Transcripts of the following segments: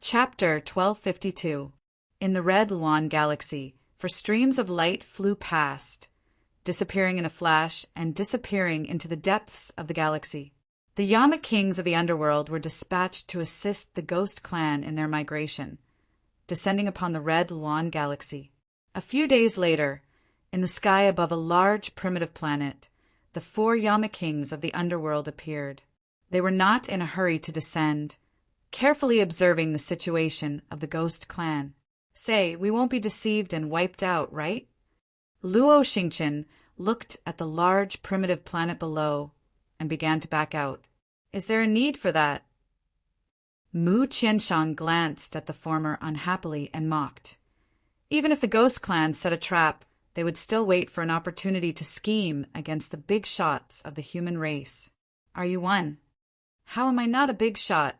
Chapter 1252. In the Red Lawn Galaxy, for streams of light flew past, disappearing in a flash and disappearing into the depths of the galaxy. The Yama kings of the underworld were dispatched to assist the Ghost Clan in their migration, descending upon the Red Lawn Galaxy. A few days later, in the sky above a large primitive planet, the 4 Yama kings of the underworld appeared. They were not in a hurry to descend, carefully observing the situation of the Ghost Clan. Say, we won't be deceived and wiped out, right? Luo Xingqian looked at the large primitive planet below and began to back out. Is there a need for that? Mu Qianshang glanced at the former unhappily and mocked. Even if the Ghost Clan set a trap, they would still wait for an opportunity to scheme against the big shots of the human race. Are you one? How am I not a big shot?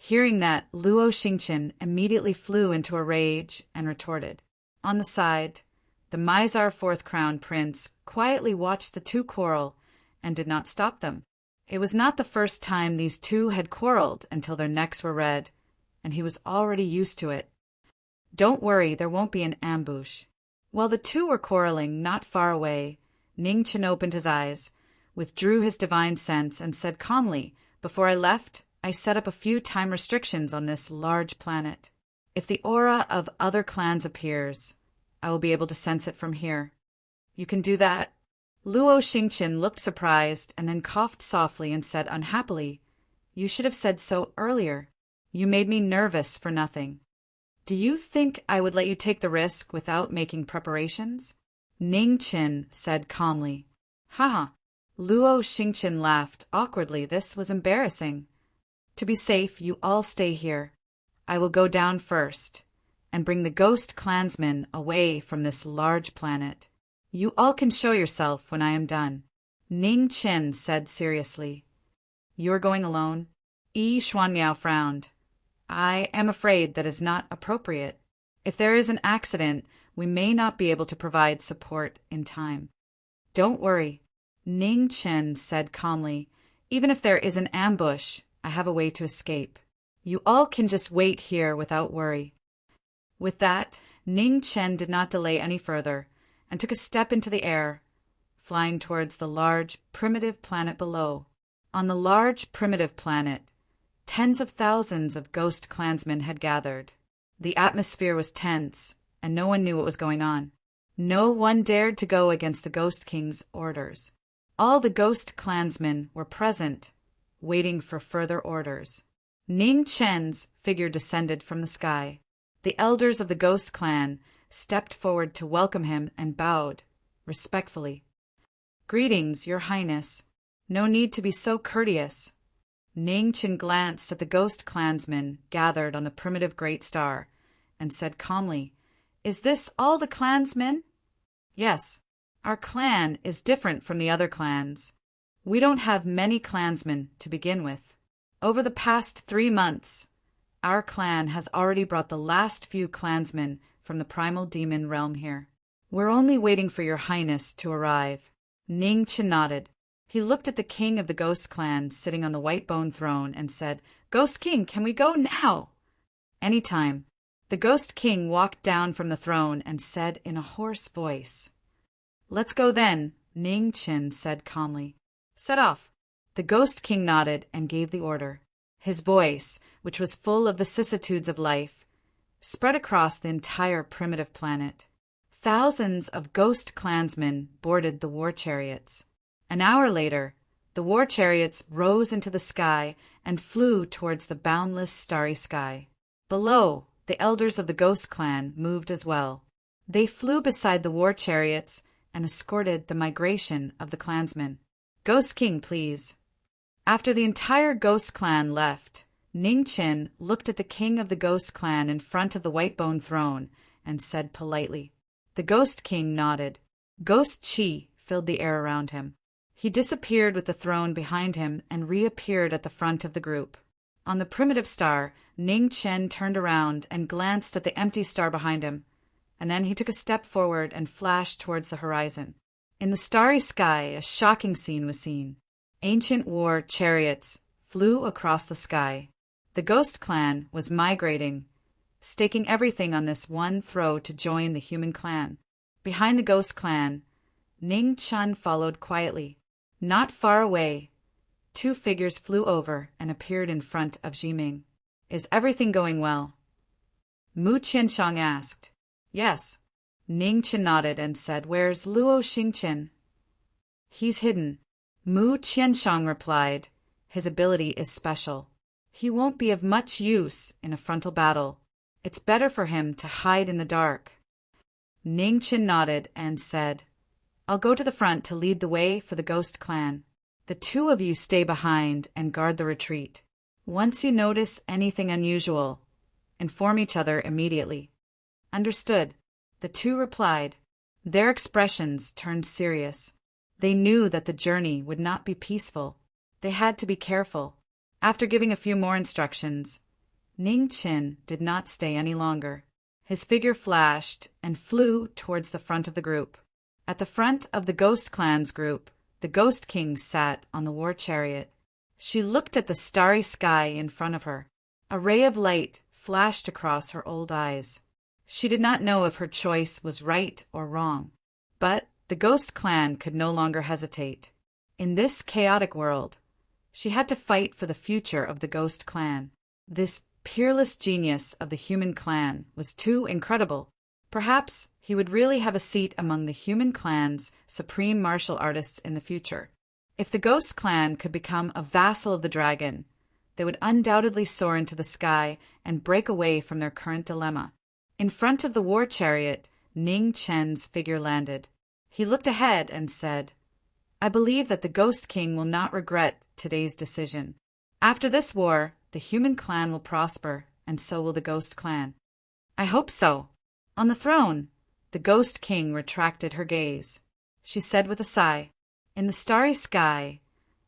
Hearing that, Luo Xingqian immediately flew into a rage and retorted. On the side, the Mizar 4th Crown Prince quietly watched the two quarrel and did not stop them. It was not the first time these two had quarreled until their necks were red, and he was already used to it. Don't worry, there won't be an ambush. While the two were quarreling not far away, Ningqian opened his eyes, withdrew his divine sense, and said calmly, "Before I left, I set up a few time restrictions on this large planet. If the aura of other clans appears, I will be able to sense it from here. You can do that?" Luo Xingqian looked surprised and then coughed softly and said unhappily, "You should have said so earlier. You made me nervous for nothing. Do you think I would let you take the risk without making preparations?" Ningqian said calmly. Haha. Luo Xingqian laughed awkwardly. This was embarrassing. To be safe, you all stay here. I will go down first and bring the Ghost Clansmen away from this large planet. You all can show yourself when I am done. Ningqian said seriously. You are going alone? Yi Xuanmiao frowned. I am afraid that is not appropriate. If there is an accident, we may not be able to provide support in time. Don't worry, Ningqian said calmly. Even if there is an ambush, I have a way to escape. You all can just wait here without worry. With that, Ningqian did not delay any further and took a step into the air, flying towards the large, primitive planet below. On the large, primitive planet, tens of thousands of Ghost Clansmen had gathered. The atmosphere was tense, and no one knew what was going on. No one dared to go against the Ghost King's orders. All the Ghost Clansmen were present, waiting for further orders. Ningqian's figure descended from the sky. The elders of the Ghost Clan stepped forward to welcome him and bowed, respectfully. Greetings, Your Highness. No need to be so courteous. Ningqian glanced at the Ghost Clansmen gathered on the primitive Great Star and said calmly, Is this all the clansmen? Yes. Our clan is different from the other clans. We don't have many clansmen to begin with. Over the past 3 months, our clan has already brought the last few clansmen from the primal demon realm here. We're only waiting for Your Highness to arrive. Ningqian nodded. He looked at the king of the Ghost Clan sitting on the white bone throne and said, Ghost King, can we go now? Anytime. The Ghost King walked down from the throne and said in a hoarse voice, Let's go then, Ningqian said calmly. Set off. The Ghost King nodded and gave the order. His voice, which was full of vicissitudes of life, spread across the entire primitive planet. Thousands of Ghost Clansmen boarded the war chariots. An hour later, the war chariots rose into the sky and flew towards the boundless starry sky. Below, the elders of the Ghost Clan moved as well. They flew beside the war chariots and escorted the migration of the clansmen. Ghost King, please. After the entire Ghost Clan left, Ningqian looked at the king of the Ghost Clan in front of the white bone throne and said politely. The Ghost King nodded. Ghost Qi filled the air around him. He disappeared with the throne behind him and reappeared at the front of the group. On the primitive star, Ningqian turned around and glanced at the empty star behind him, and then he took a step forward and flashed towards the horizon. In the starry sky, a shocking scene was seen. Ancient war chariots flew across the sky. The ghost clan was migrating, staking everything on this one throw to join the human clan. Behind the ghost clan, Ning Chun followed quietly. Not far away, two figures flew over and appeared in front of Jiming. Is everything going well? Mu Qianshang asked. Yes. Ning Chen nodded and said, Where's Luo Xingqian? He's hidden. Mu Qianshang replied, His ability is special. He won't be of much use in a frontal battle. It's better for him to hide in the dark. Ning Chen nodded and said, I'll go to the front to lead the way for the ghost clan. The two of you stay behind and guard the retreat. Once you notice anything unusual, inform each other immediately. Understood, the two replied. Their expressions turned serious. They knew that the journey would not be peaceful. They had to be careful. After giving a few more instructions, Ning Chen did not stay any longer. His figure flashed and flew towards the front of the group. At the front of the Ghost Clan's group, the Ghost King sat on the war chariot. She looked at the starry sky in front of her. A ray of light flashed across her old eyes. She did not know if her choice was right or wrong, but the Ghost Clan could no longer hesitate. In this chaotic world, she had to fight for the future of the Ghost Clan. This peerless genius of the human clan was too incredible. Perhaps he would really have a seat among the human clan's supreme martial artists in the future. If the Ghost Clan could become a vassal of the dragon, they would undoubtedly soar into the sky and break away from their current dilemma. In front of the war chariot, Ning Chen's figure landed. He looked ahead and said, I believe that the Ghost King will not regret today's decision. After this war, the human clan will prosper, and so will the Ghost Clan. I hope so. On the throne, the Ghost King retracted her gaze. She said with a sigh, In the starry sky,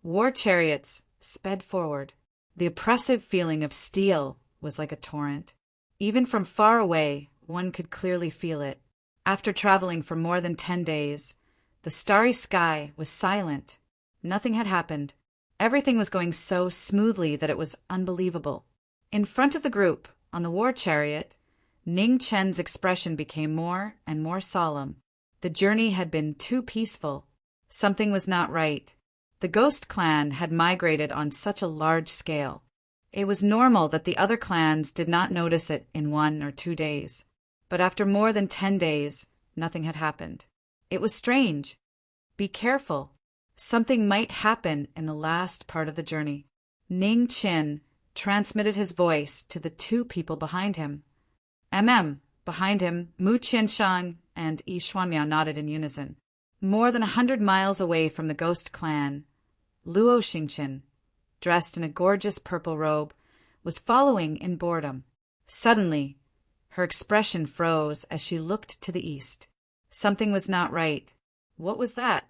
war chariots sped forward. The oppressive feeling of steel was like a torrent. Even from far away, one could clearly feel it. After traveling for more than 10 days, the starry sky was silent. Nothing had happened. Everything was going so smoothly that it was unbelievable. In front of the group, on the war chariot, Ning Chen's expression became more and more solemn. The journey had been too peaceful. Something was not right. The Ghost Clan had migrated on such a large scale. It was normal that the other clans did not notice it in 1 or 2 days. But after more than 10 days, nothing had happened. It was strange. Be careful. Something might happen in the last part of the journey. Ning Chen transmitted his voice to the two people behind him. Behind him, Mu Qianshang and Yi Xuanmiao nodded in unison. More than 100 miles away from the Ghost Clan, Luo Xingqian, dressed in a gorgeous purple robe, was following in boredom. Suddenly, her expression froze as she looked to the east. Something was not right. What was that?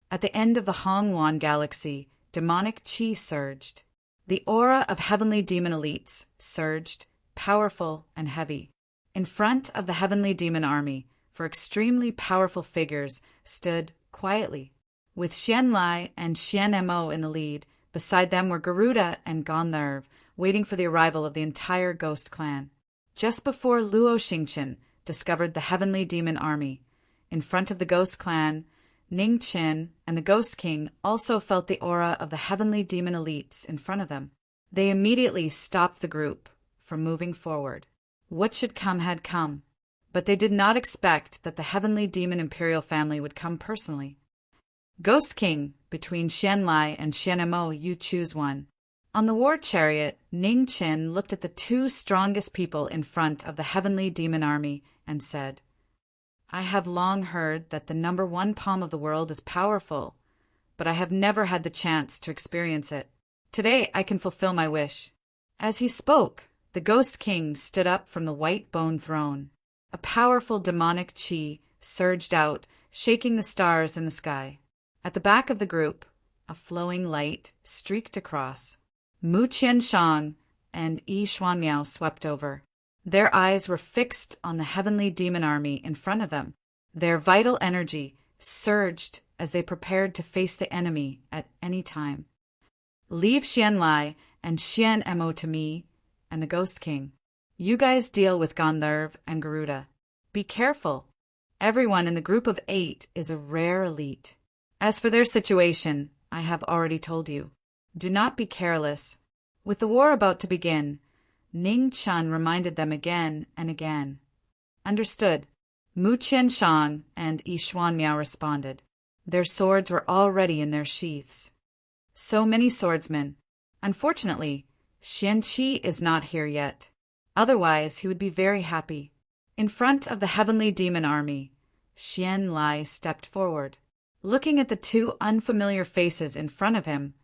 At the end of the Hongwan galaxy, demonic qi surged. The aura of heavenly demon elites surged, powerful and heavy. In front of the heavenly demon army, four extremely powerful figures stood quietly. With Xian Lai and Xian Mo in the lead, beside them were Garuda and Gandharv, waiting for the arrival of the entire Ghost Clan. Just before Luo Xingqian discovered the heavenly demon army, in front of the Ghost Clan, Ning Chen and the Ghost King also felt the aura of the heavenly demon elites in front of them. They immediately stopped the group from moving forward. What should come had come, but they did not expect that the heavenly demon imperial family would come personally. Ghost King, between Xian Lai and Xian Mo, you choose one. On the war chariot, Ning Chen looked at the two strongest people in front of the heavenly demon army and said, I have long heard that the #1 palm of the world is powerful, but I have never had the chance to experience it. Today I can fulfill my wish. As he spoke, the Ghost King stood up from the white bone throne. A powerful demonic qi surged out, shaking the stars in the sky. At the back of the group, a flowing light streaked across. Mu Qianshang and Yi Xuanmiao swept over. Their eyes were fixed on the heavenly demon army in front of them. Their vital energy surged as they prepared to face the enemy at any time. Leave Xian Lai and Xian Mo to me, and the Ghost King. You guys deal with Gandharv and Garuda. Be careful. Everyone in the group of 8 is a rare elite. As for their situation, I have already told you. Do not be careless. With the war about to begin, Ning Chun reminded them again and again. Understood. Mu Qianshang and Yi Xuanmiao responded. Their swords were already in their sheaths. So many swordsmen. Unfortunately, Xian Qi is not here yet. Otherwise, he would be very happy. In front of the heavenly demon army, Xian Lai stepped forward. Looking at the 2 unfamiliar faces in front of him,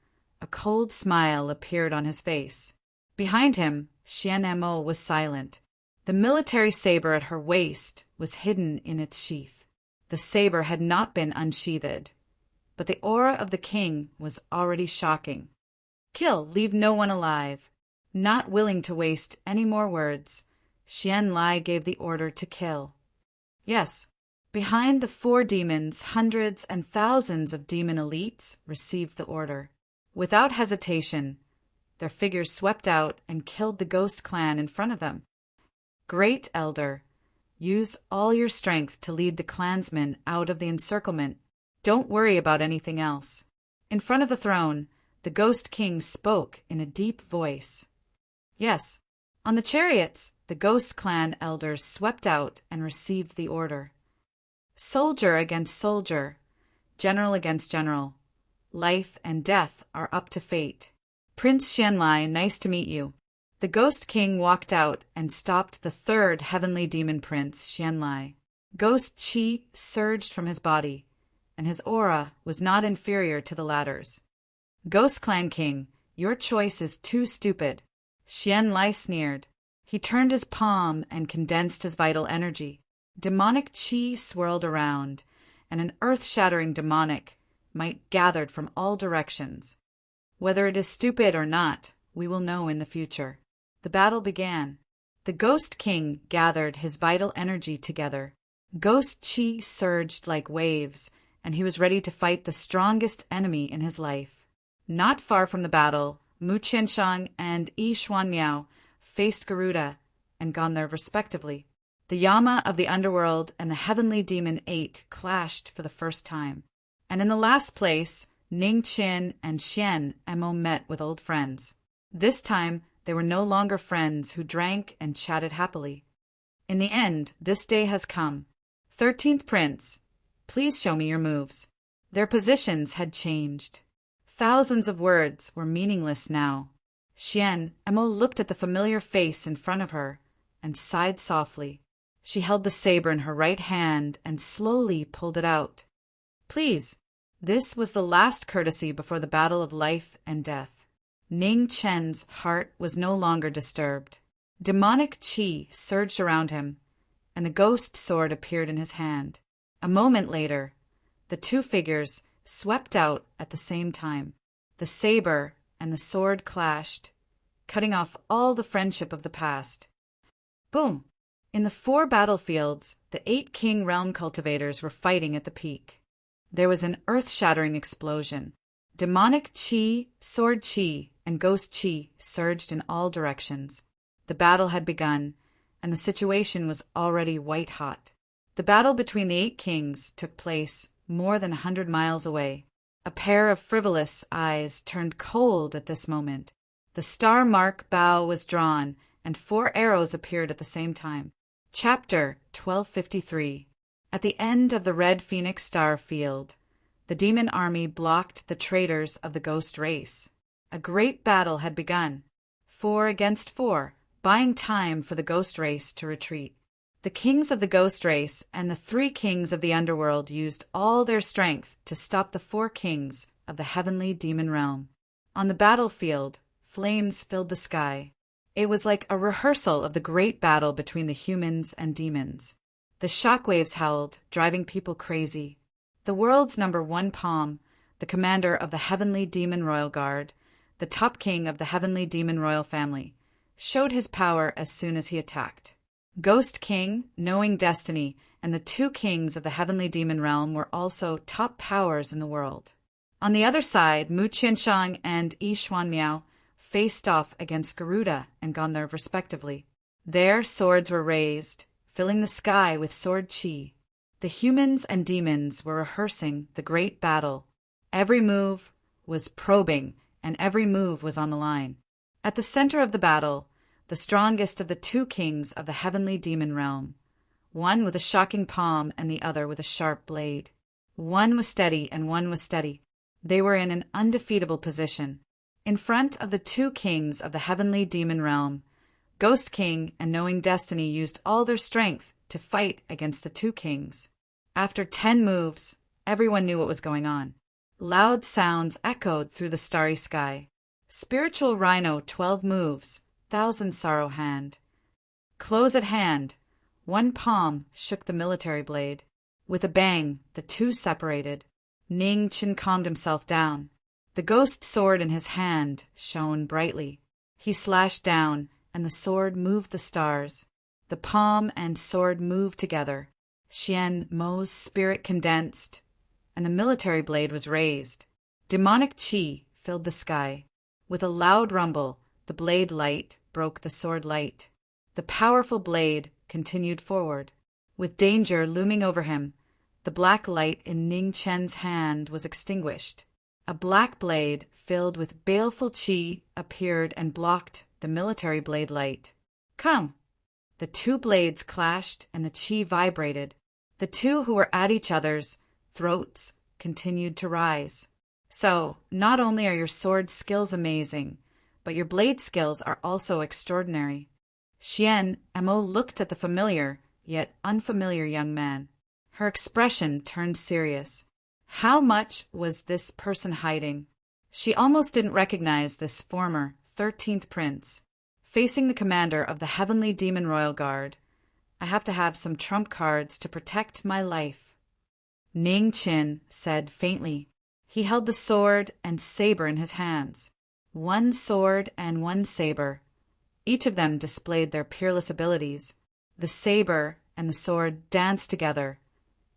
a cold smile appeared on his face. Behind him, Xian Mo was silent. The military saber at her waist was hidden in its sheath. The saber had not been unsheathed, but the aura of the king was already shocking. Kill, leave no one alive. Not willing to waste any more words, Xian Lai gave the order to kill. Yes, behind the 4 demons, hundreds and thousands of demon elites received the order. Without hesitation, their figures swept out and killed the ghost clan in front of them. Great Elder, use all your strength to lead the clansmen out of the encirclement. Don't worry about anything else. In front of the throne, the Ghost King spoke in a deep voice. Yes, on the chariots, the Ghost Clan elders swept out and received the order. Soldier against soldier, general against general. Life and death are up to fate. Prince Xianlai, nice to meet you. The Ghost King walked out and stopped the 3rd heavenly demon prince, Xianlai. Ghost Qi surged from his body, and his aura was not inferior to the latter's. Ghost Clan King, your choice is too stupid. Xianlai sneered. He turned his palm and condensed his vital energy. Demonic Qi swirled around, and an earth-shattering demonic might gathered from all directions. Whether it is stupid or not, we will know in the future. The battle began. The Ghost King gathered his vital energy together. Ghost Qi surged like waves, and he was ready to fight the strongest enemy in his life. Not far from the battle, Mu Qianshang and Yi Xuanmiao faced Garuda and Gandharv respectively. The Yama of the underworld and the heavenly demon 8 clashed for the first time. And in the last place, Ning Qin and Xian Mo met with old friends. This time, they were no longer friends who drank and chatted happily. In the end, this day has come. 13th Prince, please show me your moves. Their positions had changed. Thousands of words were meaningless now. Xian Mo looked at the familiar face in front of her and sighed softly. She held the saber in her right hand and slowly pulled it out. Please. This was the last courtesy before the battle of life and death. Ning Chen's heart was no longer disturbed. Demonic Qi surged around him, and the ghost sword appeared in his hand. A moment later, the 2 figures swept out at the same time. The saber and the sword clashed, cutting off all the friendship of the past. Boom! In the 4 battlefields, the 8 King Realm cultivators were fighting at the peak. There was an earth-shattering explosion. Demonic Qi, Sword Qi, and Ghost Qi surged in all directions. The battle had begun, and the situation was already white-hot. The battle between the 8 kings took place more than 100 miles away. A pair of frivolous eyes turned cold at this moment. The star mark bow was drawn, and 4 arrows appeared at the same time. Chapter 1253. At the end of the Red Phoenix Star field, the demon army blocked the traitors of the ghost race. A great battle had begun, 4 against 4, buying time for the ghost race to retreat. The kings of the ghost race and the 3 kings of the underworld used all their strength to stop the 4 kings of the heavenly demon realm. On the battlefield, flames filled the sky. It was like a rehearsal of the great battle between the humans and demons. The shockwaves howled, driving people crazy. The world's #1 Palm, the commander of the Heavenly Demon Royal Guard, the top king of the Heavenly Demon Royal family, showed his power as soon as he attacked. Ghost King, Knowing Destiny, and the 2 kings of the Heavenly Demon Realm were also top powers in the world. On the other side, Mu Qianshang and Yi Xuanmiao faced off against Garuda and Gandharv respectively. There swords were raised, filling the sky with sword chi. The humans and demons were rehearsing the great battle. Every move was probing, and every move was on the line. At the center of the battle, the strongest of the two kings of the heavenly demon realm, one with a shocking palm and the other with a sharp blade. One was steady and one was steady. They were in an undefeatable position. In front of the two kings of the heavenly demon realm, Ghost King and Knowing Destiny used all their strength to fight against the two kings. After 10 moves, everyone knew what was going on. Loud sounds echoed through the starry sky. Spiritual Rhino 12 moves, Thousand Sorrow Hand. Close at hand, one palm shook the military blade. With a bang, the two separated. Ning Chin calmed himself down. The ghost sword in his hand shone brightly. He slashed down, and the sword moved the stars. The palm and sword moved together. Xian Mo's spirit condensed, and the military blade was raised. Demonic chi filled the sky. With a loud rumble, the blade light broke the sword light. The powerful blade continued forward. With danger looming over him, the black light in Ning Chen's hand was extinguished. A black blade filled with baleful chi appeared and blocked the military blade light. Come! The two blades clashed and the chi vibrated. The two who were at each other's throats continued to rise. So, not only are your sword skills amazing, but your blade skills are also extraordinary. Xian Mo looked at the familiar, yet unfamiliar young man. Her expression turned serious. How much was this person hiding? She almost didn't recognize this former 13th prince. Facing the commander of the Heavenly Demon Royal Guard, I have to have some trump cards to protect my life. Ning Chin said faintly. He held the sword and saber in his hands. One sword and one saber. Each of them displayed their peerless abilities. The saber and the sword danced together,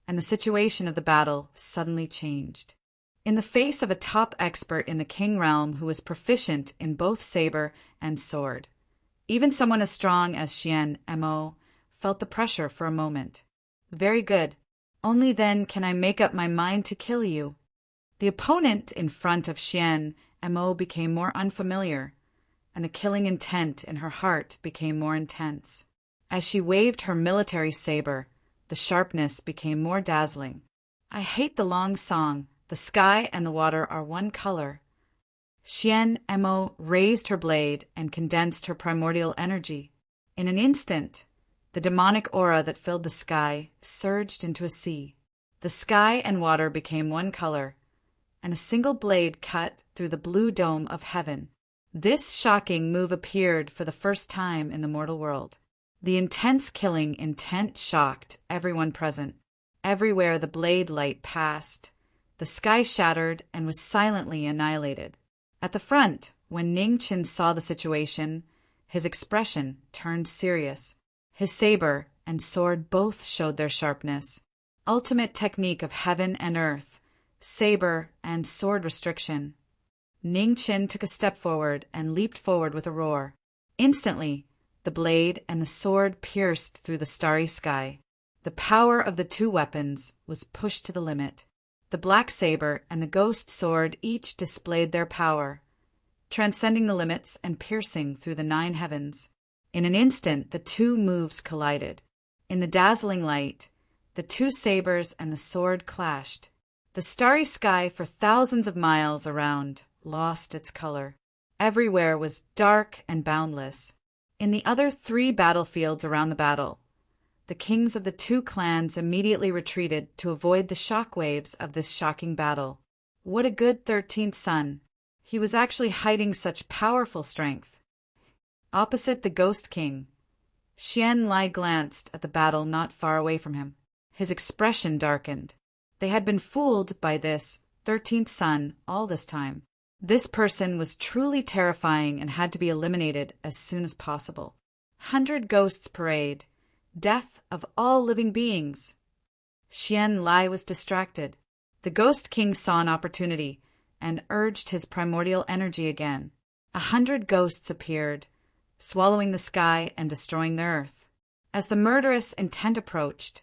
and the situation of the battle suddenly changed. In the face of a top expert in the King realm who was proficient in both saber and sword, even someone as strong as Xian Mo felt the pressure for a moment. Very good. Only then can I make up my mind to kill you. The opponent in front of Xian Mo became more unfamiliar, and the killing intent in her heart became more intense. As she waved her military saber, the sharpness became more dazzling. I hate the long song. The sky and the water are one color. Xian Mo raised her blade and condensed her primordial energy. In an instant, the demonic aura that filled the sky surged into a sea. The sky and water became one color, and a single blade cut through the blue dome of heaven. This shocking move appeared for the first time in the mortal world. The intense killing intent shocked everyone present. Everywhere the blade light passed, the sky shattered and was silently annihilated. At the front, when Ning Chin saw the situation, his expression turned serious. His saber and sword both showed their sharpness. Ultimate technique of heaven and earth, saber and sword restriction. Ning Chin took a step forward and leaped forward with a roar. Instantly, the blade and the sword pierced through the starry sky. The power of the two weapons was pushed to the limit. The black saber and the ghost sword each displayed their power, transcending the limits and piercing through the 9 heavens. In an instant, the two moves collided. In the dazzling light, the two sabers and the sword clashed. The starry sky for thousands of miles around lost its color. Everywhere was dark and boundless. In the other 3 battlefields around the battle, the kings of the 2 clans immediately retreated to avoid the shock waves of this shocking battle. What a good 13th son! He was actually hiding such powerful strength. Opposite the Ghost King, Xian Lai glanced at the battle not far away from him. His expression darkened. They had been fooled by this 13th son all this time. This person was truly terrifying and had to be eliminated as soon as possible. 100 ghosts parade. Death of all living beings. Xian Lai was distracted. The Ghost King saw an opportunity and urged his primordial energy again. 100 ghosts appeared, swallowing the sky and destroying the earth. As the murderous intent approached,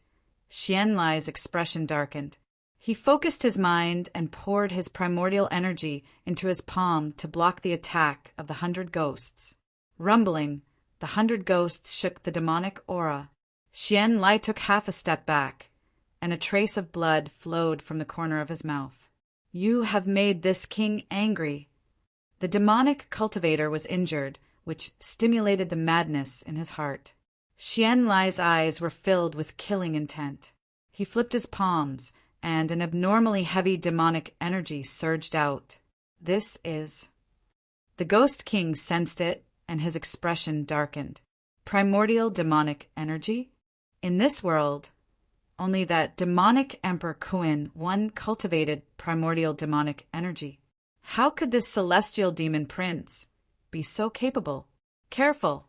Xian Lai's expression darkened. He focused his mind and poured his primordial energy into his palm to block the attack of the 100 ghosts. Rumbling, the 100 ghosts shook the demonic aura. Xian Lai took half a step back, and a trace of blood flowed from the corner of his mouth. "You have made this king angry." The demonic cultivator was injured, which stimulated the madness in his heart. Xian Lai's eyes were filled with killing intent. He flipped his palms, and an abnormally heavy demonic energy surged out. "This is—" The Ghost King sensed it, and his expression darkened. Primordial demonic energy? In this world, only that demonic Emperor Kuin I cultivated primordial demonic energy. How could this celestial demon prince be so capable? Careful!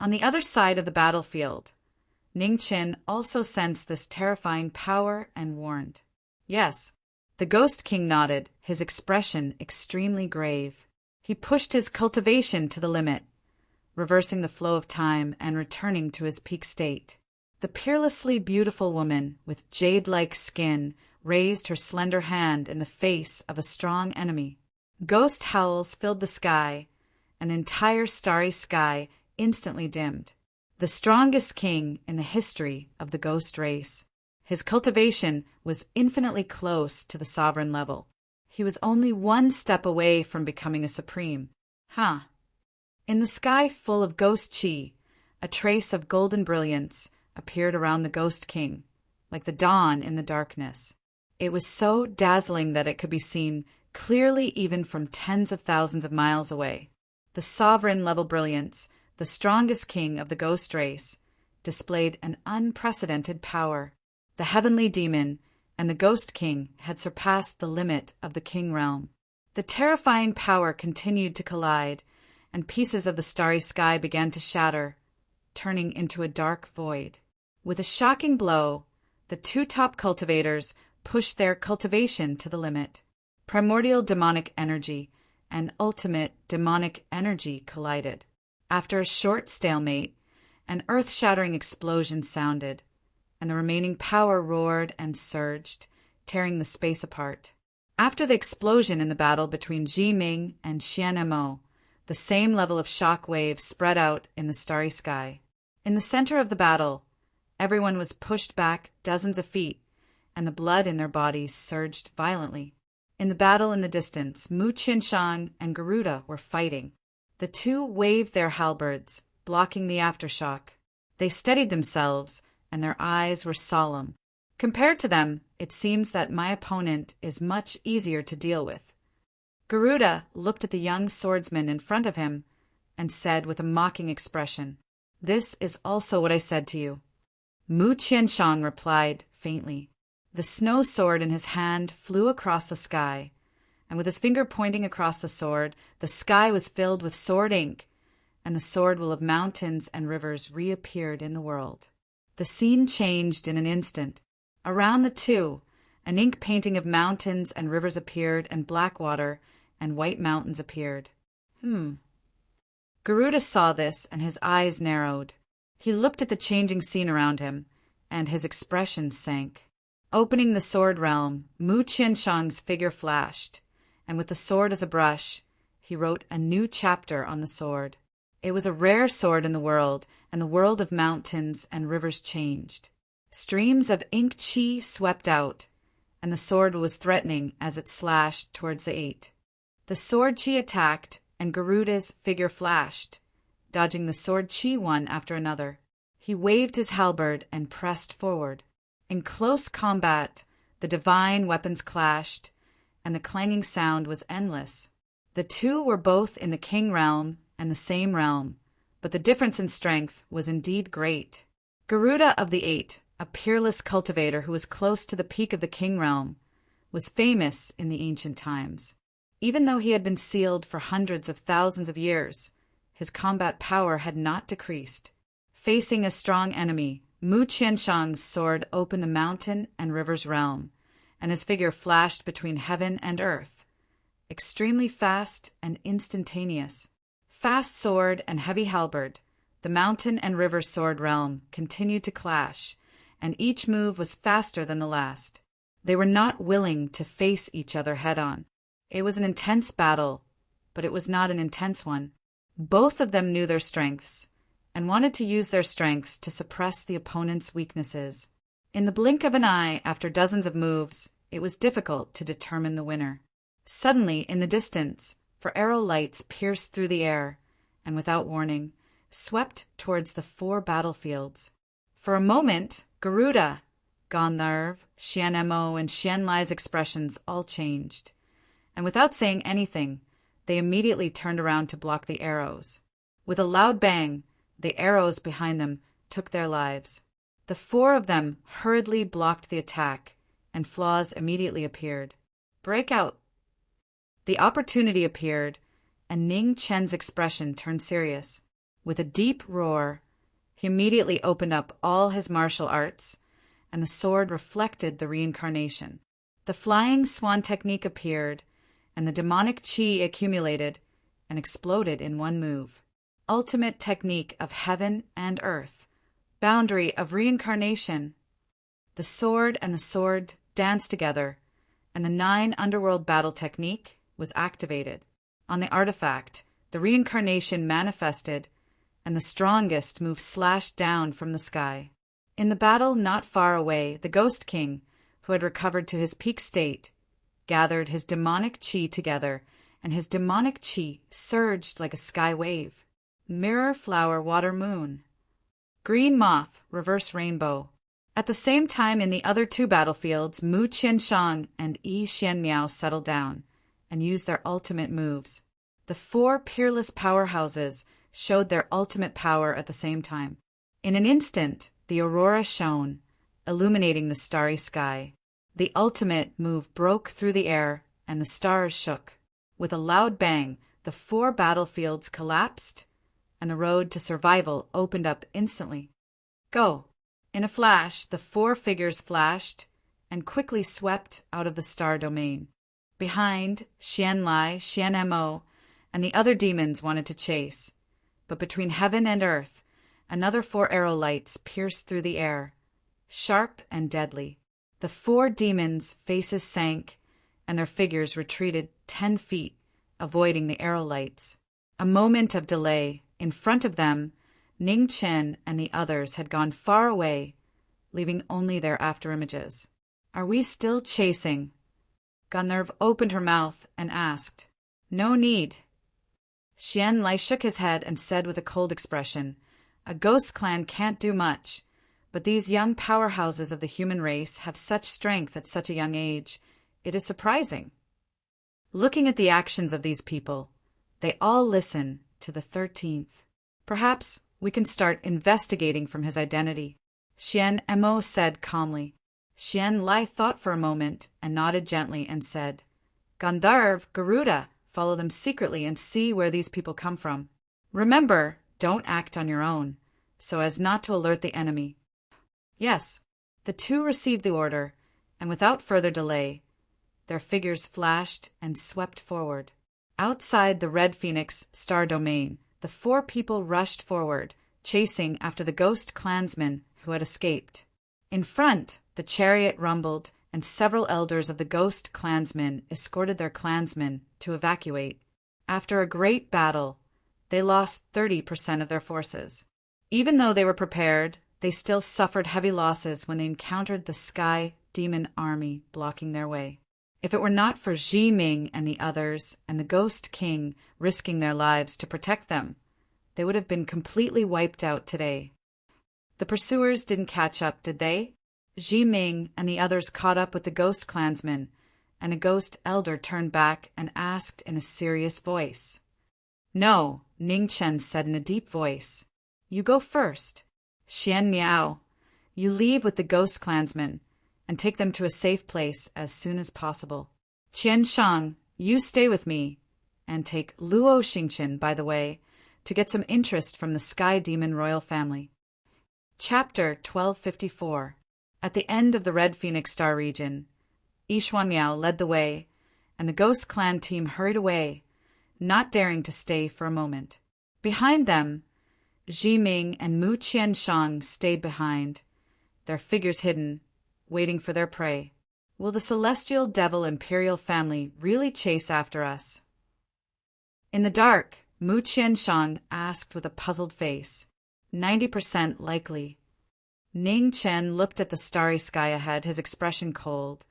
On the other side of the battlefield, Ning Qin also sensed this terrifying power and warned. Yes, the Ghost King nodded, his expression extremely grave. He pushed his cultivation to the limit, reversing the flow of time and returning to his peak state. The peerlessly beautiful woman with jade-like skin raised her slender hand in the face of a strong enemy. Ghost howls filled the sky, and the entire starry sky instantly dimmed. The strongest king in the history of the ghost race. His cultivation was infinitely close to the sovereign level. He was only one step away from becoming a supreme. In the sky full of ghost chi, a trace of golden brilliance appeared around the Ghost King, like the dawn in the darkness. It was so dazzling that it could be seen clearly even from tens of thousands of miles away. The sovereign-level brilliance, the strongest king of the ghost race, displayed an unprecedented power. The heavenly demon and the Ghost King had surpassed the limit of the king realm. The terrifying power continued to collide, and pieces of the starry sky began to shatter, turning into a dark void. With a shocking blow, the two top cultivators pushed their cultivation to the limit. Primordial demonic energy and ultimate demonic energy collided. After a short stalemate, an earth-shattering explosion sounded, and the remaining power roared and surged, tearing the space apart. After the explosion in the battle between Ji Ming and Xian Mo, the same level of shock waves spread out in the starry sky. In the center of the battle, everyone was pushed back dozens of feet, and the blood in their bodies surged violently. In the battle in the distance, Mu Qianshang and Garuda were fighting. The two waved their halberds, blocking the aftershock. They steadied themselves, and their eyes were solemn. Compared to them, it seems that my opponent is much easier to deal with. Garuda looked at the young swordsman in front of him and said with a mocking expression, "This is also what I said to you." Mu Qianshang replied faintly. The snow sword in his hand flew across the sky, and with his finger pointing across the sword, the sky was filled with sword ink, and the sword will of mountains and rivers reappeared in the world. The scene changed in an instant. Around the two, an ink painting of mountains and rivers appeared, and black water and white mountains appeared. Garuda saw this, and his eyes narrowed. He looked at the changing scene around him, and his expression sank. Opening the sword realm, Mu Qianshang's figure flashed, and with the sword as a brush, he wrote a new chapter on the sword. It was a rare sword in the world, and the world of mountains and rivers changed. Streams of ink chi swept out, and the sword was threatening as it slashed towards the eight. The sword chi attacked, and Garuda's figure flashed, dodging the sword chi one after another. He waved his halberd and pressed forward. In close combat, the divine weapons clashed, and the clanging sound was endless. The two were both in the king realm and the same realm, but the difference in strength was indeed great. Garuda of the Eight, a peerless cultivator who was close to the peak of the king realm, was famous in the ancient times. Even though he had been sealed for hundreds of thousands of years, his combat power had not decreased. Facing a strong enemy, Mu Qianshang's sword opened the mountain and river's realm, and his figure flashed between heaven and earth. extremely fast and instantaneous. Fast sword and heavy halberd, the mountain and river sword realm continued to clash, and each move was faster than the last. They were not willing to face each other head-on. It was an intense battle, but it was not an intense one. Both of them knew their strengths, and wanted to use their strengths to suppress the opponent's weaknesses. In the blink of an eye, after dozens of moves, it was difficult to determine the winner. Suddenly, in the distance, for arrow lights pierced through the air, and without warning, swept towards the 4 battlefields. For a moment, Garuda, Gandharv, Xian Mo, and Xian Lai's expressions all changed, and without saying anything, they immediately turned around to block the arrows. With a loud bang, the arrows behind them took their lives. The 4 of them hurriedly blocked the attack, and flaws immediately appeared. Break out! The opportunity appeared, and Ning Chen's expression turned serious. With a deep roar, he immediately opened up all his martial arts, and the sword reflected the reincarnation. The flying swan technique appeared, and the demonic qi accumulated and exploded in one move. Ultimate technique of heaven and earth. Boundary of reincarnation. The sword and the sword danced together, and the 9 underworld battle technique was activated. On the artifact, the reincarnation manifested, and the strongest move slashed down from the sky. In the battle not far away, the Ghost King, who had recovered to his peak state, gathered his demonic qi together, and his demonic qi surged like a sky wave. Mirror, flower, water, moon. Green moth, reverse rainbow. At the same time, in the other 2 battlefields, Mu Qianshang and Yi Xianmiao settled down and used their ultimate moves. The 4 peerless powerhouses showed their ultimate power at the same time. In an instant, the aurora shone, illuminating the starry sky. The ultimate move broke through the air, and the stars shook. With a loud bang, the 4 battlefields collapsed, and the road to survival opened up instantly. Go! In a flash, the 4 figures flashed and quickly swept out of the star domain. Behind, Xian Lai, Xian Mo, and the other demons wanted to chase, but between heaven and earth, another 4 arrow lights pierced through the air, sharp and deadly. The 4 demons' faces sank, and their figures retreated 10 feet, avoiding the arrow lights. A moment of delay. In front of them, Ning Chen and the others had gone far away, leaving only their afterimages. Are we still chasing? Gandharv opened her mouth and asked. No need. Xian Lai shook his head and said with a cold expression, A ghost clan can't do much, but these young powerhouses of the human race have such strength at such a young age. It is surprising. Looking at the actions of these people, they all listen to the 13th. Perhaps we can start investigating from his identity. Xian Mo said calmly. Xian Lai thought for a moment and nodded gently and said, Gandharv, Garuda, follow them secretly and see where these people come from. Remember, don't act on your own, so as not to alert the enemy. Yes, the 2 received the order, and without further delay, their figures flashed and swept forward. Outside the Red Phoenix star domain, the 4 people rushed forward, chasing after the ghost clansmen who had escaped. In front, the chariot rumbled, and several elders of the ghost clansmen escorted their clansmen to evacuate. After a great battle, they lost 30% of their forces. Even though they were prepared, they still suffered heavy losses when they encountered the Sky Demon Army blocking their way. If it were not for Zhi Ming and the others, and the Ghost King risking their lives to protect them, they would have been completely wiped out today. The pursuers didn't catch up, did they? Zhi Ming and the others caught up with the ghost clansmen, and a ghost elder turned back and asked in a serious voice. No, Ning Chen said in a deep voice. You go first. Xian Miao, you leave with the ghost clansmen, and take them to a safe place as soon as possible. Qian Shang, you stay with me, and take Luo Xingqian, by the way, to get some interest from the Sky Demon royal family. Chapter 1254. At the end of the Red Phoenix Star region, Yi Xuanmiao led the way, and the Ghost Clan team hurried away, not daring to stay for a moment. Behind them, Zhi Ming and Mu Qianshang stayed behind, their figures hidden, waiting for their prey. Will the celestial devil imperial family really chase after us? In the dark, Mu Qianshang asked with a puzzled face. 90% likely. Ning Chen looked at the starry sky ahead, his expression cold.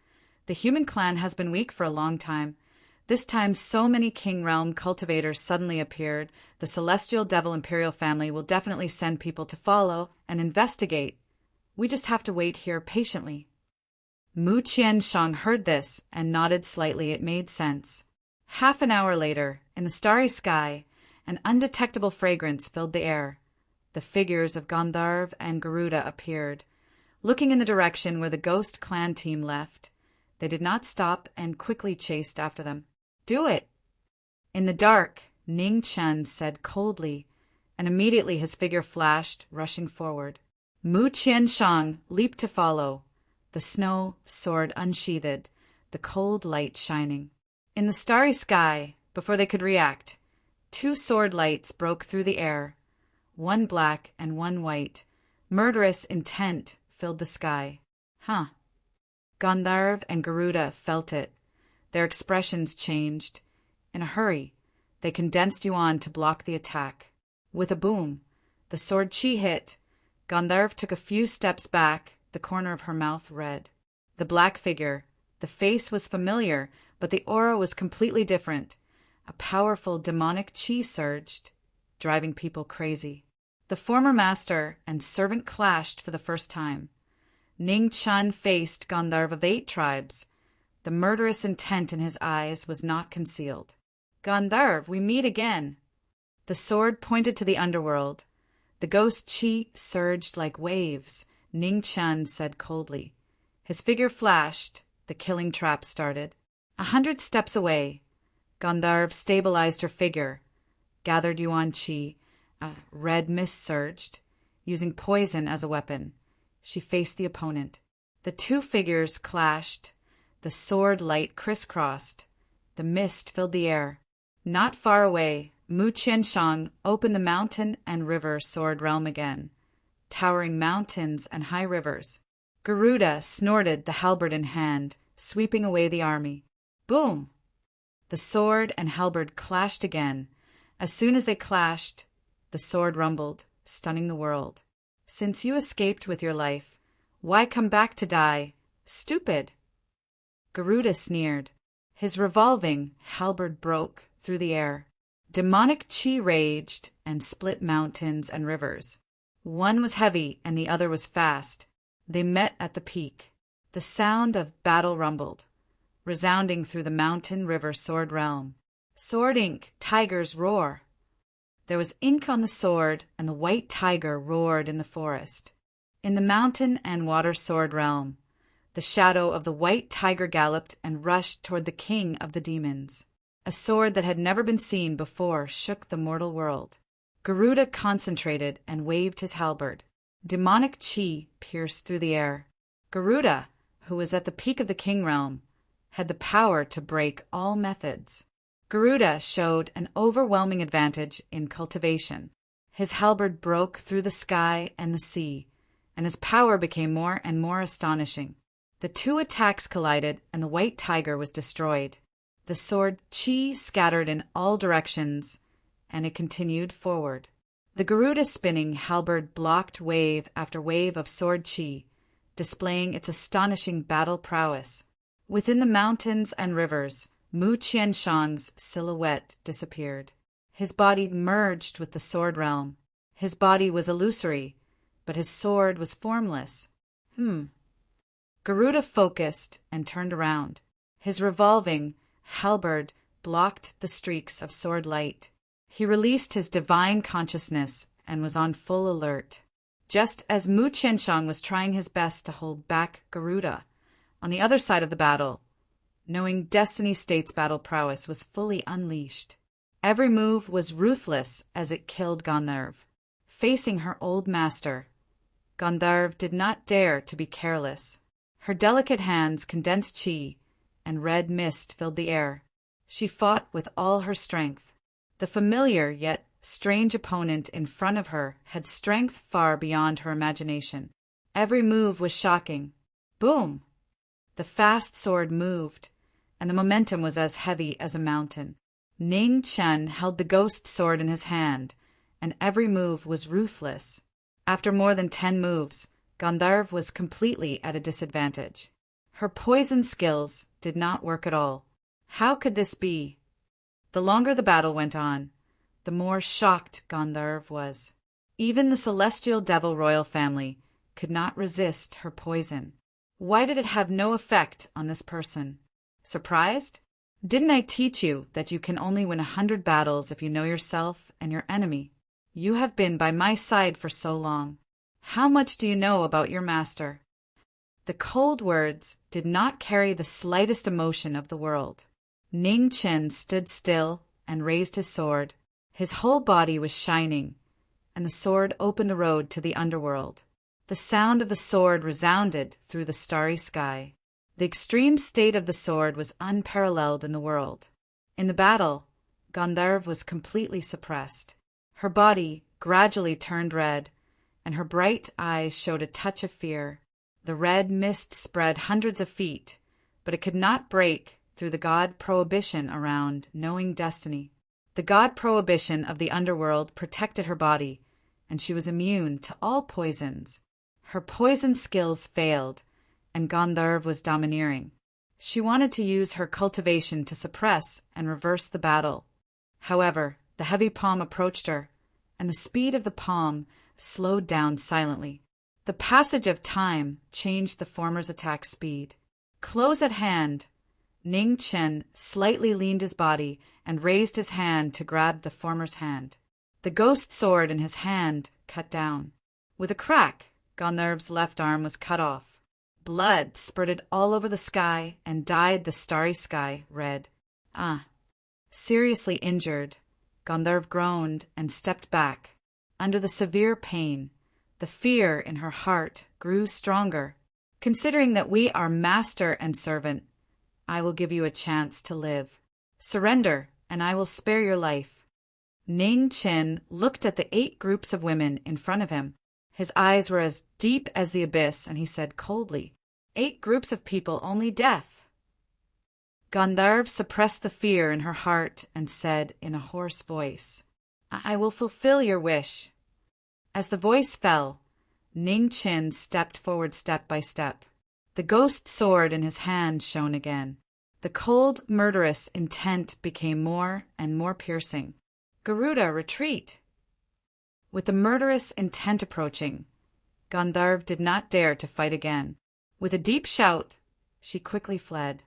The human clan has been weak for a long time. This time so many King Realm cultivators suddenly appeared, the celestial devil imperial family will definitely send people to follow and investigate. We just have to wait here patiently. Mu Qianshang heard this and nodded slightly. It made sense. Half an hour later, in the starry sky, an undetectable fragrance filled the air. The figures of Gandharv and Garuda appeared, looking in the direction where the Ghost Clan team left. They did not stop and quickly chased after them. Do it! In the dark, Ning Chen said coldly, and immediately his figure flashed, rushing forward. Mu Qianshang leaped to follow, the snow sword unsheathed, the cold light shining. In the starry sky, before they could react, 2 sword lights broke through the air, one black and one white. Murderous intent filled the sky. Gandharv and Garuda felt it. Their expressions changed. In a hurry, they condensed Yuan to block the attack. With a boom, the sword chi hit. Gandharv took a few steps back, the corner of her mouth red. The black figure, the face was familiar, but the aura was completely different. A powerful demonic chi surged, driving people crazy. The former master and servant clashed for the first time. Ning Chen faced Gandharv of the 8 tribes. The murderous intent in his eyes was not concealed. Gandharv, we meet again. The sword pointed to the underworld. The ghost chi surged like waves, Ning Chen said coldly. His figure flashed. The killing trap started. 100 steps away, Gandharv stabilized her figure, gathered Yuan Qi. A red mist surged, using poison as a weapon. She faced the opponent. The 2 figures clashed. The sword light crisscrossed. The mist filled the air. Not far away, Mu Qianshang opened the mountain and river sword realm again, towering mountains and high rivers. Garuda snorted, the halberd in hand, sweeping away the army. Boom! The sword and halberd clashed again. As soon as they clashed, the sword rumbled, stunning the world. Since you escaped with your life, why come back to die? Stupid! Garuda sneered. His revolving halberd broke through the air. Demonic chi raged and split mountains and rivers. One was heavy and the other was fast. They met at the peak. The sound of battle rumbled, resounding through the mountain river sword realm. Sword ink, tigers roar. There was ink on the sword, and the white tiger roared in the forest. In the mountain and water sword realm, the shadow of the white tiger galloped and rushed toward the king of the demons. A sword that had never been seen before shook the mortal world. Garuda concentrated and waved his halberd. Demonic chi pierced through the air. Garuda, who was at the peak of the king realm, had the power to break all methods. Garuda showed an overwhelming advantage in cultivation. His halberd broke through the sky and the sea, and his power became more and more astonishing. The 2 attacks collided, and the white tiger was destroyed. The sword chi scattered in all directions, and it continued forward. The Garuda spinning halberd blocked wave after wave of sword chi, displaying its astonishing battle prowess. Within the mountains and rivers, Mu Qianshang's silhouette disappeared. His body merged with the sword realm. His body was illusory, but his sword was formless. Garuda focused and turned around. His revolving halberd blocked the streaks of sword light. He released his divine consciousness and was on full alert. Just as Mu Qianshang was trying his best to hold back Garuda, on the other side of the battle, knowing Destiny State's battle prowess was fully unleashed. Every move was ruthless as it killed Gandharv. Facing her old master, Gandharv did not dare to be careless. Her delicate hands condensed chi, and red mist filled the air. She fought with all her strength. The familiar yet strange opponent in front of her had strength far beyond her imagination. Every move was shocking. Boom! The fast sword moved, and the momentum was as heavy as a mountain. Ning Chen held the ghost sword in his hand, and every move was ruthless. After more than 10 moves, Gandharv was completely at a disadvantage. Her poison skills did not work at all. How could this be? The longer the battle went on, the more shocked Gandharv was. Even the celestial devil royal family could not resist her poison. Why did it have no effect on this person? Surprised? Didn't I teach you that you can only win 100 battles if you know yourself and your enemy? You have been by my side for so long. How much do you know about your master? The cold words did not carry the slightest emotion of the world. Ning Chen stood still and raised his sword. His whole body was shining, and the sword opened the road to the underworld. The sound of the sword resounded through the starry sky. The extreme state of the sword was unparalleled in the world. In the battle, Gandharv was completely suppressed. Her body gradually turned red, and her bright eyes showed a touch of fear. The red mist spread hundreds of feet, but it could not break through the god prohibition around knowing destiny. The god prohibition of the underworld protected her body, and she was immune to all poisons. Her poison skills failed, and Gandharv was domineering. She wanted to use her cultivation to suppress and reverse the battle. However, the heavy palm approached her, and the speed of the palm slowed down silently. The passage of time changed the former's attack speed. Close at hand, Ning Chen slightly leaned his body and raised his hand to grab the former's hand. The ghost sword in his hand cut down. With a crack, Gandharv's left arm was cut off. Blood spurted all over the sky and dyed the starry sky red. Seriously injured, Gandharv groaned and stepped back. Under the severe pain, the fear in her heart grew stronger. Considering that we are master and servant, I will give you a chance to live. Surrender, and I will spare your life. Ning Chen looked at the 8 groups of women in front of him. His eyes were as deep as the abyss, and he said coldly, 8 groups of people, only death. Gandharv suppressed the fear in her heart and said in a hoarse voice, I will fulfill your wish. As the voice fell, Ning Chen stepped forward step by step. The ghost sword in his hand shone again. The cold, murderous intent became more and more piercing. Garuda, retreat! With the murderous intent approaching, Gandharv did not dare to fight again. With a deep shout, she quickly fled.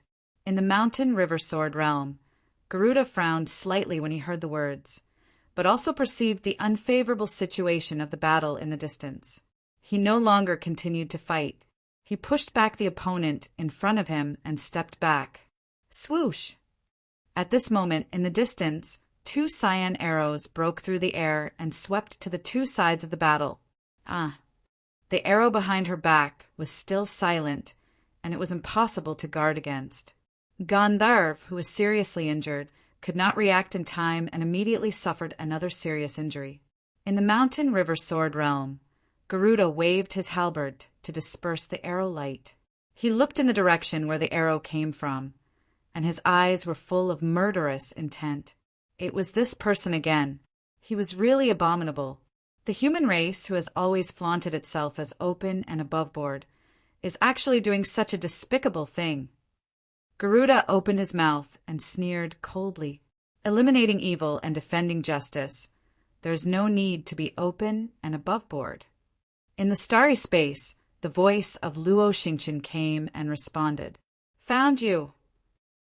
In the mountain river sword realm, Garuda frowned slightly when he heard the words, but also perceived the unfavorable situation of the battle in the distance. He no longer continued to fight. He pushed back the opponent in front of him and stepped back. Swoosh! At this moment, in the distance, 2 cyan arrows broke through the air and swept to the 2 sides of the battle. The arrow behind her back was still silent, and it was impossible to guard against. Gandharv, who was seriously injured, could not react in time and immediately suffered another serious injury. In the mountain river sword realm, Garuda waved his halberd to disperse the arrow light. He looked in the direction where the arrow came from, and his eyes were full of murderous intent. It was this person again. He was really abominable. The human race, who has always flaunted itself as open and aboveboard, is actually doing such a despicable thing. Garuda opened his mouth and sneered coldly. Eliminating evil and defending justice, there is no need to be open and aboveboard. In the starry space, the voice of Luo Xingqian came and responded. Found you!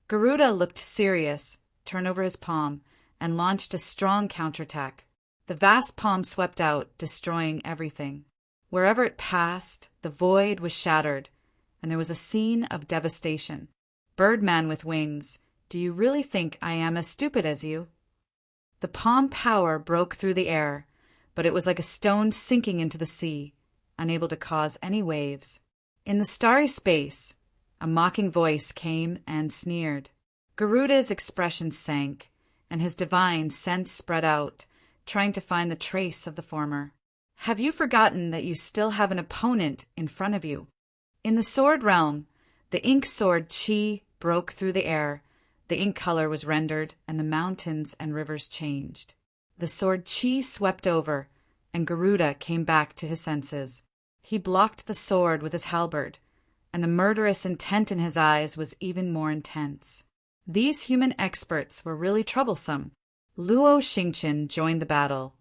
Garuda looked serious, turned over his palm, and launched a strong counterattack. The vast palm swept out, destroying everything. Wherever it passed, the void was shattered, and there was a scene of devastation. Birdman with wings, do you really think I am as stupid as you? The palm power broke through the air, but it was like a stone sinking into the sea, unable to cause any waves. In the starry space, A mocking voice came and sneered. Garuda's expression sank, and his divine sense spread out, trying to find the trace of the former. Have you forgotten that you still have an opponent in front of you? In the sword realm, the ink sword Chi broke through the air, the ink color was rendered, and the mountains and rivers changed. The sword Chi swept over, and Garuda came back to his senses. He blocked the sword with his halberd, and the murderous intent in his eyes was even more intense. These human experts were really troublesome. Luo Xingqian joined the battle,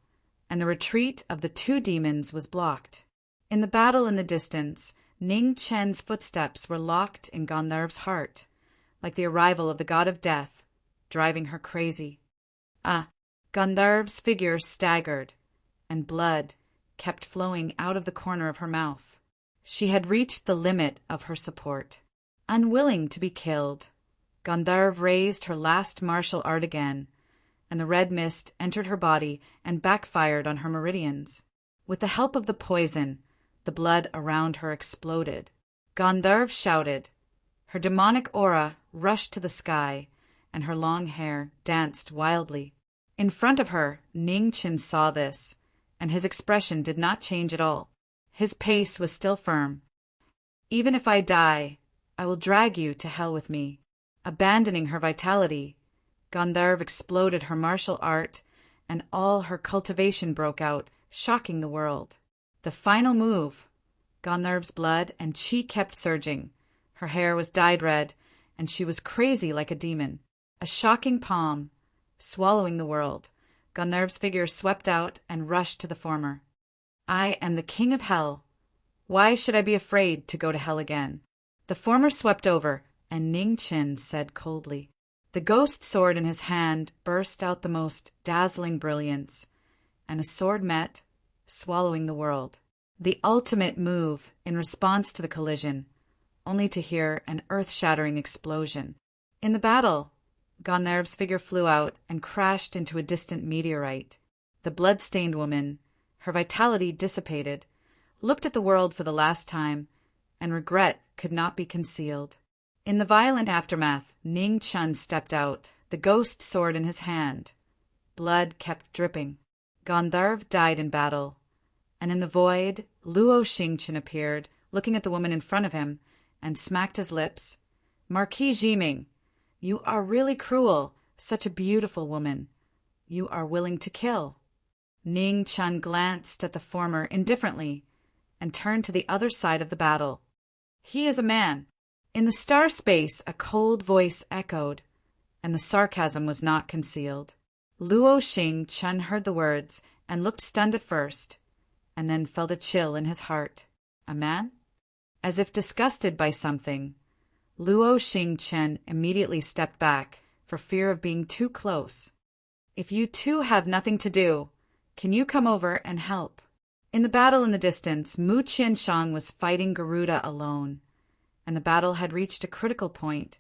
and the retreat of the two demons was blocked. In the battle in the distance, Ning Chen's footsteps were locked in Gandharv's heart, like the arrival of the god of death, driving her crazy. Gandharv's figure staggered, and blood kept flowing out of the corner of her mouth. She had reached the limit of her support. Unwilling to be killed, Gandharv raised her last martial art again, and the red mist entered her body and backfired on her meridians. With the help of the poison, the blood around her exploded. Gandharv shouted. Her demonic aura rushed to the sky, and her long hair danced wildly. In front of her, Ning Chen saw this, and his expression did not change at all. His pace was still firm. Even if I die, I will drag you to hell with me. Abandoning her vitality, Gandharv exploded her martial art, and all her cultivation broke out, shocking the world. The final move. Gandharv's blood and chi kept surging. Her hair was dyed red, and she was crazy like a demon. A shocking palm, swallowing the world. Gandharv's figure swept out and rushed to the former. I am the king of hell. Why should I be afraid to go to hell again? The former swept over, and Ning Chen said coldly. The ghost sword in his hand burst out the most dazzling brilliance, and a sword met, swallowing the world. The ultimate move in response to the collision, only to hear an earth-shattering explosion. In the battle, Gandharv's figure flew out and crashed into a distant meteorite. The blood-stained woman, her vitality dissipated, looked at the world for the last time, and regret could not be concealed. In the violent aftermath, Ning Chen stepped out, the ghost sword in his hand. Blood kept dripping. Gandharv died in battle, and in the void, Luo Xingqian appeared, looking at the woman in front of him, and smacked his lips. Marquis Jiming, you are really cruel, such a beautiful woman. You are willing to kill. Ning Chen glanced at the former indifferently, and turned to the other side of the battle. He is a man. In the star space, a cold voice echoed, and the sarcasm was not concealed. Luo Xingqian heard the words and looked stunned at first, and then felt a chill in his heart. A man? As if disgusted by something, Luo Xingqian immediately stepped back for fear of being too close. If you two have nothing to do, can you come over and help? In the battle in the distance, Mu Qianshang was fighting Garuda alone, and the battle had reached a critical point,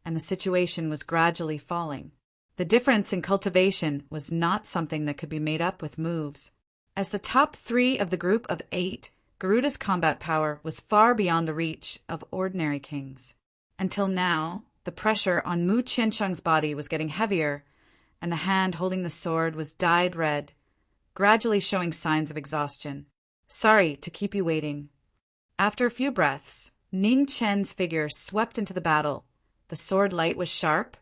and the situation was gradually falling. The difference in cultivation was not something that could be made up with moves. As the top 3 of the group of 8, Garuda's combat power was far beyond the reach of ordinary kings. Until now, the pressure on Mu Qianshang's body was getting heavier, and the hand holding the sword was dyed red, gradually showing signs of exhaustion. Sorry to keep you waiting. After a few breaths, Ning Chen's figure swept into the battle. The sword light was sharp,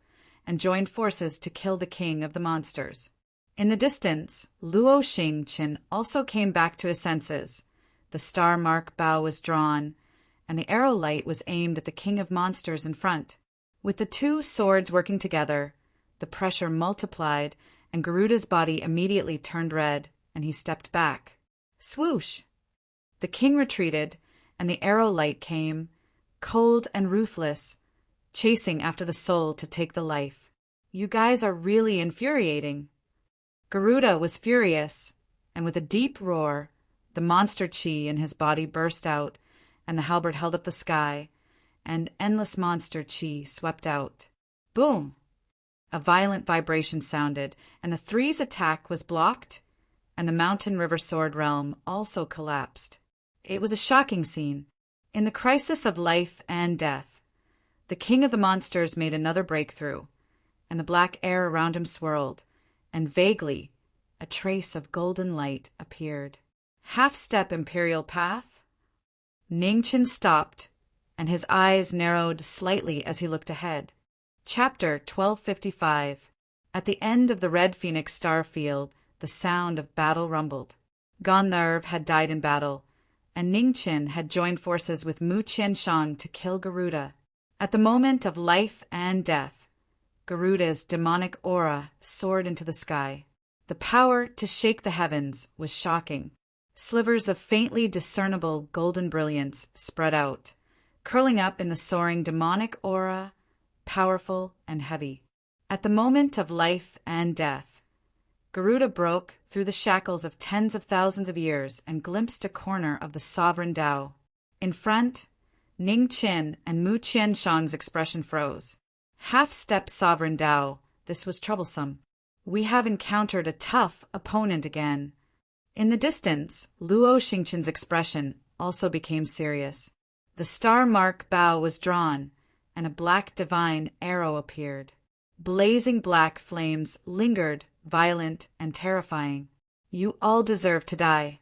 and joined forces to kill the king of the monsters. In the distance, Luo Xingqian also came back to his senses. The star mark bow was drawn, and the arrow light was aimed at the king of monsters in front. With the two swords working together, the pressure multiplied, and Garuda's body immediately turned red, and he stepped back. Swoosh! The king retreated, and the arrow light came, cold and ruthless, chasing after the soul to take the life. You guys are really infuriating. Garuda was furious, and with a deep roar, the monster chi in his body burst out, and the halberd held up the sky, and endless monster chi swept out. Boom! A violent vibration sounded, and the three's attack was blocked, and the mountain river sword realm also collapsed. It was a shocking scene. In the crisis of life and death, The king of the monsters made another breakthrough, and the black air around him swirled, and vaguely a trace of golden light appeared. Half-step imperial path? Ningchen stopped, and his eyes narrowed slightly as he looked ahead. Chapter 1255. At the end of the Red Phoenix star field, the sound of battle rumbled. Gandharv had died in battle, and Ningchen had joined forces with Mu Qianshang to kill Garuda. At the moment of life and death, Garuda's demonic aura soared into the sky. The power to shake the heavens was shocking. Slivers of faintly discernible golden brilliance spread out, curling up in the soaring demonic aura, powerful and heavy. At the moment of life and death, Garuda broke through the shackles of tens of thousands of years and glimpsed a corner of the sovereign Tao. In front, Ningchen and Mu Qianshang's expression froze. Half-step sovereign Tao, this was troublesome. We have encountered a tough opponent again. In the distance, Luo Xingchen's expression also became serious. The star mark bow was drawn, and a black divine arrow appeared. Blazing black flames lingered, violent and terrifying. You all deserve to die.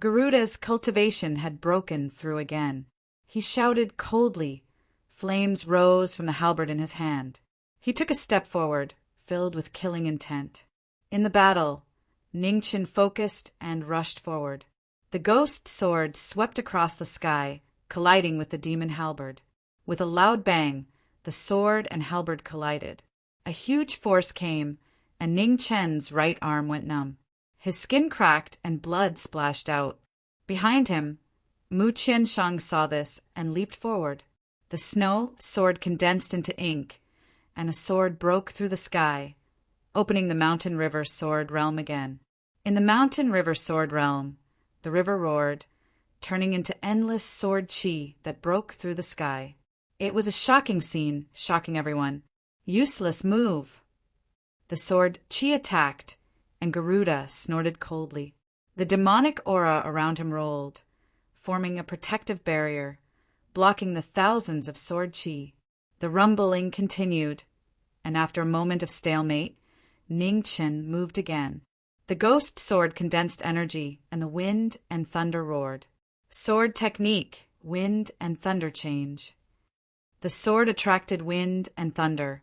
Garuda's cultivation had broken through again. He shouted coldly. Flames rose from the halberd in his hand. He took a step forward, filled with killing intent. In the battle, Ningchen focused and rushed forward. The ghost sword swept across the sky, colliding with the demon halberd. With a loud bang, the sword and halberd collided. A huge force came, and Ning Chen's right arm went numb. His skin cracked and blood splashed out. Behind him, Mu Qianshang saw this and leaped forward. The snow sword condensed into ink, and a sword broke through the sky, opening the mountain river sword realm again. In the mountain river sword realm, the river roared, turning into endless sword chi that broke through the sky. It was a shocking scene, shocking everyone. Useless move. The sword chi attacked, and Garuda snorted coldly. The demonic aura around him rolled, forming a protective barrier, blocking the thousands of sword chi. The rumbling continued, and after a moment of stalemate, Ningchen moved again. The ghost sword condensed energy, and the wind and thunder roared. Sword technique, wind and thunder change. The sword attracted wind and thunder,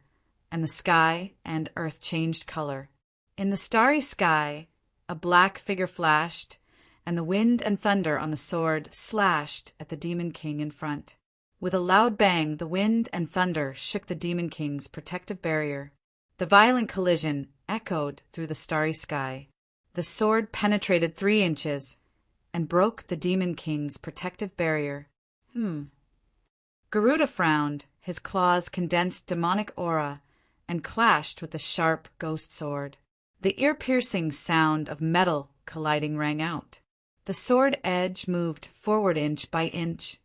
and the sky and earth changed color. In the starry sky, a black figure flashed, and the wind and thunder on the sword slashed at the Demon King in front. With a loud bang, the wind and thunder shook the Demon King's protective barrier. The violent collision echoed through the starry sky. The sword penetrated 3 inches and broke the Demon King's protective barrier. Garuda frowned, his claws condensed demonic aura and clashed with the sharp ghost sword. The ear-piercing sound of metal colliding rang out. The sword edge moved forward inch by inch,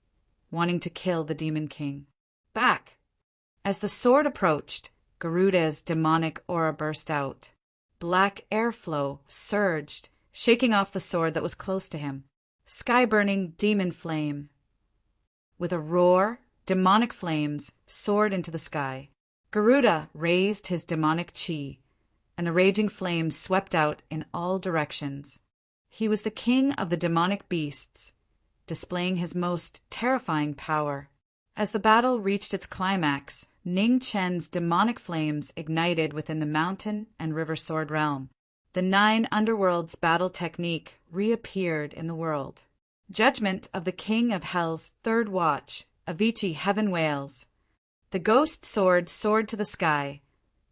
wanting to kill the Demon King. Back! As the sword approached, Garuda's demonic aura burst out. Black airflow surged, shaking off the sword that was close to him. Sky-burning demon flame. With a roar, demonic flames soared into the sky. Garuda raised his demonic chi, and the raging flames swept out in all directions. He was the king of the demonic beasts, displaying his most terrifying power. As the battle reached its climax, Ning Chen's demonic flames ignited within the mountain and river sword realm. The 9 underworlds battle technique reappeared in the world. Judgment of the King of Hell's third watch, Avicii Heaven wails. The ghost sword soared to the sky.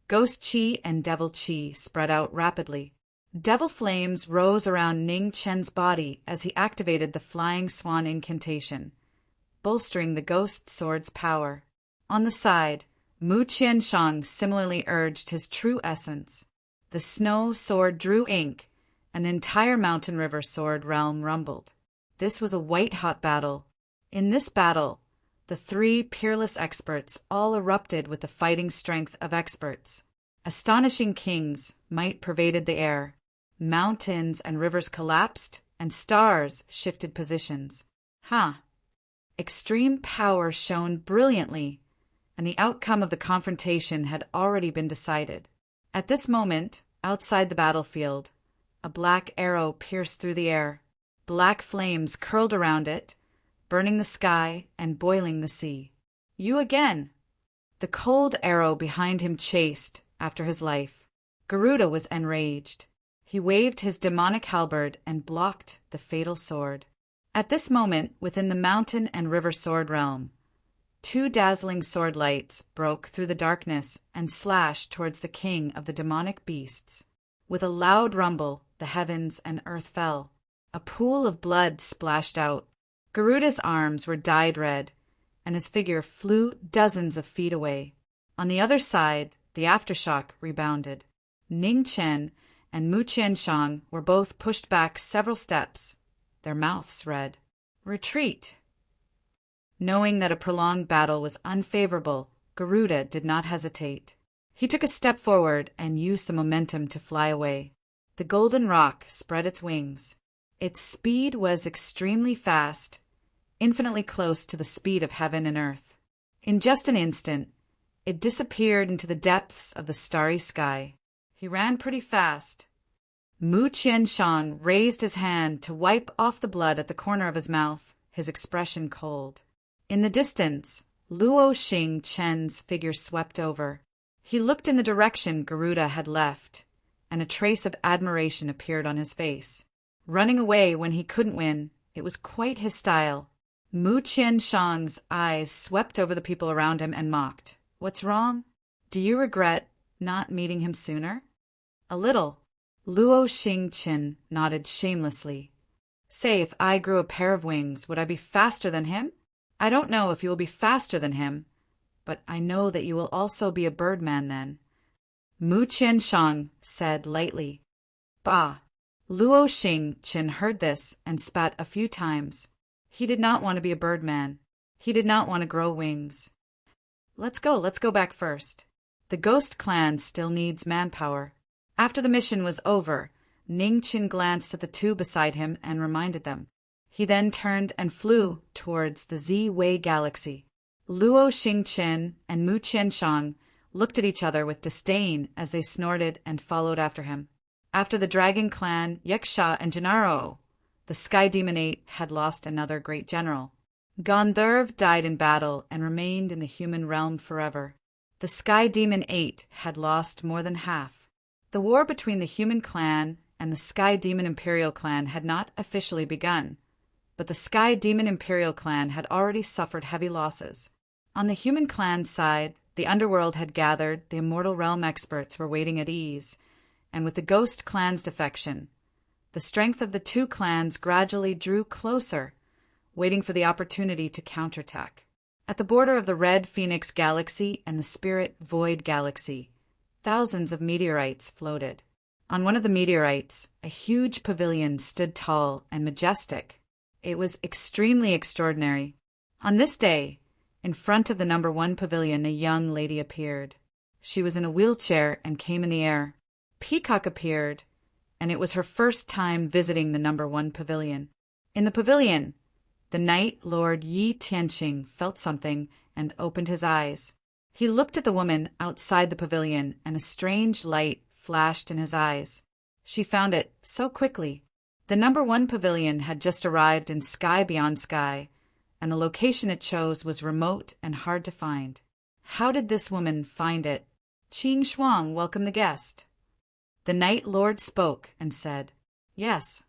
Ghost chi and devil chi spread out rapidly. Devil flames rose around Ning Chen's body as he activated the Flying Swan incantation, bolstering the ghost sword's power. On the side, Mu Qianshang similarly urged his true essence. The snow sword drew ink, and the entire mountain river sword realm rumbled. This was a white-hot battle. In this battle, the 3 peerless experts all erupted with the fighting strength of experts. Astonishing kings' might pervaded the air. Mountains and rivers collapsed, and stars shifted positions. Extreme power shone brilliantly, and the outcome of the confrontation had already been decided. At this moment, outside the battlefield, a black arrow pierced through the air. Black flames curled around it, burning the sky and boiling the sea. "You again!" The cold arrow behind him chased after his life. Garuda was enraged. He waved his demonic halberd and blocked the fatal sword. At this moment, within the mountain and river sword realm, two dazzling sword lights broke through the darkness and slashed towards the king of the demonic beasts. With a loud rumble, the heavens and earth fell. A pool of blood splashed out. Garuda's arms were dyed red, and his figure flew dozens of feet away. On the other side, the aftershock rebounded. Ning Chen and Mu Qianshang were both pushed back several steps, their mouths red. "Retreat!" Knowing that a prolonged battle was unfavorable, Garuda did not hesitate. He took a step forward and used the momentum to fly away. The golden rock spread its wings. Its speed was extremely fast, infinitely close to the speed of heaven and earth. In just an instant, it disappeared into the depths of the starry sky. He ran pretty fast. Mu Qianshang raised his hand to wipe off the blood at the corner of his mouth, his expression cold. In the distance, Luo Xing Chen's figure swept over. He looked in the direction Garuda had left, and a trace of admiration appeared on his face. Running away when he couldn't win, it was quite his style. Mu Qianshang's eyes swept over the people around him and mocked. "What's wrong? Do you regret not meeting him sooner?" "A little." Luo Xingchen nodded shamelessly. "Say, if I grew a pair of wings, would I be faster than him? I don't know if you will be faster than him, but I know that you will also be a birdman then." Mu Qianshang said lightly. "Bah!" Luo Xingchen heard this and spat a few times. He did not want to be a birdman. He did not want to grow wings. Let's go back first. The ghost clan still needs manpower." After the mission was over, Ning Qin glanced at the two beside him and reminded them. He then turned and flew towards the Z-Wei galaxy. Luo Xingchen and Mu Qianshang looked at each other with disdain as they snorted and followed after him. After the dragon clan, Yeksha and Gennaro, the Sky Demon 8 had lost another great general. Gandharv died in battle and remained in the human realm forever. The Sky Demon 8 had lost more than half. The war between the human clan and the Sky Demon Imperial clan had not officially begun, but the Sky Demon Imperial clan had already suffered heavy losses. On the human clan side, the underworld had gathered, the immortal realm experts were waiting at ease, and with the ghost clan's defection, the strength of the two clans gradually drew closer, waiting for the opportunity to counterattack. At the border of the Red Phoenix Galaxy and the Spirit Void Galaxy, thousands of meteorites floated. On one of the meteorites, a huge pavilion stood tall and majestic. It was extremely extraordinary. On this day, in front of the number 1 pavilion, a young lady appeared. She was in a wheelchair and came in the air. Peacock appeared, and it was her first time visiting the number 1 pavilion. In the pavilion, the Night Lord Yi Tianqing felt something and opened his eyes. He looked at the woman outside the pavilion, and a strange light flashed in his eyes. She found it so quickly. The number 1 pavilion had just arrived in Sky Beyond Sky, and the location it chose was remote and hard to find. How did this woman find it? Qing Shuang welcomed the guest. The Night Lord spoke and said, "Yes."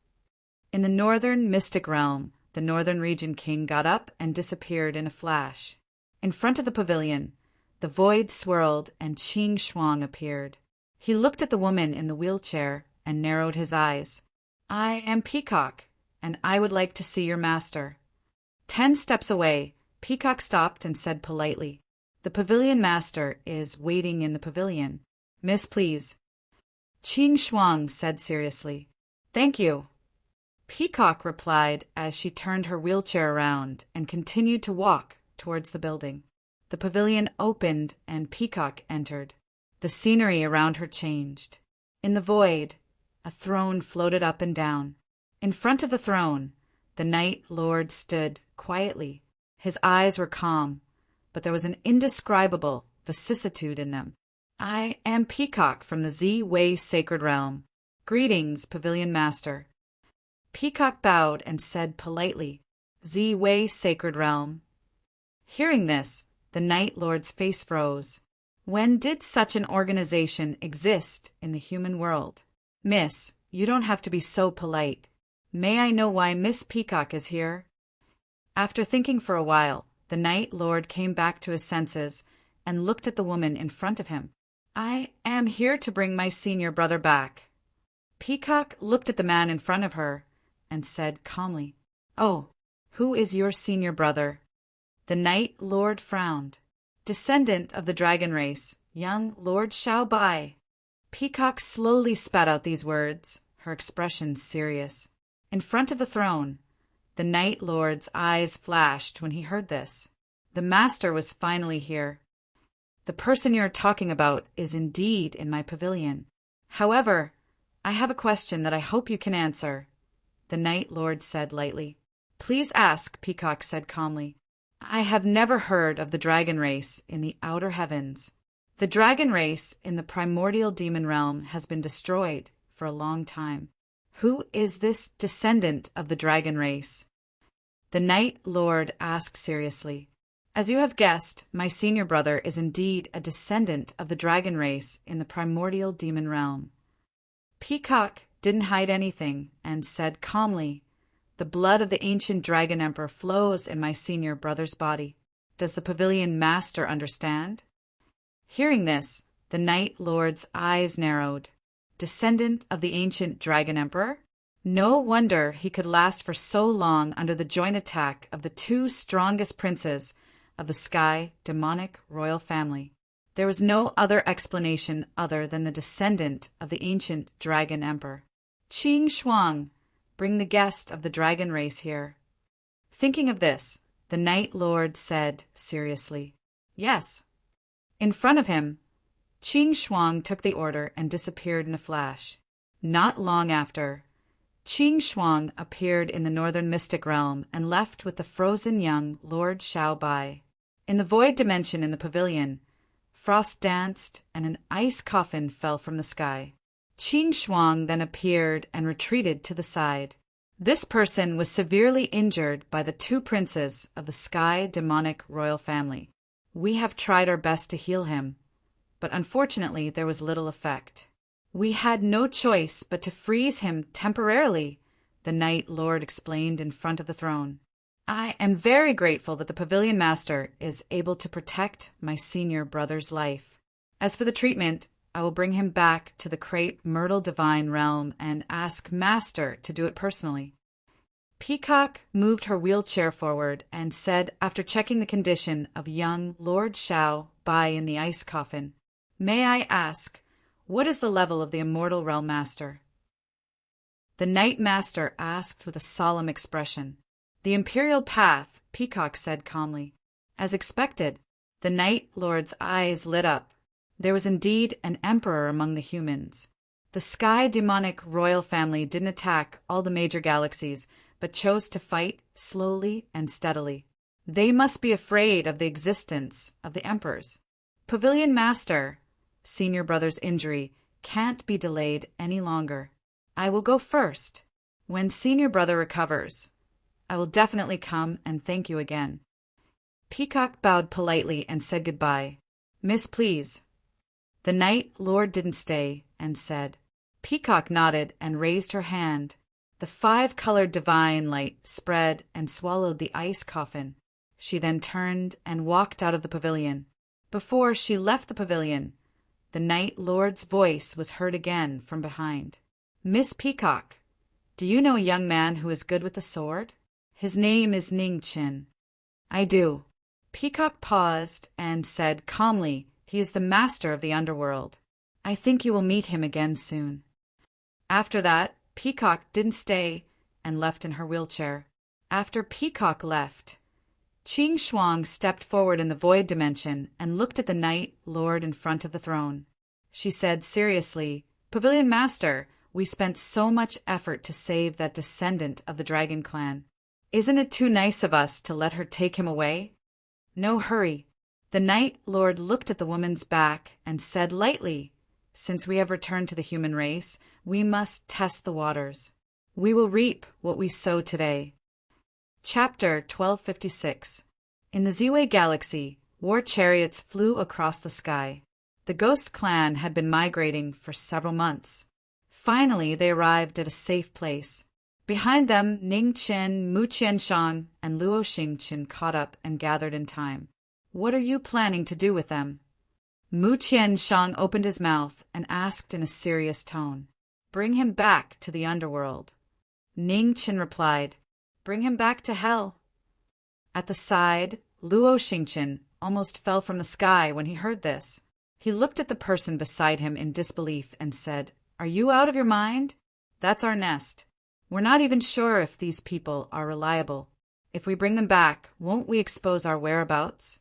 In the northern mystic realm, the Northern Region King got up and disappeared in a flash. In front of the pavilion, the void swirled and Qing Shuang appeared. He looked at the woman in the wheelchair and narrowed his eyes. "I am Peacock, and I would like to see your master." 10 steps away, Peacock stopped and said politely, "The pavilion master is waiting in the pavilion. Miss, please." Qing Shuang said seriously, "Thank you." Peacock replied as she turned her wheelchair around and continued to walk towards the building. The pavilion opened and Peacock entered. The scenery around her changed. In the void, a throne floated up and down. In front of the throne, the Night Lord stood quietly. His eyes were calm, but there was an indescribable vicissitude in them. "I am Peacock from the Z-Way Sacred Realm. Greetings, Pavilion Master." Peacock bowed and said politely, "Z-Way Sacred Realm." Hearing this, the Night Lord's face froze. When did such an organization exist in the human world? "Miss, you don't have to be so polite. May I know why Miss Peacock is here?" After thinking for a while, the Night Lord came back to his senses and looked at the woman in front of him. "I am here to bring my senior brother back." Peacock looked at the man in front of her and said calmly, "Oh, who is your senior brother?" The Night Lord frowned. "Descendant of the dragon race, young Lord Xiao Bai." Peacock slowly spat out these words, her expression serious. In front of the throne, the Night Lord's eyes flashed when he heard this. The master was finally here. "The person you're talking about is indeed in my pavilion. However, I have a question that I hope you can answer," the Night Lord said lightly. "Please ask," Peacock said calmly. "I have never heard of the dragon race in the outer heavens. The dragon race in the primordial demon realm has been destroyed for a long time. Who is this descendant of the dragon race?" The Night Lord asked seriously. "As you have guessed, my senior brother is indeed a descendant of the dragon race in the primordial demon realm." Peacock didn't hide anything and said calmly, "The blood of the ancient dragon emperor flows in my senior brother's body. Does the pavilion master understand?" Hearing this, the Night Lord's eyes narrowed. Descendant of the ancient dragon emperor? No wonder he could last for so long under the joint attack of the two strongest princes of the Sky demonic royal family. There was no other explanation other than the descendant of the ancient dragon emperor. "Qing Shuang, bring the guest of the dragon race here." Thinking of this, the Night Lord said seriously, "Yes." In front of him, Qing Shuang took the order and disappeared in a flash. Not long after, Qing Shuang appeared in the northern mystic realm and left with the frozen young Lord Xiao Bai. In the void dimension in the pavilion, frost danced and an ice coffin fell from the sky. Qing Shuang then appeared and retreated to the side. This person was severely injured by the two princes of the Sky demonic royal family. We have tried our best to heal him, but unfortunately there was little effect. We had no choice but to freeze him temporarily, the Night Lord explained in front of the throne. I am very grateful that the Pavilion Master is able to protect my senior brother's life. As for the treatment, I will bring him back to the Crepe Myrtle Divine realm and ask Master to do it personally. Peacock moved her wheelchair forward and said, after checking the condition of young Lord Xiao Bai in the ice coffin, "May I ask, what is the level of the Immortal Realm Master?" The Night Master asked with a solemn expression. "The Imperial Path," Peacock said calmly. As expected, the Night Lord's eyes lit up. There was indeed an emperor among the humans. The Sky demonic royal family didn't attack all the major galaxies, but chose to fight slowly and steadily. They must be afraid of the existence of the emperors. Pavilion Master, senior brother's injury can't be delayed any longer. I will go first. When senior brother recovers, I will definitely come and thank you again. Peacock bowed politely and said goodbye. "Miss, please." The Night Lord didn't stay and said. Peacock nodded and raised her hand. The 5-colored divine light spread and swallowed the ice coffin. She then turned and walked out of the pavilion. Before she left the pavilion, the Night Lord's voice was heard again from behind. "Miss Peacock, do you know a young man who is good with the sword? His name is Ning Chin." "I do." Peacock paused and said calmly, "He is the master of the underworld. I think you will meet him again soon." After that, Peacock didn't stay and left in her wheelchair. After Peacock left, Qing Shuang stepped forward in the void dimension and looked at the Night Lord in front of the throne. She said seriously, "Pavilion Master, we spent so much effort to save that descendant of the Dragon Clan. Isn't it too nice of us to let her take him away?" "No hurry. The Night Lord looked at the woman's back and said lightly, "Since we have returned to the human race, we must test the waters. We will reap what we sow today." Chapter 1256. In the Ziwe Galaxy, war chariots flew across the sky. The Ghost Clan had been migrating for several months. Finally, they arrived at a safe place. Behind them, Ning Qin, Mu Qianshang, and Luo Xingqin caught up and gathered in time. "What are you planning to do with them?" Mu Qianshang opened his mouth and asked in a serious tone. "Bring him back to the underworld." Ning Qin replied, "Bring him back to hell." At the side, Luo Xingqin almost fell from the sky when he heard this. He looked at the person beside him in disbelief and said, "Are you out of your mind? That's our nest. We're not even sure if these people are reliable. If we bring them back, won't we expose our whereabouts?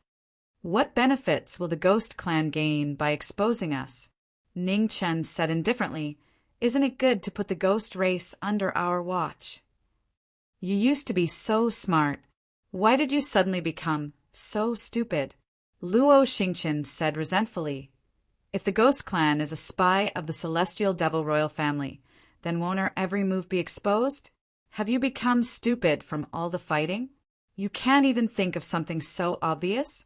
What benefits will the Ghost Clan gain by exposing us?" Ning Chen said indifferently, "Isn't it good to put the ghost race under our watch? You used to be so smart. Why did you suddenly become so stupid?" Luo Xingqin said resentfully, "If the Ghost Clan is a spy of the Celestial Devil Royal family, then won't our every move be exposed? Have you become stupid from all the fighting? You can't even think of something so obvious?"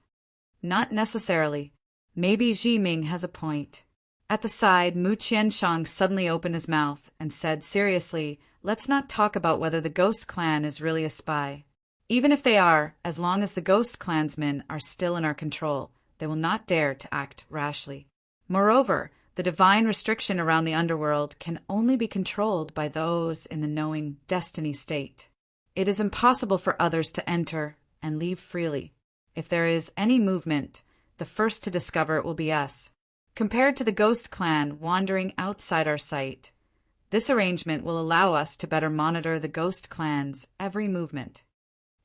"Not necessarily. Maybe Ji Ming has a point." At the side, Mu Qianshang suddenly opened his mouth and said seriously, "Let's not talk about whether the Ghost Clan is really a spy. Even if they are, as long as the Ghost Clansmen are still in our control, they will not dare to act rashly. Moreover, the divine restriction around the underworld can only be controlled by those in the knowing destiny state. It is impossible for others to enter and leave freely. If there is any movement, the first to discover it will be us. Compared to the Ghost Clan wandering outside our sight, this arrangement will allow us to better monitor the Ghost Clan's every movement."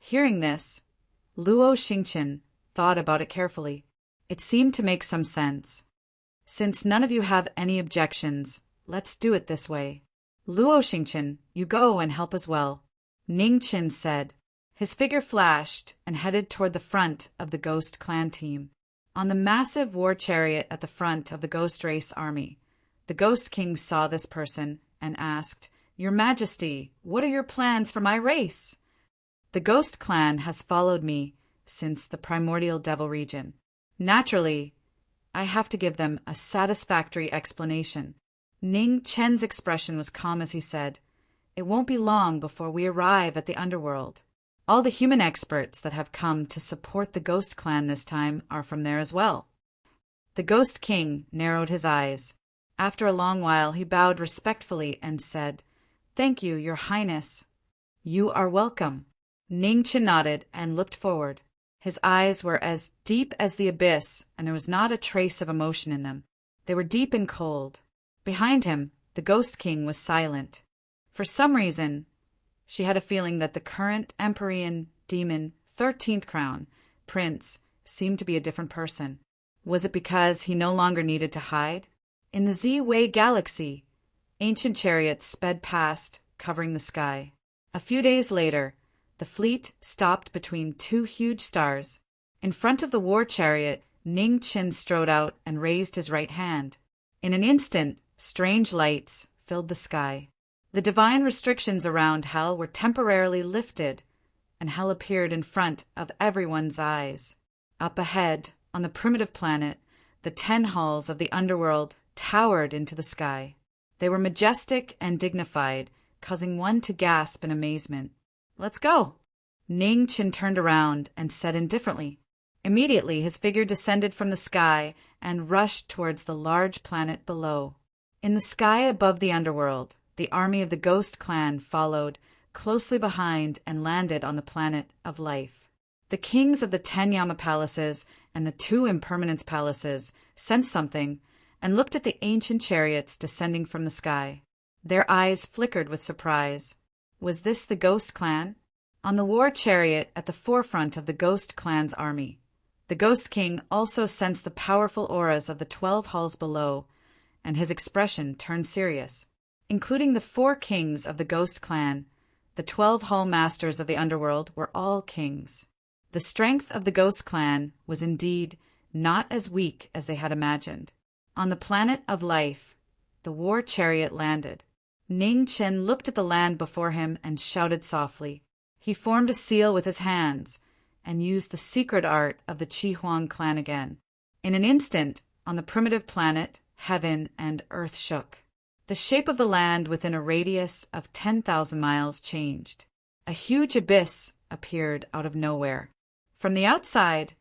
Hearing this, Luo Xingqin thought about it carefully. It seemed to make some sense. "Since none of you have any objections, let's do it this way. Luo Xingqin, you go and help as well," Ning Qin said. His figure flashed and headed toward the front of the Ghost Clan team. On the massive war chariot at the front of the Ghost Race army, the Ghost King saw this person and asked, "Your Majesty, what are your plans for my race?" "The Ghost Clan has followed me since the primordial devil region. Naturally, I have to give them a satisfactory explanation." Ning Chen's expression was calm as he said, "It won't be long before we arrive at the underworld. All the human experts that have come to support the Ghost Clan this time are from there as well." The Ghost King narrowed his eyes. After a long while, he bowed respectfully and said, "Thank you, Your Highness." "You are welcome." Ning Chen nodded and looked forward. His eyes were as deep as the abyss, and there was not a trace of emotion in them. They were deep and cold. Behind him, the Ghost King was silent. For some reason, she had a feeling that the current Empyrean Demon 13th Crown Prince seemed to be a different person. Was it because he no longer needed to hide? In the Ziwe Galaxy, ancient chariots sped past, covering the sky. A few days later, the fleet stopped between two huge stars. In front of the war chariot, Ning Qin strode out and raised his right hand. In an instant, strange lights filled the sky. The divine restrictions around Hell were temporarily lifted, and Hell appeared in front of everyone's eyes. Up ahead, on the primitive planet, the 10 halls of the underworld towered into the sky. They were majestic and dignified, causing one to gasp in amazement. "Let's go." Ning Qin turned around and said indifferently. Immediately, his figure descended from the sky and rushed towards the large planet below. In the sky above the underworld, the army of the Ghost Clan followed closely behind and landed on the planet of life. The kings of the 10 Yama palaces and the 2 Impermanence palaces sensed something and looked at the ancient chariots descending from the sky. Their eyes flickered with surprise. Was this the Ghost Clan? On the war chariot at the forefront of the Ghost Clan's army, the Ghost King also sensed the powerful auras of the 12 halls below, and his expression turned serious. Including the 4 kings of the Ghost Clan, the 12 hall masters of the underworld were all kings. The strength of the Ghost Clan was indeed not as weak as they had imagined. On the planet of life, the war chariot landed. Ning Chen looked at the land before him and shouted softly. He formed a seal with his hands and used the secret art of the Qi Huang clan again. In an instant, on the primitive planet, heaven and earth shook. The shape of the land within a radius of 10,000 miles changed. A huge abyss appeared out of nowhere. From the outside,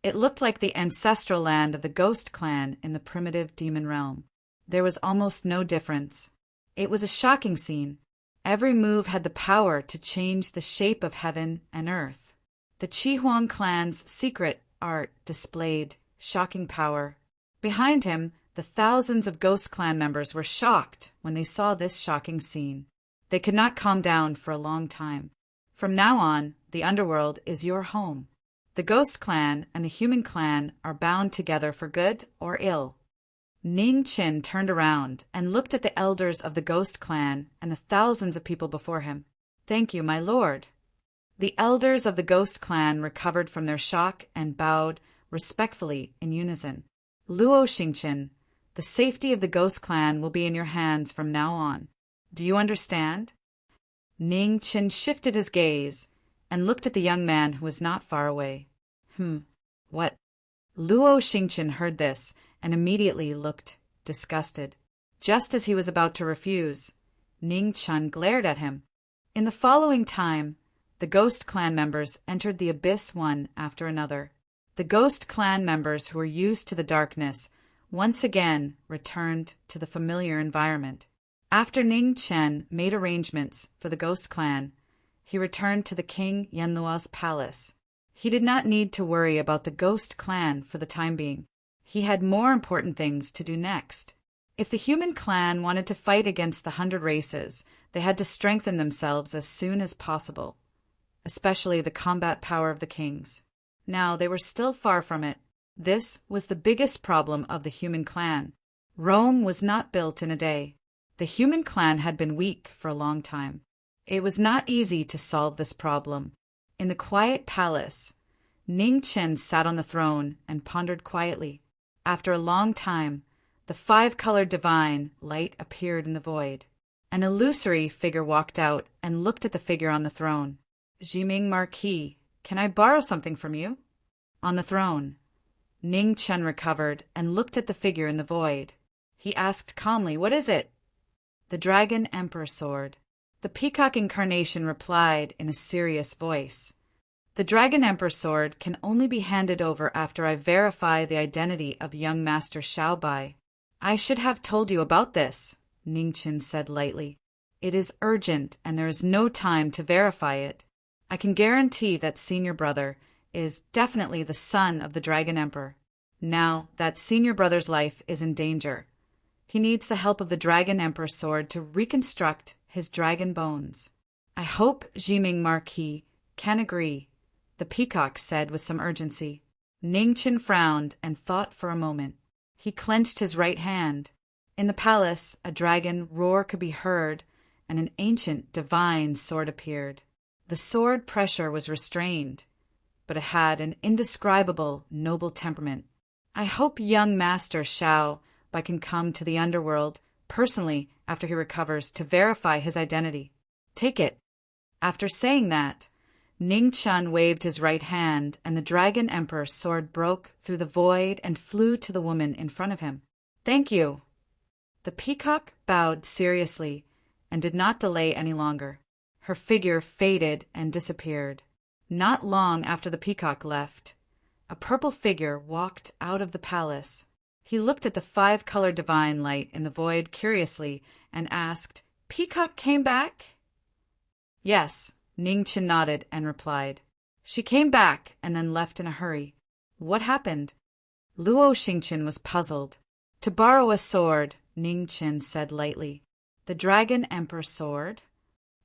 it looked like the ancestral land of the Ghost Clan in the primitive demon realm. There was almost no difference. It was a shocking scene. Every move had the power to change the shape of heaven and earth. The Qi Huang clan's secret art displayed shocking power. Behind him, the thousands of Ghost Clan members were shocked when they saw this shocking scene. They could not calm down for a long time. From now on, the underworld is your home. The Ghost Clan and the Human Clan are bound together for good or ill. Ning Chen turned around and looked at the elders of the Ghost Clan and the thousands of people before him. "Thank you, my lord." The elders of the Ghost Clan recovered from their shock and bowed respectfully in unison. "Luo Xingqian, the safety of the Ghost Clan will be in your hands from now on. Do you understand?" Ning Chen shifted his gaze and looked at the young man who was not far away. What? Luo Xingqian heard this and immediately looked disgusted. Just as he was about to refuse, Ning Chen glared at him. In the following time, the Ghost Clan members entered the abyss one after another. The Ghost Clan members who were used to the darkness once again returned to the familiar environment. After Ning Chen made arrangements for the Ghost Clan, he returned to the King Yanluo's palace. He did not need to worry about the Ghost Clan for the time being. He had more important things to do next. If the Human Clan wanted to fight against the 100 races, they had to strengthen themselves as soon as possible, especially the combat power of the kings. Now, they were still far from it. This was the biggest problem of the Human Clan. Rome was not built in a day. The Human Clan had been weak for a long time. It was not easy to solve this problem. In the quiet palace, Ning Chen sat on the throne and pondered quietly. After a long time, the 5-colored divine light appeared in the void. An illusory figure walked out and looked at the figure on the throne. "Jiming Marquis, can I borrow something from you?" On the throne, Ning Chen recovered and looked at the figure in the void. He asked calmly, "What is it?" "The Dragon Emperor sword." The peacock incarnation replied in a serious voice. "The Dragon Emperor sword can only be handed over after I verify the identity of young Master Xiaobai." "I should have told you about this," Ning Chen said lightly. "It is urgent and there is no time to verify it. I can guarantee that senior brother is definitely the son of the Dragon Emperor. Now that senior brother's life is in danger. He needs the help of the Dragon Emperor sword to reconstruct his dragon bones. I hope Jiming Marquis can agree," the peacock said with some urgency. Ning Chen frowned and thought for a moment. He clenched his right hand. In the palace, a dragon roar could be heard, and an ancient divine sword appeared. The sword pressure was restrained, but it had an indescribable, noble temperament. "I hope young Master Xiaobai can come to the underworld personally after he recovers to verify his identity. Take it." After saying that, Ning Chen waved his right hand, and the Dragon Emperor's sword broke through the void and flew to the woman in front of him. "Thank you." The peacock bowed seriously and did not delay any longer. Her figure faded and disappeared. Not long after the peacock left, a purple figure walked out of the palace. He looked at the 5-colored divine light in the void curiously and asked, "Peacock came back?" "Yes," Ning Chen nodded and replied. "She came back and then left in a hurry." "What happened?" Luo Xingqian was puzzled. "To borrow a sword," Ning Chen said lightly. "The Dragon Emperor sword?"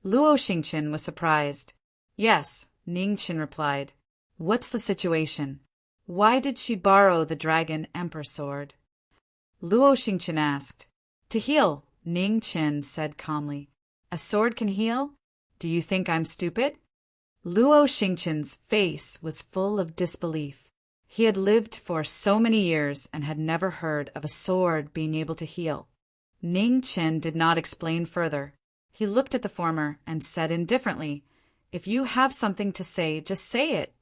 Luo Xingqian was surprised. "Yes," Ning Chen replied. "What's the situation? Why did she borrow the Dragon Emperor sword?" Luo Xingqian asked. "To heal," Ning Chen said calmly. "A sword can heal? Do you think I'm stupid?" Luo Xingqian's face was full of disbelief. He had lived for so many years and had never heard of a sword being able to heal. Ning Chen did not explain further. He looked at the former and said indifferently, "If you have something to say, just say it."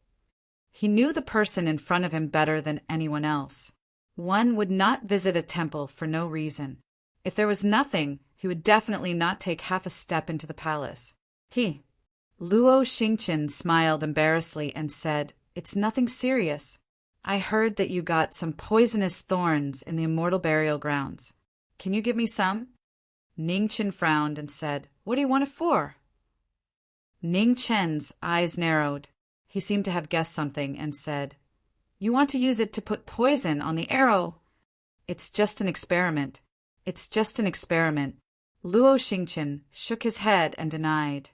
He knew the person in front of him better than anyone else. One would not visit a temple for no reason. If there was nothing, he would definitely not take half a step into the palace. Luo Xingqian smiled embarrassedly and said, "It's nothing serious. I heard that you got some poisonous thorns in the immortal burial grounds. Can you give me some?" Ning Chen frowned and said, "What do you want it for?" Ning Chen's eyes narrowed. He seemed to have guessed something and said, "You want to use it to put poison on the arrow?" "It's just an experiment. It's just an experiment." Luo Xingqian shook his head and denied.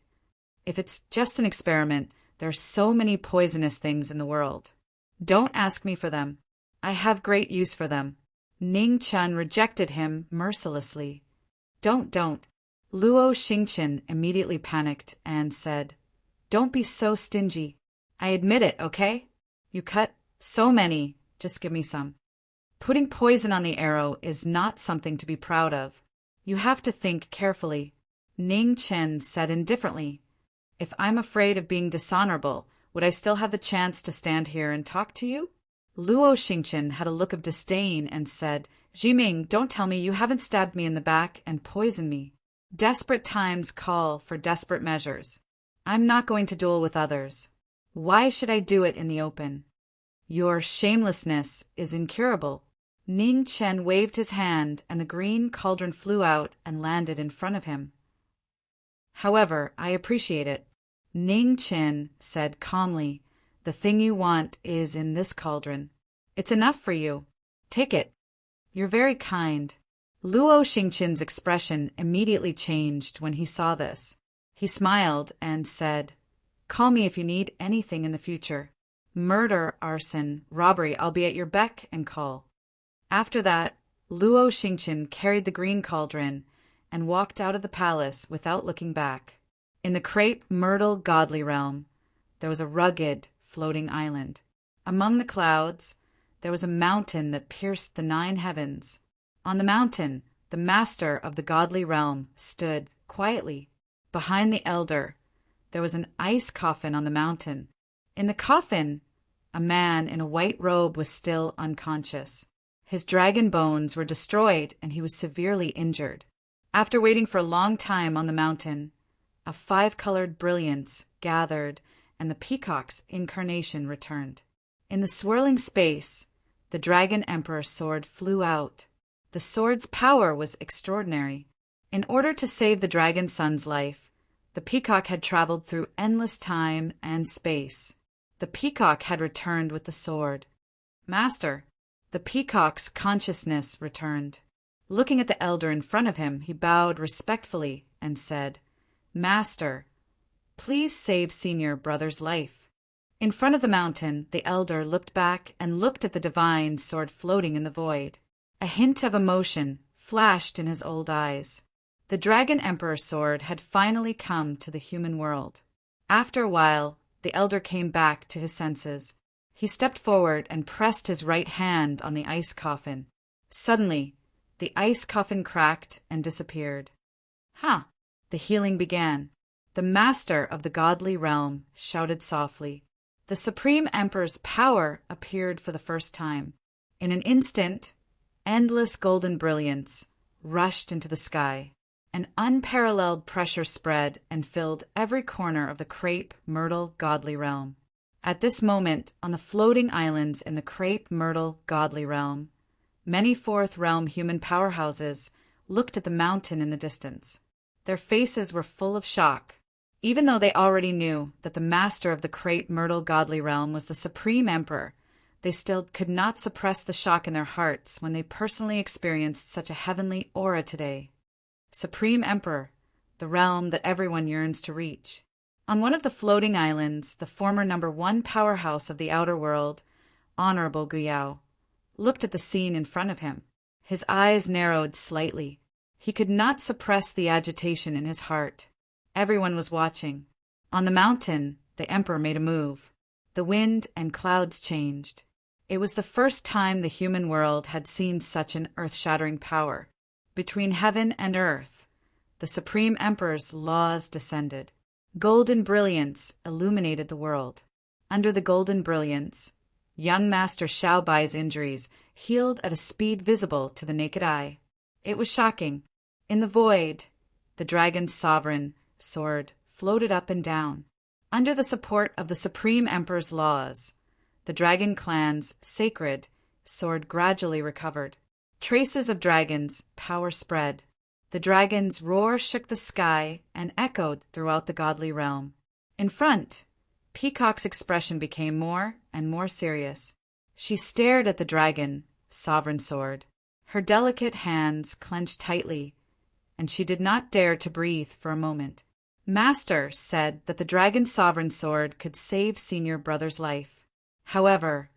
"If it's just an experiment, there are so many poisonous things in the world. Don't ask me for them. I have great use for them." Ning Chen rejected him mercilessly. Don't. Luo Xingqian immediately panicked and said, "Don't be so stingy. I admit it, okay? You cut so many, just give me some." Putting poison on the arrow is not something to be proud of. You have to think carefully. Ning Chen said indifferently, "If I'm afraid of being dishonorable, would I still have the chance to stand here and talk to you?" Luo Xingqian had a look of disdain and said, "Jiming, don't tell me you haven't stabbed me in the back and poisoned me. Desperate times call for desperate measures. I'm not going to duel with others. Why should I do it in the open? Your shamelessness is incurable." Ning Chen waved his hand and the green cauldron flew out and landed in front of him. "However, I appreciate it." Ning Chen said calmly, "The thing you want is in this cauldron. It's enough for you. Take it." "You're very kind." Luo Xingqian's expression immediately changed when he saw this. He smiled and said, "Call me if you need anything in the future. Murder, arson, robbery, I'll be at your beck and call." After that, Luo Xingqian carried the green cauldron and walked out of the palace without looking back. In the crepe myrtle godly realm, there was a rugged, floating island. Among the clouds, there was a mountain that pierced the 9 heavens. On the mountain, the master of the godly realm stood quietly. Behind the elder, there was an ice coffin on the mountain. In the coffin, a man in a white robe was still unconscious. His dragon bones were destroyed and he was severely injured. After waiting for a long time on the mountain, a 5-colored brilliance gathered and the peacock's incarnation returned. In the swirling space, the dragon emperor's sword flew out. The sword's power was extraordinary. In order to save the dragon son's life, the peacock had traveled through endless time and space. The peacock had returned with the sword. "Master." The peacock's consciousness returned. Looking at the elder in front of him, he bowed respectfully and said, "Master, please save senior brother's life." In front of the mountain, the elder looked back and looked at the divine sword floating in the void. A hint of emotion flashed in his old eyes. The Dragon Emperor's sword had finally come to the human world. After a while, the elder came back to his senses. He stepped forward and pressed his right hand on the ice coffin. Suddenly, the ice coffin cracked and disappeared. "Ha!" The healing began. The master of the godly realm shouted softly. The Supreme Emperor's power appeared for the first time. In an instant, endless golden brilliance rushed into the sky. An unparalleled pressure spread and filled every corner of the crepe myrtle godly realm. At this moment, on the floating islands in the crepe myrtle godly realm, many fourth realm human powerhouses looked at the mountain in the distance. Their faces were full of shock. Even though they already knew that the master of the crepe myrtle godly realm was the Supreme Emperor, they still could not suppress the shock in their hearts when they personally experienced such a heavenly aura today. Supreme Emperor, the realm that everyone yearns to reach. On one of the floating islands, the former #1 powerhouse of the outer world, Honorable Guyao, looked at the scene in front of him. His eyes narrowed slightly. He could not suppress the agitation in his heart. Everyone was watching. On the mountain, the emperor made a move. The wind and clouds changed. It was the first time the human world had seen such an earth-shattering power. Between heaven and earth, the Supreme Emperor's laws descended. Golden brilliance illuminated the world. Under the golden brilliance, young Master Xiaobai's injuries healed at a speed visible to the naked eye. It was shocking. In the void, the dragon's sovereign sword floated up and down. Under the support of the Supreme Emperor's laws, the dragon clan's sacred sword gradually recovered. Traces of dragon's power spread. The dragon's roar shook the sky and echoed throughout the godly realm. In front, Peacock's expression became more and more serious. She stared at the dragon, sovereign sword. Her delicate hands clenched tightly, and she did not dare to breathe for a moment. Master said that the dragon sovereign sword could save senior brother's life. However,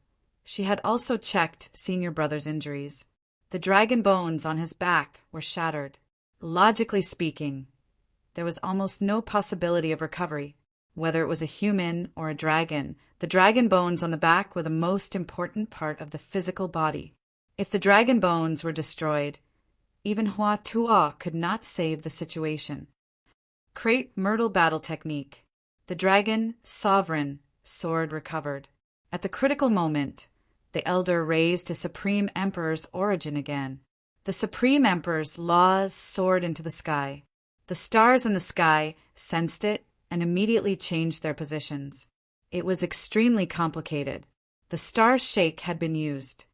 she had also checked senior brother's injuries. The dragon bones on his back were shattered. Logically speaking, there was almost no possibility of recovery. Whether it was a human or a dragon, the dragon bones on the back were the most important part of the physical body. If the dragon bones were destroyed, even Hua Tuo could not save the situation. Crepe Myrtle battle technique. The dragon sovereign sword recovered. At the critical moment, the elder raised a Supreme Emperor's origin again. The Supreme Emperor's laws soared into the sky. The stars in the sky sensed it and immediately changed their positions. It was extremely complicated. The star shake had been used.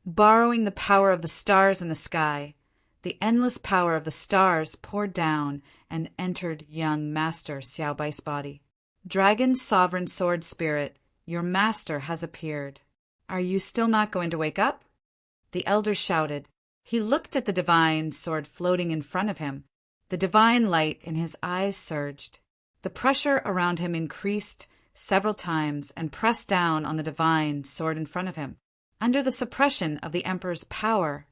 Borrowing the power of the stars in the sky, the endless power of the stars poured down and entered young Master Xiaobai's body. Dragon Sovereign Sword Spirit, your master has appeared. Are you still not going to wake up? The elder shouted. He looked at the divine sword floating in front of him. The divine light in his eyes surged. The pressure around him increased several times and pressed down on the divine sword in front of him. Under the suppression of the emperor's power,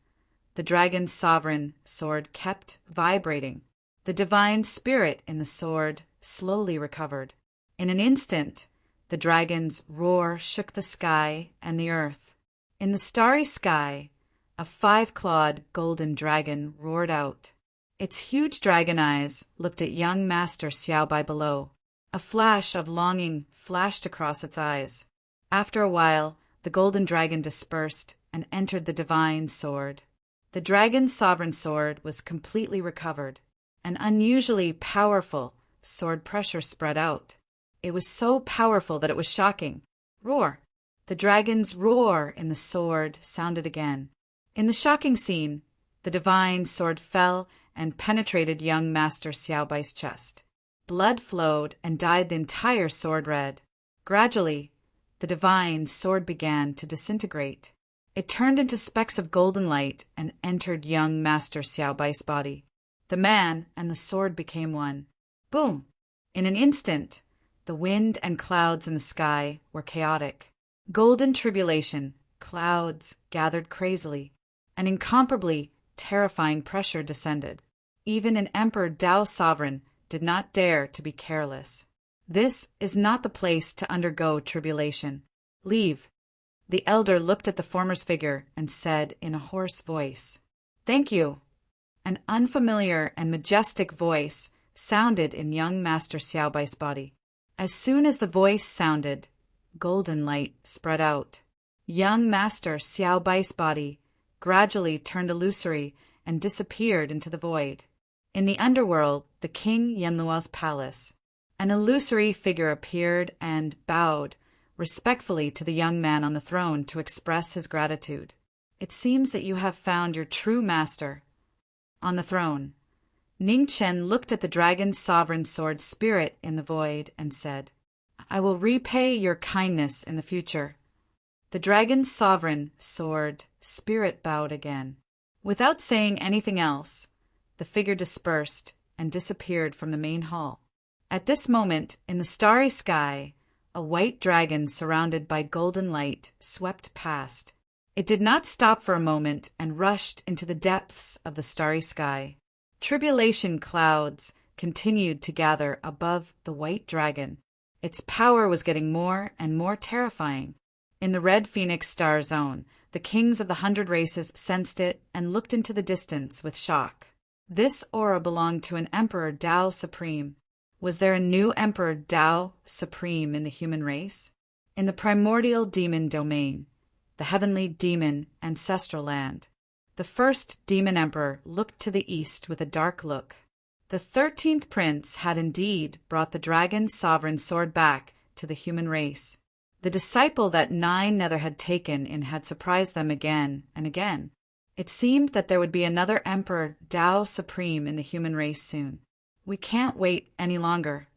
the dragon's sovereign sword kept vibrating. The divine spirit in the sword slowly recovered. In an instant, the dragon's roar shook the sky and the earth. In the starry sky, a 5-clawed golden dragon roared out. Its huge dragon eyes looked at young Master Xiaobai below. A flash of longing flashed across its eyes. After a while, the golden dragon dispersed and entered the divine sword. The dragon's sovereign sword was completely recovered. An unusually powerful sword pressure spread out. It was so powerful that it was shocking. Roar! The dragon's roar in the sword sounded again. In the shocking scene, the divine sword fell and penetrated young Master Xiaobai's chest. Blood flowed and dyed the entire sword red. Gradually, the divine sword began to disintegrate. It turned into specks of golden light and entered young Master Xiaobai's body. The man and the sword became one. Boom! In an instant, the wind and clouds in the sky were chaotic. Golden tribulation, clouds gathered crazily. An incomparably terrifying pressure descended. Even an Emperor Tao sovereign did not dare to be careless. This is not the place to undergo tribulation. Leave. The elder looked at the former's figure and said in a hoarse voice, "Thank you." An unfamiliar and majestic voice sounded in young Master Xiaobai's body. As soon as the voice sounded, golden light spread out. Young Master Xiaobai's body gradually turned illusory and disappeared into the void. In the underworld, the King Yanluo's palace, an illusory figure appeared and bowed respectfully to the young man on the throne to express his gratitude. It seems that you have found your true master. On the throne, Ning Chen looked at the dragon's sovereign sword spirit in the void and said, "I will repay your kindness in the future." The dragon's sovereign sword spirit bowed again. Without saying anything else, the figure dispersed and disappeared from the main hall. At this moment, in the starry sky, a white dragon surrounded by golden light swept past. It did not stop for a moment and rushed into the depths of the starry sky. Tribulation clouds continued to gather above the white dragon. Its power was getting more and more terrifying. In the red Phoenix star zone, the kings of the 100 races sensed it and looked into the distance with shock. This aura belonged to an Emperor Tao Supreme. Was there a new Emperor Tao Supreme in the human race? In the primordial demon domain, the heavenly demon ancestral land, the first demon emperor looked to the east with a dark look. The 13th prince had indeed brought the dragon's sovereign sword back to the human race. The disciple that 9 Nether had taken in had surprised them again and again. It seemed that there would be another Emperor Tao Supreme in the human race soon. We can't wait any longer.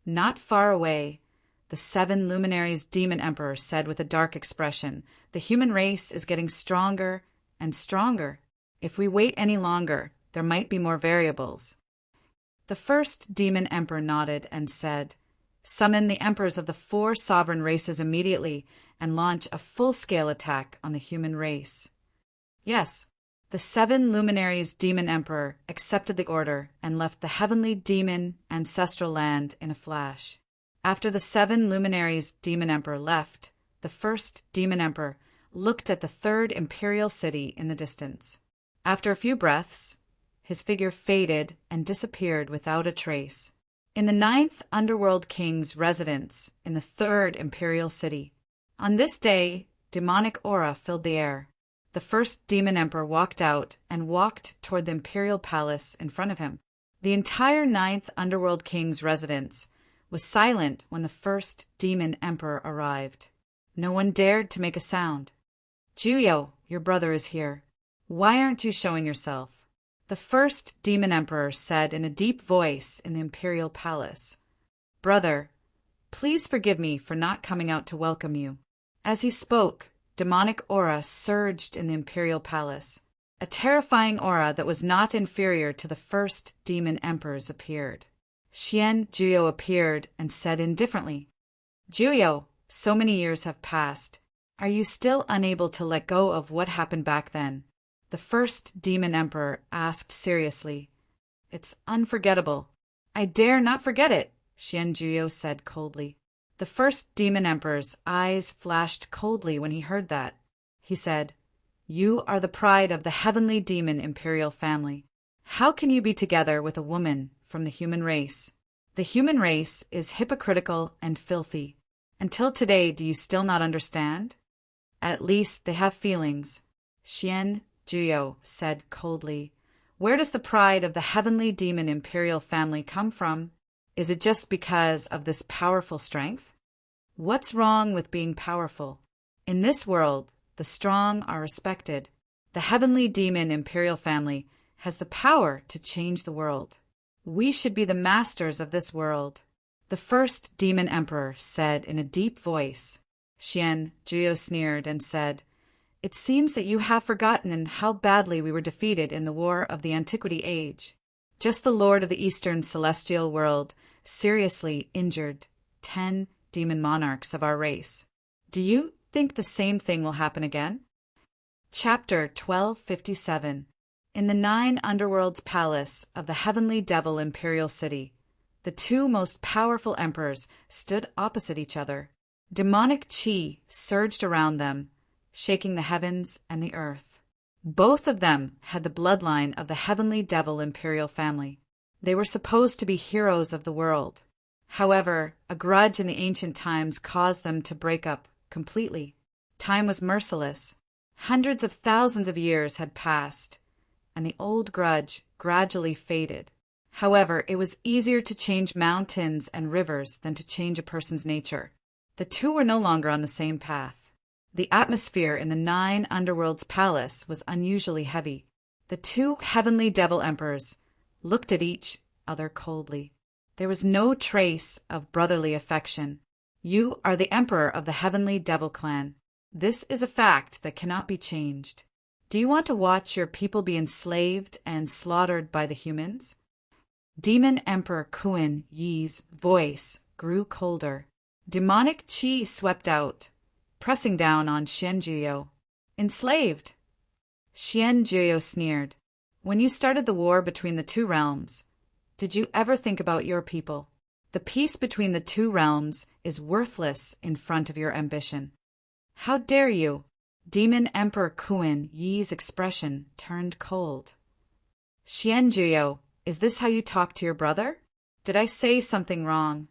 Not far away, the 7 luminaries demon emperor said with a dark expression, the human race is getting stronger and stronger. If we wait any longer, there might be more variables. The first demon emperor nodded and said, summon the emperors of the 4 sovereign races immediately and launch a full-scale attack on the human race. Yes, the 7 luminaries demon emperor accepted the order and left the heavenly demon ancestral land in a flash. After the 7 luminaries demon emperor left, the first demon emperor looked at the 3rd imperial city in the distance. After a few breaths, his figure faded and disappeared without a trace. In the 9th underworld king's residence in the 3rd imperial city. On this day, demonic aura filled the air. The first demon emperor walked out and walked toward the imperial palace in front of him. The entire 9th underworld king's residence was silent when the first demon emperor arrived. No one dared to make a sound. Juyo, your brother is here. Why aren't you showing yourself? The first demon emperor said in a deep voice in the imperial palace. Brother, please forgive me for not coming out to welcome you. As he spoke, demonic aura surged in the imperial palace. A terrifying aura that was not inferior to the first demon emperor's appeared. Xian Juyo appeared and said indifferently, Juyo, so many years have passed. Are you still unable to let go of what happened back then? The first demon emperor asked seriously. It's unforgettable. I dare not forget it, Xian Juyo said coldly. The first demon emperor's eyes flashed coldly when he heard that. He said, You are the pride of the heavenly demon imperial family. How can you be together with a woman from the human race? The human race is hypocritical and filthy. Until today, do you still not understand? At least they have feelings. Xian Juyo said coldly, Where does the pride of the heavenly demon imperial family come from? Is it just because of this powerful strength? What's wrong with being powerful? In this world, the strong are respected. The heavenly demon imperial family has the power to change the world. We should be the masters of this world. The first demon emperor said in a deep voice. Xian Juyo sneered and said, It seems that you have forgotten how badly we were defeated in the War of the Antiquity Age. Just the Lord of the Eastern Celestial World seriously injured 10 demon monarchs of our race. Do you think the same thing will happen again? Chapter 1257. In the 9 underworlds palace of the heavenly devil imperial city, the 2 most powerful emperors stood opposite each other. Demonic chi surged around them, shaking the heavens and the earth. Both of them had the bloodline of the heavenly devil imperial family. They were supposed to be heroes of the world. However, a grudge in the ancient times caused them to break up completely. Time was merciless. Hundreds of thousands of years had passed, and the old grudge gradually faded. However, it was easier to change mountains and rivers than to change a person's nature. The 2 were no longer on the same path. The atmosphere in the 9 underworlds palace was unusually heavy. The 2 heavenly devil emperors looked at each other coldly. There was no trace of brotherly affection. You are the emperor of the heavenly devil clan. This is a fact that cannot be changed. Do you want to watch your people be enslaved and slaughtered by the humans? Demon Emperor Kuan Yi's voice grew colder. Demonic chi swept out, pressing down on Xian Juyo. Enslaved? Xian Juyo sneered. When you started the war between the 2 realms, did you ever think about your people? The peace between the 2 realms is worthless in front of your ambition. How dare you? Demon Emperor Kuan Yi's expression turned cold. Xianjuyo, is this how you talk to your brother? Did I say something wrong?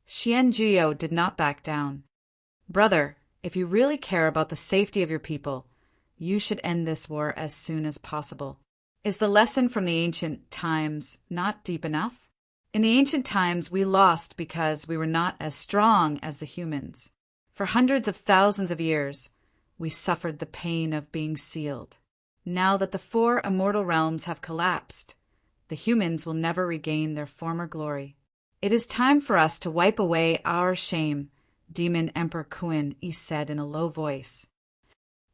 Xianjuyo did not back down. Brother, if you really care about the safety of your people, you should end this war as soon as possible. Is the lesson from the ancient times not deep enough? In the ancient times, we lost because we were not as strong as the humans. For hundreds of thousands of years, we suffered the pain of being sealed. Now that the 4 immortal realms have collapsed, the humans will never regain their former glory. It is time for us to wipe away our shame, Demon Emperor Kuan Yi said in a low voice.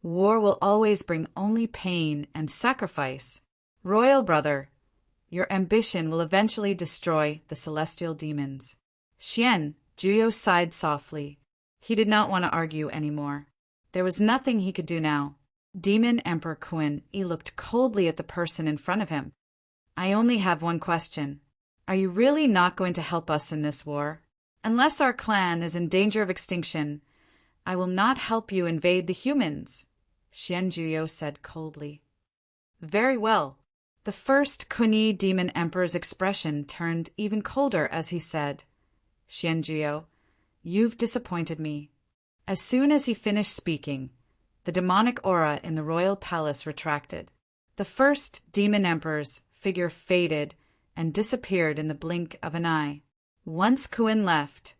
War will always bring only pain and sacrifice. Royal brother, your ambition will eventually destroy the celestial demons. Xianjuyo sighed softly. He did not want to argue anymore. There was nothing he could do now. Demon Emperor Kuan Yi looked coldly at the person in front of him. I only have one question. Are you really not going to help us in this war? Unless our clan is in danger of extinction, I will not help you invade the humans, Xianjuyo said coldly. Very well. The first Kuan Yi Demon Emperor's expression turned even colder as he said, Xianjuyo, you've disappointed me. As soon as he finished speaking, the demonic aura in the royal palace retracted. The first Demon Emperor's figure faded and disappeared in the blink of an eye. Once Kuan left,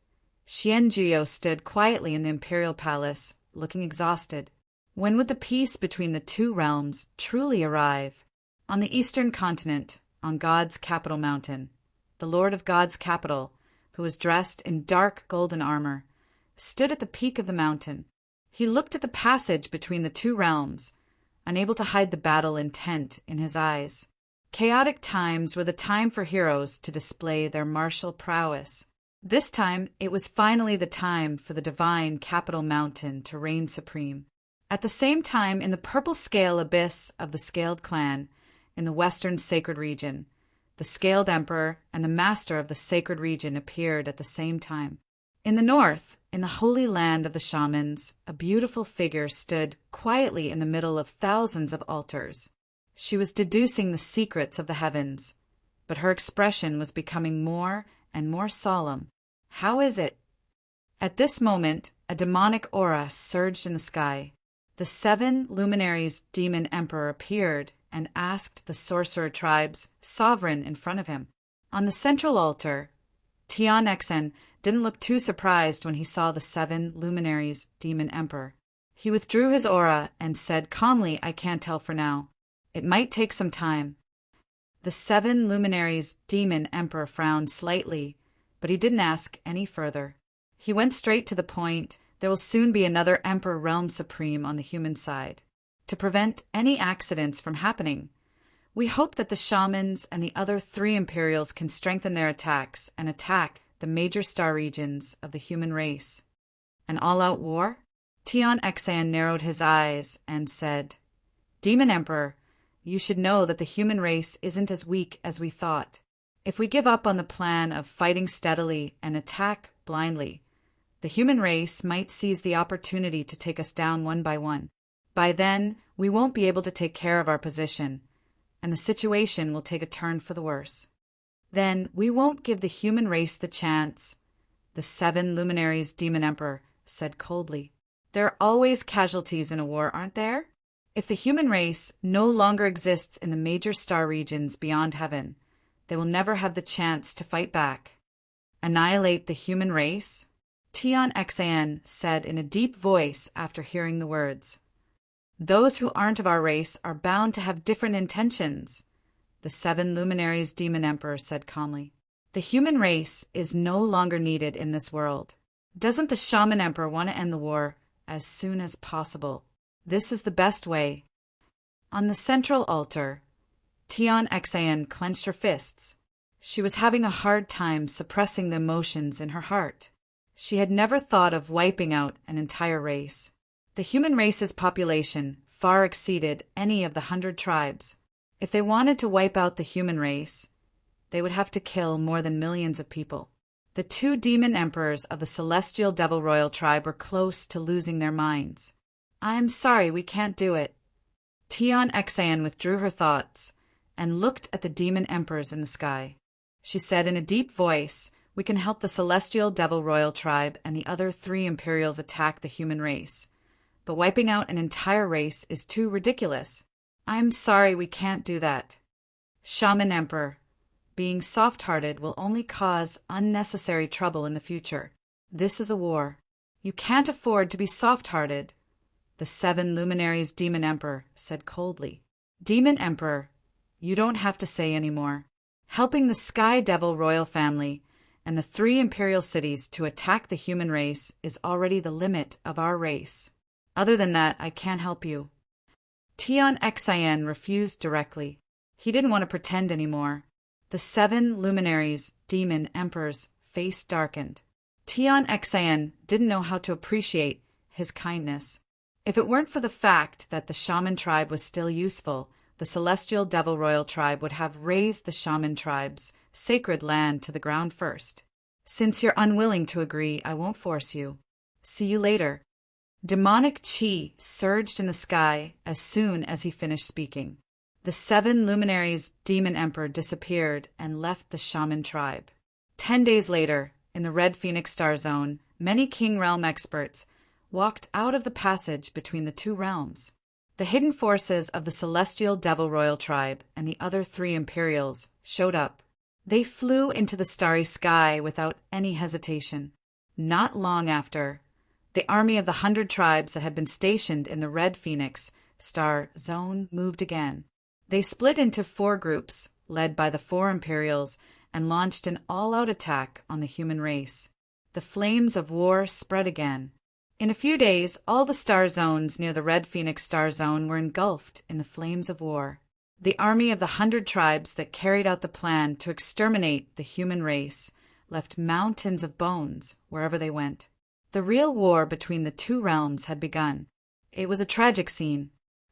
Xianjuyo stood quietly in the imperial palace, looking exhausted. When would the peace between the 2 realms truly arrive? On the eastern continent, on God's capital mountain, the Lord of God's capital, who was dressed in dark golden armor, stood at the peak of the mountain. He looked at the passage between the 2 realms, unable to hide the battle intent in his eyes. Chaotic times were the time for heroes to display their martial prowess. This time, it was finally the time for the divine capital mountain to reign supreme. At the same time, in the purple scale abyss of the Scaled clan, in the western sacred region, the Scaled Emperor and the Master of the sacred region appeared at the same time. In the north, in the holy land of the shamans, a beautiful figure stood quietly in the middle of thousands of altars. She was deducing the secrets of the heavens, but her expression was becoming more and more solemn. How is it? At this moment, a demonic aura surged in the sky. The 7 luminaries Demon Emperor appeared and asked the sorcerer tribe's sovereign in front of him. On the central altar, Tian Xen didn't look too surprised when he saw the 7 luminaries Demon Emperor. He withdrew his aura and said calmly, I can't tell for now. It might take some time. The 7 luminaries Demon Emperor frowned slightly, but he didn't ask any further. He went straight to the point. There will soon be another Emperor Realm Supreme on the human side. To prevent any accidents from happening, we hope that the shamans and the other 3 Imperials can strengthen their attacks and attack the major star regions of the human race. An all-out war? Tian Xan narrowed his eyes and said, Demon Emperor, you should know that the human race isn't as weak as we thought. If we give up on the plan of fighting steadily and attack blindly, the human race might seize the opportunity to take us down one by one. By then, we won't be able to take care of our position, and the situation will take a turn for the worse. Then we won't give the human race the chance, the 7 luminaries Demon Emperor said coldly. There are always casualties in a war, aren't there? If the human race no longer exists in the major star regions beyond heaven, they will never have the chance to fight back. Annihilate the human race? Tian Xan said in a deep voice after hearing the words. Those who aren't of our race are bound to have different intentions, the 7 luminaries Demon Emperor said calmly. The human race is no longer needed in this world. Doesn't the Shaman Emperor want to end the war as soon as possible? This is the best way. On the central altar, Tian Xan clenched her fists. She was having a hard time suppressing the emotions in her heart. She had never thought of wiping out an entire race. The human race's population far exceeded any of the 100 tribes. If they wanted to wipe out the human race, they would have to kill more than millions of people. The two demon emperors of the celestial devil royal tribe were close to losing their minds. "I'm sorry, we can't do it." Tion Xan withdrew her thoughts and looked at the demon emperors in the sky. She said in a deep voice, "We can help the celestial devil royal tribe and the other 3 imperials attack the human race. But wiping out an entire race is too ridiculous. I'm sorry, we can't do that." Shaman Emperor, being soft-hearted will only cause unnecessary trouble in the future. This is a war. You can't afford to be soft-hearted. The 7 luminaries Demon Emperor said coldly. Demon Emperor, you don't have to say any more. Helping the Sky Devil royal family and the 3 imperial cities to attack the human race is already the limit of our race. Other than that, I can't help you. Tion Xan refused directly. He didn't want to pretend anymore. The 7 luminaries, demon emperors, face darkened. Tion Xan didn't know how to appreciate his kindness. If it weren't for the fact that the shaman tribe was still useful, the celestial devil royal tribe would have razed the shaman tribe's sacred land to the ground first. Since you're unwilling to agree, I won't force you. See you later. Demonic chi surged in the sky as soon as he finished speaking. The 7 luminaries demon emperor disappeared and left the shaman tribe. 10 days later, in the Red Phoenix Star Zone, many King Realm experts walked out of the passage between the 2 realms. The hidden forces of the celestial devil royal tribe and the other 3 imperials showed up. They flew into the starry sky without any hesitation. Not long after, the army of the 100 tribes that had been stationed in the Red Phoenix Star Zone moved again. They split into 4 groups, led by the 4 Imperials, and launched an all-out attack on the human race. The flames of war spread again. In a few days, all the star zones near the Red Phoenix Star Zone were engulfed in the flames of war. The army of the 100 tribes that carried out the plan to exterminate the human race left mountains of bones wherever they went. The real war between the 2 realms had begun. It was a tragic scene.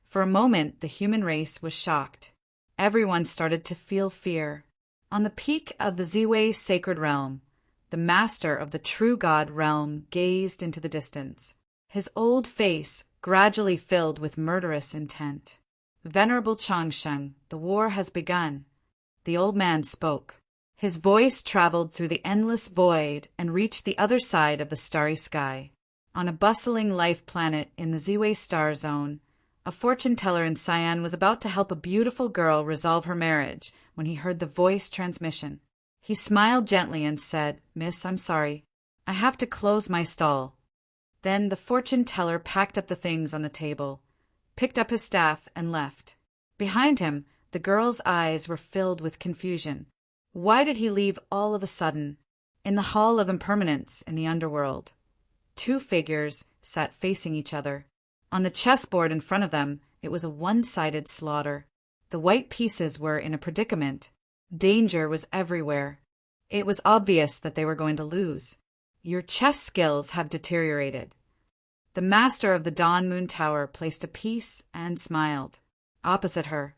For a moment, the human race was shocked. Everyone started to feel fear. On the peak of the Ziwei sacred realm, the master of the true god realm gazed into the distance. His old face gradually filled with murderous intent. "Venerable Changsheng, the war has begun." The old man spoke. His voice traveled through the endless void and reached the other side of the starry sky. On a bustling life planet in the Ziwei Star Zone, a fortune-teller in Cyan was about to help a beautiful girl resolve her marriage when he heard the voice transmission. He smiled gently and said, "Miss, I'm sorry. I have to close my stall." Then the fortune-teller packed up the things on the table, picked up his staff, and left. Behind him, the girl's eyes were filled with confusion. Why did he leave all of a sudden? In the Hall of Impermanence in the underworld, 2 figures sat facing each other. On the chessboard in front of them, it was a one-sided slaughter. The white pieces were in a predicament. Danger was everywhere. It was obvious that they were going to lose. "Your chess skills have deteriorated." The master of the Dawn Moon Tower placed a piece and smiled. Opposite her,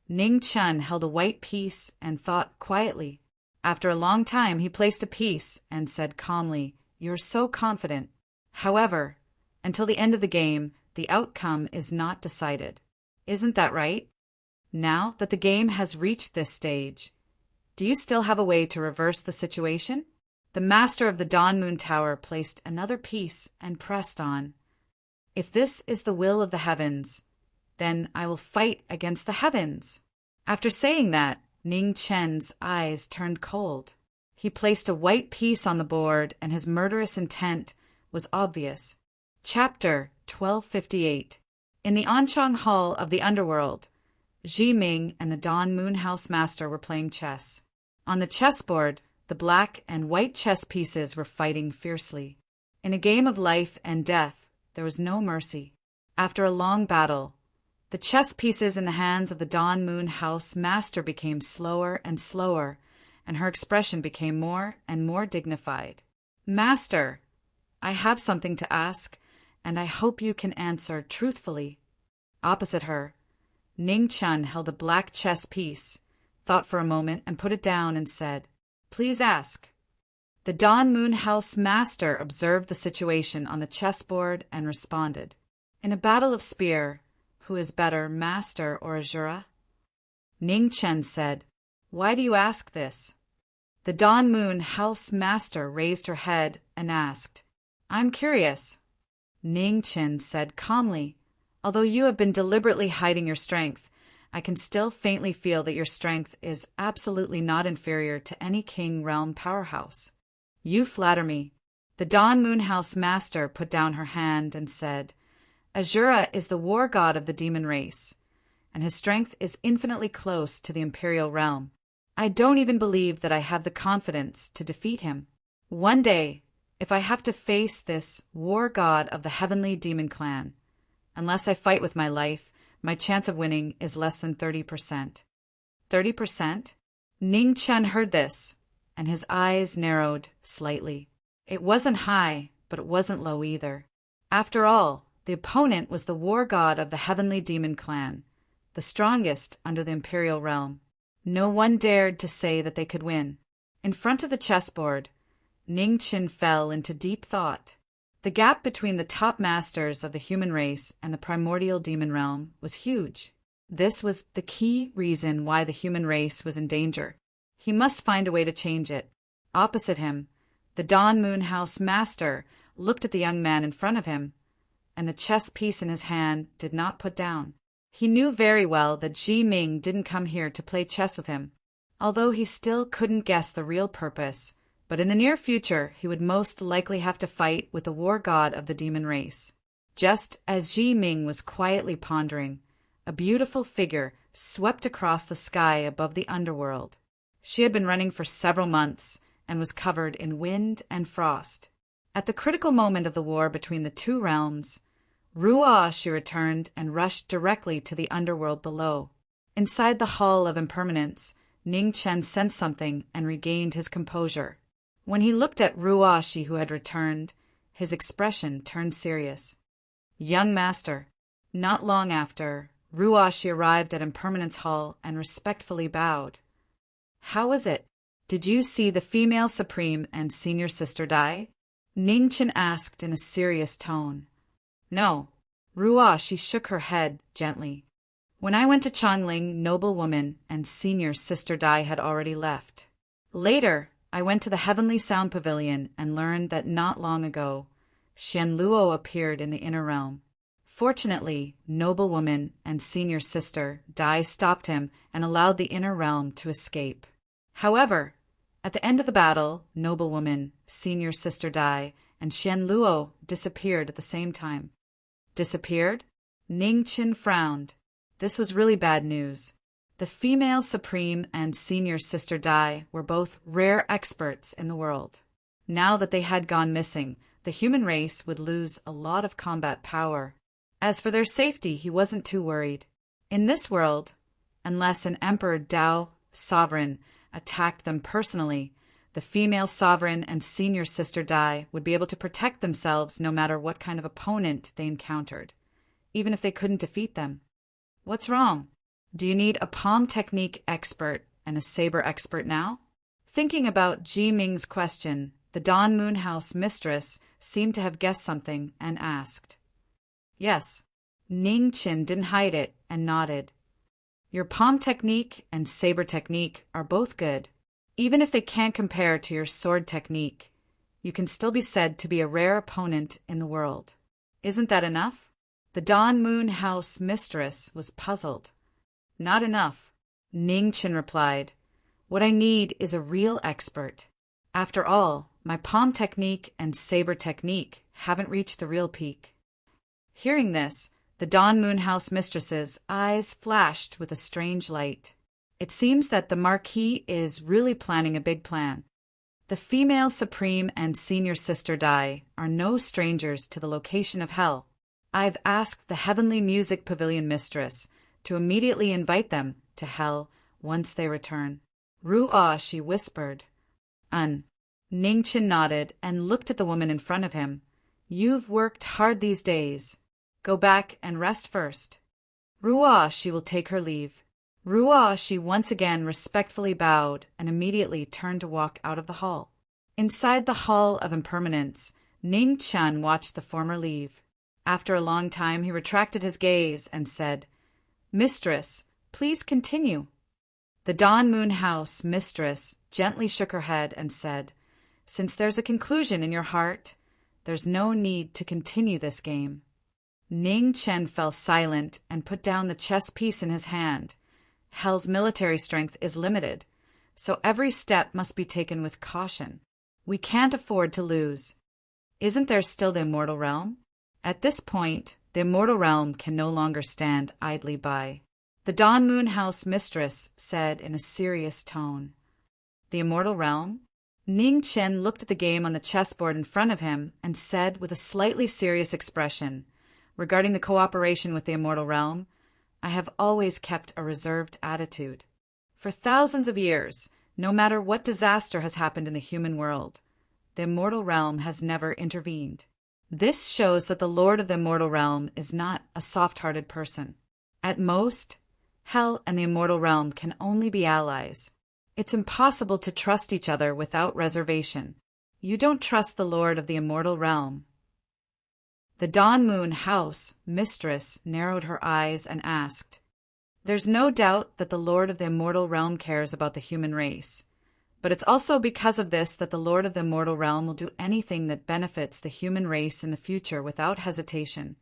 Ning Chun held a white piece and thought quietly. After a long time, he placed a piece and said calmly, "You're so confident. However, until the end of the game, the outcome is not decided. Isn't that right? Now that the game has reached this stage, do you still have a way to reverse the situation?" The master of the Dawn Moon Tower placed another piece and pressed on. "If this is the will of the heavens, then I will fight against the heavens." After saying that, Ning Chen's eyes turned cold. He placed a white piece on the board, and his murderous intent was obvious. Chapter 1258. In the Anchang Hall of the Underworld, Ji Ming and the Dawn Moon House Master were playing chess. On the chessboard, the black and white chess pieces were fighting fiercely. In a game of life and death, there was no mercy. After a long battle, the chess pieces in the hands of the Dawn Moon House Master became slower and slower, and her expression became more and more dignified. "Master, I have something to ask, and I hope you can answer truthfully." Opposite her, Ning Chun held a black chess piece, thought for a moment, and put it down and said, "Please ask." The Dawn Moon House master observed the situation on the chessboard and responded, "In a battle of spear, who is better, master or Azura?" Ning Chen said, "Why do you ask this?" The Dawn Moon House master raised her head and asked, "I'm curious." Ning Chen said calmly, "Although you have been deliberately hiding your strength, I can still faintly feel that your strength is absolutely not inferior to any King Realm powerhouse. You flatter me." The Dawn Moon House master put down her hand and said, "Azura is the war god of the demon race, and his strength is infinitely close to the Imperial Realm. I don't even believe that I have the confidence to defeat him. One day, if I have to face this war god of the Heavenly Demon Clan, unless I fight with my life, my chance of winning is less than 30%. 30%? Ning Chen heard this, and his eyes narrowed slightly. It wasn't high, but it wasn't low either. After all, the opponent was the war god of the Heavenly Demon Clan, the strongest under the Imperial Realm. No one dared to say that they could win. In front of the chessboard, Ning Chen fell into deep thought. The gap between the top masters of the human race and the primordial demon realm was huge. This was the key reason why the human race was in danger. He must find a way to change it. Opposite him, the Dawn Moon House master looked at the young man in front of him, and the chess piece in his hand did not put down. He knew very well that Ji Ming didn't come here to play chess with him, although he still couldn't guess the real purpose. But in the near future, he would most likely have to fight with the war god of the demon race. Just as Ji Ming was quietly pondering, a beautiful figure swept across the sky above the underworld. She had been running for several months and was covered in wind and frost. At the critical moment of the war between the two realms, Ruah she returned and rushed directly to the underworld below. Inside the Hall of Impermanence, Ning Chen sensed something and regained his composure. When he looked at Ruashi who had returned, his expression turned serious. "Young master." Not long after, Ruashi arrived at Impermanence Hall and respectfully bowed. "How is it? Did you see the female supreme and senior sister die?" Ning Chen asked in a serious tone. "No." Ruashi shook her head gently. "When I went to Changling, noble woman and senior sister Dai had already left. Later, I went to the Heavenly Sound Pavilion and learned that not long ago, Xian Luo appeared in the inner realm. Fortunately, noble woman and senior sister Dai stopped him and allowed the inner realm to escape. However, at the end of the battle, noble woman, senior sister Dai, and Xian Luo disappeared at the same time." "Disappeared?" Ning Chen frowned. This was really bad news. The female supreme and senior sister Dai were both rare experts in the world. Now that they had gone missing, the human race would lose a lot of combat power. As for their safety, he wasn't too worried. In this world, unless an Emperor Dao sovereign attacked them personally, the female sovereign and senior sister Dai would be able to protect themselves no matter what kind of opponent they encountered, even if they couldn't defeat them. "What's wrong? Do you need a palm technique expert and a saber expert now?" Thinking about Ji Ming's question, the Dawn Moon House mistress seemed to have guessed something and asked. "Yes." Ning Chen didn't hide it and nodded. "Your palm technique and saber technique are both good. Even if they can't compare to your sword technique, you can still be said to be a rare opponent in the world. Isn't that enough?" The Dawn Moon House mistress was puzzled. "Not enough," Ning Chen replied. "What I need is a real expert. After all, my palm technique and saber technique haven't reached the real peak." Hearing this, the Dawn Moon House mistress's eyes flashed with a strange light. It seems that the Marquis is really planning a big plan. The female supreme and senior sister Dai are no strangers to the location of hell. I've asked the Heavenly Music Pavilion mistress to immediately invite them to hell once they return. "Ruah," she whispered. Ning Chen nodded and looked at the woman in front of him. "You've worked hard these days. Go back and rest first." Ruah, she will take her leave. Ruah, she once again respectfully bowed and immediately turned to walk out of the hall. Inside the Hall of Impermanence, Ning Chen watched the former leave. After a long time, he retracted his gaze and said, "Mistress, please continue." The Dawn Moon House mistress gently shook her head and said, "Since there's a conclusion in your heart, there's no need to continue this game." Ning Chen fell silent and put down the chess piece in his hand. Hell's military strength is limited, so every step must be taken with caution. We can't afford to lose. Isn't there still the immortal realm? At this point, the immortal realm can no longer stand idly by. The Dawn Moon House mistress said in a serious tone. The immortal realm? Ning Chen looked at the game on the chessboard in front of him and said with a slightly serious expression, "Regarding the cooperation with the immortal realm, I have always kept a reserved attitude. For thousands of years, no matter what disaster has happened in the human world, the immortal realm has never intervened. This shows that the Lord of the immortal realm is not a soft-hearted person. At most, Hell and the immortal realm can only be allies. It's impossible to trust each other without reservation. You don't trust the Lord of the immortal realm." The Dawn Moon House mistress narrowed her eyes and asked, "There's no doubt that the Lord of the immortal realm cares about the human race, but it's also because of this that the Lord of the immortal realm will do anything that benefits the human race in the future without hesitation,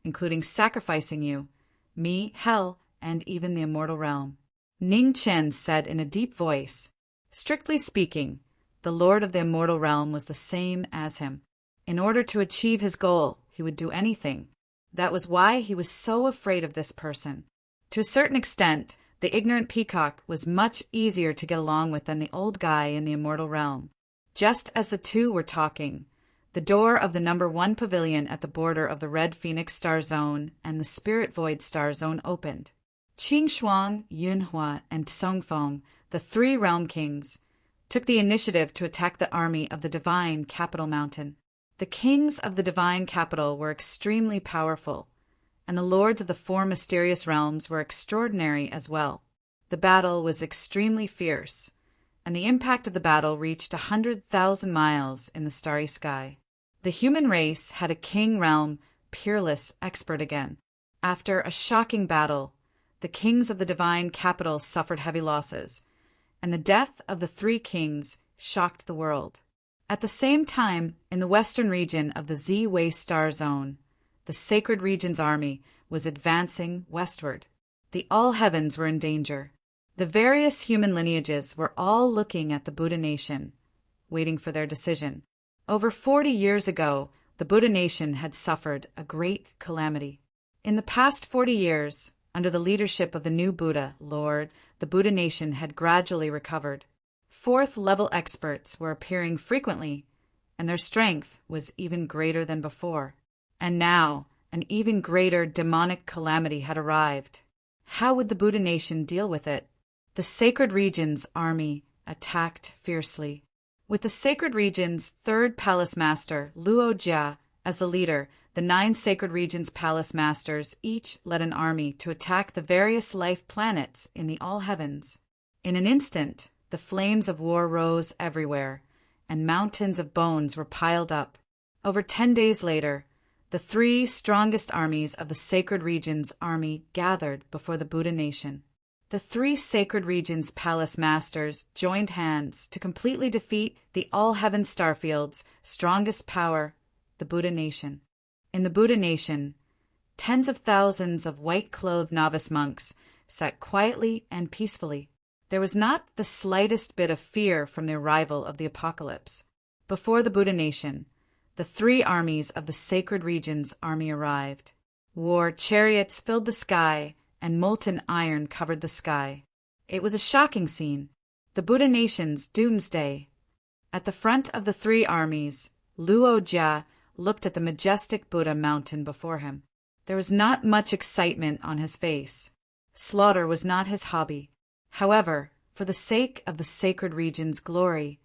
including sacrificing you, me, Hell, and even the immortal realm." Ning Chen said in a deep voice, "Strictly speaking, the Lord of the immortal realm was the same as him. In order to achieve his goal, he would do anything. That was why he was so afraid of this person. To a certain extent, the ignorant peacock was much easier to get along with than the old guy in the immortal realm." Just as the two were talking, the door of the number 1 pavilion at the border of the Red Phoenix Star Zone and the Spirit Void Star Zone opened. Qing Shuang, Yunhua, and Song Feng, the 3 realm kings, took the initiative to attack the army of the Divine Capital Mountain. The kings of the Divine Capital were extremely powerful, and the lords of the 4 mysterious realms were extraordinary as well. The battle was extremely fierce, and the impact of the battle reached 100,000 miles in the starry sky. The human race had a king realm peerless expert again. After a shocking battle, the kings of the Divine Capital suffered heavy losses, and the death of the 3 kings shocked the world. At the same time, in the western region of the Z-Way Star Zone, the Sacred Region's army was advancing westward. The All Heavens were in danger. The various human lineages were all looking at the Buddha Nation, waiting for their decision. Over 40 years ago, the Buddha Nation had suffered a great calamity. In the past 40 years, under the leadership of the new Buddha, Lord, the Buddha Nation had gradually recovered. 4th-level experts were appearing frequently, and their strength was even greater than before. And now, an even greater demonic calamity had arrived. How would the Buddha Nation deal with it? The Sacred Region's army attacked fiercely. With the Sacred Region's 3rd Palace Master, Luo Jia, as the leader, the 9 Sacred Region's Palace Masters each led an army to attack the various life planets in the All Heavens. In an instant, the flames of war rose everywhere, and mountains of bones were piled up. Over 10 days later, the 3 strongest armies of the Sacred Region's army gathered before the Buddha Nation. The 3 Sacred Region's Palace Masters joined hands to completely defeat the All Heaven Starfield's strongest power, the Buddha Nation. In the Buddha Nation, tens of thousands of white-clothed novice monks sat quietly and peacefully. There was not the slightest bit of fear from the arrival of the apocalypse. Before the Buddha Nation, the 3 armies of the Sacred Region's army arrived. War chariots filled the sky, and molten iron covered the sky. It was a shocking scene, the Buddha Nation's doomsday. At the front of the 3 armies, Luo Jia looked at the majestic Buddha mountain before him. There was not much excitement on his face. Slaughter was not his hobby. However, for the sake of the Sacred Region's glory,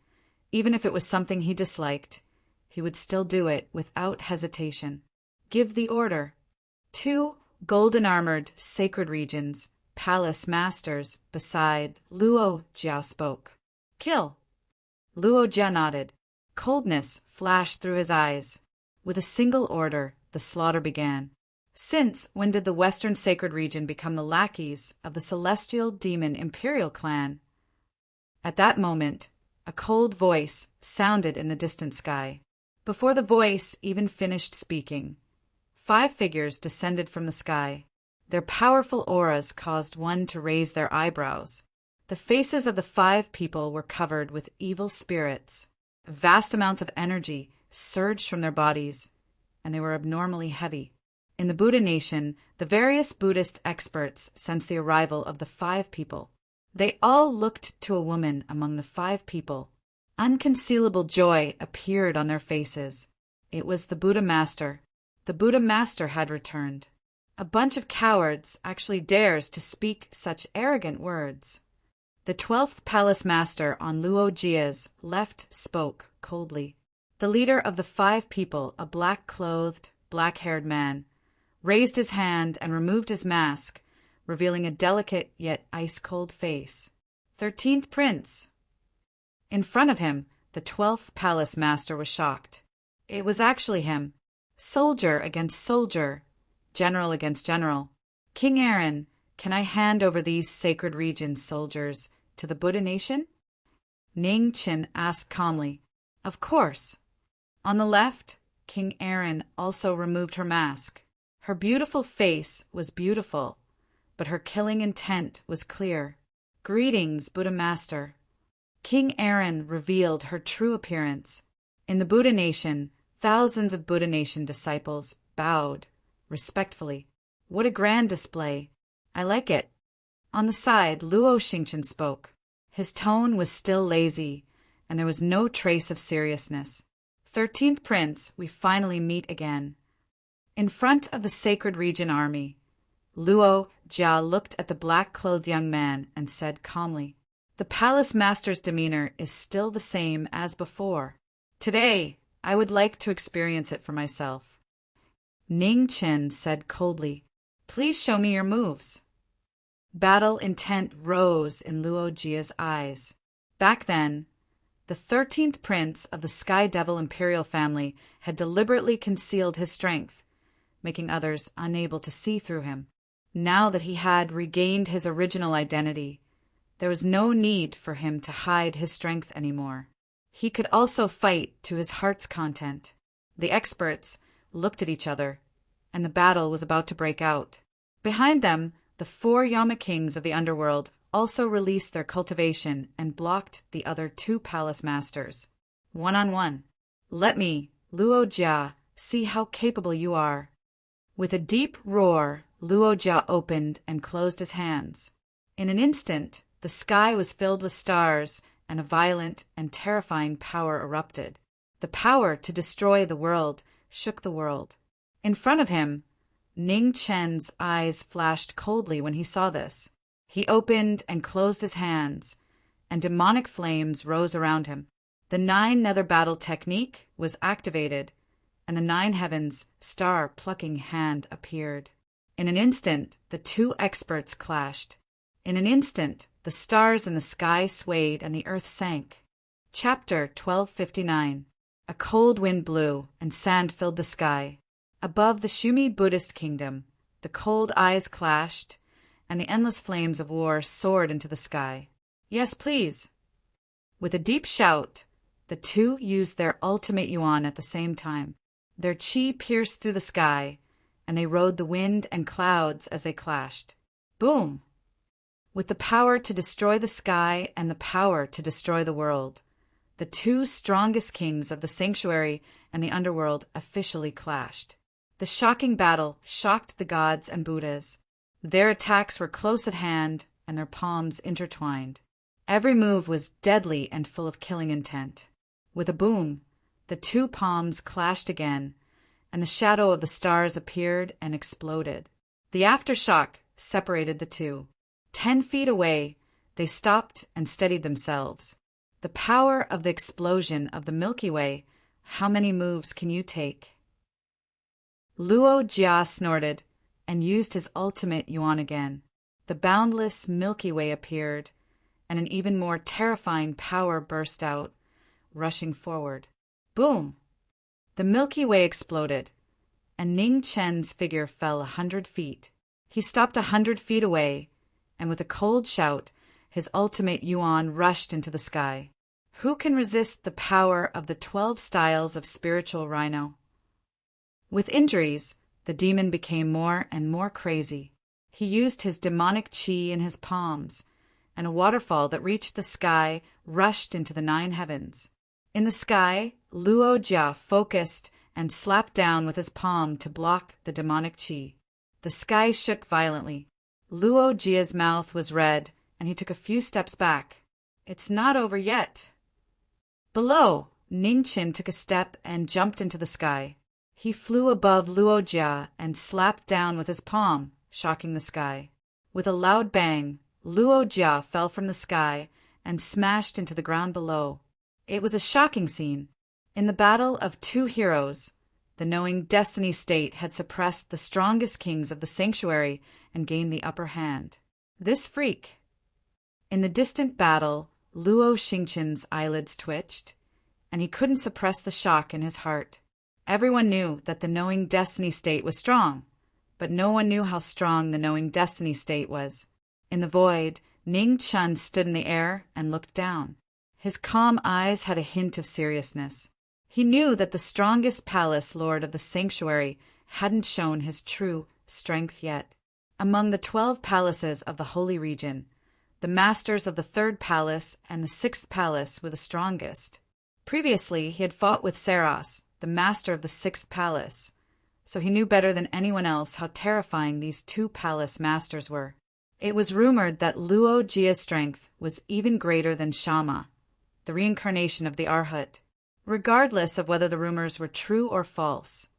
even if it was something he disliked, he would still do it without hesitation. Give the order. 2 golden-armored Sacred Region's Palace Masters beside Luo Jia spoke. Kill. Luo Jia nodded. Coldness flashed through his eyes. With a single order, the slaughter began. Since when did the Western Sacred Region become the lackeys of the celestial demon imperial clan? At that moment, a cold voice sounded in the distant sky. Before the voice even finished speaking, 5 figures descended from the sky. Their powerful auras caused one to raise their eyebrows. The faces of the 5 people were covered with evil spirits. Vast amounts of energy surged from their bodies, and they were abnormally heavy. In the Buddha nation, the various Buddhist experts sensed the arrival of the 5 people. They all looked to a woman among the 5 people. Unconcealable joy appeared on their faces. It was the Buddha Master. The Buddha Master had returned. A bunch of cowards actually dares to speak such arrogant words. The 12th Palace Master on Luo Jia's left spoke coldly. The leader of the 5 people, a black-clothed, black-haired man, raised his hand and removed his mask, revealing a delicate yet ice-cold face. 13th Prince. In front of him, the 12th Palace Master was shocked. It was actually him. Soldier against soldier, general against general. King Aaron, can I hand over these sacred regions, soldiers, to the Buddha nation? Ning Qin asked calmly. Of course. On the left, King Aaron also removed her mask. Her beautiful face was beautiful, but her killing intent was clear. Greetings, Buddha Master. King Aaron revealed her true appearance. In the Buddha nation, thousands of Buddha nation disciples bowed respectfully. What a grand display. I like it. On the side, Luo Xingchen spoke. His tone was still lazy, and there was no trace of seriousness. 13th Prince, we finally meet again. In front of the Sacred Region army, Luo Jia looked at the black-clothed young man and said calmly, the Palace Master's demeanor is still the same as before. Today, I would like to experience it for myself. Ning Qin said coldly, please show me your moves. Battle intent rose in Luo Jia's eyes. Back then, the 13th Prince of the Sky Devil Imperial family had deliberately concealed his strength, making others unable to see through him. Now that he had regained his original identity, there was no need for him to hide his strength anymore. He could also fight to his heart's content. The experts looked at each other, and the battle was about to break out. Behind them, the 4 Yama Kings of the underworld also released their cultivation and blocked the other 2 palace masters. 1-on-1. Let me, Luo Jia, see how capable you are. With a deep roar, Luo Jia opened and closed his hands. In an instant, the sky was filled with stars, and a violent and terrifying power erupted. The power to destroy the world shook the world. In front of him, Ning Chen's eyes flashed coldly when he saw this. He opened and closed his hands, and demonic flames rose around him. The 9 nether battle technique was activated, and the 9 heavens star-plucking hand appeared. In an instant, the 2 experts clashed. In an instant, the stars in the sky swayed and the earth sank. Chapter 1259. A cold wind blew, and sand filled the sky. Above the Shumi Buddhist kingdom, the cold eyes clashed, and the endless flames of war soared into the sky. Yes, please. With a deep shout, the 2 used their ultimate yuan at the same time. Their chi pierced through the sky, and they rode the wind and clouds as they clashed. Boom! With the power to destroy the sky and the power to destroy the world, the 2 strongest kings of the sanctuary and the underworld officially clashed. The shocking battle shocked the gods and Buddhas. Their attacks were close at hand, and their palms intertwined. Every move was deadly and full of killing intent. With a boom, the 2 palms clashed again, and the shadow of the stars appeared and exploded. The aftershock separated the 2. 10 feet away, they stopped and steadied themselves. The power of the explosion of the Milky Way, how many moves can you take? Luo Jia snorted and used his ultimate yuan again. The boundless Milky Way appeared, and an even more terrifying power burst out, rushing forward. Boom! The Milky Way exploded, and Ning Chen's figure fell 100 feet. He stopped 100 feet away, and with a cold shout, his ultimate yuan rushed into the sky. Who can resist the power of the 12 styles of spiritual rhino? With injuries, the demon became more and more crazy. He used his demonic qi in his palms, and a waterfall that reached the sky rushed into the 9 heavens. In the sky, Luo Jia focused and slapped down with his palm to block the demonic qi. The sky shook violently. Luo Jia's mouth was red, and he took a few steps back. It's not over yet. Below, Ning Chen took a step and jumped into the sky. He flew above Luo Jia and slapped down with his palm, shocking the sky. With a loud bang, Luo Jia fell from the sky and smashed into the ground below. It was a shocking scene. In the battle of 2 heroes, the knowing destiny state had suppressed the strongest kings of the sanctuary and gained the upper hand. This freak. In the distant battle, Luo Xingqian's eyelids twitched, and he couldn't suppress the shock in his heart. Everyone knew that the knowing destiny state was strong, but no one knew how strong the knowing destiny state was. In the void, Ning Chen stood in the air and looked down. His calm eyes had a hint of seriousness. He knew that the strongest palace lord of the sanctuary hadn't shown his true strength yet. Among the 12 palaces of the holy region, the masters of the 3rd palace and the 6th palace were the strongest. Previously, he had fought with Saros, the master of the 6th palace, so he knew better than anyone else how terrifying these 2 palace masters were. It was rumored that Luo Jia's strength was even greater than Shama, the reincarnation of the Arhat. Regardless of whether the rumors were true or false,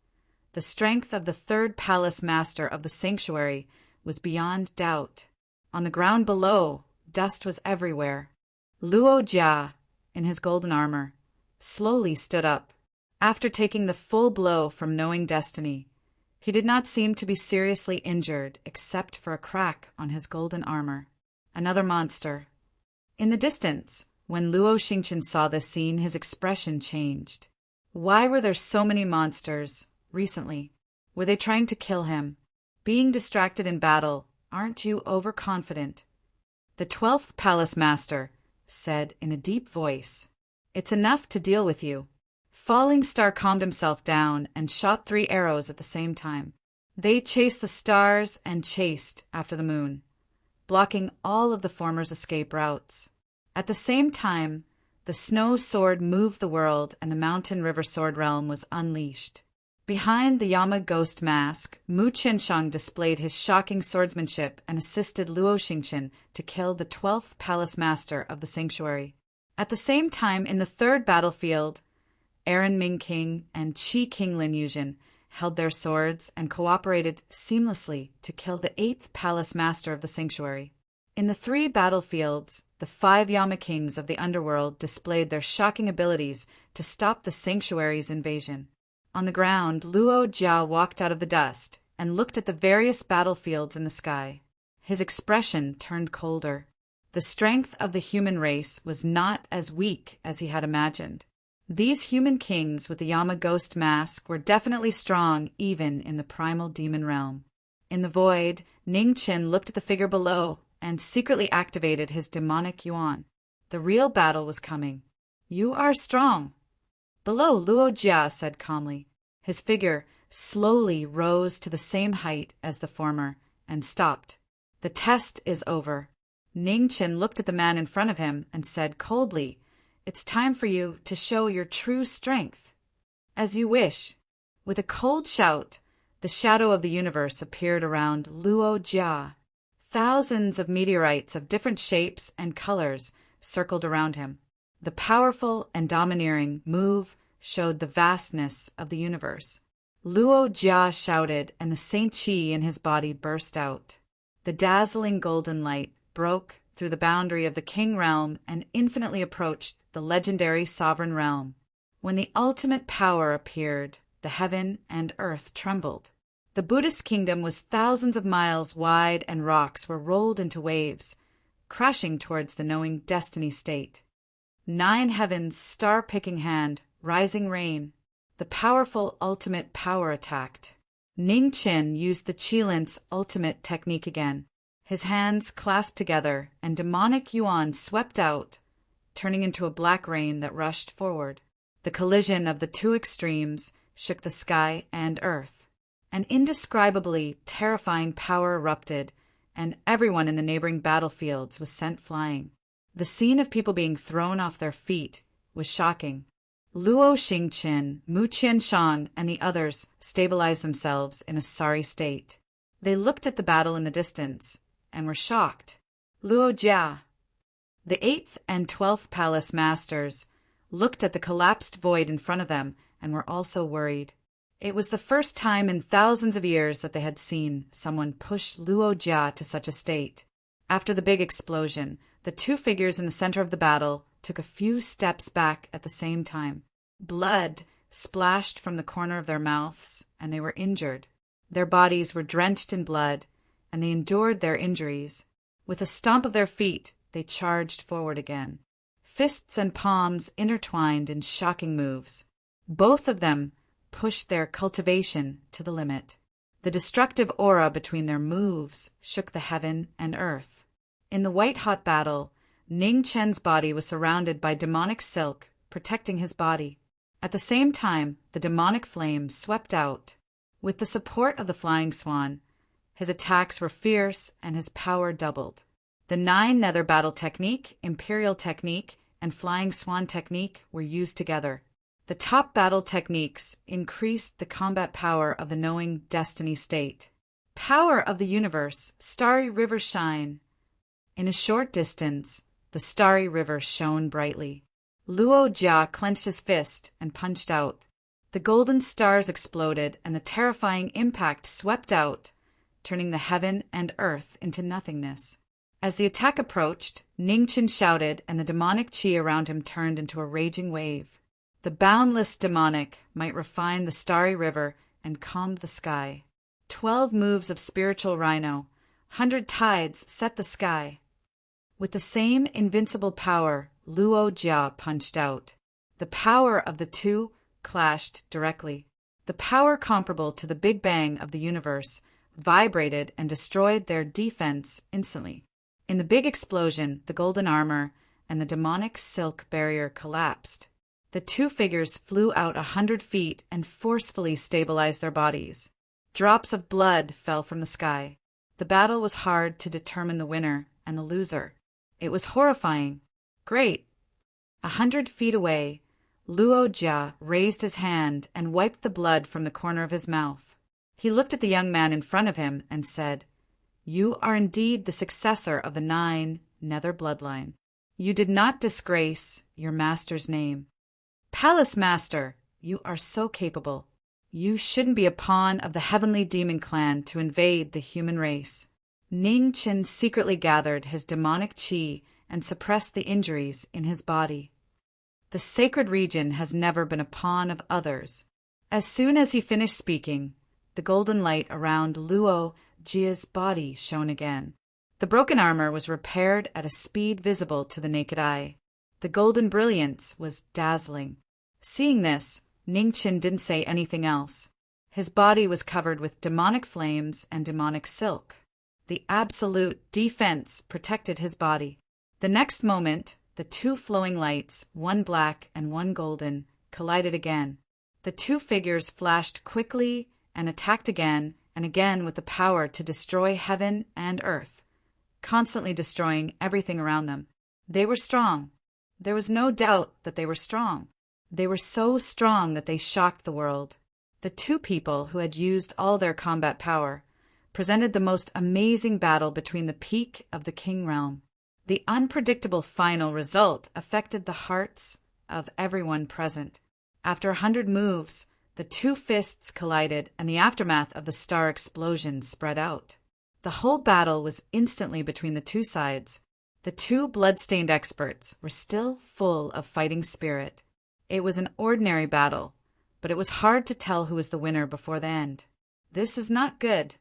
the strength of the 3rd palace master of the sanctuary was beyond doubt. On the ground below, dust was everywhere. Luo Jia, in his golden armor, slowly stood up. After taking the full blow from knowing destiny, he did not seem to be seriously injured except for a crack on his golden armor. Another monster. In the distance, when Luo Xingqian saw this scene, his expression changed. Why were there so many monsters recently? Were they trying to kill him? Being distracted in battle, aren't you overconfident? The 12th palace master said in a deep voice, "It's enough to deal with you." Falling Star calmed himself down and shot 3 arrows at the same time. They chased the stars and chased after the moon, blocking all of the former's escape routes. At the same time, the snow sword moved the world and the mountain river sword realm was unleashed. Behind the Yama ghost mask, Mu Qianshang displayed his shocking swordsmanship and assisted Luo Xingqian to kill the 12th palace master of the sanctuary. At the same time, in the 3rd battlefield, Aaron Ming King and Qi King Lin Yuzhen held their swords and cooperated seamlessly to kill the 8th palace master of the sanctuary. In the 3 battlefields, the 5 Yama kings of the underworld displayed their shocking abilities to stop the sanctuary's invasion. On the ground, Luo Jia walked out of the dust and looked at the various battlefields in the sky. His expression turned colder. The strength of the human race was not as weak as he had imagined. These human kings with the Yama ghost mask were definitely strong even in the primal demon realm. In the void, Ning Chen looked at the figure below and secretly activated his demonic yuan. The real battle was coming. "You are strong." Below, Luo Jia said calmly. His figure slowly rose to the same height as the former and stopped. "The test is over." Ning Chen looked at the man in front of him and said coldly, "It's time for you to show your true strength." "As you wish." With a cold shout, the shadow of the universe appeared around Luo Jia. Thousands of meteorites of different shapes and colors circled around him. The powerful and domineering move showed the vastness of the universe. Luo Jia shouted, and the Saint Qi in his body burst out. The dazzling golden light broke through the boundary of the king realm and infinitely approached the legendary sovereign realm. When the ultimate power appeared, the heaven and earth trembled. The Buddhist kingdom was thousands of miles wide and rocks were rolled into waves, crashing towards the knowing destiny state. 9 heaven's star-picking hand rising rain. The powerful ultimate power attacked. Ning Qin used the Qilin's ultimate technique again. His hands clasped together, and demonic yuan swept out, turning into a black rain that rushed forward. The collision of the two extremes shook the sky and earth. An indescribably terrifying power erupted, and everyone in the neighboring battlefields was sent flying. The scene of people being thrown off their feet was shocking. Luo Xingqin, Mu Qianshang, and the others stabilized themselves in a sorry state. They looked at the battle in the distance and were shocked. Luo Jia, the 8th and 12th palace masters, looked at the collapsed void in front of them and were also worried. It was the first time in thousands of years that they had seen someone push Luo Jia to such a state. After the big explosion, the two figures in the center of the battle took a few steps back at the same time. Blood splashed from the corner of their mouths, and they were injured. Their bodies were drenched in blood, and they endured their injuries. With a stomp of their feet, they charged forward again. Fists and palms intertwined in shocking moves. Both of them pushed their cultivation to the limit. The destructive aura between their moves shook the heaven and earth. In the white-hot battle, Ning Chen's body was surrounded by demonic silk, protecting his body. At the same time, the demonic flame swept out. With the support of the flying swan, his attacks were fierce and his power doubled. The 9 nether battle technique, imperial technique, and flying swan technique were used together. The top battle techniques increased the combat power of the knowing destiny state. Power of the universe, starry river shine. In a short distance, the starry river shone brightly. Luo Jia clenched his fist and punched out. The golden stars exploded, and the terrifying impact swept out, turning the heaven and earth into nothingness. As the attack approached, Ning Qin shouted, and the demonic qi around him turned into a raging wave. The boundless demonic might refine the starry river and calm the sky. 12 moves of spiritual rhino, 100 tides set the sky. With the same invincible power, Luo Jia punched out. The power of the two clashed directly. The power comparable to the Big Bang of the universe vibrated and destroyed their defense instantly. In the big explosion, the golden armor and the demonic silk barrier collapsed. The two figures flew out 100 feet and forcefully stabilized their bodies. Drops of blood fell from the sky. The battle was hard to determine the winner and the loser. It was horrifying. Great! 100 feet away, Luo Jia raised his hand and wiped the blood from the corner of his mouth. He looked at the young man in front of him and said, "You are indeed the successor of the 9 nether bloodline. You did not disgrace your master's name. Palace Master, you are so capable. You shouldn't be a pawn of the heavenly demon clan to invade the human race." Ning Qin secretly gathered his demonic qi and suppressed the injuries in his body. The sacred region has never been a pawn of others. As soon as he finished speaking, the golden light around Luo Jia's body shone again. The broken armor was repaired at a speed visible to the naked eye. The golden brilliance was dazzling. Seeing this, Ning Qin didn't say anything else. His body was covered with demonic flames and demonic silk. The absolute defense protected his body. The next moment, the two flowing lights, one black and one golden, collided again. The two figures flashed quickly and attacked again and again with the power to destroy heaven and earth, constantly destroying everything around them. They were strong. There was no doubt that they were strong. They were so strong that they shocked the world. The two people who had used all their combat power presented the most amazing battle between the peak of the King realm. The unpredictable final result affected the hearts of everyone present. After 100 moves, the two fists collided and the aftermath of the star explosion spread out. The whole battle was instantly between the two sides. The two blood-stained experts were still full of fighting spirit. It was an ordinary battle, but it was hard to tell who was the winner before the end. This is not good.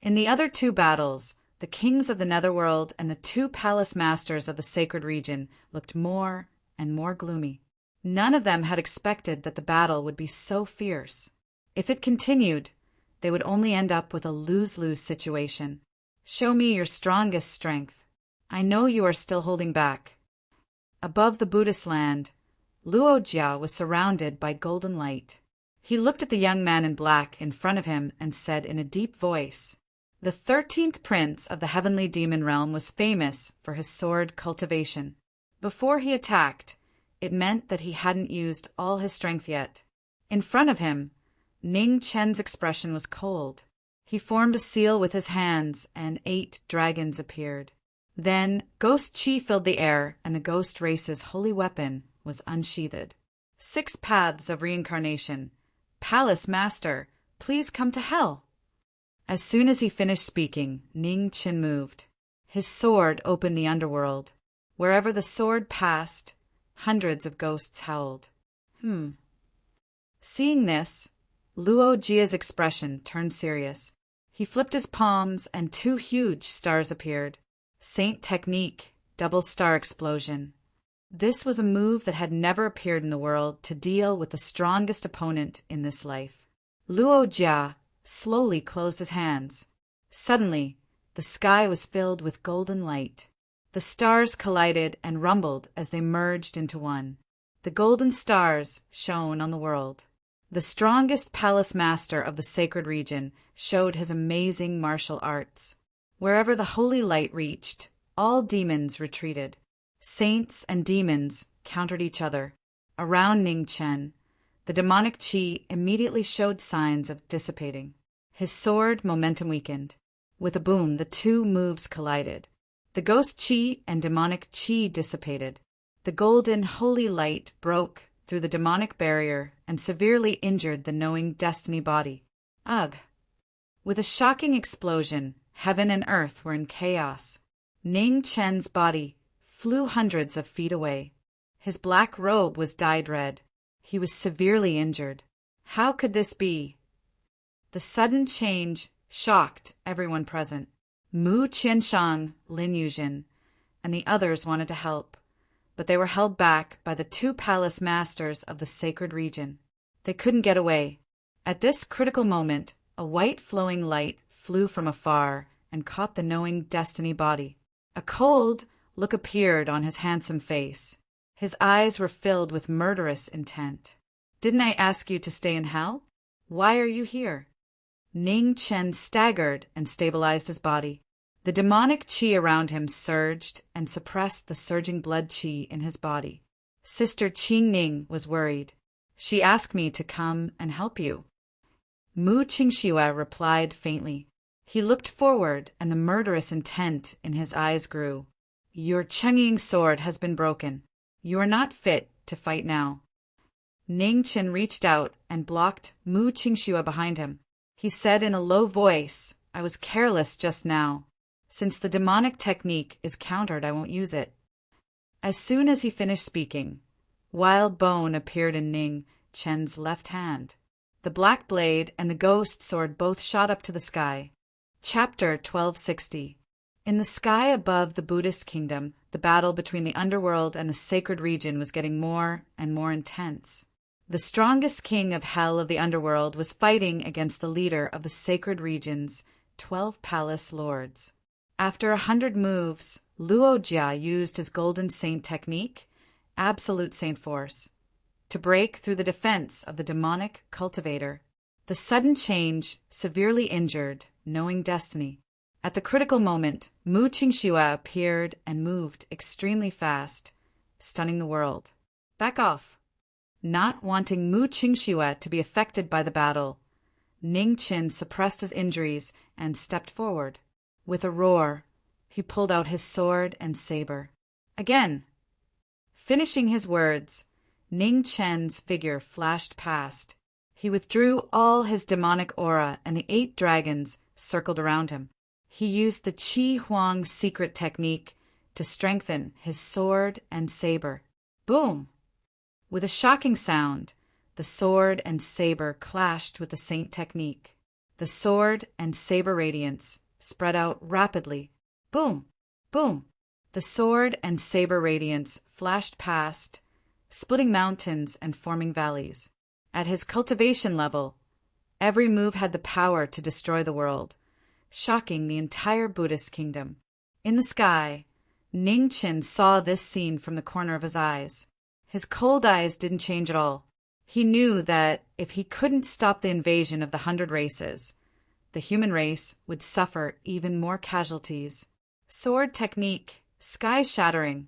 In the other two battles, the kings of the netherworld and the two palace masters of the sacred region looked more and more gloomy. None of them had expected that the battle would be so fierce. If it continued, they would only end up with a lose-lose situation. Show me your strongest strength. I know you are still holding back. Above the Buddhist land, Luo Jia was surrounded by golden light. He looked at the young man in black in front of him and said in a deep voice, "The 13th prince of the heavenly demon realm was famous for his sword cultivation. Before he attacked, it meant that he hadn't used all his strength yet." In front of him, Ning Chen's expression was cold. He formed a seal with his hands, and 8 dragons appeared. Then ghost chi filled the air, and the ghost race's holy weapon was unsheathed. 6 paths of reincarnation. Palace Master, please come to hell. As soon as he finished speaking, Ning Chen moved. His sword opened the underworld. Wherever the sword passed, hundreds of ghosts howled. Seeing this, Luo Jia's expression turned serious. He flipped his palms, and 2 huge stars appeared. Saint Technique, double star explosion. This was a move that had never appeared in the world to deal with the strongest opponent in this life. Luo Jia slowly closed his hands. Suddenly, the sky was filled with golden light. The stars collided and rumbled as they merged into one. The golden stars shone on the world. The strongest palace master of the sacred region showed his amazing martial arts. Wherever the holy light reached, all demons retreated. Saints and demons countered each other. Around Ning Chen, the demonic qi immediately showed signs of dissipating. His sword momentum weakened. With a boom, the 2 moves collided. The ghost qi and demonic qi dissipated. The golden holy light broke through the demonic barrier and severely injured the knowing destiny body. Ugh! With a shocking explosion, heaven and earth were in chaos. Ning Chen's body flew hundreds of feet away. His black robe was dyed red. He was severely injured. How could this be? The sudden change shocked everyone present. Mu Qianshang, Lin Yuzhen, and the others wanted to help, but they were held back by the 2 palace masters of the sacred region. They couldn't get away. At this critical moment, a white flowing light flew from afar and caught the knowing destiny body. A cold look appeared on his handsome face. His eyes were filled with murderous intent. "Didn't I ask you to stay in hell? Why are you here?" Ning Chen staggered and stabilized his body. The demonic qi around him surged and suppressed the surging blood qi in his body. Sister Qing Ning was worried. "She asked me to come and help you." Mu Qingxue replied faintly. He looked forward, and the murderous intent in his eyes grew. "Your Chengying sword has been broken. You are not fit to fight now." Ning Chen reached out and blocked Mu Qingxue behind him. He said in a low voice, "I was careless just now. Since the demonic technique is countered, I won't use it." As soon as he finished speaking, wild bone appeared in Ning Chen's left hand. The black blade and the ghost sword both shot up to the sky. Chapter 1260. In the sky above the Buddhist kingdom, the battle between the underworld and the sacred region was getting more and more intense. The strongest king of hell of the underworld was fighting against the leader of the sacred region's 12 palace lords. After 100 moves, Luo Jia used his golden saint technique, absolute saint force, to break through the defense of the demonic cultivator. The sudden change severely injured knowing destiny. At the critical moment, Mu Qingxue appeared and moved extremely fast, stunning the world. "Back off." Not wanting Mu Qingxue to be affected by the battle, Ning Chen suppressed his injuries and stepped forward. With a roar, he pulled out his sword and saber. Again! Finishing his words, Ning Chen's figure flashed past. He withdrew all his demonic aura, and the 8 dragons circled around him. He used the Qi Huang secret technique to strengthen his sword and saber. Boom! With a shocking sound, the sword and saber clashed with the saint technique. The sword and saber radiance spread out rapidly. Boom! Boom! The sword and saber radiance flashed past, splitting mountains and forming valleys. At his cultivation level, every move had the power to destroy the world, shocking the entire Buddhist kingdom. In the sky, Ning Qin saw this scene from the corner of his eyes. His cold eyes didn't change at all. He knew that if he couldn't stop the invasion of the 100 races, the human race would suffer even more casualties. Sword technique, sky-shattering.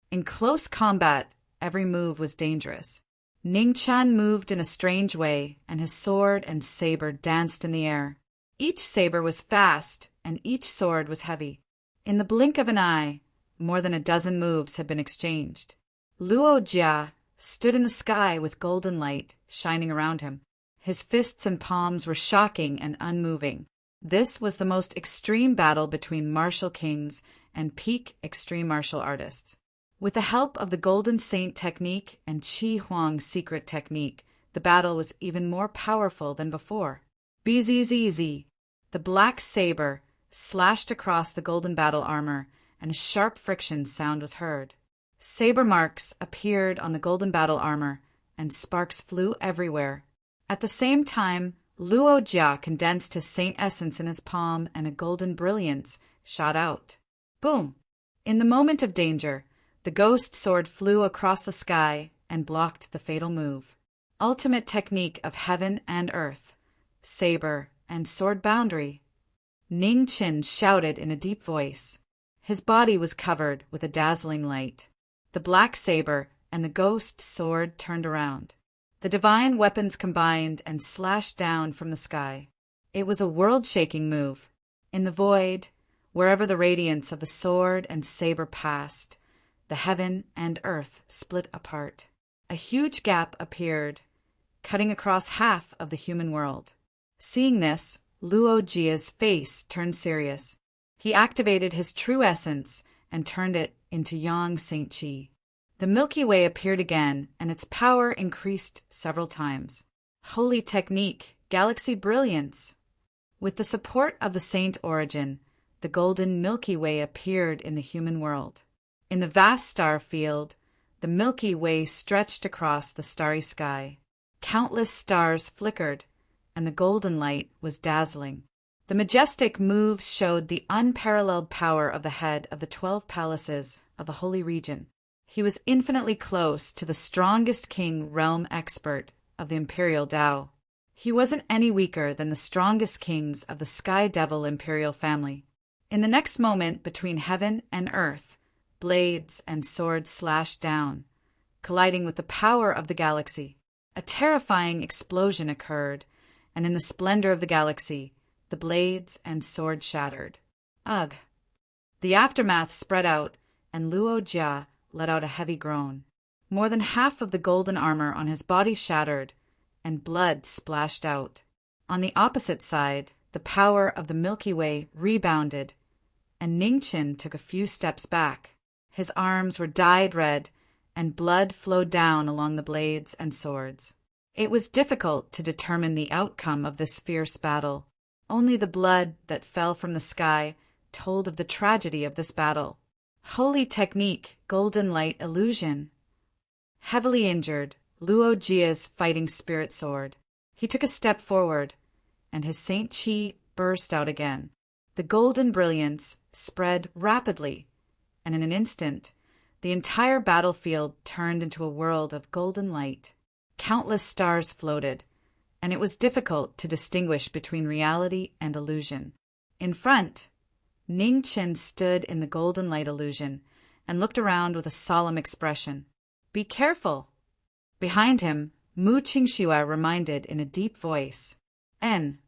In close combat, every move was dangerous. Ning Chan moved in a strange way, and his sword and saber danced in the air. Each saber was fast, and each sword was heavy. In the blink of an eye, more than a dozen moves had been exchanged. Luo Jia stood in the sky with golden light shining around him. His fists and palms were shocking and unmoving. This was the most extreme battle between martial kings and peak extreme martial artists. With the help of the Golden Saint technique and Qi Huang's secret technique, the battle was even more powerful than before. BZZZ, the black saber slashed across the golden battle armor, and a sharp friction sound was heard. Saber marks appeared on the golden battle armor, and sparks flew everywhere. At the same time, Luo Jia condensed his saint essence in his palm, and a golden brilliance shot out. Boom! In the moment of danger, the ghost sword flew across the sky and blocked the fatal move. Ultimate technique of heaven and earth, saber and sword boundary. Ning Qin shouted in a deep voice. His body was covered with a dazzling light. The black saber and the ghost sword turned around. The divine weapons combined and slashed down from the sky. It was a world-shaking move. In the void, wherever the radiance of the sword and saber passed, the heaven and earth split apart. A huge gap appeared, cutting across half of the human world. Seeing this, Luo Jia's face turned serious. He activated his true essence and turned it into Yang Saint Qi. The Milky Way appeared again, and its power increased several times. Holy technique, galaxy brilliance. With the support of the Saint Origin, the golden Milky Way appeared in the human world. In the vast star field, the Milky Way stretched across the starry sky. Countless stars flickered, and the golden light was dazzling. The majestic moves showed the unparalleled power of the head of the 12 palaces of the Holy Region. He was infinitely close to the strongest king realm expert of the Imperial Tao. He wasn't any weaker than the strongest kings of the Sky Devil Imperial family. In the next moment, between heaven and earth, blades and swords slashed down, colliding with the power of the galaxy. A terrifying explosion occurred, and in the splendor of the galaxy, the blades and swords shattered. Ugh! The aftermath spread out, and Luo Jia let out a heavy groan. More than half of the golden armor on his body shattered, and blood splashed out. On the opposite side, the power of the Milky Way rebounded, and Ning Qin took a few steps back. His arms were dyed red, and blood flowed down along the blades and swords. It was difficult to determine the outcome of this fierce battle. Only the blood that fell from the sky told of the tragedy of this battle. Holy technique, golden light illusion. Heavily injured, Luo Jia's fighting spirit soared. He took a step forward, and his Saint Qi burst out again. The golden brilliance spread rapidly, and in an instant, the entire battlefield turned into a world of golden light. Countless stars floated, and it was difficult to distinguish between reality and illusion. In front, Ning Qin stood in the golden light illusion and looked around with a solemn expression. "Be careful!" Behind him, Mu Qingxue reminded in a deep voice. "En."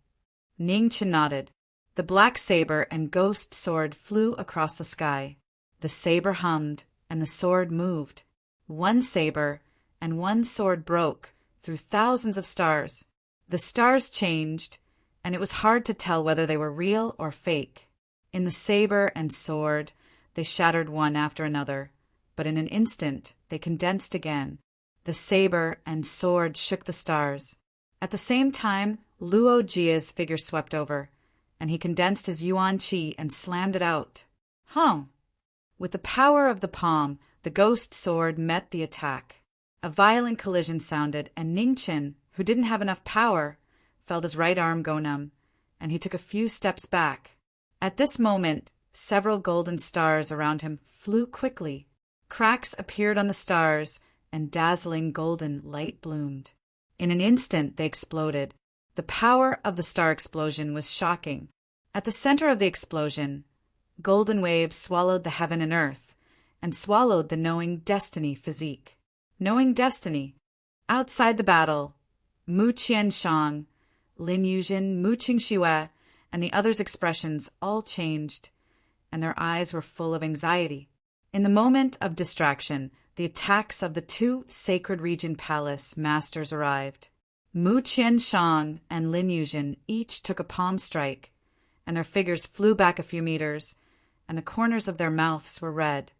Ning Qin nodded. The black saber and ghost sword flew across the sky. The saber hummed, and the sword moved. One saber and one sword broke through thousands of stars. The stars changed, and it was hard to tell whether they were real or fake. In the saber and sword, they shattered one after another, but in an instant they condensed again. The saber and sword shook the stars. At the same time, Luo Jia's figure swept over, and he condensed his Yuan Qi and slammed it out. With the power of the palm, the ghost sword met the attack. A violent collision sounded, and Ningchen, who didn't have enough power, felt his right arm go numb, and he took a few steps back. At this moment, several golden stars around him flew quickly. Cracks appeared on the stars, and dazzling golden light bloomed. In an instant, they exploded. The power of the star explosion was shocking. At the center of the explosion, golden waves swallowed the heaven and earth, and swallowed the knowing destiny physique. Knowing destiny. Outside the battle, Mu Qianshang, Lin Yuzhen, Mu Qingxue, and the others' expressions all changed, and their eyes were full of anxiety. In the moment of distraction, the attacks of the two Sacred Region Palace masters arrived. Mu Qianshang and Lin Yuzhen each took a palm strike, and their figures flew back a few meters, and the corners of their mouths were red.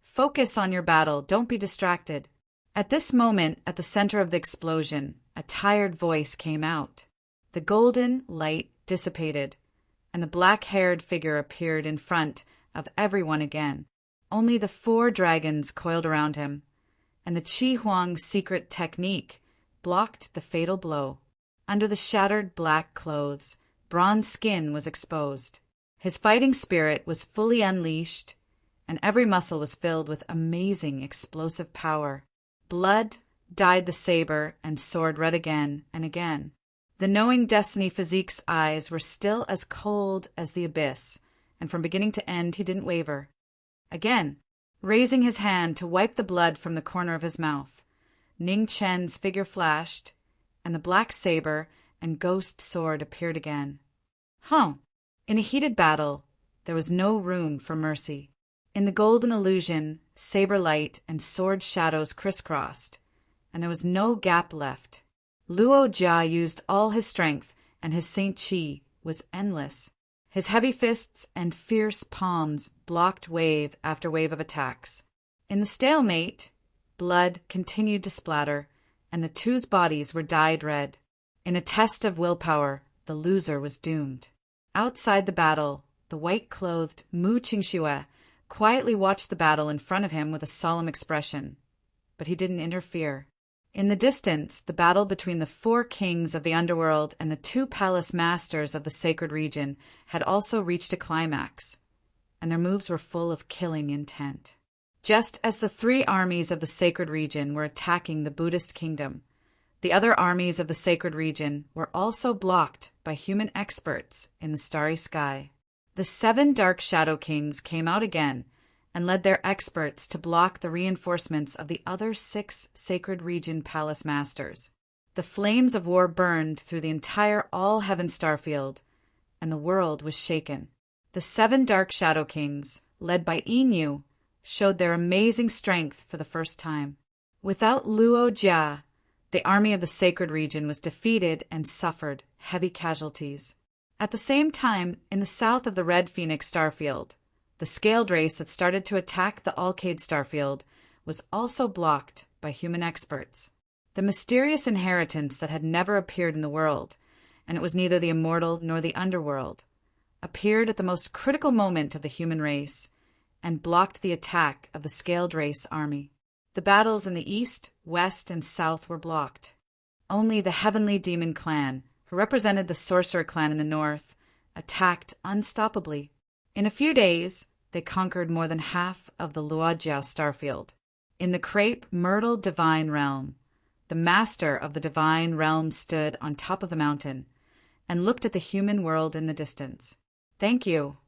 Focus on your battle, don't be distracted. At this moment, at the center of the explosion, a tired voice came out. The golden light dissipated, and the black-haired figure appeared in front of everyone again. Only the 4 dragons coiled around him, and the Qi Huang secret technique blocked the fatal blow. Under the shattered black clothes, bronze skin was exposed. His fighting spirit was fully unleashed, and every muscle was filled with amazing explosive power. Blood dyed the saber and sword red again and again. The knowing destiny physique's eyes were still as cold as the abyss, and from beginning to end he didn't waver. Again, raising his hand to wipe the blood from the corner of his mouth, Ning Chen's figure flashed, and the black saber and ghost sword appeared again. In a heated battle, there was no room for mercy. In the golden illusion, saber light and sword shadows crisscrossed, and there was no gap left. Luo Jia used all his strength, and his Saint Qi was endless. His heavy fists and fierce palms blocked wave after wave of attacks. In the stalemate, blood continued to splatter, and the two's bodies were dyed red. In a test of willpower, the loser was doomed. Outside the battle, the white-clothed Mu Qingxue quietly watched the battle in front of him with a solemn expression, but he didn't interfere. In the distance, the battle between the 4 kings of the underworld and the 2 palace masters of the sacred region had also reached a climax, and their moves were full of killing intent. Just as the 3 armies of the sacred region were attacking the Buddhist kingdom, the other armies of the sacred region were also blocked by human experts in the starry sky. The 7 dark shadow kings came out again and led their experts to block the reinforcements of the other 6 sacred region palace masters. The flames of war burned through the entire all-heaven starfield, and the world was shaken. The 7 dark shadow kings, led by Yinyu, showed their amazing strength for the first time. Without Luo Jia, the army of the sacred region was defeated and suffered heavy casualties. At the same time, in the south of the Red Phoenix starfield, the scaled race that started to attack the Alcade starfield was also blocked by human experts. The mysterious inheritance that had never appeared in the world, and it was neither the immortal nor the underworld, appeared at the most critical moment of the human race and blocked the attack of the scaled race army. The battles in the east, west, and south were blocked. Only the heavenly demon clan, who represented the sorcerer clan in the north, attacked unstoppably. In a few days, they conquered more than half of the Luojia starfield. In the crepe myrtle divine realm, the master of the divine realm stood on top of the mountain and looked at the human world in the distance. "Thank you.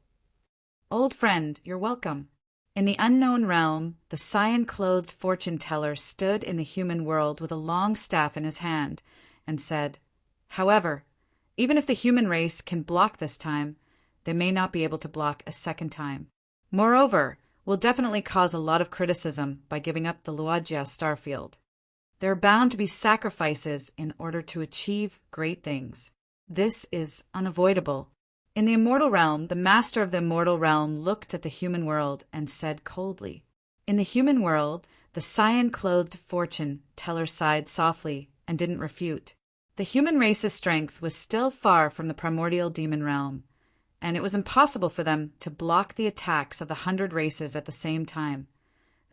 Old friend, you're welcome." In the unknown realm, the cyan-clothed fortune-teller stood in the human world with a long staff in his hand and said, "However, even if the human race can block this time, they may not be able to block a second time. Moreover, we'll definitely cause a lot of criticism by giving up the Luojia starfield. There are bound to be sacrifices in order to achieve great things. This is unavoidable." In the immortal realm, the master of the immortal realm looked at the human world and said coldly. In the human world, the cyan-clothed fortune-teller sighed softly and didn't refute. The human race's strength was still far from the primordial demon realm, and it was impossible for them to block the attacks of the 100 races at the same time.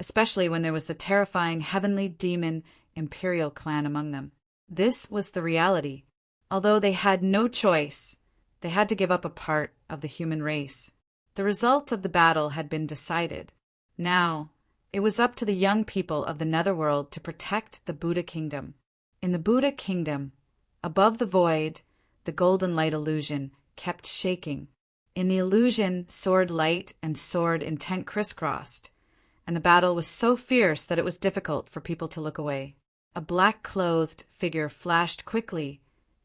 especially when there was the terrifying heavenly demon Imperial clan among them. This was the reality. Although they had no choice, they had to give up a part of the human race. The result of the battle had been decided. Now, it was up to the young people of the Netherworld to protect the Buddha Kingdom. In the Buddha Kingdom, above the void, the golden light illusion kept shaking. In the illusion, sword light and sword intent crisscrossed, and the battle was so fierce that it was difficult for people to look away. A black-clothed figure flashed quickly,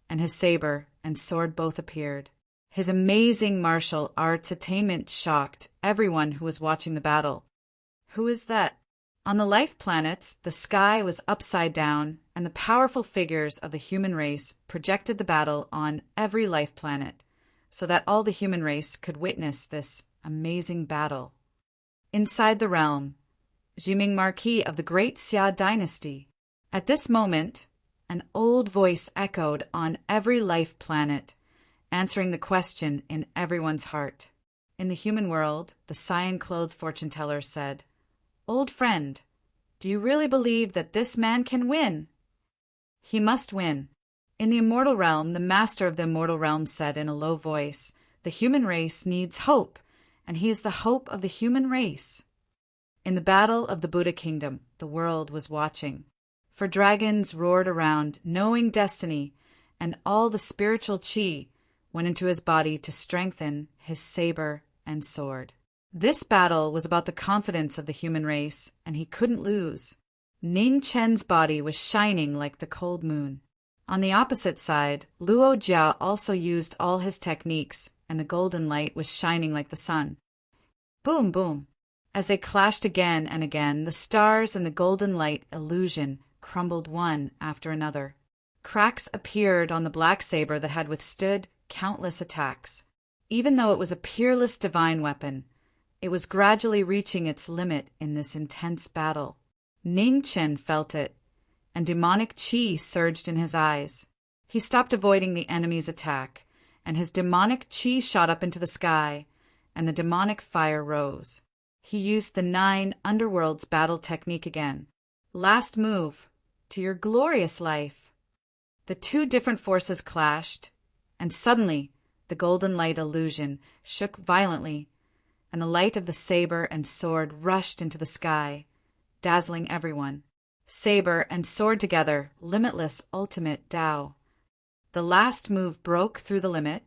and his saber and sword both appeared. His amazing martial arts attainment shocked everyone who was watching the battle. Who is that? On the life planets, the sky was upside down, and the powerful figures of the human race projected the battle on every life planet, so that all the human race could witness this amazing battle. Inside the realm, Jiming Marquis of the Great Xia dynasty. At this moment, an old voice echoed on every life planet, answering the question in everyone's heart. In the human world, the cyan-clothed fortune-teller said, "Old friend, do you really believe that this man can win?" "He must win." In the immortal realm, the master of the immortal realm said in a low voice, "The human race needs hope, and he is the hope of the human race." In the battle of the Buddha Kingdom, the world was watching. For dragons roared around, knowing destiny, and all the spiritual chi went into his body to strengthen his saber and sword. This battle was about the confidence of the human race, and he couldn't lose. Ning Chen's body was shining like the cold moon. On the opposite side, Luo Jia also used all his techniques, and the golden light was shining like the sun. Boom, boom. As they clashed again and again, the stars and the golden light illusion crumbled one after another. Cracks appeared on the black saber that had withstood countless attacks. Even though it was a peerless divine weapon, it was gradually reaching its limit in this intense battle. Ning Chen felt it, and demonic chi surged in his eyes. He stopped avoiding the enemy's attack, and his demonic chi shot up into the sky, and the demonic fire rose. He used the 9 underworlds battle technique again. Last move, to your glorious life. The two different forces clashed, and suddenly the golden light illusion shook violently, and the light of the saber and sword rushed into the sky, dazzling everyone. Saber and sword together, limitless ultimate Tao. The last move broke through the limit,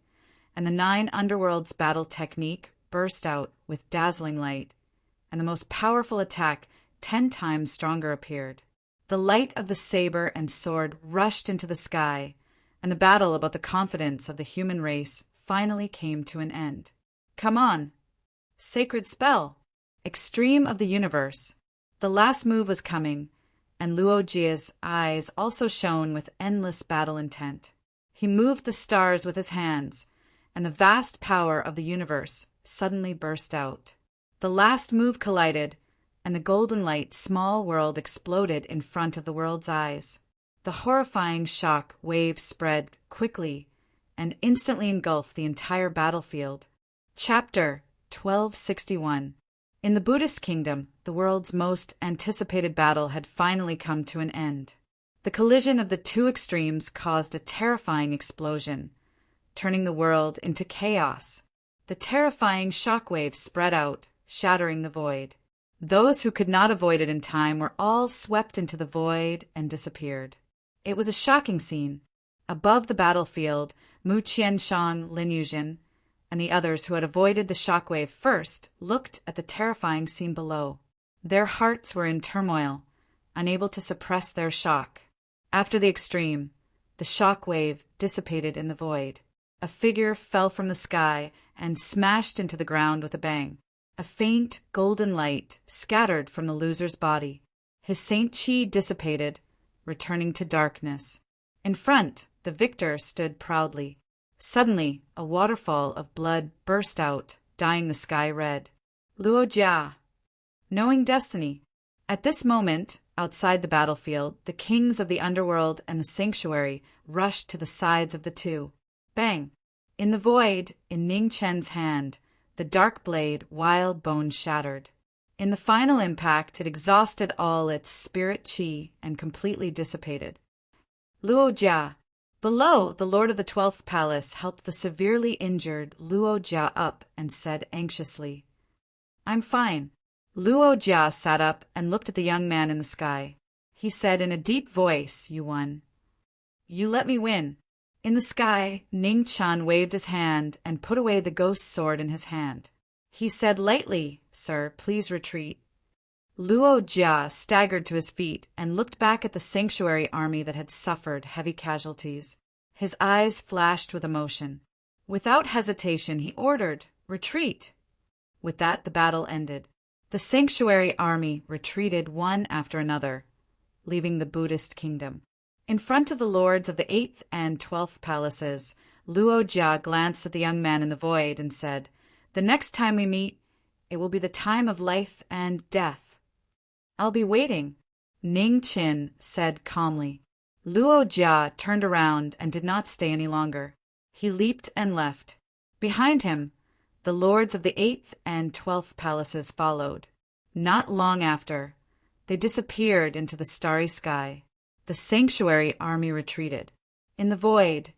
and the 9 underworlds battle technique burst out with dazzling light, and the most powerful attack 10 times stronger appeared. The light of the saber and sword rushed into the sky, and the battle about the confidence of the human race finally came to an end. Come on! Sacred spell! Extreme of the universe! The last move was coming, and Luo Jia's eyes also shone with endless battle intent. He moved the stars with his hands, and the vast power of the universe suddenly burst out. The last move collided, and the golden light small world exploded in front of the world's eyes. The horrifying shock wave spread quickly and instantly engulfed the entire battlefield. Chapter 1261. In the Buddhist kingdom, the world's most anticipated battle had finally come to an end. The collision of the two extremes caused a terrifying explosion, turning the world into chaos. The terrifying shockwave spread out, shattering the void. Those who could not avoid it in time were all swept into the void and disappeared. It was a shocking scene. Above the battlefield, Mu Qianshang, Lin Yuzhen, and the others who had avoided the shockwave first looked at the terrifying scene below. Their hearts were in turmoil, unable to suppress their shock. After the extreme, the shockwave dissipated in the void. A figure fell from the sky and smashed into the ground with a bang. A faint golden light scattered from the loser's body. His saint chi dissipated, returning to darkness. In front, the victor stood proudly. Suddenly, a waterfall of blood burst out, dyeing the sky red. Luo Jia, knowing destiny. At this moment, outside the battlefield, the kings of the underworld and the sanctuary rushed to the sides of the two. Bang! In the void, in Ning Chen's hand, the dark blade wild bone shattered. In the final impact, it exhausted all its spirit qi and completely dissipated. Luo Jia. Below, the lord of the 12th palace helped the severely injured Luo Jia up and said anxiously, "I'm fine." Luo Jia sat up and looked at the young man in the sky. He said in a deep voice, "You won. You let me win." In the sky, Ning Chan waved his hand and put away the ghost sword in his hand. He said lightly, "Sir, please retreat." Luo Jia staggered to his feet and looked back at the sanctuary army that had suffered heavy casualties. His eyes flashed with emotion. Without hesitation, he ordered, "Retreat!" With that, the battle ended. The sanctuary army retreated one after another, leaving the Buddhist kingdom. In front of the lords of the 8th and 12th palaces, Luo Jia glanced at the young man in the void and said, "The next time we meet, it will be the time of life and death. I'll be waiting." Ning Qin said calmly. Luo Jia turned around and did not stay any longer. He leaped and left. Behind him, the lords of the 8th and 12th palaces followed. Not long after, they disappeared into the starry sky. The sanctuary army retreated. In the void,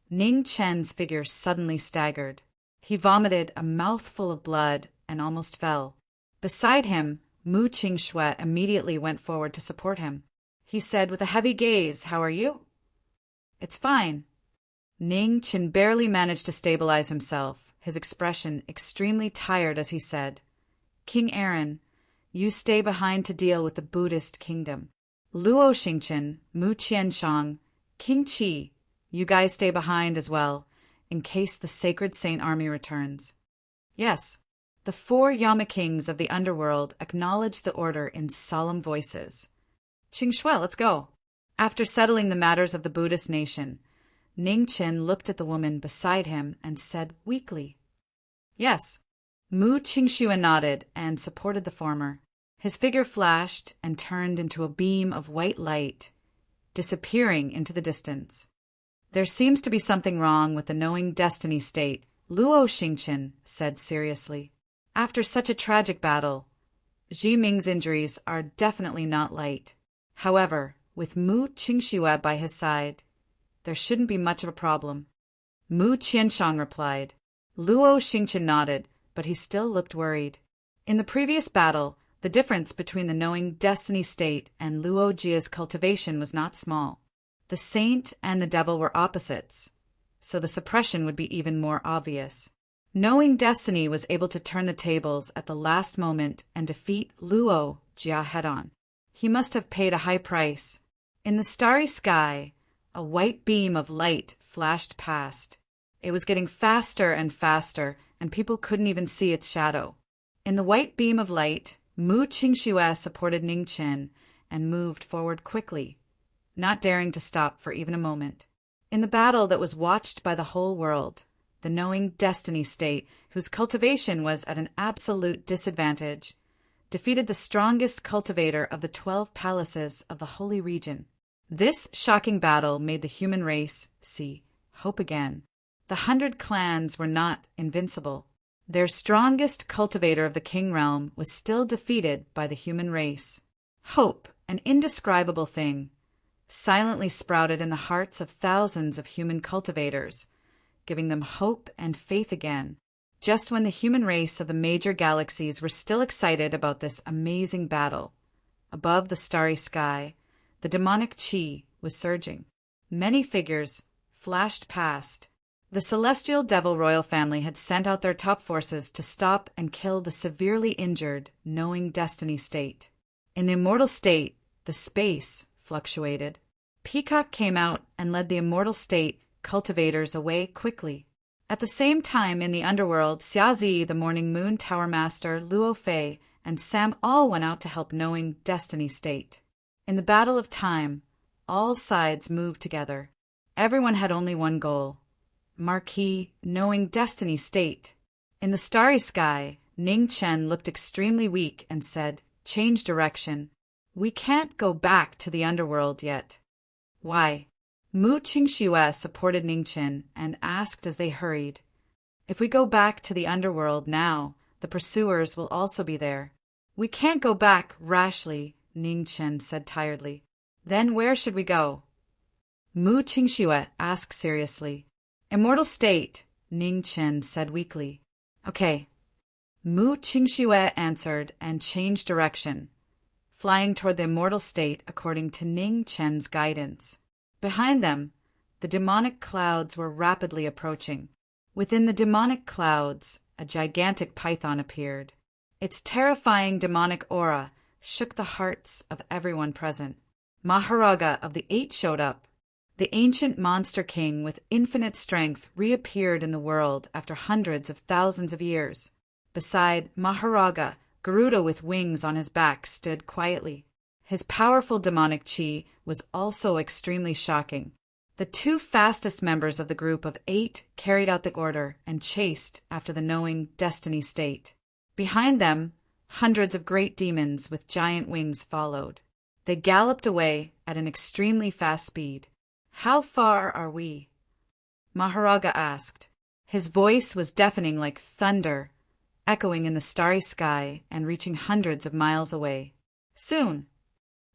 Ning Chen's figure suddenly staggered. He vomited a mouthful of blood and almost fell. Beside him, Mu Qingxue immediately went forward to support him. He said with a heavy gaze, "How are you?" "It's fine." Ning Qin barely managed to stabilize himself, his expression extremely tired as he said, "King Aaron, you stay behind to deal with the Buddhist kingdom. Luo Xingqian, Mu Qianshang, King Qi, you guys stay behind as well, in case the Sacred Saint Army returns." Yes, the 4 Yama kings of the underworld acknowledged the order in solemn voices. "Qingxue, let's go." After settling the matters of the Buddhist nation, Ning Qin looked at the woman beside him and said weakly, "Yes." Mu Qingxue nodded and supported the former. His figure flashed and turned into a beam of white light, disappearing into the distance. "There seems to be something wrong with the knowing destiny state," Luo Xingqian said seriously. "After such a tragic battle, Zhi Ming's injuries are definitely not light. However, with Mu Qingxue by his side, there shouldn't be much of a problem." Mu Qianshang replied. Luo Xingqian nodded, but he still looked worried. In the previous battle, the difference between the knowing destiny state and Luo Jia's cultivation was not small. The saint and the devil were opposites, so the suppression would be even more obvious. Knowing destiny was able to turn the tables at the last moment and defeat Luo Jia head-on. He must have paid a high price. In the starry sky, a white beam of light flashed past. It was getting faster and faster, and people couldn't even see its shadow. In the white beam of light, Mu Qingxue supported Ning Qin and moved forward quickly, not daring to stop for even a moment. In the battle that was watched by the whole world, the knowing destiny state, whose cultivation was at an absolute disadvantage, defeated the strongest cultivator of the 12 palaces of the holy region. This shocking battle made the human race see hope again. The 100 clans were not invincible. Their strongest cultivator of the king realm was still defeated by the human race. Hope, an indescribable thing, silently sprouted in the hearts of thousands of human cultivators, giving them hope and faith again, just when the human race of the major galaxies were still excited about this amazing battle. Above the starry sky, the demonic qi was surging. Many figures flashed past. The celestial devil royal family had sent out their top forces to stop and kill the severely injured knowing destiny state. In the immortal state, the space fluctuated. Peacock came out and led the immortal state cultivators away quickly. At the same time in the underworld, Xiazi, the Morning Moon Tower Master, Luo Fei, and Sam all went out to help knowing destiny state. In the battle of time, all sides moved together. Everyone had only one goal. Marquis, knowing destiny state. In the starry sky, Ning Chen looked extremely weak and said, "Change direction. We can't go back to the underworld yet." "Why?" Mu Qingxue supported Ning Chen and asked as they hurried, "If we go back to the underworld now, the pursuers will also be there. We can't go back rashly, Ning Chen said tiredly. Then where should we go? Mu Qingxue asked seriously. Immortal state, Ning Chen said weakly. Okay. Mu Qingxue answered and changed direction, flying toward the immortal state according to Ning Chen's guidance. Behind them, the demonic clouds were rapidly approaching. Within the demonic clouds, a gigantic python appeared. Its terrifying demonic aura shook the hearts of everyone present. Maharaga of the Eight showed up. The ancient monster king with infinite strength reappeared in the world after hundreds of thousands of years. Beside Maharaga, Garuda with wings on his back stood quietly. His powerful demonic chi was also extremely shocking. The two fastest members of the group of 8 carried out the order and chased after the knowing destiny state. Behind them, hundreds of great demons with giant wings followed. They galloped away at an extremely fast speed. How far are we? Maharaga asked. His voice was deafening like thunder, echoing in the starry sky and reaching hundreds of miles away. Soon.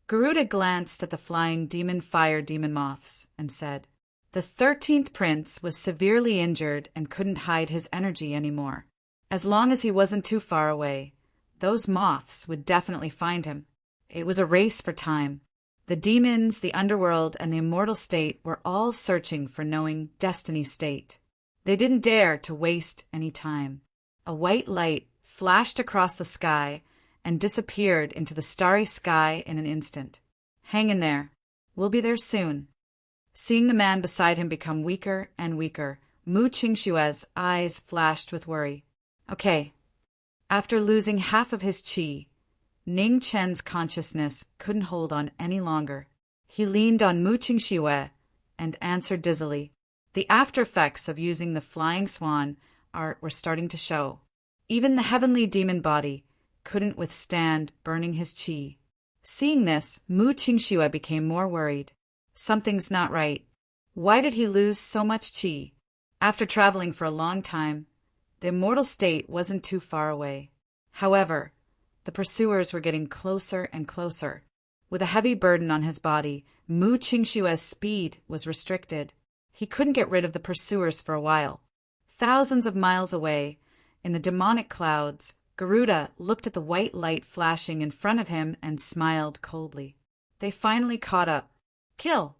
Garuda glanced at the flying demon fire demon moths and said, The 13th prince was severely injured and couldn't hide his energy anymore. As long as he wasn't too far away, those moths would definitely find him. It was a race for time. The demons, the underworld, and the immortal state were all searching for knowing destiny state. They didn't dare to waste any time. A white light flashed across the sky and disappeared into the starry sky in an instant. Hang in there. We'll be there soon. Seeing the man beside him become weaker and weaker, Mu Qingshue's eyes flashed with worry. Okay. After losing half of his qi, Ning Chen's consciousness couldn't hold on any longer. He leaned on Mu Qingxue and answered dizzily. The after effects of using the flying swan art were starting to show. Even the heavenly demon body couldn't withstand burning his qi. Seeing this, Mu Qingxue became more worried. Something's not right. Why did he lose so much qi? After traveling for a long time, the immortal state wasn't too far away. However, the pursuers were getting closer and closer. With a heavy burden on his body, Mu Qingshue's speed was restricted. He couldn't get rid of the pursuers for a while. Thousands of miles away, in the demonic clouds, Garuda looked at the white light flashing in front of him and smiled coldly. They finally caught up. Kill!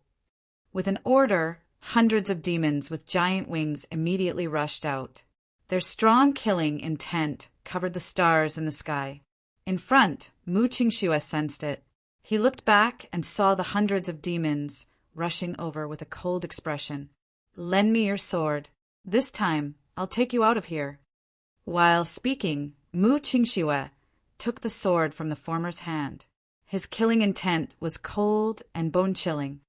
With an order, hundreds of demons with giant wings immediately rushed out. Their strong killing intent covered the stars in the sky. In front, Mu Qingxue sensed it. He looked back and saw the hundreds of demons rushing over with a cold expression. Lend me your sword. This time, I'll take you out of here. While speaking, Mu Qingxue took the sword from the former's hand. His killing intent was cold and bone-chilling.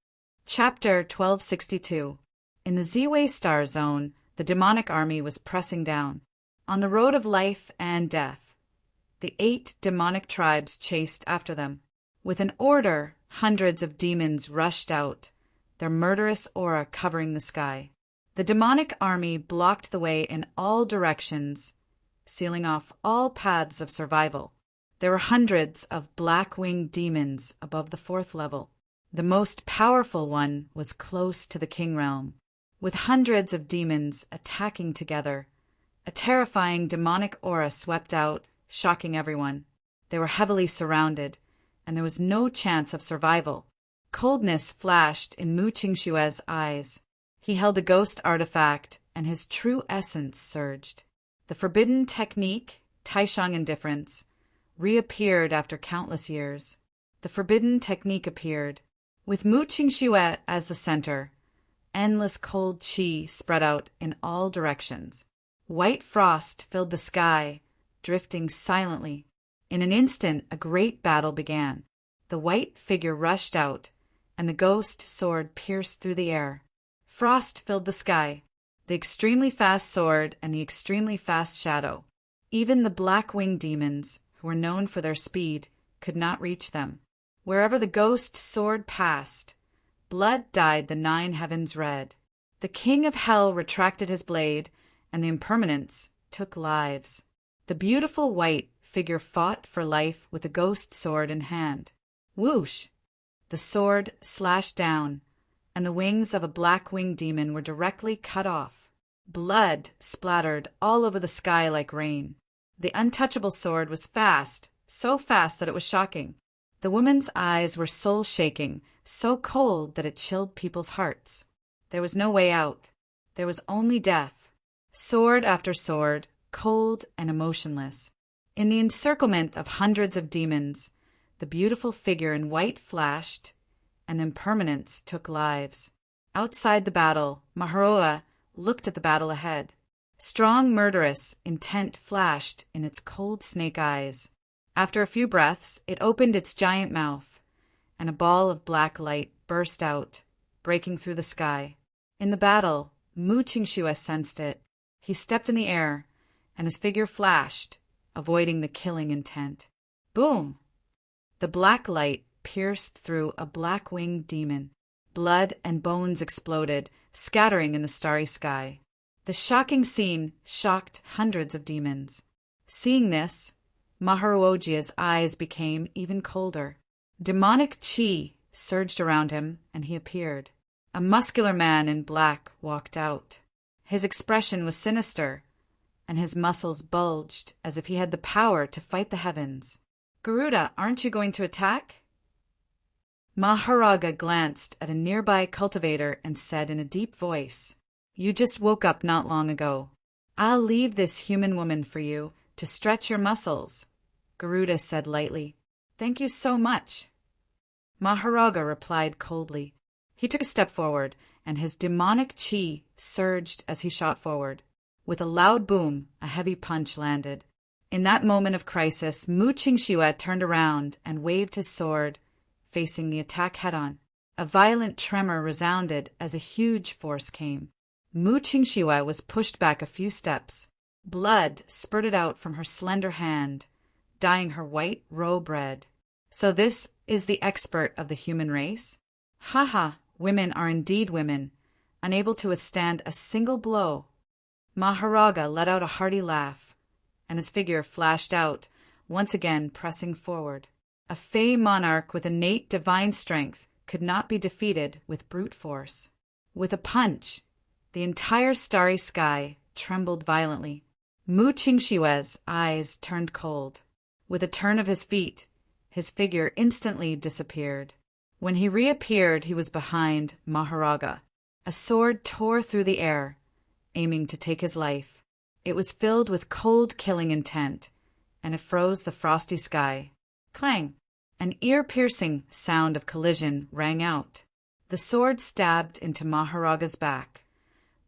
Chapter 1262. In the Ziwei Star Zone, the demonic army was pressing down. On the road of life and death, the 8 demonic tribes chased after them. With an order, hundreds of demons rushed out, their murderous aura covering the sky. The demonic army blocked the way in all directions, sealing off all paths of survival. There were hundreds of black-winged demons above the 4th level. The most powerful one was close to the king realm. With hundreds of demons attacking together, a terrifying demonic aura swept out, shocking everyone. They were heavily surrounded, and there was no chance of survival. Coldness flashed in Mu Qingshue's eyes. He held a ghost artifact, and his true essence surged. The forbidden technique, Taishang Indifference, reappeared after countless years. The forbidden technique appeared. With Mu Qingxue as the center, endless cold qi spread out in all directions. White frost filled the sky, drifting silently. In an instant, a great battle began. The white figure rushed out, and the ghost sword pierced through the air. Frost filled the sky, the extremely fast sword and the extremely fast shadow. Even the black-winged demons, who were known for their speed, could not reach them. Wherever the ghost sword passed, blood dyed the 9 heavens red. The king of hell retracted his blade, and the impermanents took lives. The beautiful white figure fought for life with a ghost sword in hand. Whoosh! The sword slashed down, and the wings of a black-winged demon were directly cut off. Blood splattered all over the sky like rain. The untouchable sword was fast, so fast that it was shocking. The woman's eyes were soul-shaking, so cold that it chilled people's hearts. There was no way out. There was only death. Sword after sword, cold and emotionless. In the encirclement of hundreds of demons, the beautiful figure in white flashed, and impermanence took lives. Outside the battle, Maharoa looked at the battle ahead. Strong, murderous intent flashed in its cold snake eyes. After a few breaths, it opened its giant mouth, and a ball of black light burst out, breaking through the sky. In the battle, Mu Qingxue sensed it. He stepped in the air, and his figure flashed, avoiding the killing intent. Boom! The black light pierced through a black-winged demon. Blood and bones exploded, scattering in the starry sky. The shocking scene shocked hundreds of demons. Seeing this, Maharojia's eyes became even colder. Demonic chi surged around him, and he appeared. A muscular man in black walked out. His expression was sinister, and his muscles bulged as if he had the power to fight the heavens. "Garuda, aren't you going to attack?" Maharaga glanced at a nearby cultivator and said in a deep voice, "You just woke up not long ago. I'll leave this human woman for you to stretch your muscles," Garuda said lightly. "Thank you so much." Maharaga replied coldly. He took a step forward, and his demonic chi surged as he shot forward. With a loud boom, a heavy punch landed. In that moment of crisis, Mu Qingxue turned around and waved his sword, facing the attack head-on. A violent tremor resounded as a huge force came. Mu Qingxue was pushed back a few steps. Blood spurted out from her slender hand, dyeing her white robe red. "So this is the expert of the human race? Ha! Women are indeed women, unable to withstand a single blow." Maharaga let out a hearty laugh, and his figure flashed out, once again pressing forward. A fey monarch with innate divine strength could not be defeated with brute force. With a punch, the entire starry sky trembled violently. Mu Qingxue's eyes turned cold. With a turn of his feet, his figure instantly disappeared. When he reappeared, he was behind Maharaga. A sword tore through the air, aiming to take his life. It was filled with cold killing intent, and it froze the frosty sky. Clang! An ear-piercing sound of collision rang out. The sword stabbed into Maharaga's back,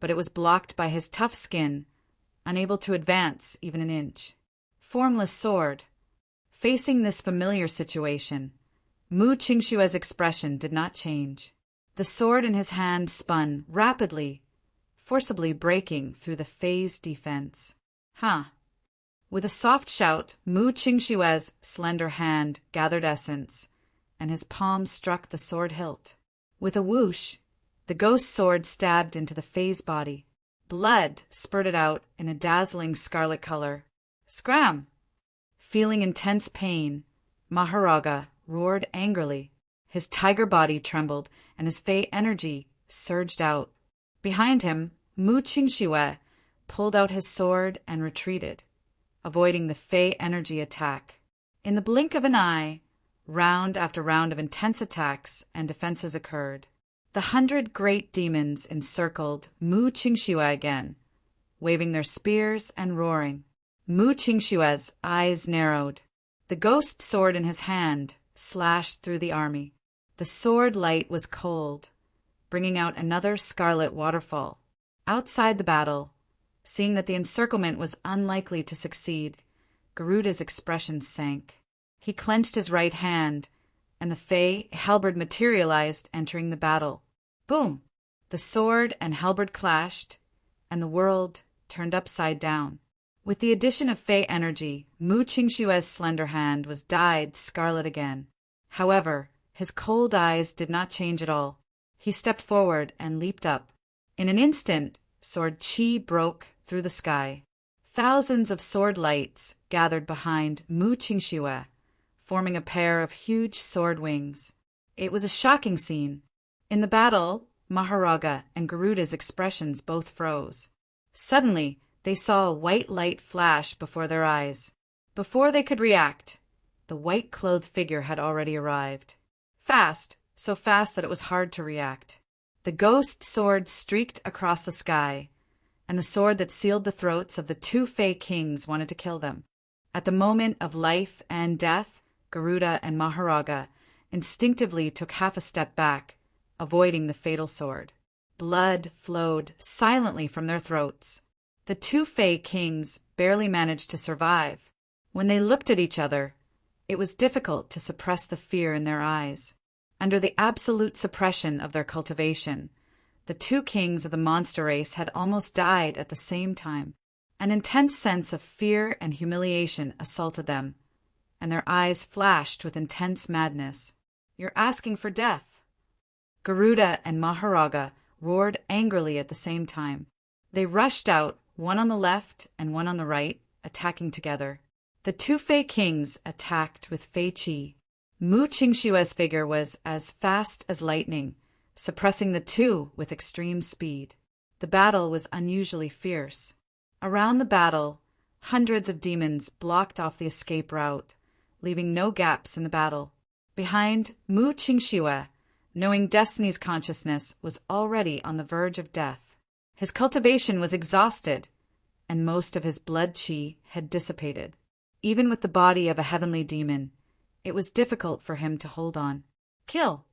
but it was blocked by his tough skin, unable to advance even an inch. Formless sword. Facing this familiar situation, Mu Qingxue's expression did not change. The sword in his hand spun rapidly, forcibly breaking through the Fey's defense. With a soft shout, Mu Qingxue's slender hand gathered essence, and his palm struck the sword hilt. With a whoosh, the ghost sword stabbed into the Fey's body. Blood spurted out in a dazzling scarlet color. Scram! Feeling intense pain, Maharaga roared angrily. His tiger body trembled, and his Fey energy surged out. Behind him, Mu Qingxue pulled out his sword and retreated, avoiding the Fey energy attack. In the blink of an eye, round after round of intense attacks and defenses occurred. The 100 great demons encircled Mu Qingxue again, waving their spears and roaring. Mu Qingxue's eyes narrowed. The ghost sword in his hand slashed through the army. The sword light was cold, bringing out another scarlet waterfall. Outside the battle, seeing that the encirclement was unlikely to succeed, Garuda's expression sank. He clenched his right hand, and the Fey halberd materialized, entering the battle. Boom! The sword and halberd clashed, and the world turned upside down. With the addition of Fey energy, Mu Qingxue's slender hand was dyed scarlet again. However, his cold eyes did not change at all. He stepped forward and leaped up. In an instant, sword chi broke through the sky. Thousands of sword lights gathered behind Mu Qingxue, forming a pair of huge sword wings. It was a shocking scene. In the battle, Maharaga and Garuda's expressions both froze. Suddenly, they saw a white light flash before their eyes. Before they could react, the white-clothed figure had already arrived. Fast, so fast that it was hard to react. The ghost sword streaked across the sky, and the sword that sealed the throats of the two Fey kings wanted to kill them. At the moment of life and death, Garuda and Maharaga instinctively took half a step back, avoiding the fatal sword. Blood flowed silently from their throats. The two Fey kings barely managed to survive. When they looked at each other, it was difficult to suppress the fear in their eyes. Under the absolute suppression of their cultivation, the two kings of the monster race had almost died at the same time. An intense sense of fear and humiliation assaulted them, and their eyes flashed with intense madness. "You're asking for death." Garuda and Maharaga roared angrily at the same time. They rushed out, one on the left and one on the right, attacking together. The two Fey kings attacked with Fei Qi. Mu Qingshue's figure was as fast as lightning, suppressing the two with extreme speed. The battle was unusually fierce. Around the battle, hundreds of demons blocked off the escape route, leaving no gaps in the battle. Behind Mu Qingxue, knowing Destiny's consciousness was already on the verge of death. His cultivation was exhausted, and most of his blood qi had dissipated. Even with the body of a heavenly demon, it was difficult for him to hold on. "Kill!"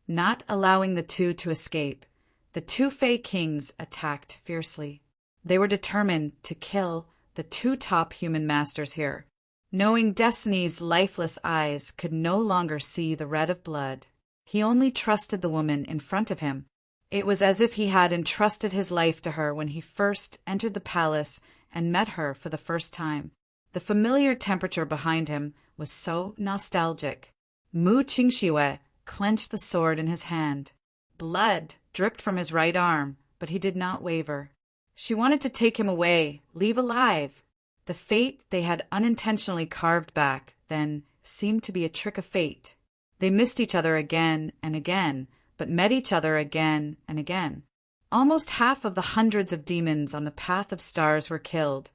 Not allowing the two to escape, the two Fey kings attacked fiercely. They were determined to kill the two top human masters here. Knowing Destiny's lifeless eyes could no longer see the red of blood, he only trusted the woman in front of him. It was as if he had entrusted his life to her when he first entered the palace and met her for the first time. The familiar temperature behind him was so nostalgic. Mu Qingxue clenched the sword in his hand. Blood dripped from his right arm, but he did not waver. She wanted to take him away, leave alive. The fate they had unintentionally carved back then seemed to be a trick of fate. They missed each other again and again, but met each other again and again. Almost half of the hundreds of demons on the path of stars were killed,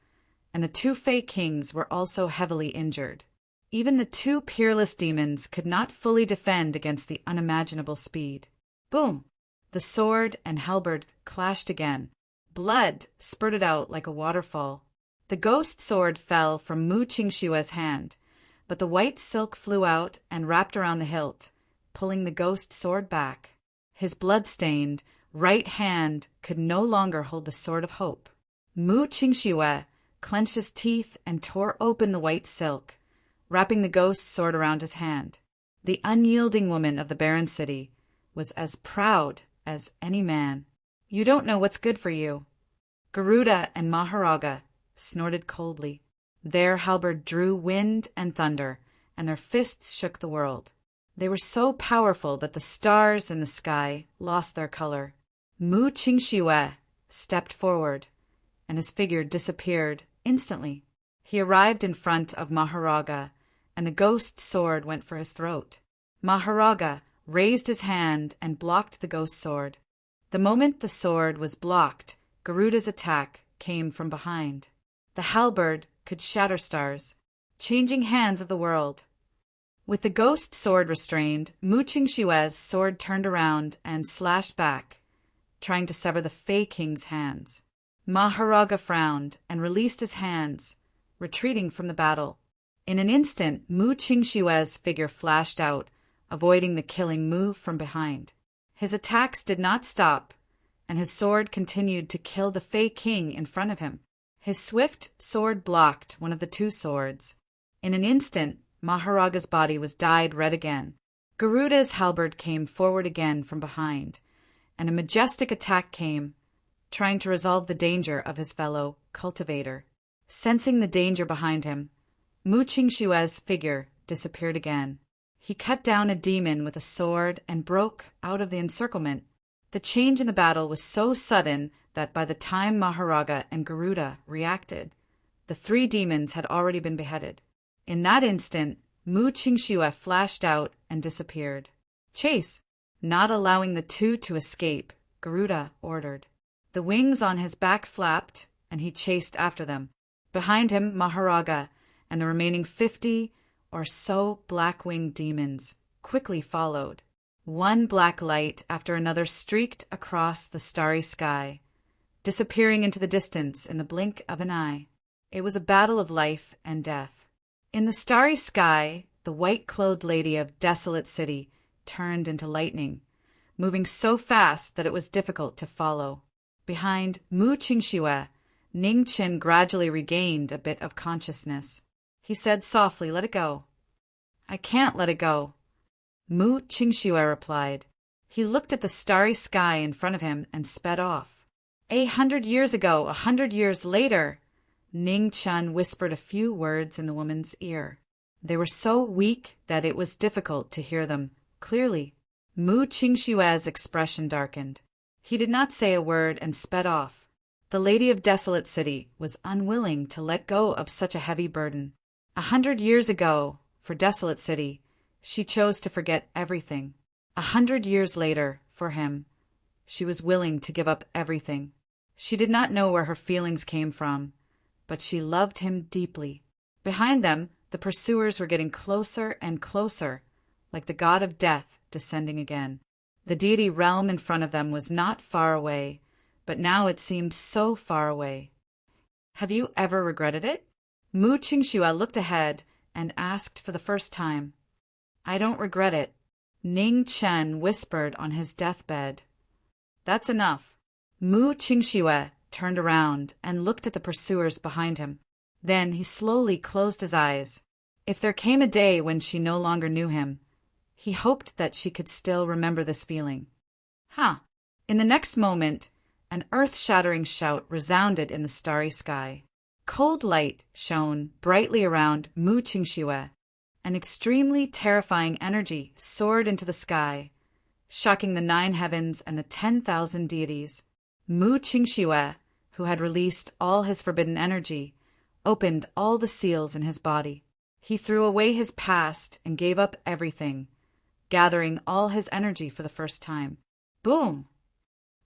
and the two Fey kings were also heavily injured. Even the two peerless demons could not fully defend against the unimaginable speed. Boom! The sword and halberd clashed again. Blood spurted out like a waterfall. The ghost sword fell from Mu Qingshue's hand, but the white silk flew out and wrapped around the hilt, pulling the ghost sword back. His blood-stained right hand could no longer hold the sword of hope. Mu Qingxue clenched his teeth and tore open the white silk, wrapping the ghost sword around his hand. The unyielding woman of the barren city was as proud as any man. "You don't know what's good for you." Garuda and Maharaga snorted coldly. Their halberd drew wind and thunder, and their fists shook the world. They were so powerful that the stars in the sky lost their color. Mu Qingxue stepped forward, and his figure disappeared instantly. He arrived in front of Maharaga, and the ghost sword went for his throat. Maharaga raised his hand and blocked the ghost sword. The moment the sword was blocked, Garuda's attack came from behind. The halberd could shatter stars, changing hands of the world. With the ghost sword restrained, Mu Qingshue's sword turned around and slashed back, trying to sever the Fey King's hands. Maharaga frowned and released his hands, retreating from the battle. In an instant, Mu Qingshue's figure flashed out, avoiding the killing move from behind. His attacks did not stop, and his sword continued to kill the Fey King in front of him. His swift sword blocked one of the two swords. In an instant, Maharaga's body was dyed red again. Garuda's halberd came forward again from behind, and a majestic attack came, trying to resolve the danger of his fellow cultivator. Sensing the danger behind him, Mu Qingshue's figure disappeared again. He cut down a demon with a sword and broke out of the encirclement. The change in the battle was so sudden that by the time Maharaga and Garuda reacted, The 3 demons had already been beheaded. In that instant, Mu Qingxue flashed out and disappeared. "Chase!" Not allowing the 2 to escape, Garuda ordered. The wings on his back flapped, and he chased after them. Behind him, Maharaga and the remaining 50 or so black-winged demons quickly followed. One black light after another streaked across the starry sky, disappearing into the distance in the blink of an eye. It was a battle of life and death. In the starry sky, the white-clothed lady of Desolate City turned into lightning, moving so fast that it was difficult to follow. Behind Mu Qingxue, Ning Qin gradually regained a bit of consciousness. He said softly, "Let it go." "I can't let it go," Mu Qingxue replied. He looked at the starry sky in front of him and sped off. 100 years ago, 100 years later, Ning Qin whispered a few words in the woman's ear. They were so weak that it was difficult to hear them clearly. Mu Qingxue's expression darkened. He did not say a word and sped off. The Lady of Desolate City was unwilling to let go of such a heavy burden. 100 years ago, for Desolate City, she chose to forget everything. 100 years later, for him, she was willing to give up everything. She did not know where her feelings came from, but she loved him deeply. Behind them, the pursuers were getting closer and closer, like the god of death descending again. The deity realm in front of them was not far away, but now it seemed so far away. "Have you ever regretted it?" Mu Qingxue looked ahead and asked for the first time. "I don't regret it," Ning Qin whispered on his deathbed. "That's enough." Mu Qingxue turned around and looked at the pursuers behind him. Then he slowly closed his eyes. If there came a day when she no longer knew him, he hoped that she could still remember this feeling. In the next moment, an earth-shattering shout resounded in the starry sky. Cold light shone brightly around Mu Qingxue. An extremely terrifying energy soared into the sky, shocking the 9 heavens and the 10,000 deities. Mu Qingxue, who had released all his forbidden energy, opened all the seals in his body. He threw away his past and gave up everything, gathering all his energy for the first time. Boom!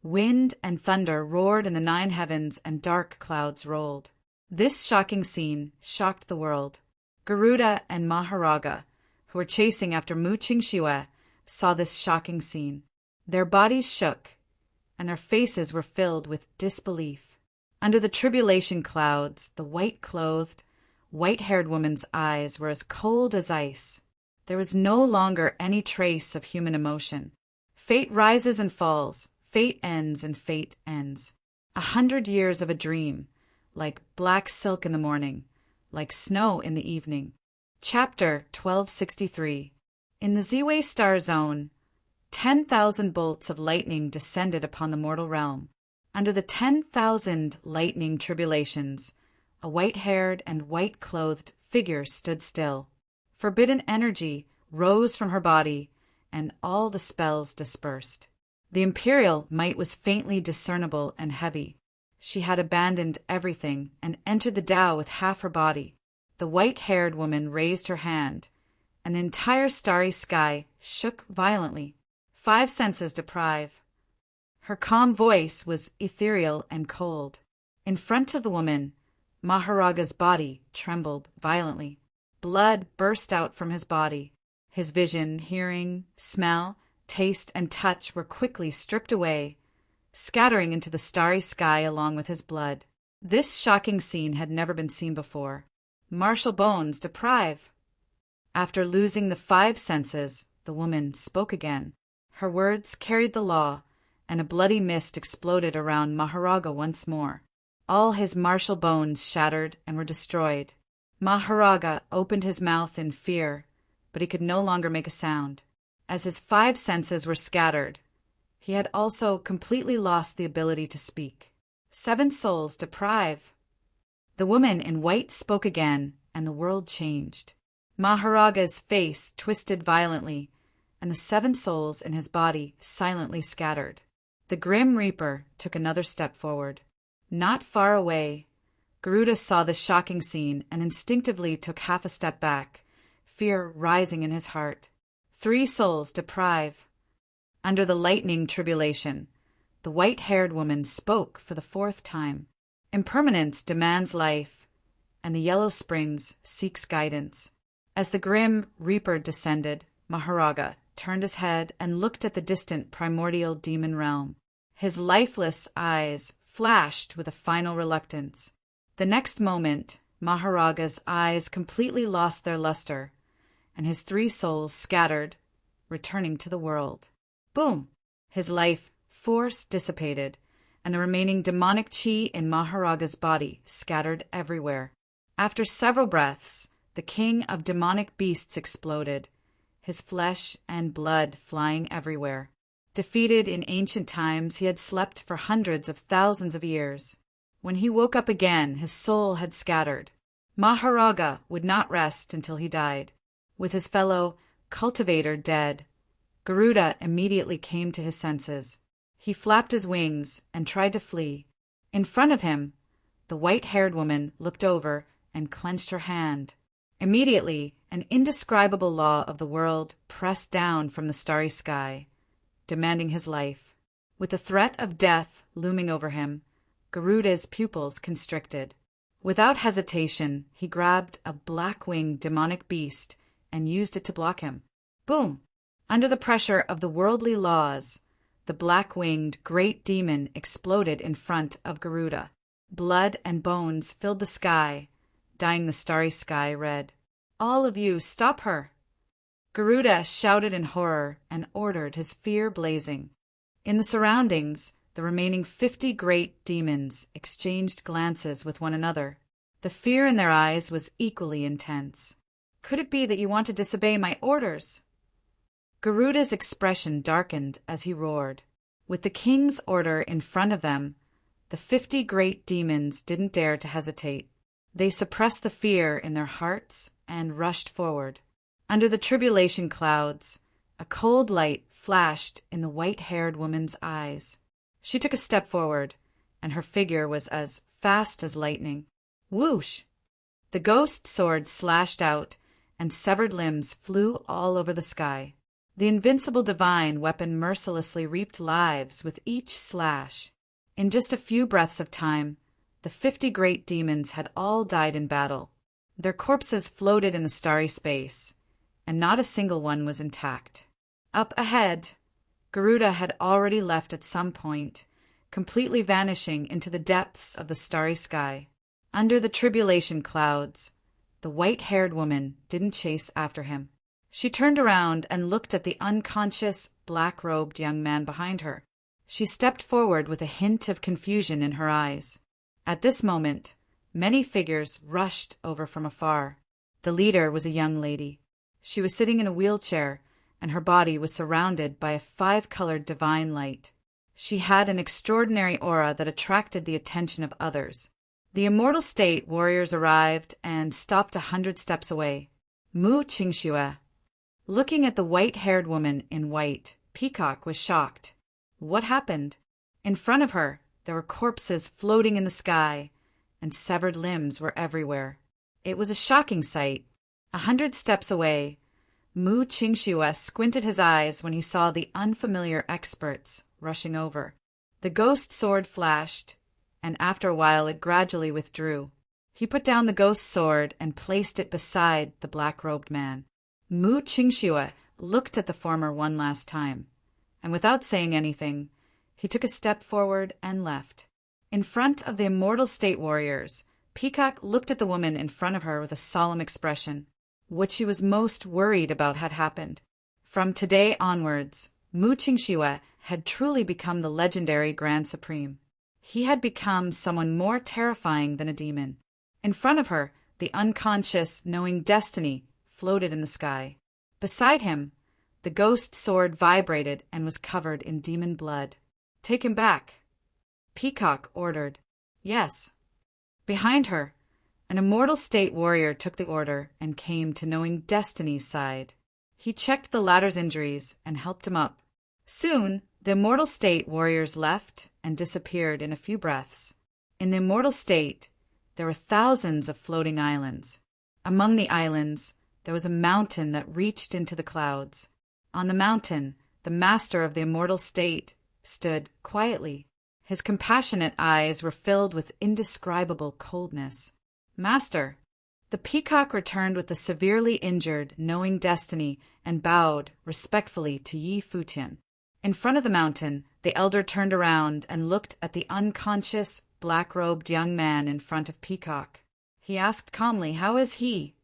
Wind and thunder roared in the 9 heavens and dark clouds rolled. This shocking scene shocked the world. Garuda and Maharaga, who were chasing after Mu Qingxue, saw this shocking scene. Their bodies shook, and their faces were filled with disbelief. Under the tribulation clouds, the white-clothed, white-haired woman's eyes were as cold as ice. There was no longer any trace of human emotion. Fate rises and falls, fate ends and fate ends. 100 years of a dream, like black silk in the morning, like snow in the evening. Chapter 1263. In the Ziwei star zone, 10,000 bolts of lightning descended upon the mortal realm. Under the 10,000 lightning tribulations, a white-haired and white-clothed figure stood still. Forbidden energy rose from her body, and all the spells dispersed. The imperial might was faintly discernible and heavy. She had abandoned everything and entered the Tao with half her body. The white-haired woman raised her hand, and the entire starry sky shook violently. 5 senses deprive. Her calm voice was ethereal and cold. In front of the woman, Maharaga's body trembled violently. Blood burst out from his body. His vision, hearing, smell, taste, and touch were quickly stripped away, scattering into the starry sky along with his blood. This shocking scene had never been seen before. Martial bones deprive. After losing the 5 senses, the woman spoke again. Her words carried the law, and a bloody mist exploded around Maharaga once more. All his martial bones shattered and were destroyed. Maharaga opened his mouth in fear, but he could no longer make a sound. As his 5 senses were scattered, he had also completely lost the ability to speak. 7 souls deprive. The woman in white spoke again, and the world changed. Maharaga's face twisted violently, and the 7 souls in his body silently scattered. The Grim Reaper took another step forward. Not far away, Garuda saw this shocking scene and instinctively took half a step back, fear rising in his heart. 3 souls deprive. Under the lightning tribulation, the white-haired woman spoke for the 4th time. Impermanence demands life, and the yellow springs seeks guidance. As the grim reaper descended, Maharaga turned his head and looked at the distant primordial demon realm. His lifeless eyes flashed with a final reluctance. The next moment, Maharaga's eyes completely lost their luster, and his 3 souls scattered, returning to the world. Boom! His life force dissipated, and the remaining demonic chi in Maharaga's body scattered everywhere. After several breaths, the king of demonic beasts exploded, his flesh and blood flying everywhere. Defeated in ancient times, he had slept for hundreds of thousands of years. When he woke up again, his soul had scattered. Maharaga would not rest until he died. With his fellow cultivator dead, Garuda immediately came to his senses. He flapped his wings and tried to flee. In front of him, the white-haired woman looked over and clenched her hand. Immediately, an indescribable law of the world pressed down from the starry sky, demanding his life. With the threat of death looming over him, Garuda's pupils constricted. Without hesitation, he grabbed a black-winged demonic beast and used it to block him. Boom! Under the pressure of the worldly laws, the black-winged great demon exploded in front of Garuda. Blood and bones filled the sky, dyeing the starry sky red. All of you, stop her! Garuda shouted in horror and ordered, his fear blazing. In the surroundings, the remaining 50 great demons exchanged glances with one another. The fear in their eyes was equally intense. Could it be that you want to disobey my orders? Garuda's expression darkened as he roared. With the king's order in front of them, the 50 great demons didn't dare to hesitate. They suppressed the fear in their hearts and rushed forward. Under the tribulation clouds, a cold light flashed in the white-haired woman's eyes. She took a step forward, and her figure was as fast as lightning. Whoosh! The ghost sword slashed out, and severed limbs flew all over the sky. The invincible divine weapon mercilessly reaped lives with each slash. In just a few breaths of time, the 50 great demons had all died in battle. Their corpses floated in the starry space, and not a single one was intact. Up ahead, Garuda had already left at some point, completely vanishing into the depths of the starry sky. Under the tribulation clouds, the white-haired woman didn't chase after him. She turned around and looked at the unconscious, black-robed young man behind her. She stepped forward with a hint of confusion in her eyes. At this moment, many figures rushed over from afar. The leader was a young lady. She was sitting in a wheelchair, and her body was surrounded by a 5-colored divine light. She had an extraordinary aura that attracted the attention of others. The immortal state warriors arrived and stopped 100 steps away. Mu Qingxue. Looking at the white-haired woman in white, Peacock was shocked. What happened? In front of her, there were corpses floating in the sky, and severed limbs were everywhere. It was a shocking sight. 100 steps away, Mu Qingxue squinted his eyes when he saw the unfamiliar experts rushing over. The ghost sword flashed, and after a while it gradually withdrew. He put down the ghost sword and placed it beside the black-robed man. Mu Qingxue looked at the former one last time, and without saying anything, he took a step forward and left. In front of the immortal state warriors, Peacock looked at the woman in front of her with a solemn expression. What she was most worried about had happened. From today onwards, Mu Qingxue had truly become the legendary Grand Supreme. He had become someone more terrifying than a demon. In front of her, the unconscious, knowing destiny floated in the sky. Beside him, the ghost sword vibrated and was covered in demon blood. "Take him back," Peacock ordered. "Yes." Behind her, an immortal state warrior took the order and came to knowing destiny's side. He checked the latter's injuries and helped him up. Soon, the immortal state warriors left and disappeared in a few breaths. In the immortal state, there were thousands of floating islands. Among the islands, there was a mountain that reached into the clouds. On the mountain, the master of the immortal state stood quietly. His compassionate eyes were filled with indescribable coldness. "Master!" The peacock returned with the severely injured, knowing destiny, and bowed respectfully to Yi Futian. In front of the mountain, the elder turned around and looked at the unconscious, black-robed young man in front of Peacock. He asked calmly, "How is he?"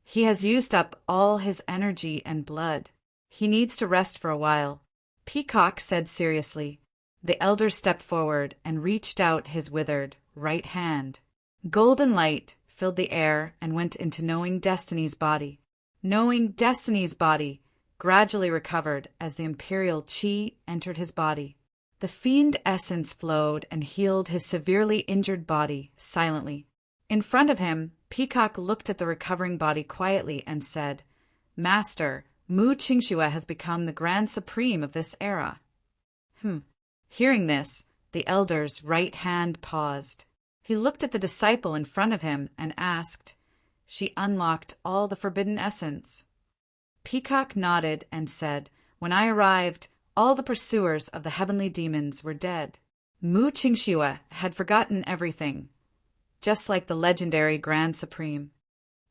"He has used up all his energy and blood. He needs to rest for a while," Peacock said seriously. The elder stepped forward and reached out his withered right hand. Golden light filled the air and went into Knowing Destiny's body. Knowing Destiny's body gradually recovered as the imperial chi entered his body. The fiend essence flowed and healed his severely injured body silently. In front of him, Peacock looked at the recovering body quietly and said, "Master, Mu Qingxue has become the Grand Supreme of this era." Hearing this, the elder's right hand paused. He looked at the disciple in front of him and asked, "She unlocked all the forbidden essence?" Peacock nodded and said, "When I arrived, all the pursuers of the heavenly demons were dead. Mu Qingxue had forgotten everything, just like the legendary Grand Supreme."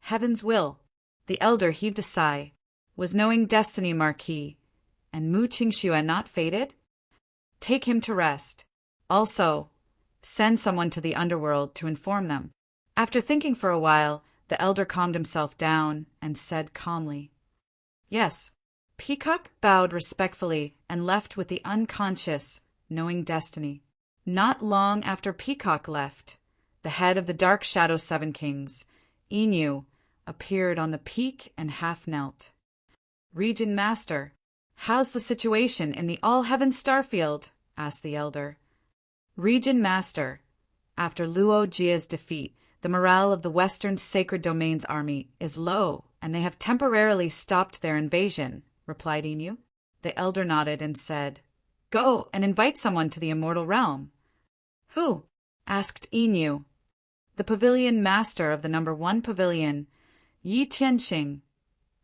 Heaven's will. The elder heaved a sigh. Was Knowing Destiny Marquis, and Mu Qingxue not fated? Take him to rest. Also, send someone to the underworld to inform them. After thinking for a while, the elder calmed himself down and said calmly, "Yes." Peacock bowed respectfully and left with the unconscious Knowing Destiny. Not long after Peacock left, the head of the Dark Shadow Seven Kings, Inu, appeared on the peak and half knelt. "Regent Master, how's the situation in the All-Heaven Starfield?" asked the elder. "Regent Master, after Luo Jia's defeat, the morale of the Western Sacred Domains army is low, and they have temporarily stopped their invasion," replied Inu. The elder nodded and said, "Go and invite someone to the immortal realm." "Who?" asked Inu. "The pavilion master of the number 1 pavilion, Yi Tianxing,"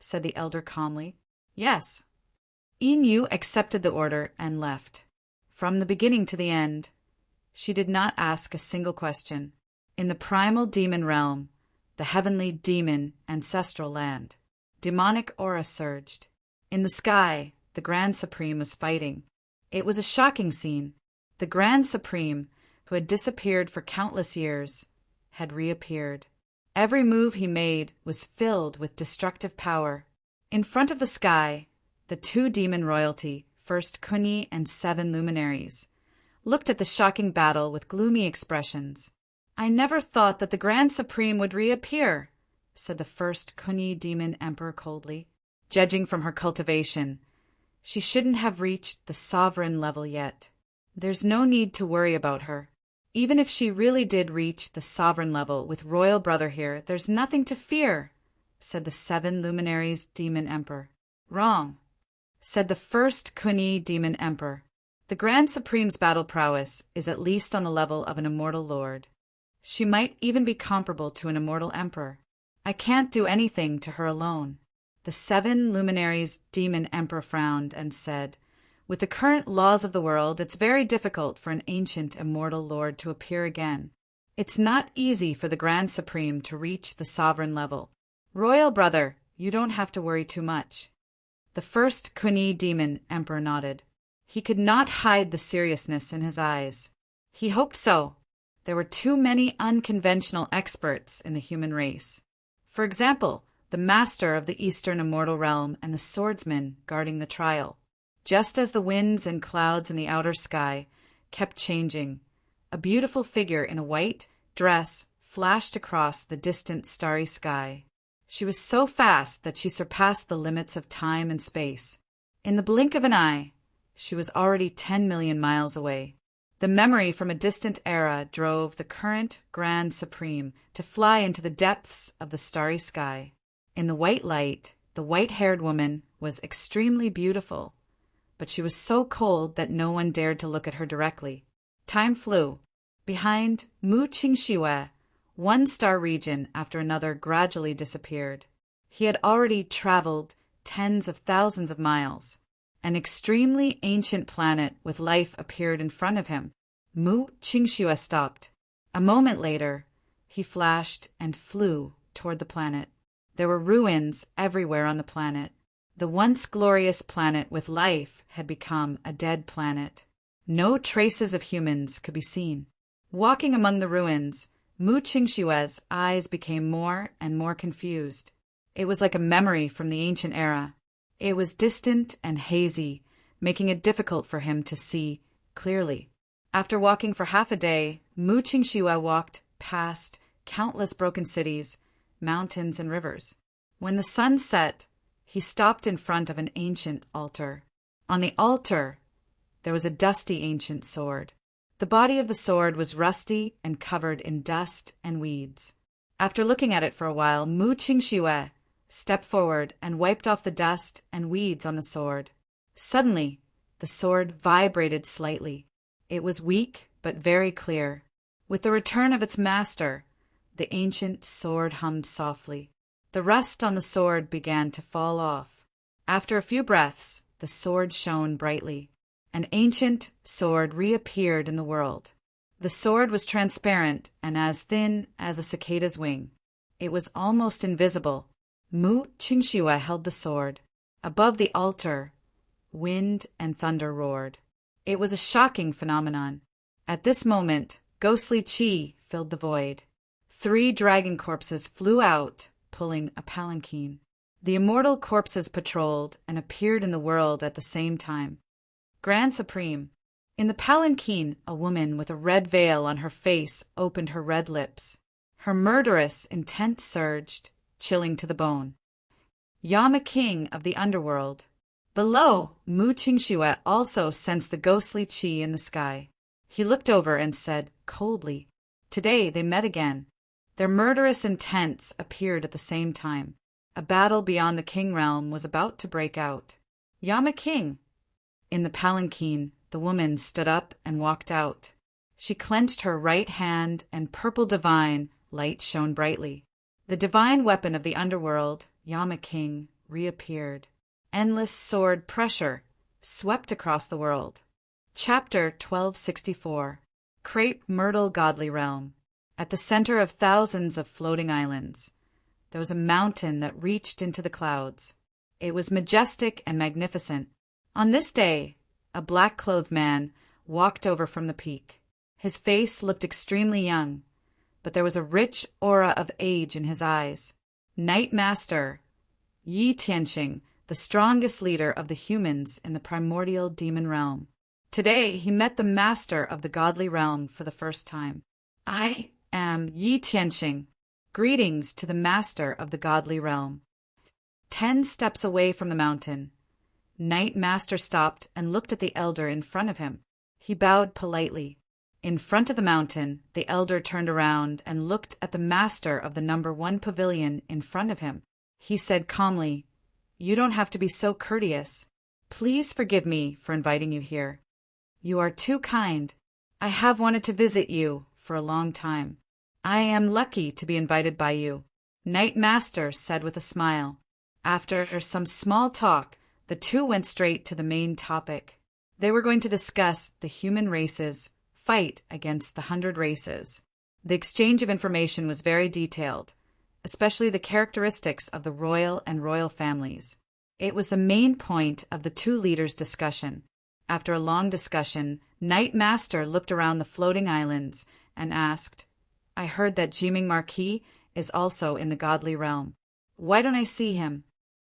said the elder calmly. "Yes." Inu accepted the order and left. From the beginning to the end, she did not ask a single question. In the primal demon realm, the heavenly demon ancestral land, demonic aura surged. In the sky, the Grand Supreme was fighting. It was a shocking scene. The Grand Supreme, who had disappeared for countless years, had reappeared. Every move he made was filled with destructive power. In front of the sky, the 2 demon royalty, First Kunyi and 7 luminaries, looked at the shocking battle with gloomy expressions. "I never thought that the Grand Supreme would reappear," said the First Kunyi Demon Emperor coldly. Judging from her cultivation, she shouldn't have reached the sovereign level yet. There's no need to worry about her. Even if she really did reach the sovereign level with Royal Brother here, there's nothing to fear, said the 7 luminaries Demon Emperor. Wrong, said the First Kunyi Demon Emperor. The Grand Supreme's battle prowess is at least on the level of an immortal lord. She might even be comparable to an immortal emperor. I can't do anything to her alone. The 7 luminaries Demon Emperor frowned and said, "With the current laws of the world, it's very difficult for an ancient immortal lord to appear again. It's not easy for the Grand Supreme to reach the sovereign level. Royal Brother, you don't have to worry too much." The First Kunyi Demon Emperor nodded. He could not hide the seriousness in his eyes. He hoped so. There were too many unconventional experts in the human race. For example, the master of the Eastern Immortal Realm and the swordsman guarding the trial. Just as the winds and clouds in the outer sky kept changing, a beautiful figure in a white dress flashed across the distant starry sky. She was so fast that she surpassed the limits of time and space. In the blink of an eye, she was already 10 million miles away. The memory from a distant era drove the current Grand Supreme to fly into the depths of the starry sky. In the white light, the white-haired woman was extremely beautiful, but she was so cold that no one dared to look at her directly. Time flew. Behind Mu Qingxue, One star region after another gradually disappeared. He had already traveled tens of thousands of miles. An extremely ancient planet with life appeared in front of him. Mu Qingxue stopped. A moment later, he flashed and flew toward the planet. There were ruins everywhere on the planet. The once glorious planet with life had become a dead planet. No traces of humans could be seen. Walking among the ruins, Mu Qingshue's eyes became more and more confused. It was like a memory from the ancient era. It was distant and hazy, making it difficult for him to see clearly. After walking for half a day, Mu Qingxue walked past countless broken cities, mountains, and rivers. When the sun set, he stopped in front of an ancient altar. On the altar, there was a dusty ancient sword. The body of the sword was rusty and covered in dust and weeds. After looking at it for a while, Mu Qingxue stepped forward and wiped off the dust and weeds on the sword. Suddenly, the sword vibrated slightly. It was weak but very clear. With the return of its master, the ancient sword hummed softly. The rust on the sword began to fall off. After a few breaths, the sword shone brightly. An ancient sword reappeared in the world. The sword was transparent and as thin as a cicada's wing. It was almost invisible. Mu Qingxue held the sword. Above the altar, wind and thunder roared. It was a shocking phenomenon. At this moment, ghostly qi filled the void. 3 dragon corpses flew out, pulling a palanquin. The immortal corpses patrolled and appeared in the world at the same time. Grand Supreme. In the palanquin, a woman with a red veil on her face opened her red lips. Her murderous intent surged, chilling to the bone. Yama King of the underworld. Below, Mu Qingxue also sensed the ghostly qi in the sky. He looked over and said coldly, "Today they met again." Their murderous intents appeared at the same time. A battle beyond the king realm was about to break out. Yama King. In the palanquin, the woman stood up and walked out. She clenched her right hand and purple divine light shone brightly. The divine weapon of the underworld, Yama King, reappeared. Endless sword pressure swept across the world. Chapter 1264. Crepe Myrtle Godly Realm. At the center of thousands of floating islands, there was a mountain that reached into the clouds. It was majestic and magnificent. On this day, a black-clothed man walked over from the peak. His face looked extremely young, but there was a rich aura of age in his eyes. Knight Master Yi Tianqing, the strongest leader of the humans in the primordial demon realm. Today, he met the master of the godly realm for the first time. I am Yi Tianqing. Greetings to the master of the godly realm. 10 steps away from the mountain, Knight Master stopped and looked at the elder in front of him. He bowed politely. In front of the mountain, the elder turned around and looked at the master of the number 1 pavilion in front of him. He said calmly, "You don't have to be so courteous. Please forgive me for inviting you here. You are too kind. I have wanted to visit you for a long time. I am lucky to be invited by you," Knight Master said with a smile. After some small talk, the two went straight to the main topic. They were going to discuss the human race's fight against the 100 races. The exchange of information was very detailed, especially the characteristics of the royal and royal families. It was the main point of the two leaders' discussion. After a long discussion, Knight Master looked around the floating islands and asked, "I heard that Jiming Marquis is also in the godly realm. Why don't I see him?"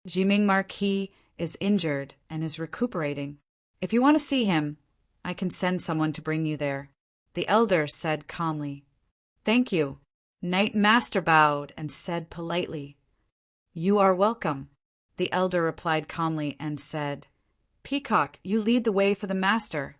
"Jiming Marquis is injured and is recuperating. If you want to see him, I can send someone to bring you there," the elder said calmly. "Thank you." Knight Master bowed and said politely, "You are welcome." The elder replied calmly and said, "Peacock, you lead the way for the master."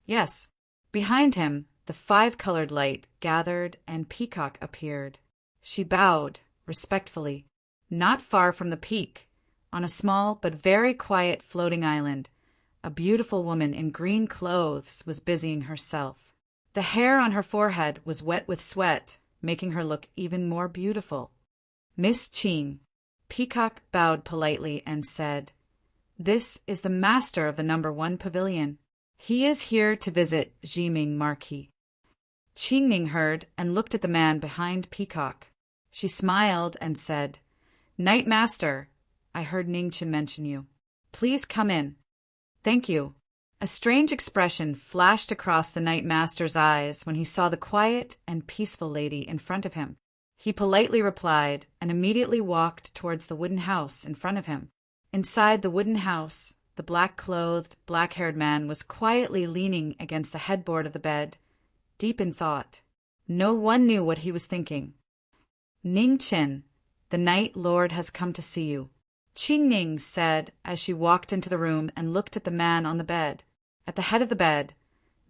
"Yes." Behind him, the 5-colored light gathered and Peacock appeared. She bowed respectfully. Not far from the peak, on a small but very quiet floating island, a beautiful woman in green clothes was busying herself. The hair on her forehead was wet with sweat making her look even more beautiful. Miss Qing. Peacock bowed politely and said, "This is the master of the #1 pavilion. He is here to visit Jiming Marquis." Qingning heard and looked at the man behind Peacock. She smiled and said, "Knight Master, I heard Ningchen mention you. Please come in." "Thank you." A strange expression flashed across the Knight Master's eyes when he saw the quiet and peaceful lady in front of him. He politely replied and immediately walked towards the wooden house in front of him. Inside the wooden house, the black-clothed, black-haired man was quietly leaning against the headboard of the bed, deep in thought. No one knew what he was thinking. "Ningchen, the Knight Lord has come to see you," Qingning said as she walked into the room and looked at the man on the bed. At the head of the bed,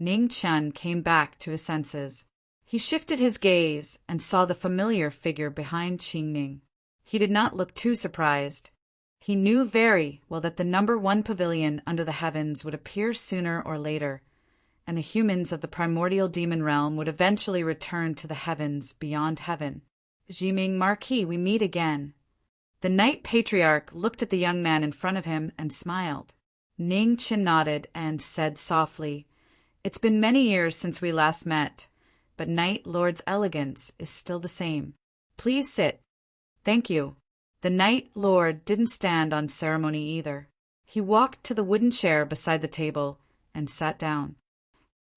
Ningchen came back to his senses. He shifted his gaze and saw the familiar figure behind Qingning. He did not look too surprised. He knew very well that the #1 pavilion under the heavens would appear sooner or later, and the humans of the primordial demon realm would eventually return to the heavens beyond heaven. "Jiming Marquis, we meet again." The Knight Patriarch looked at the young man in front of him and smiled. Ningchen nodded and said softly, "It's been many years since we last met, but Knight Lord's elegance is still the same. Please sit." "Thank you." The Knight Lord didn't stand on ceremony either. He walked to the wooden chair beside the table and sat down.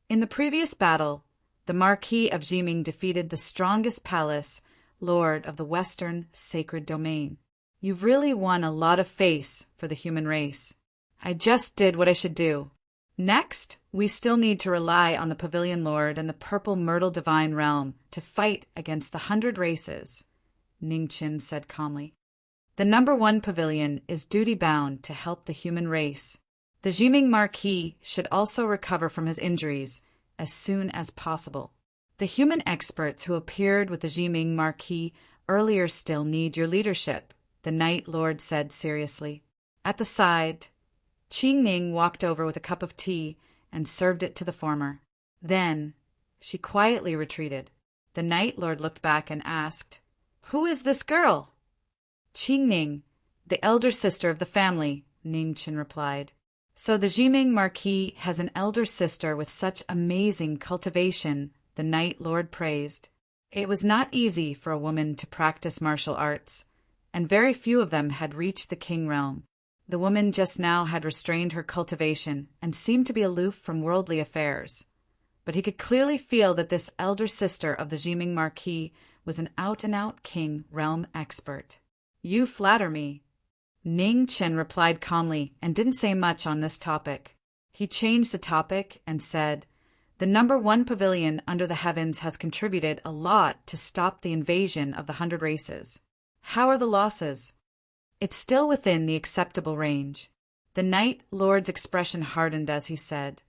In the previous battle, the Marquis of Jiming defeated the strongest palace lord of the Western Sacred Domain. "You've really won a lot of face for the human race." "I just did what I should do. Next, we still need to rely on the Pavilion Lord and the Purple Myrtle Divine Realm to fight against the 100 races," Ningchen said calmly. "The #1 pavilion is duty-bound to help the human race. The Jiming Marquis should also recover from his injuries as soon as possible. The human experts who appeared with the Jiming Marquis earlier still need your leadership," the Knight Lord said seriously. At the side, Qingning walked over with a cup of tea and served it to the former. Then she quietly retreated. The Knight Lord looked back and asked, "Who is this girl?" "Qingning, the elder sister of the family," Ningchen replied. "So the Jiming Marquis has an elder sister with such amazing cultivation," the Knight Lord praised. It was not easy for a woman to practice martial arts, and very few of them had reached the King realm. The woman just now had restrained her cultivation and seemed to be aloof from worldly affairs. But he could clearly feel that this elder sister of the Jiming Marquis was an out-and-out King realm expert. "You flatter me." Ningchen replied calmly and didn't say much on this topic. He changed the topic and said, "The #1 pavilion under the heavens has contributed a lot to stop the invasion of the 100 races. How are the losses?" "It's still within the acceptable range." The Knight Lord's expression hardened as he said,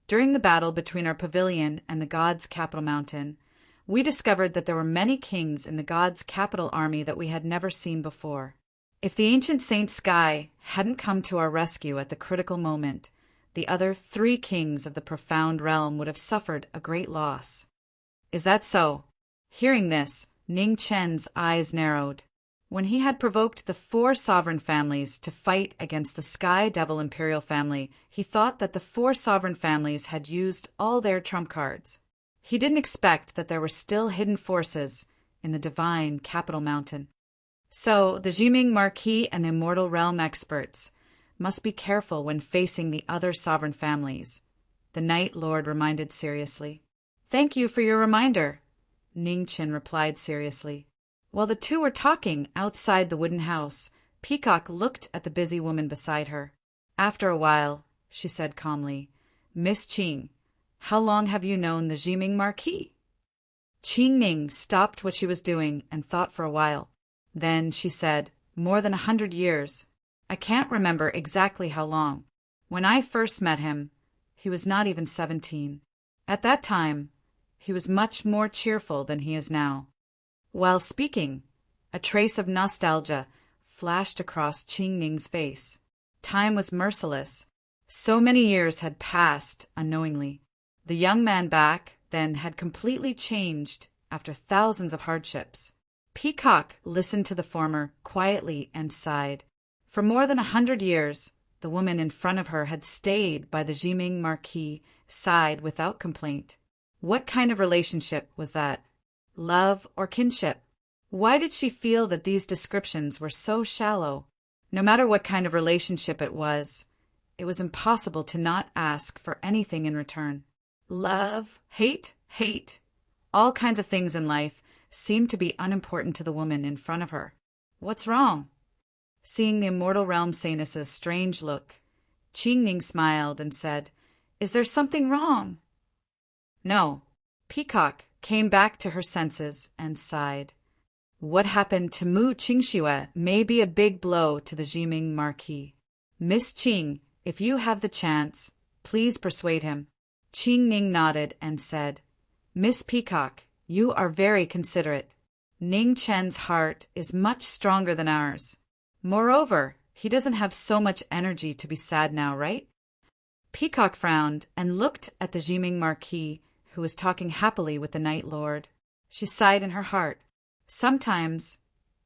"During the battle between our pavilion and the God's capital mountain, we discovered that there were many kings in the God's capital army that we had never seen before. If the ancient Saint Sky hadn't come to our rescue at the critical moment, the other 3 kings of the profound realm would have suffered a great loss." "Is that so?" Hearing this, Ningchen's eyes narrowed. When he had provoked the 4 sovereign families to fight against the Sky Devil Imperial family, he thought that the 4 sovereign families had used all their trump cards. He didn't expect that there were still hidden forces in the divine capital mountain. So the Jiming Marquis and the Immortal Realm experts must be careful when facing the other sovereign families, the Knight Lord reminded seriously. "Thank you for your reminder," Ningchen replied seriously. While the two were talking outside the wooden house, Peacock looked at the busy woman beside her. After a while, she said calmly, "Miss Qing, how long have you known the Jiming Marquis?" Qingning stopped what she was doing and thought for a while. Then she said, "More than 100 years. I can't remember exactly how long. When I first met him, he was not even 17. At that time, he was much more cheerful than he is now." While speaking, a trace of nostalgia flashed across Qingning's face. Time was merciless. So many years had passed unknowingly. The young man back then had completely changed after thousands of hardships. Peacock listened to the former quietly and sighed. For more than 100 years, the woman in front of her had stayed by the Jiming Marquis' side without complaint. What kind of relationship was that? Love or kinship? Why did she feel that these descriptions were so shallow? No matter what kind of relationship it was impossible to not ask for anything in return. Love, hate. All kinds of things in life seemed to be unimportant to the woman in front of her. What's wrong? Seeing the immortal realm saintess's strange look, Qingning smiled and said, "Is there something wrong?" No. Peacock came back to her senses and sighed. What happened to Mu Qingxue may be a big blow to the Jiming Marquis. Miss Qing, if you have the chance, please persuade him. Qingning nodded and said, "Miss Peacock, you are very considerate. Ning Chen's heart is much stronger than ours. Moreover, he doesn't have so much energy to be sad now, right?" Peacock frowned and looked at the Jiming Marquis, who was talking happily with the Night Lord. She sighed in her heart. Sometimes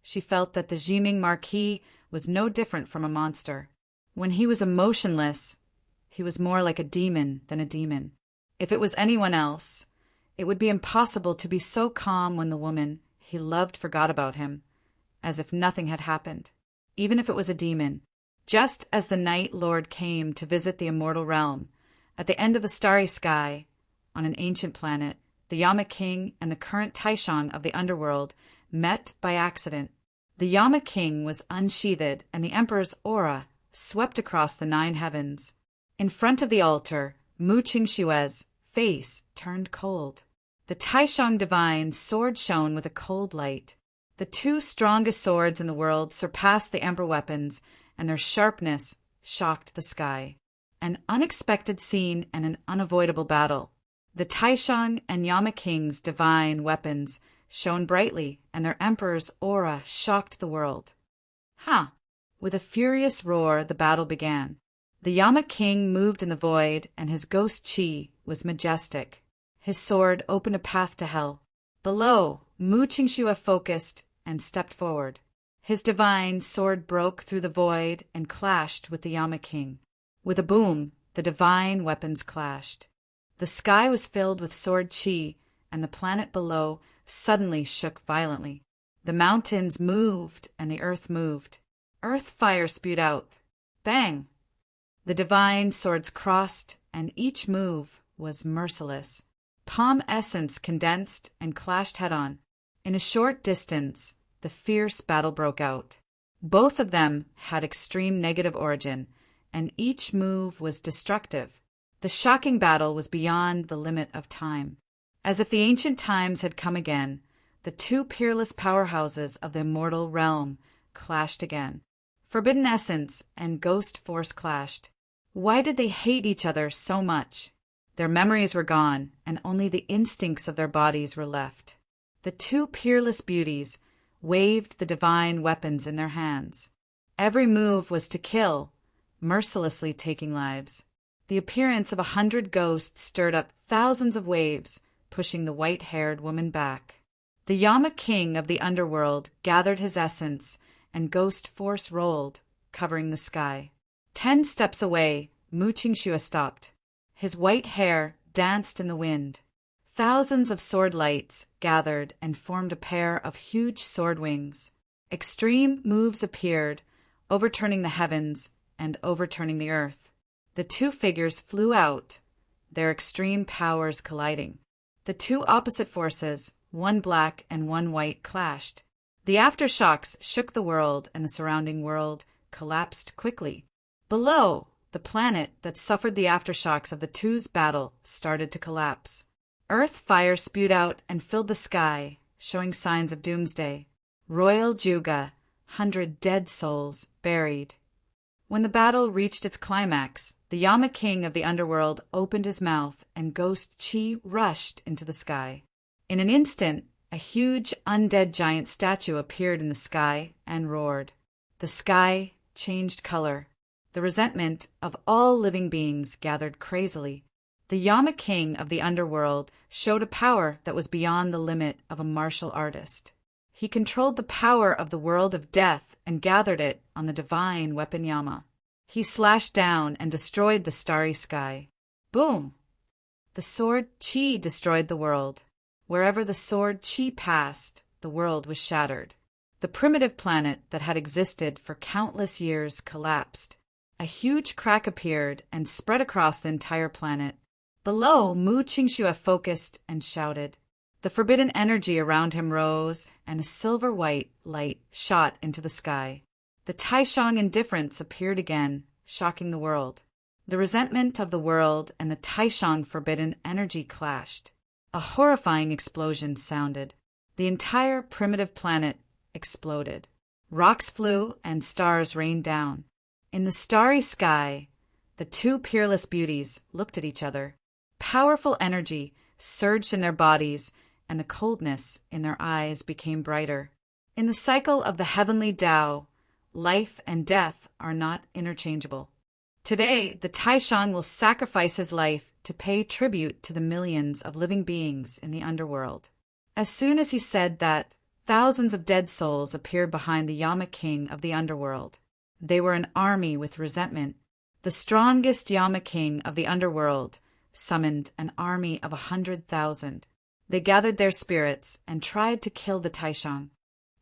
she felt that the Jiming Marquis was no different from a monster. When he was emotionless, he was more like a demon than a demon. If it was anyone else, it would be impossible to be so calm when the woman he loved forgot about him, as if nothing had happened, even if it was a demon. Just as the Night Lord came to visit the immortal realm, at the end of the starry sky, on an ancient planet, the Yama King and the current Taishan of the underworld met by accident. The Yama King was unsheathed, and the Emperor's aura swept across the 9 heavens. In front of the altar, Mu Qingshue's face turned cold. The Taishan divine's sword shone with a cold light. The 2 strongest swords in the world surpassed the Emperor weapons, and their sharpness shocked the sky. An unexpected scene and an unavoidable battle. The Taishan and Yama King's divine weapons shone brightly, and their emperor's aura shocked the world. With a furious roar, the battle began. The Yama King moved in the void, and his ghost chi was majestic. His sword opened a path to hell. Below, Mu Qingxue focused and stepped forward. His divine sword broke through the void and clashed with the Yama King. With a boom, the divine weapons clashed. The sky was filled with sword chi, and the planet below suddenly shook violently. The mountains moved, and the earth moved. Earth fire spewed out. Bang! The divine swords crossed, and each move was merciless. Palm essence condensed and clashed head-on. In a short distance, the fierce battle broke out. Both of them had extreme negative origin, and each move was destructive. The shocking battle was beyond the limit of time. As if the ancient times had come again, the 2 peerless powerhouses of the immortal realm clashed again. Forbidden essence and ghost force clashed. Why did they hate each other so much? Their memories were gone, and only the instincts of their bodies were left. The 2 peerless beauties waved the divine weapons in their hands. Every move was to kill, mercilessly taking lives. The appearance of 100 ghosts stirred up thousands of waves, pushing the white-haired woman back. The Yama King of the underworld gathered his essence, and ghost force rolled, covering the sky. 10 steps away, Mu Qingxue stopped. His white hair danced in the wind. Thousands of sword lights gathered and formed a pair of huge sword wings. Extreme moves appeared, overturning the heavens and overturning the earth. The 2 figures flew out, their extreme powers colliding. The 2 opposite forces, one black and one white, clashed. The aftershocks shook the world, and the surrounding world collapsed quickly. Below, the planet that suffered the aftershocks of the 2's battle started to collapse. Earth fire spewed out and filled the sky, showing signs of doomsday. Royal Juga, 100 dead souls buried. When the battle reached its climax, the Yama King of the underworld opened his mouth, and ghost chi rushed into the sky. In an instant, a huge undead giant statue appeared in the sky and roared. The sky changed color. The resentment of all living beings gathered crazily. The The Yama king of the underworld showed a power that was beyond the limit of a martial artist. He controlled the power of the world of death and gathered it on the divine weapon Yama. He slashed down and destroyed the starry sky. Boom! The sword Chi destroyed the world. Wherever the sword Chi passed, the world was shattered. The primitive planet that had existed for countless years collapsed. A huge crack appeared and spread across the entire planet. Below, Mu Qingxue focused and shouted. The forbidden energy around him rose, and a silver-white light shot into the sky. The Taishang indifference appeared again, shocking the world. The resentment of the world and the Taishang forbidden energy clashed. A horrifying explosion sounded. The entire primitive planet exploded. Rocks flew and stars rained down. In the starry sky, the two peerless beauties looked at each other. Powerful energy surged in their bodies, and the coldness in their eyes became brighter. In the cycle of the heavenly Tao, life and death are not interchangeable. Today, the Taishang will sacrifice his life to pay tribute to the millions of living beings in the underworld. As soon as he said that, thousands of dead souls appeared behind the Yama king of the underworld. They were an army with resentment. The strongest Yama king of the underworld summoned an army of 100,000. They gathered their spirits and tried to kill the Taishang.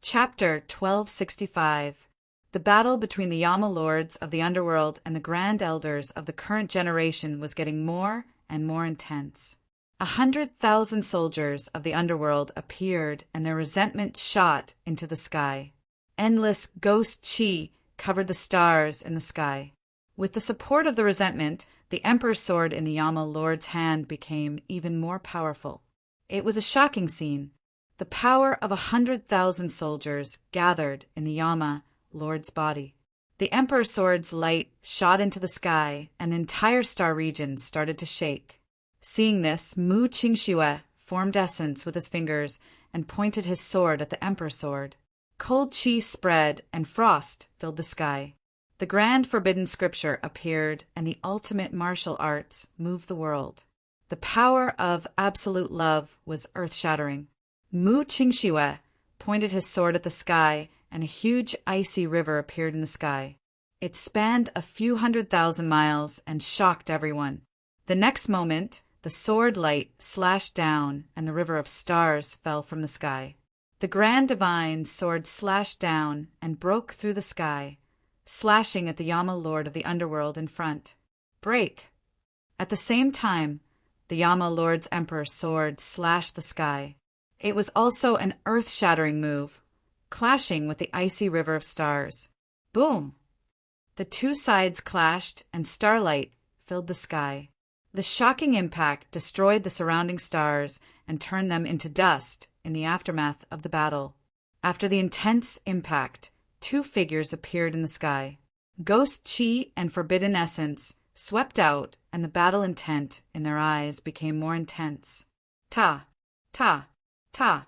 Chapter 1265. The battle between the Yama lords of the underworld and the grand elders of the current generation was getting more and more intense. 100,000 soldiers of the underworld appeared, and their resentment shot into the sky. Endless ghost chi covered the stars in the sky. With the support of the resentment, the Emperor's sword in the Yama lord's hand became even more powerful. It was a shocking scene. The power of 100,000 soldiers gathered in the Yama lord's body. The Emperor's sword's light shot into the sky, and the entire star region started to shake. Seeing this, Mu Qingxue formed essence with his fingers and pointed his sword at the Emperor's sword. Cold chi spread, and frost filled the sky. The grand forbidden scripture appeared, and the ultimate martial arts moved the world. The power of absolute love was earth-shattering. Mu Qingxue pointed his sword at the sky, and a huge icy river appeared in the sky. It spanned a few 100,000 miles and shocked everyone. The next moment, the sword light slashed down, and the river of stars fell from the sky. The grand divine sword slashed down and broke through the sky, slashing at the Yama lord of the underworld in front. Break! At the same time, the Yama lord's emperor's sword slashed the sky. It was also an earth-shattering move, clashing with the icy river of stars. Boom! The two sides clashed, and starlight filled the sky. The shocking impact destroyed the surrounding stars and turned them into dust in the aftermath of the battle. After the intense impact, two figures appeared in the sky. Ghost chi and forbidden essence swept out, and the battle intent in their eyes became more intense. Ta, ta, ta.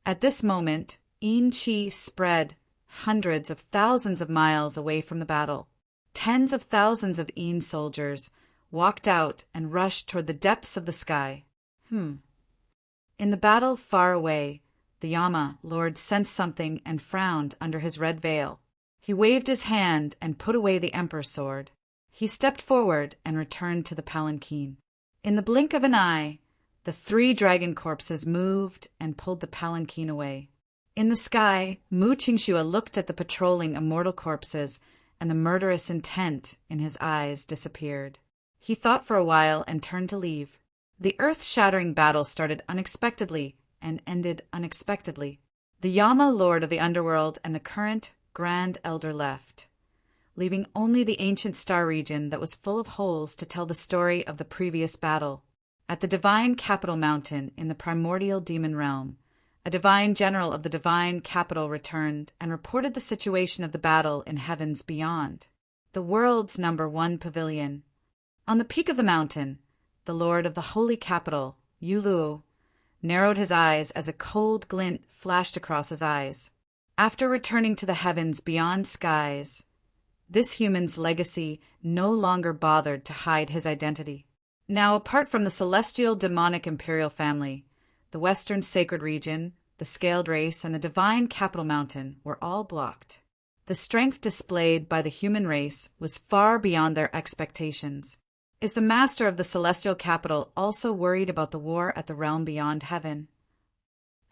At this moment, yin chi spread hundreds of thousands of miles away from the battle. Tens of thousands of yin soldiers walked out and rushed toward the depths of the sky. In the battle far away, the Yama lord sensed something and frowned under his red veil. He waved his hand and put away the emperor's sword. He stepped forward and returned to the palanquin. In the blink of an eye, the 3 dragon corpses moved and pulled the palanquin away. In the sky, Mu Qingxue looked at the patrolling immortal corpses, and the murderous intent in his eyes disappeared. He thought for a while and turned to leave. The earth-shattering battle started unexpectedly and ended unexpectedly. The Yama lord of the underworld and the current grand elder left, leaving only the ancient star region that was full of holes to tell the story of the previous battle. At the divine capital mountain in the primordial demon realm, a divine general of the divine capital returned and reported the situation of the battle in heavens beyond, the world's #1 pavilion. On the peak of the mountain, the lord of the holy capital, Yulu, narrowed his eyes as a cold glint flashed across his eyes. After returning to the heavens beyond skies, this human's legacy no longer bothered to hide his identity. Now, apart from the celestial demonic imperial family, the western sacred region, the scaled race, and the divine capital mountain were all blocked. The strength displayed by the human race was far beyond their expectations. Is the master of the celestial capital also worried about the war at the realm beyond heaven?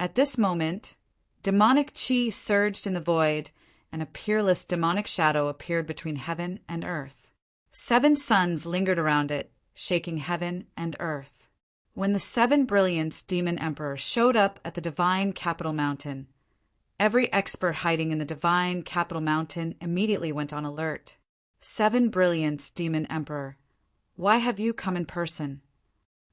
At this moment, demonic chi surged in the void, and a peerless demonic shadow appeared between heaven and earth. 7 suns lingered around it, shaking heaven and earth. When the 7 brilliance demon emperor showed up at the divine capital mountain, every expert hiding in the divine capital mountain immediately went on alert. 7 brilliance demon emperor, why have you come in person?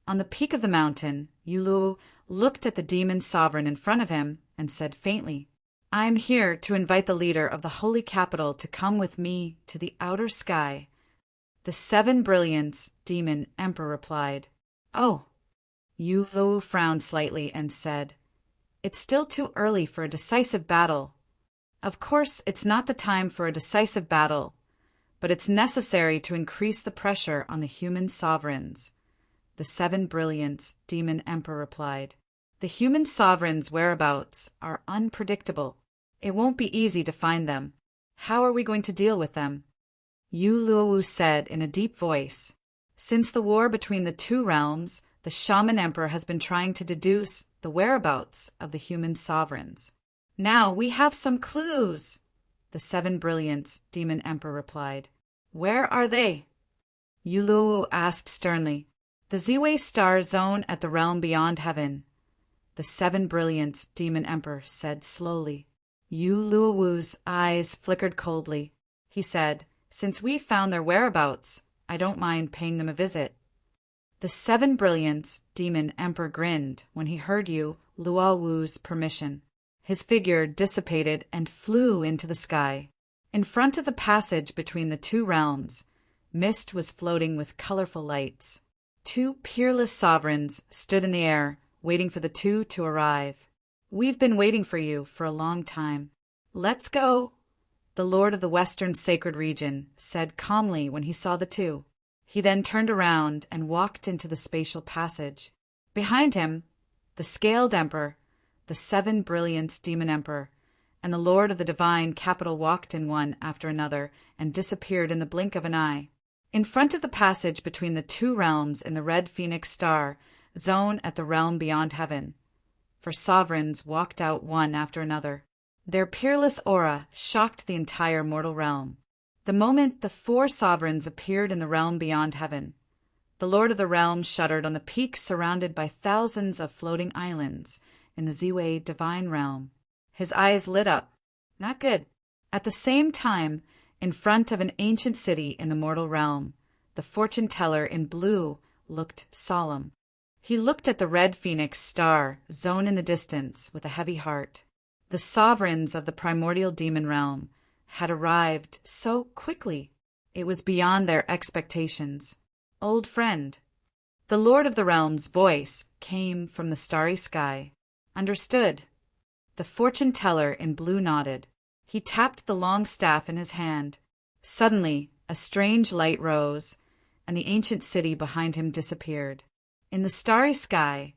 On the peak of the mountain, Yulu looked at the demon sovereign in front of him and said faintly, I am here to invite the leader of the holy capital to come with me to the outer sky. The 7 brilliance demon emperor replied, Oh. Yulu frowned slightly and said, It's still too early for a decisive battle. Of course, it's not the time for a decisive battle, but it's necessary to increase the pressure on the human sovereigns. The 7 brilliance demon emperor replied, The human sovereigns' whereabouts are unpredictable. It won't be easy to find them. How are we going to deal with them? Yulu said in a deep voice, Since the war between the 2 realms, the shaman emperor has been trying to deduce the whereabouts of the human sovereigns. Now we have some clues, the 7 brilliance demon emperor replied. Where are they? Yulu asked sternly. The Ziwei star zone at the realm beyond heaven, the 7 brilliance demon emperor said slowly. Yulu's eyes flickered coldly. He said, Since we found their whereabouts, I don't mind paying them a visit. The 7 brilliance demon emperor grinned when he heard Luowu's permission. His figure dissipated and flew into the sky. In front of the passage between the 2 realms, mist was floating with colorful lights. 2 peerless sovereigns stood in the air, waiting for the 2 to arrive. We've been waiting for you for a long time. Let's go, the lord of the western sacred region said calmly when he saw the 2. He then turned around and walked into the spatial passage. Behind him, the scaled emperor, the 7 brilliance demon emperor, and the lord of the divine capital walked in one after another and disappeared in the blink of an eye. In front of the passage between the 2 realms in the red phoenix star zone at the realm beyond heaven, for sovereigns walked out one after another. Their peerless aura shocked the entire mortal realm. The moment the 4 sovereigns appeared in the realm beyond heaven, the lord of the realm shuddered on the peak surrounded by thousands of floating islands in the Ziwei divine realm. His eyes lit up. Not good. At the same time, in front of an ancient city in the mortal realm, the fortune teller in blue looked solemn. He looked at the red phoenix star zone in the distance with a heavy heart. The sovereigns of the primordial demon realm had arrived so quickly. It was beyond their expectations. Old friend. The lord of the realm's voice came from the starry sky. Understood. The fortune teller in blue nodded. He tapped the long staff in his hand. Suddenly, a strange light rose, and the ancient city behind him disappeared. In the starry sky,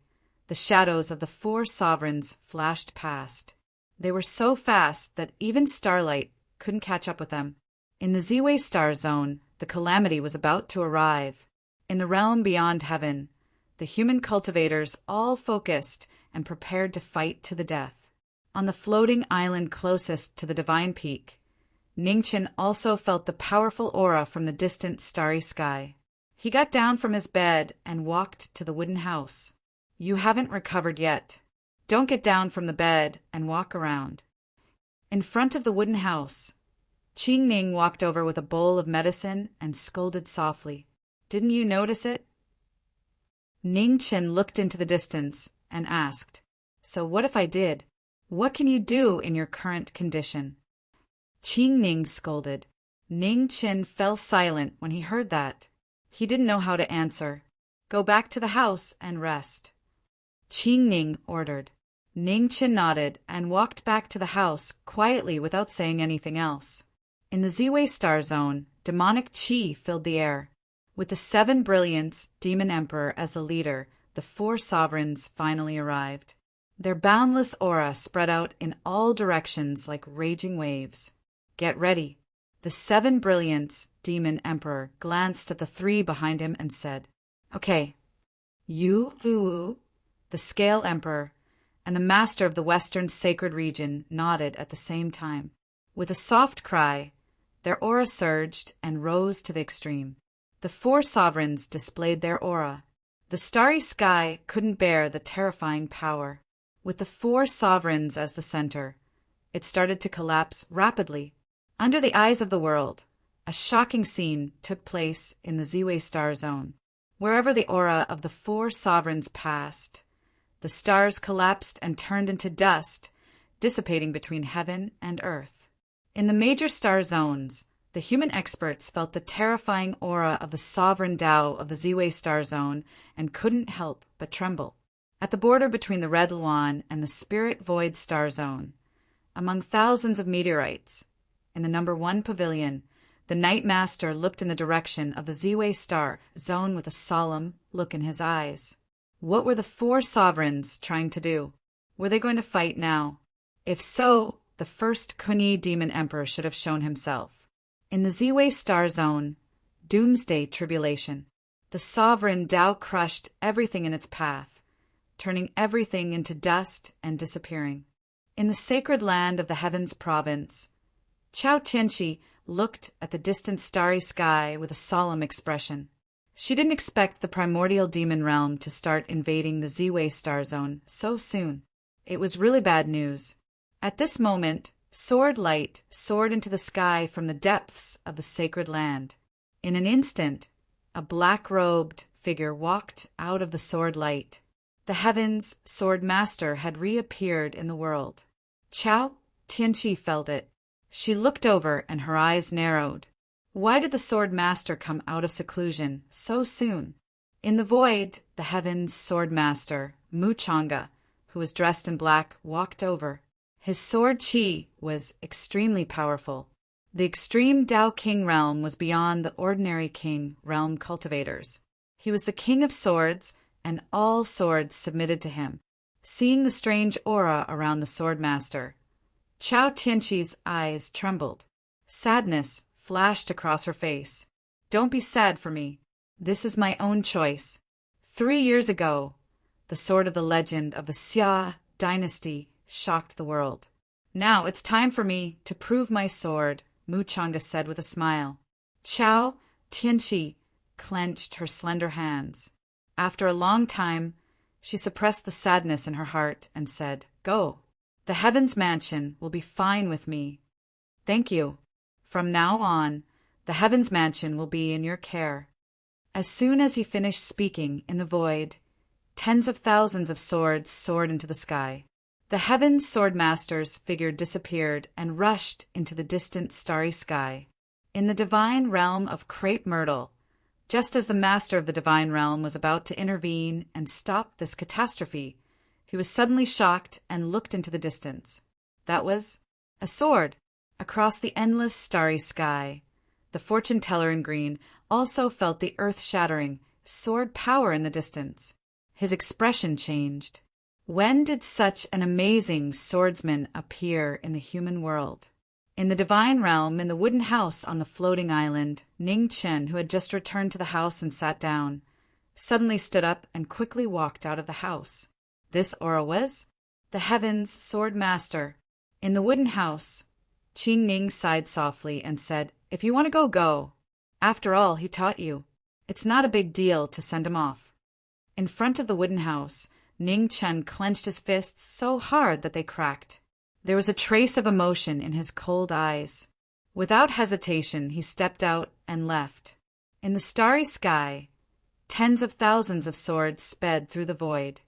the shadows of the 4 sovereigns flashed past. They were so fast that even starlight couldn't catch up with them. In the Ziwei star zone, the calamity was about to arrive. In the realm beyond heaven, the human cultivators all focused and prepared to fight to the death. On the floating island closest to the divine peak, Ningchen also felt the powerful aura from the distant starry sky. He got down from his bed and walked to the wooden house. You haven't recovered yet. Don't get down from the bed and walk around. In front of the wooden house, Qing Ning walked over with a bowl of medicine and scolded softly. Didn't you notice it? Ningchen looked into the distance and asked, So what if I did? What can you do in your current condition? Qing Ning scolded. Ningchen fell silent when he heard that. He didn't know how to answer. Go back to the house and rest. Qing Ning ordered. Ningchen nodded and walked back to the house quietly without saying anything else. In the Ziwei star zone, demonic qi filled the air. With the 7 Brilliants Demon Emperor as the leader, the 4 sovereigns finally arrived. Their boundless aura spread out in all directions like raging waves. Get ready. The 7 Brilliants Demon Emperor glanced at the 3 behind him and said, "Okay, you, the Scale Emperor, and the Master of the Western Sacred Region nodded at the same time. With a soft cry, their aura surged and rose to the extreme. The 4 sovereigns displayed their aura. The starry sky couldn't bear the terrifying power. With the 4 sovereigns as the center, it started to collapse rapidly. Under the eyes of the world, a shocking scene took place in the Ziwe star zone. Wherever the aura of the 4 sovereigns passed, the stars collapsed and turned into dust, dissipating between heaven and earth. In the major star zones, the human experts felt the terrifying aura of the sovereign Tao of the Ziwe star zone and couldn't help but tremble. At the border between the Red Luan and the Spirit Void star zone, among thousands of meteorites, in the number 1 pavilion, the Night Master looked in the direction of the Ziwe star zone with a solemn look in his eyes. What were the 4 sovereigns trying to do? Were they going to fight now? If so, the first Kuni Demon Emperor should have shown himself. In the Ziwe star zone, doomsday tribulation, the sovereign Tao crushed everything in its path, turning everything into dust and disappearing. In the sacred land of the Heavens province, Chao Tianqi looked at the distant starry sky with a solemn expression. She didn't expect the primordial demon realm to start invading the Ziwe star zone so soon. It was really bad news. At this moment, sword light soared into the sky from the depths of the sacred land. In an instant, a black-robed figure walked out of the sword light. The Heavens Sword Master had reappeared in the world. Chao Tianqi felt it. She looked over and her eyes narrowed. Why did the Sword Master come out of seclusion so soon? In the void, the Heavens Sword Master, Mu Changa, who was dressed in black, walked over. His sword chi was extremely powerful. The extreme Tao King realm was beyond the ordinary King realm cultivators. He was the King of Swords, and all swords submitted to him. Seeing the strange aura around the Sword Master, Chao Tianqi's eyes trembled. Sadness flashed across her face. Don't be sad for me. This is my own choice. 3 years ago, the sword of the legend of the Xia dynasty shocked the world. Now it's time for me to prove my sword, Mu Changa said with a smile. Chao Tianqi clenched her slender hands. After a long time, she suppressed the sadness in her heart and said, "Go. The Heavens Mansion will be fine with me. Thank you. From now on, the Heavens Mansion will be in your care." As soon as he finished speaking in the void, tens of thousands of swords soared into the sky. The Heavens Sword Master's figure disappeared and rushed into the distant starry sky. In the divine realm of Crepe Myrtle, just as the Master of the divine realm was about to intervene and stop this catastrophe, he was suddenly shocked and looked into the distance. That was a sword. Across the endless starry sky, the fortune teller in green also felt the earth-shattering sword power in the distance. His expression changed. When did such an amazing swordsman appear in the human world? In the divine realm, in the wooden house on the floating island, Ning Chen, who had just returned to the house and sat down, suddenly stood up and quickly walked out of the house. This aura was the Heavens Sword Master. In the wooden house, Qing Ning sighed softly and said, "If you want to go, go. After all, he taught you. It's not a big deal to send him off." In front of the wooden house, Ning Chen clenched his fists so hard that they cracked. There was a trace of emotion in his cold eyes. Without hesitation, he stepped out and left. In the starry sky, tens of thousands of swords sped through the void.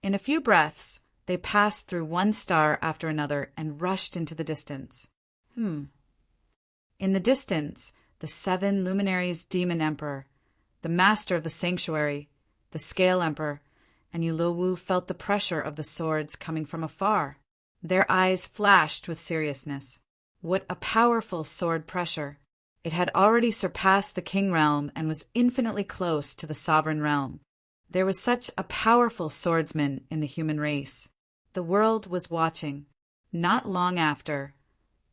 In a few breaths, they passed through one star after another and rushed into the distance. In the distance, the 7 luminaries Demon Emperor, the Master of the Sanctuary, the Scale Emperor, and Yulowu felt the pressure of the swords coming from afar. Their eyes flashed with seriousness. What a powerful sword pressure! It had already surpassed the king realm and was infinitely close to the sovereign realm. There was such a powerful swordsman in the human race. The world was watching. Not long after,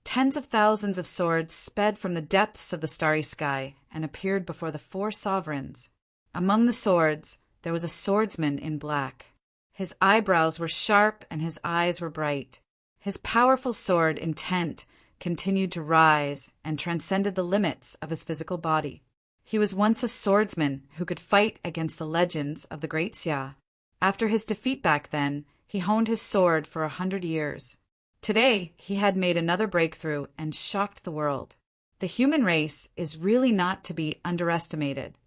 tens of thousands of swords sped from the depths of the starry sky and appeared before the four sovereigns. Among the swords, there was a swordsman in black. His eyebrows were sharp and his eyes were bright. His powerful sword, intent, continued to rise and transcended the limits of his physical body. He was once a swordsman who could fight against the legends of the Great Xia. After his defeat back then, he honed his sword for 100 years. Today, he had made another breakthrough and shocked the world. The human race is really not to be underestimated.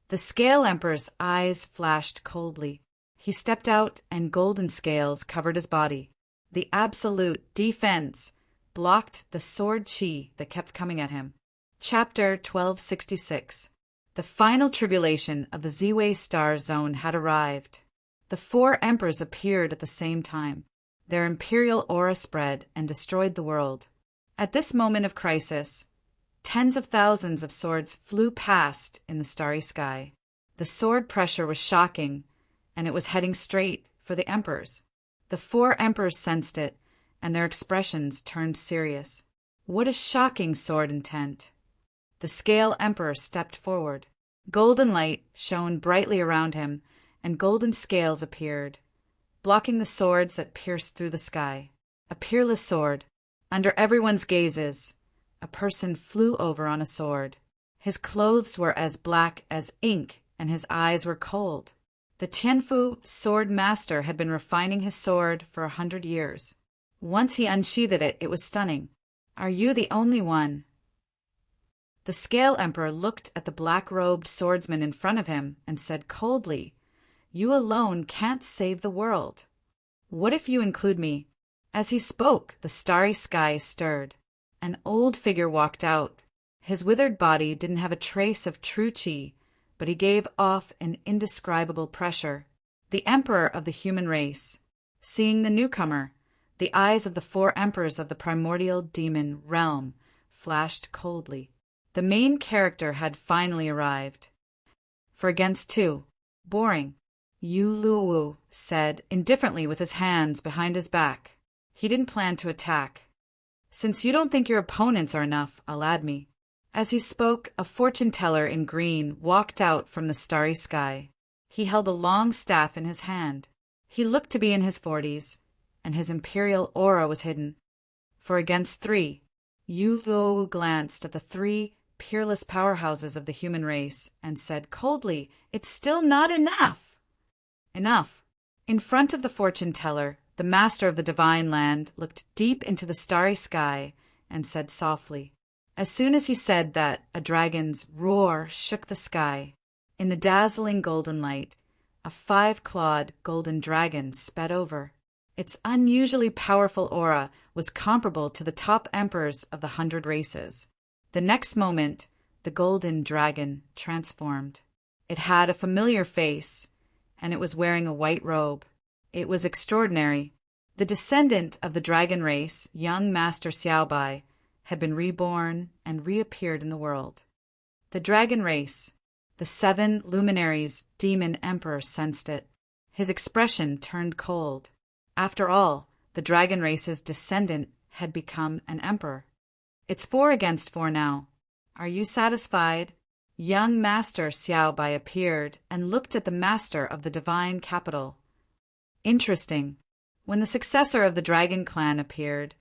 The Scale Emperor's eyes flashed coldly. He stepped out and golden scales covered his body. The absolute defense blocked the sword chi that kept coming at him. Chapter 1266. The final tribulation of the Z-Way star zone had arrived. The four emperors appeared at the same time. Their imperial aura spread and destroyed the world. At this moment of crisis, tens of thousands of swords flew past in the starry sky. The sword pressure was shocking, and it was heading straight for the emperors. The four emperors sensed it, and their expressions turned serious. What a shocking sword intent! The Scale Emperor stepped forward. Golden light shone brightly around him, and golden scales appeared, blocking the swords that pierced through the sky. A peerless sword. Under everyone's gazes, a person flew over on a sword. His clothes were as black as ink, and his eyes were cold. The Tianfu sword master had been refining his sword for 100 years. Once he unsheathed it, it was stunning. Are you the only one? The Scale Emperor looked at the black-robed swordsman in front of him and said coldly, "You alone can't save the world. What if you include me?" As he spoke, the starry sky stirred. An old figure walked out. His withered body didn't have a trace of true chi, but he gave off an indescribable pressure. The Emperor of the human race. Seeing the newcomer, the eyes of the four emperors of the primordial demon realm flashed coldly. The main character had finally arrived. For against two. Boring. Yu Luowu said indifferently with his hands behind his back. He didn't plan to attack. Since you don't think your opponents are enough, I'll add me. As he spoke, a fortune-teller in green walked out from the starry sky. He held a long staff in his hand. He looked to be in his 40s, and his imperial aura was hidden. For against three. Yu Luowu glanced at the three peerless powerhouses of the human race and said coldly, "It's still not enough." Enough. In front of the fortune-teller, the master of the divine land looked deep into the starry sky and said softly. As soon as he said that, a dragon's roar shook the sky. In the dazzling golden light, a 5-clawed golden dragon sped over. Its unusually powerful aura was comparable to the top emperors of the 100 races. The next moment, the golden dragon transformed. It had a familiar face, and it was wearing a white robe. It was extraordinary. The descendant of the dragon race, young Master Xiaobai, had been reborn and reappeared in the world. The dragon race, the 7 luminaries demon emperor sensed it. His expression turned cold. After all, the dragon race's descendant had become an emperor. It's 4 against 4 now. Are you satisfied? Young Master Xiaobai appeared and looked at the master of the divine capital. Interesting. When the successor of the dragon clan appeared,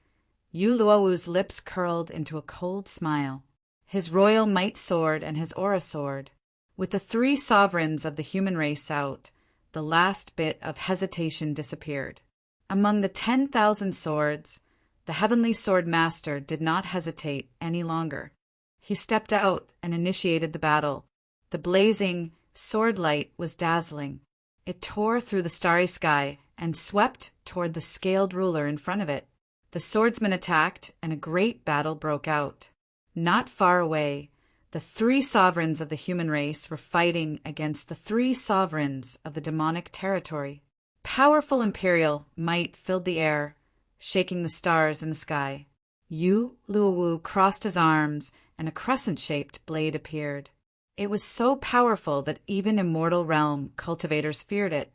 Yu Luowu's lips curled into a cold smile. His royal might sword and his aura sword. With the 3 sovereigns of the human race out, the last bit of hesitation disappeared. Among the 10,000 swords, the heavenly sword master did not hesitate any longer. He stepped out and initiated the battle. The blazing sword light was dazzling. It tore through the starry sky and swept toward the scaled ruler in front of it. The swordsmen attacked, and a great battle broke out. Not far away, the 3 sovereigns of the human race were fighting against the 3 sovereigns of the demonic territory. Powerful imperial might filled the air, shaking the stars in the sky. Yu Luowu crossed his arms, and a crescent-shaped blade appeared. It was so powerful that even Immortal Realm cultivators feared it.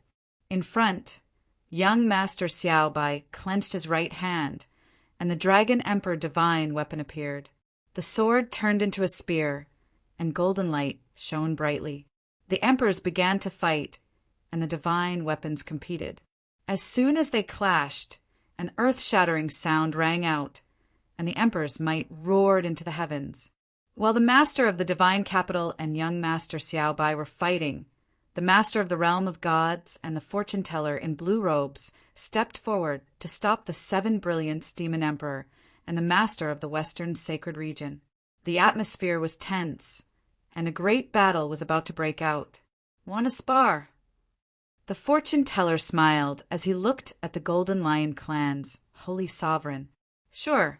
In front, young Master Xiaobai clenched his right hand, and the Dragon Emperor Divine weapon appeared. The sword turned into a spear, and golden light shone brightly. The emperors began to fight, and the divine weapons competed. As soon as they clashed, an earth-shattering sound rang out, and the emperor's might roared into the heavens. While the master of the divine capital and young Master Xiaobai were fighting, the master of the realm of gods and the fortune-teller in blue robes stepped forward to stop the 7 Brilliance demon emperor and the master of the western sacred region. The atmosphere was tense, and a great battle was about to break out. "Want to spar?" The fortune-teller smiled as he looked at the Golden Lion clan's holy sovereign. "Sure."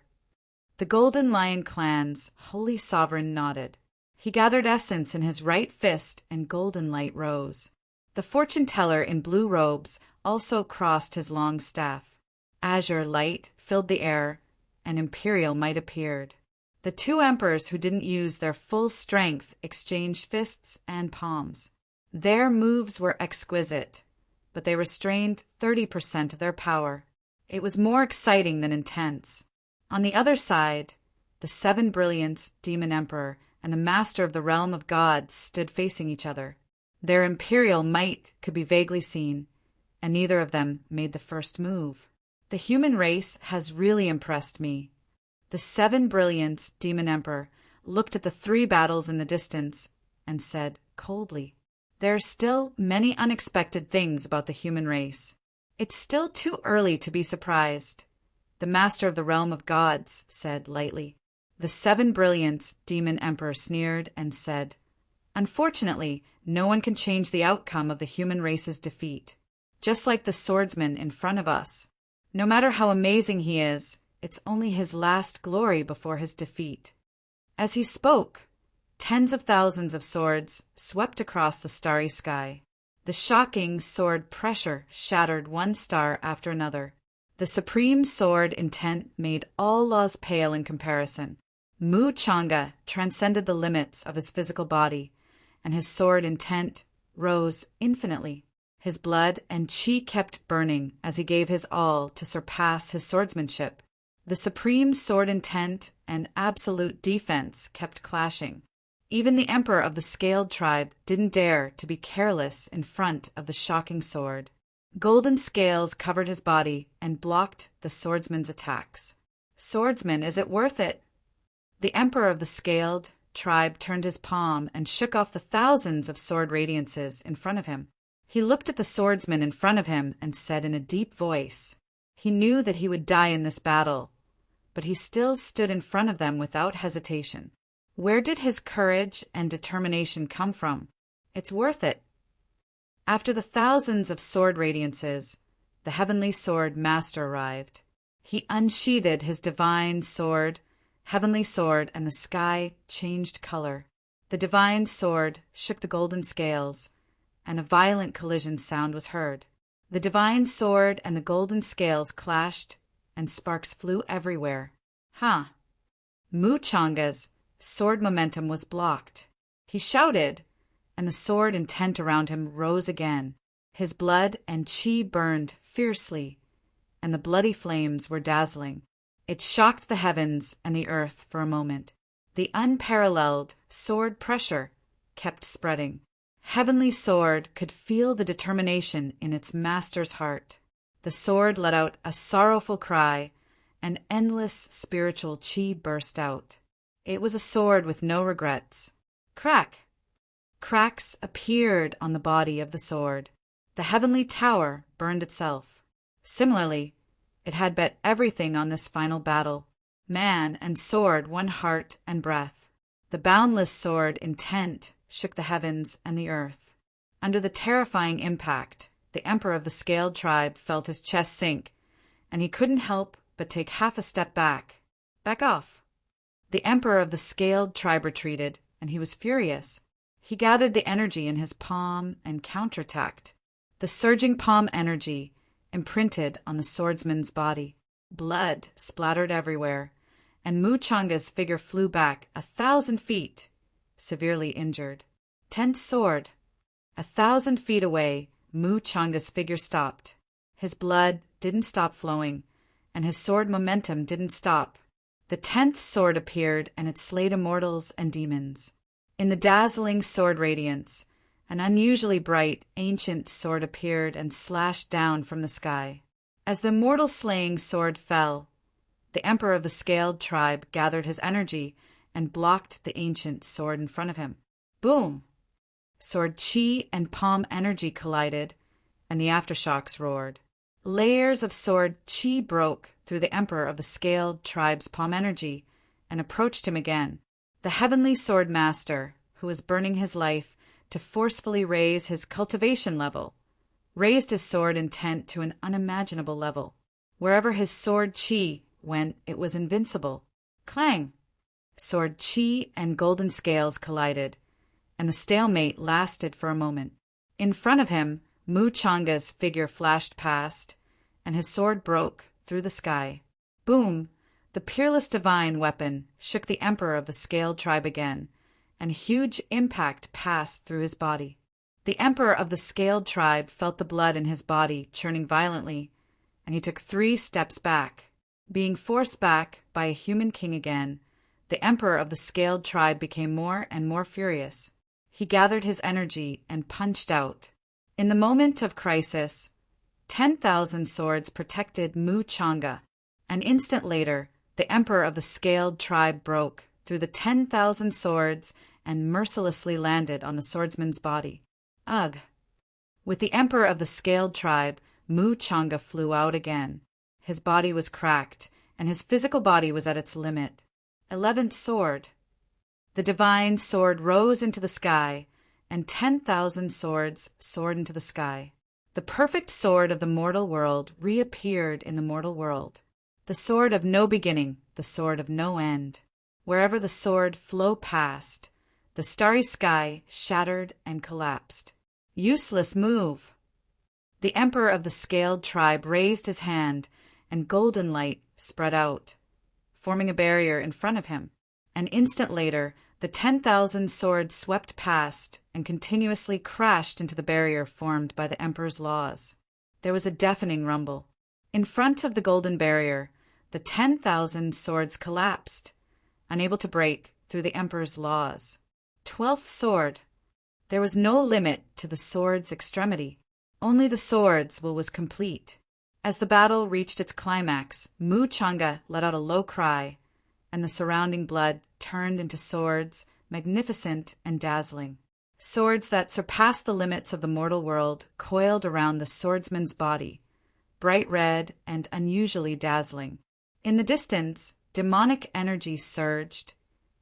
The Golden Lion clan's holy sovereign nodded. He gathered essence in his right fist, and golden light rose. The fortune-teller in blue robes also crossed his long staff. Azure light filled the air, and imperial might appeared. The two emperors who didn't use their full strength exchanged fists and palms. Their moves were exquisite, but they restrained 30% of their power. It was more exciting than intense. On the other side, the 7 Brilliance demon emperor and the master of the realm of gods stood facing each other. Their imperial might could be vaguely seen, and neither of them made the first move. "The human race has really impressed me." The 7 Brilliance demon emperor looked at the 3 battles in the distance and said coldly, "There are still many unexpected things about the human race. It's still too early to be surprised." The master of the realm of gods said lightly. The 7 Brilliance demon emperor sneered and said, "Unfortunately, no one can change the outcome of the human race's defeat. Just like the swordsman in front of us. No matter how amazing he is, it's only his last glory before his defeat." As he spoke, tens of thousands of swords swept across the starry sky. The shocking sword pressure shattered one star after another. The supreme sword intent made all laws pale in comparison. Mu Changa transcended the limits of his physical body, and his sword intent rose infinitely. His blood and chi kept burning as he gave his all to surpass his swordsmanship. The supreme sword intent and absolute defense kept clashing. Even the emperor of the scaled tribe didn't dare to be careless in front of the shocking sword. Golden scales covered his body and blocked the swordsman's attacks. "Swordsman, is it worth it?" The emperor of the scaled tribe turned his palm and shook off the thousands of sword radiances in front of him. He looked at the swordsman in front of him and said in a deep voice, he knew that he would die in this battle, but he still stood in front of them without hesitation. Where did his courage and determination come from? "It's worth it." After the thousands of sword radiances, the heavenly sword master arrived. He unsheathed his divine sword, heavenly sword, and the sky changed color. The divine sword shook the golden scales, and a violent collision sound was heard. The divine sword and the golden scales clashed, and sparks flew everywhere. Mu Changa's sword momentum was blocked. He shouted, and the sword intent around him rose again. His blood and chi burned fiercely, and the bloody flames were dazzling. It shocked the heavens and the earth for a moment. The unparalleled sword pressure kept spreading. Heavenly sword could feel the determination in its master's heart. The sword let out a sorrowful cry, and endless spiritual chi burst out. It was a sword with no regrets. Crack! Cracks appeared on the body of the sword. The heavenly tower burned itself. Similarly, it had bet everything on this final battle. Man and sword, one heart and breath. The boundless sword intent shook the heavens and the earth. Under the terrifying impact, the emperor of the scaled tribe felt his chest sink, and he couldn't help but take half a step back. Back off. The emperor of the scaled tribe retreated, and he was furious. He gathered the energy in his palm and counterattacked. The surging palm energy imprinted on the swordsman's body. Blood splattered everywhere, and Muchanga's figure flew back 1,000 feet, severely injured. 10th sword. 1,000 feet away, Muchanga's figure stopped. His blood didn't stop flowing, and his sword momentum didn't stop. The 10th sword appeared, and it slayed immortals and demons. In the dazzling sword radiance, an unusually bright, ancient sword appeared and slashed down from the sky. As the mortal-slaying sword fell, the emperor of the scaled tribe gathered his energy and blocked the ancient sword in front of him. Boom! Sword chi and palm energy collided, and the aftershocks roared. Layers of sword chi broke through the emperor of the scaled tribe's palm energy and approached him again. The heavenly sword master, who was burning his life to forcefully raise his cultivation level, raised his sword intent to an unimaginable level. Wherever his sword chi went, it was invincible. Clang! Sword chi and golden scales collided, and the stalemate lasted for a moment. In front of him, Muchanga's figure flashed past, and his sword broke through the sky. Boom! The peerless divine weapon shook the emperor of the scaled tribe again, and a huge impact passed through his body. The emperor of the scaled tribe felt the blood in his body churning violently, and he took 3 steps back. Being forced back by a human king again, the emperor of the scaled tribe became more and more furious. He gathered his energy and punched out. In the moment of crisis, 10,000 swords protected Muchanga. An instant later, the emperor of the scaled tribe broke through the 10,000 swords and mercilessly landed on the swordsman's body. Ugh! With the emperor of the scaled tribe, Muchanga flew out again. His body was cracked, and his physical body was at its limit. 11th sword. The divine sword rose into the sky, and 10,000 swords soared into the sky. The perfect sword of the mortal world reappeared in the mortal world. The sword of no beginning, the sword of no end. Wherever the sword flowed past, the starry sky shattered and collapsed. Useless move! The emperor of the scaled tribe raised his hand, and golden light spread out, forming a barrier in front of him. An instant later, the 10,000 swords swept past and continuously crashed into the barrier formed by the emperor's laws. There was a deafening rumble. In front of the golden barrier, the 10,000 swords collapsed, unable to break through the emperor's laws. 12th sword. There was no limit to the sword's extremity. Only the sword's will was complete. As the battle reached its climax, Muchanga let out a low cry, and the surrounding blood turned into swords, magnificent and dazzling. Swords that surpassed the limits of the mortal world coiled around the swordsman's body, bright red and unusually dazzling. In the distance, demonic energy surged,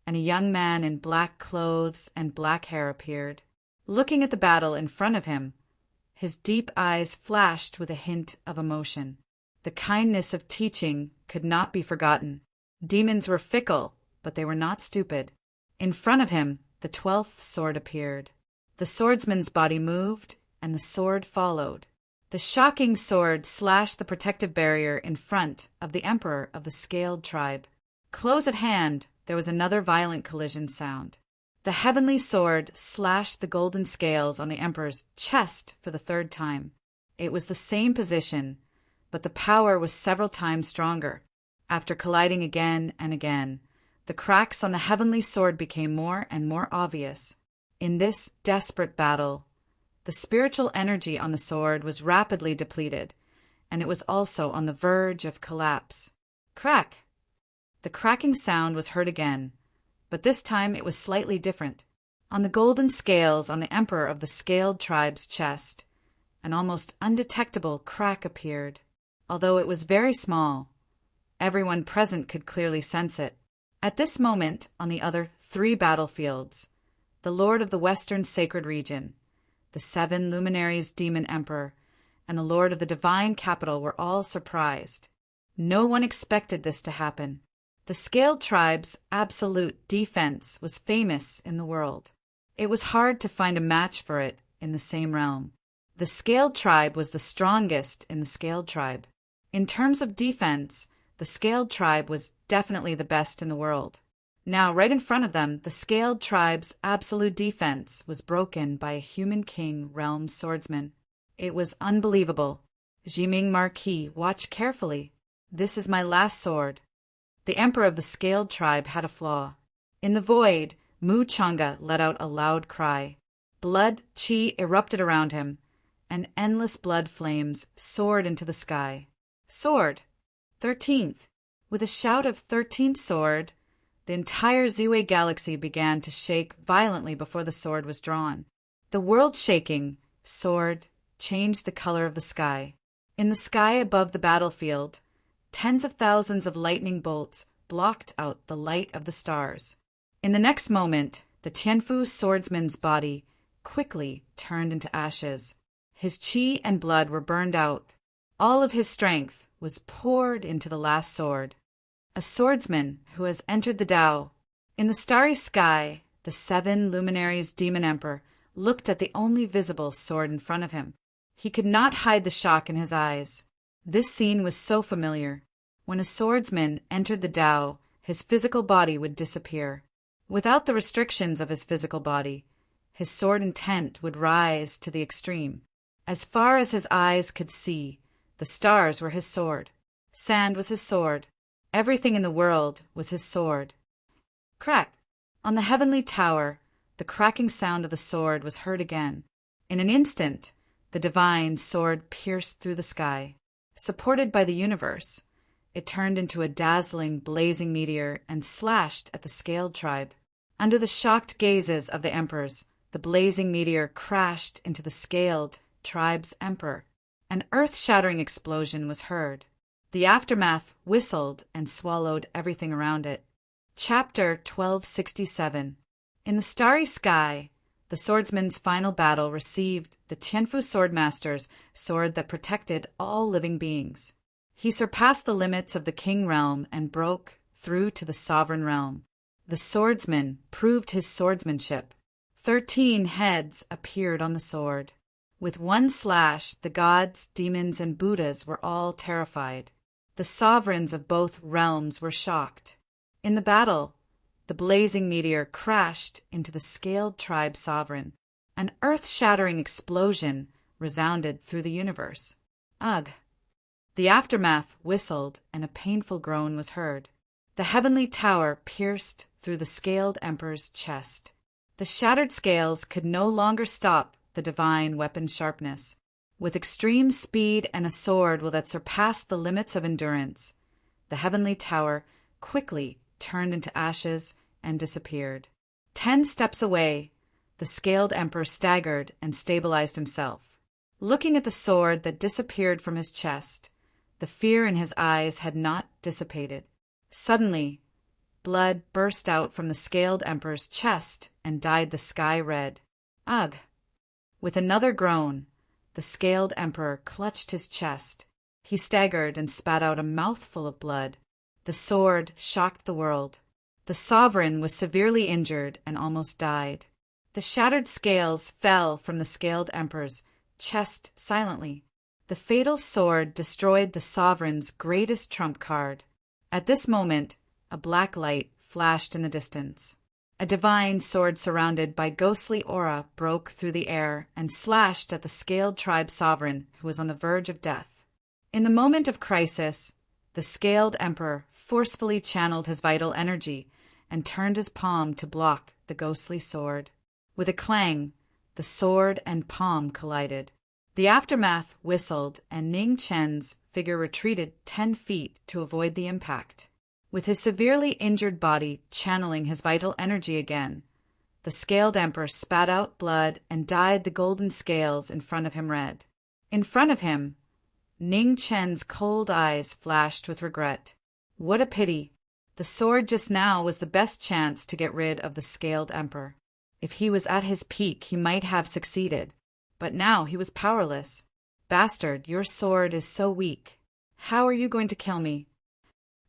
and a young man in black clothes and black hair appeared. Looking at the battle in front of him, his deep eyes flashed with a hint of emotion. The kindness of teaching could not be forgotten. Demons were fickle, but they were not stupid. In front of him, the 12th sword appeared. The swordsman's body moved, and the sword followed. The shocking sword slashed the protective barrier in front of the emperor of the scaled tribe. Close at hand, there was another violent collision sound. The heavenly sword slashed the golden scales on the emperor's chest for the 3rd time. It was the same position, but the power was several times stronger. After colliding again and again, the cracks on the heavenly sword became more and more obvious. In this desperate battle, the spiritual energy on the sword was rapidly depleted, and it was also on the verge of collapse. Crack! The cracking sound was heard again, but this time it was slightly different. On the golden scales on the emperor of the scaled tribe's chest, an almost undetectable crack appeared. Although it was very small, everyone present could clearly sense it. At this moment, on the other 3 battlefields, the Lord of the Western Sacred Region, the 7 luminaries demon emperor, and the Lord of the Divine Capital were all surprised. No one expected this to happen. The scaled tribe's absolute defense was famous in the world. It was hard to find a match for it in the same realm. The scaled tribe was the strongest in the scaled tribe. In terms of defense, The Scaled tribe was definitely the best in the world. Now, right in front of them, the Scaled tribe's absolute defense was broken by a human king realm swordsman. It was unbelievable. Jiming Marquis, watch carefully. This is my last sword. The emperor of the Scaled tribe had a flaw. In the void, Mu Changa let out a loud cry. Blood chi erupted around him, and endless blood flames soared into the sky. Sword! 13th! With a shout of 13th sword, the entire Ziwei galaxy began to shake violently before the sword was drawn. The world-shaking sword changed the color of the sky. In the sky above the battlefield, tens of thousands of lightning bolts blocked out the light of the stars. In the next moment, the Tianfu swordsman's body quickly turned into ashes. His qi and blood were burned out. All of his strength was poured into the last sword. A swordsman who has entered the Tao. In the starry sky, the 7 luminaries demon emperor looked at the only visible sword in front of him. He could not hide the shock in his eyes. This scene was so familiar. When a swordsman entered the Tao, his physical body would disappear. Without the restrictions of his physical body, his sword intent would rise to the extreme. As far as his eyes could see, the stars were his sword. Sand was his sword. Everything in the world was his sword. Crack! On the heavenly tower, the cracking sound of the sword was heard again. In an instant, the divine sword pierced through the sky. Supported by the universe, it turned into a dazzling, blazing meteor and slashed at the Scaled tribe. Under the shocked gazes of the emperors, the blazing meteor crashed into the Scaled tribe's emperor. An earth-shattering explosion was heard. The aftermath whistled and swallowed everything around it. Chapter 1267. In the starry sky, the swordsman's final battle received the Tianfu swordmaster's sword that protected all living beings. He surpassed the limits of the king realm and broke through to the sovereign realm. The swordsman proved his swordsmanship. 13 heads appeared on the sword. With one slash, the gods, demons, and Buddhas were all terrified. The sovereigns of both realms were shocked. In the battle, the blazing meteor crashed into the Scaled tribe sovereign. An earth-shattering explosion resounded through the universe. Ugh! The aftermath whistled, and a painful groan was heard. The heavenly tower pierced through the Scaled emperor's chest. The shattered scales could no longer stop the divine weapon's sharpness. With extreme speed and a sword that surpassed the limits of endurance, the heavenly tower quickly turned into ashes and disappeared. 10 steps away, the Scaled emperor staggered and stabilized himself. Looking at the sword that disappeared from his chest, the fear in his eyes had not dissipated. Suddenly, blood burst out from the Scaled emperor's chest and dyed the sky red. Ugh! With another groan, the Scaled emperor clutched his chest. He staggered and spat out a mouthful of blood. The sword shocked the world. The sovereign was severely injured and almost died. The shattered scales fell from the Scaled emperor's chest silently. The fatal sword destroyed the sovereign's greatest trump card. At this moment, a black light flashed in the distance. A divine sword surrounded by ghostly aura broke through the air and slashed at the Scaled tribe sovereign who was on the verge of death. In the moment of crisis, the Scaled emperor forcefully channeled his vital energy and turned his palm to block the ghostly sword. With a clang, the sword and palm collided. The aftermath whistled, and Ning Chen's figure retreated 10 feet to avoid the impact. With his severely injured body channeling his vital energy again, the Scaled emperor spat out blood and dyed the golden scales in front of him red. In front of him, Ning Chen's cold eyes flashed with regret. What a pity! The sword just now was the best chance to get rid of the Scaled emperor. If he was at his peak, he might have succeeded. But now he was powerless. Bastard, your sword is so weak. How are you going to kill me?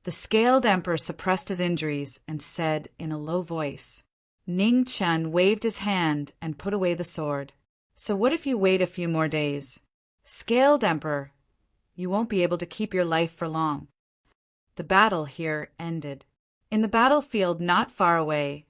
The Scaled emperor suppressed his injuries and said in a low voice. Ning Chen waved his hand and put away the sword. So what if you wait a few more days? Scaled emperor, you won't be able to keep your life for long. The battle here ended. In the battlefield not far away,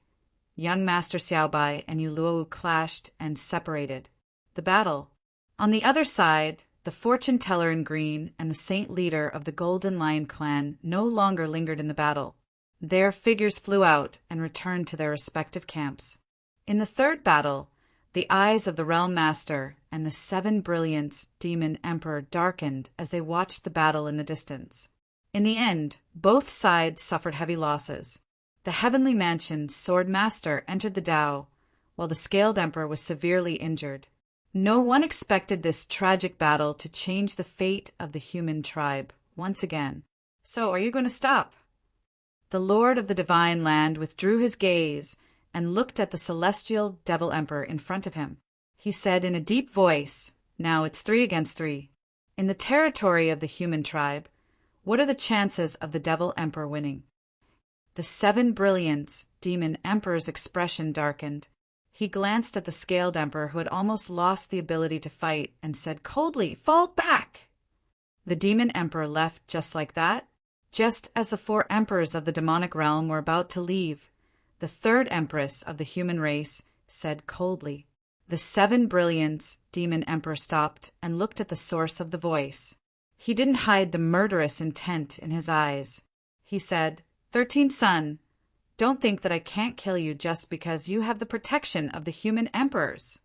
young Master Xiaobai and Yuluo clashed and separated. The battle. On the other side, the fortune teller in green and the saint leader of the Golden Lion clan no longer lingered in the battle. Their figures flew out and returned to their respective camps. In the third battle, the eyes of the Realm Master and the 7 Brilliants Demon Emperor darkened as they watched the battle in the distance. In the end, both sides suffered heavy losses. The Heavenly Mansion's Sword Master entered the Tao, while the Scaled Emperor was severely injured. No one expected this tragic battle to change the fate of the human tribe once again. So, are you going to stop? The Lord of the Divine Land withdrew his gaze and looked at the celestial Devil Emperor in front of him. He said in a deep voice, "Now it's 3 against 3. In the territory of the human tribe, what are the chances of the Devil Emperor winning?" The 7 Brilliants Demon Emperor's expression darkened. He glanced at the Scaled Emperor, who had almost lost the ability to fight, and said coldly, "Fall back!" The Demon Emperor left just like that. Just as the 4 emperors of the demonic realm were about to leave, the 3rd empress of the human race said coldly. The 7 Brilliants Demon Emperor stopped and looked at the source of the voice. He didn't hide the murderous intent in his eyes. He said, 13th son, don't think that I can't kill you just because you have the protection of the human emperors.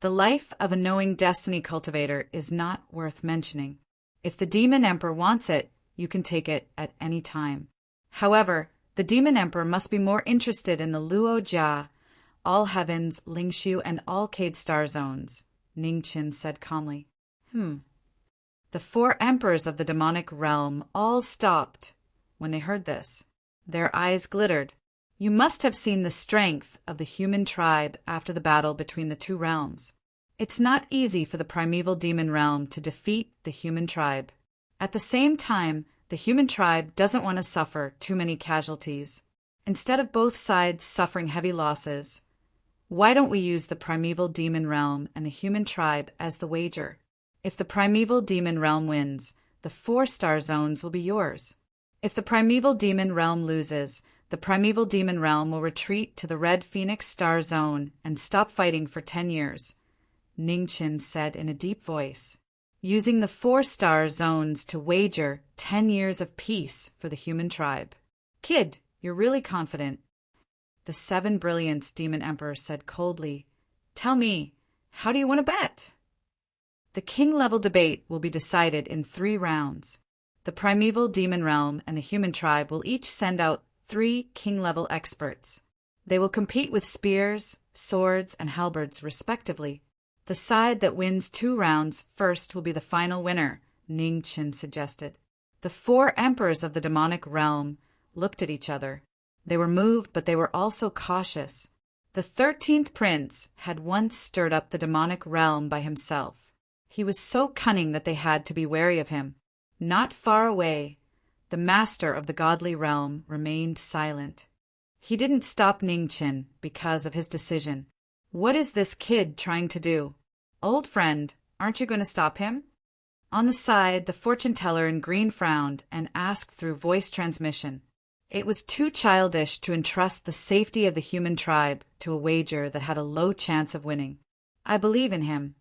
The life of a knowing destiny cultivator is not worth mentioning. If the Demon Emperor wants it, you can take it at any time. However, the Demon Emperor must be more interested in the Luo Jia, all heavens, Lingshu, and all Cade star zones, Ningqin said calmly. The 4 emperors of the demonic realm all stopped when they heard this. Their eyes glittered. You must have seen the strength of the human tribe after the battle between the 2 realms. It's not easy for the primeval demon realm to defeat the human tribe. At the same time, the human tribe doesn't want to suffer too many casualties. Instead of both sides suffering heavy losses, why don't we use the primeval demon realm and the human tribe as the wager? If the primeval demon realm wins, the 4 star zones will be yours. If the primeval demon realm loses, the primeval demon realm will retreat to the Red Phoenix star zone and stop fighting for 10 years, Ningqin said in a deep voice, using the 4 star zones to wager 10 years of peace for the human tribe. Kid, you're really confident. The 7 Brilliants Demon Emperor said coldly, tell me, how do you want to bet? The king-level debate will be decided in 3 rounds. The primeval demon realm and the human tribe will each send out 3 king-level experts. They will compete with spears, swords, and halberds respectively. The side that wins 2 rounds first will be the final winner, Ningqin suggested. The 4 emperors of the demonic realm looked at each other. They were moved, but they were also cautious. The 13th prince had once stirred up the demonic realm by himself. He was so cunning that they had to be wary of him. Not far away, the master of the godly realm remained silent. He didn't stop Ningqin because of his decision. What is this kid trying to do? Old friend, aren't you going to stop him? On the side, the fortune teller in green frowned and asked through voice transmission. It was too childish to entrust the safety of the human tribe to a wager that had a low chance of winning. I believe in him.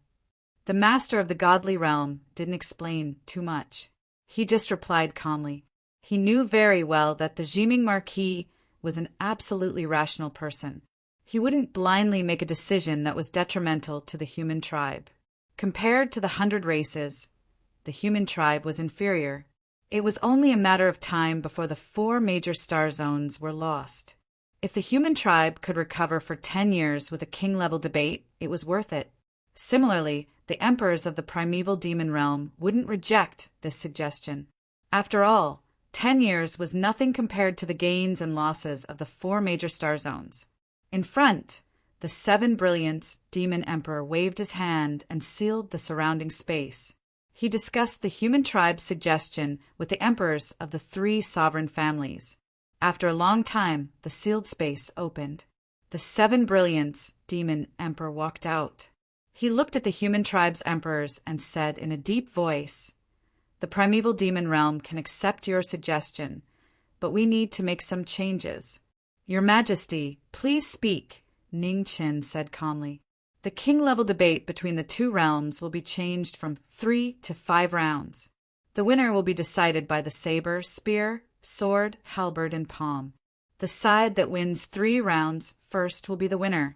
The master of the godly realm didn't explain too much. He just replied calmly. He knew very well that the Jiming Marquis was an absolutely rational person. He wouldn't blindly make a decision that was detrimental to the human tribe. Compared to the 100 races, the human tribe was inferior. It was only a matter of time before the 4 major star zones were lost. If the human tribe could recover for 10 years with a king-level debate, it was worth it. Similarly, the emperors of the primeval demon realm wouldn't reject this suggestion. After all, 10 years was nothing compared to the gains and losses of the 4 major star zones. In front, the 7 Brilliants Demon Emperor waved his hand and sealed the surrounding space. He discussed the human tribe's suggestion with the emperors of the 3 sovereign families. After a long time, the sealed space opened. The 7 Brilliants Demon Emperor walked out. He looked at the human tribe's emperors and said in a deep voice, "The primeval demon realm can accept your suggestion, but we need to make some changes. Your Majesty, please speak, Ning Chen said calmly. The king-level debate between the two realms will be changed from 3 to 5 rounds. The winner will be decided by the saber, spear, sword, halberd, and palm. The side that wins 3 rounds first will be the winner.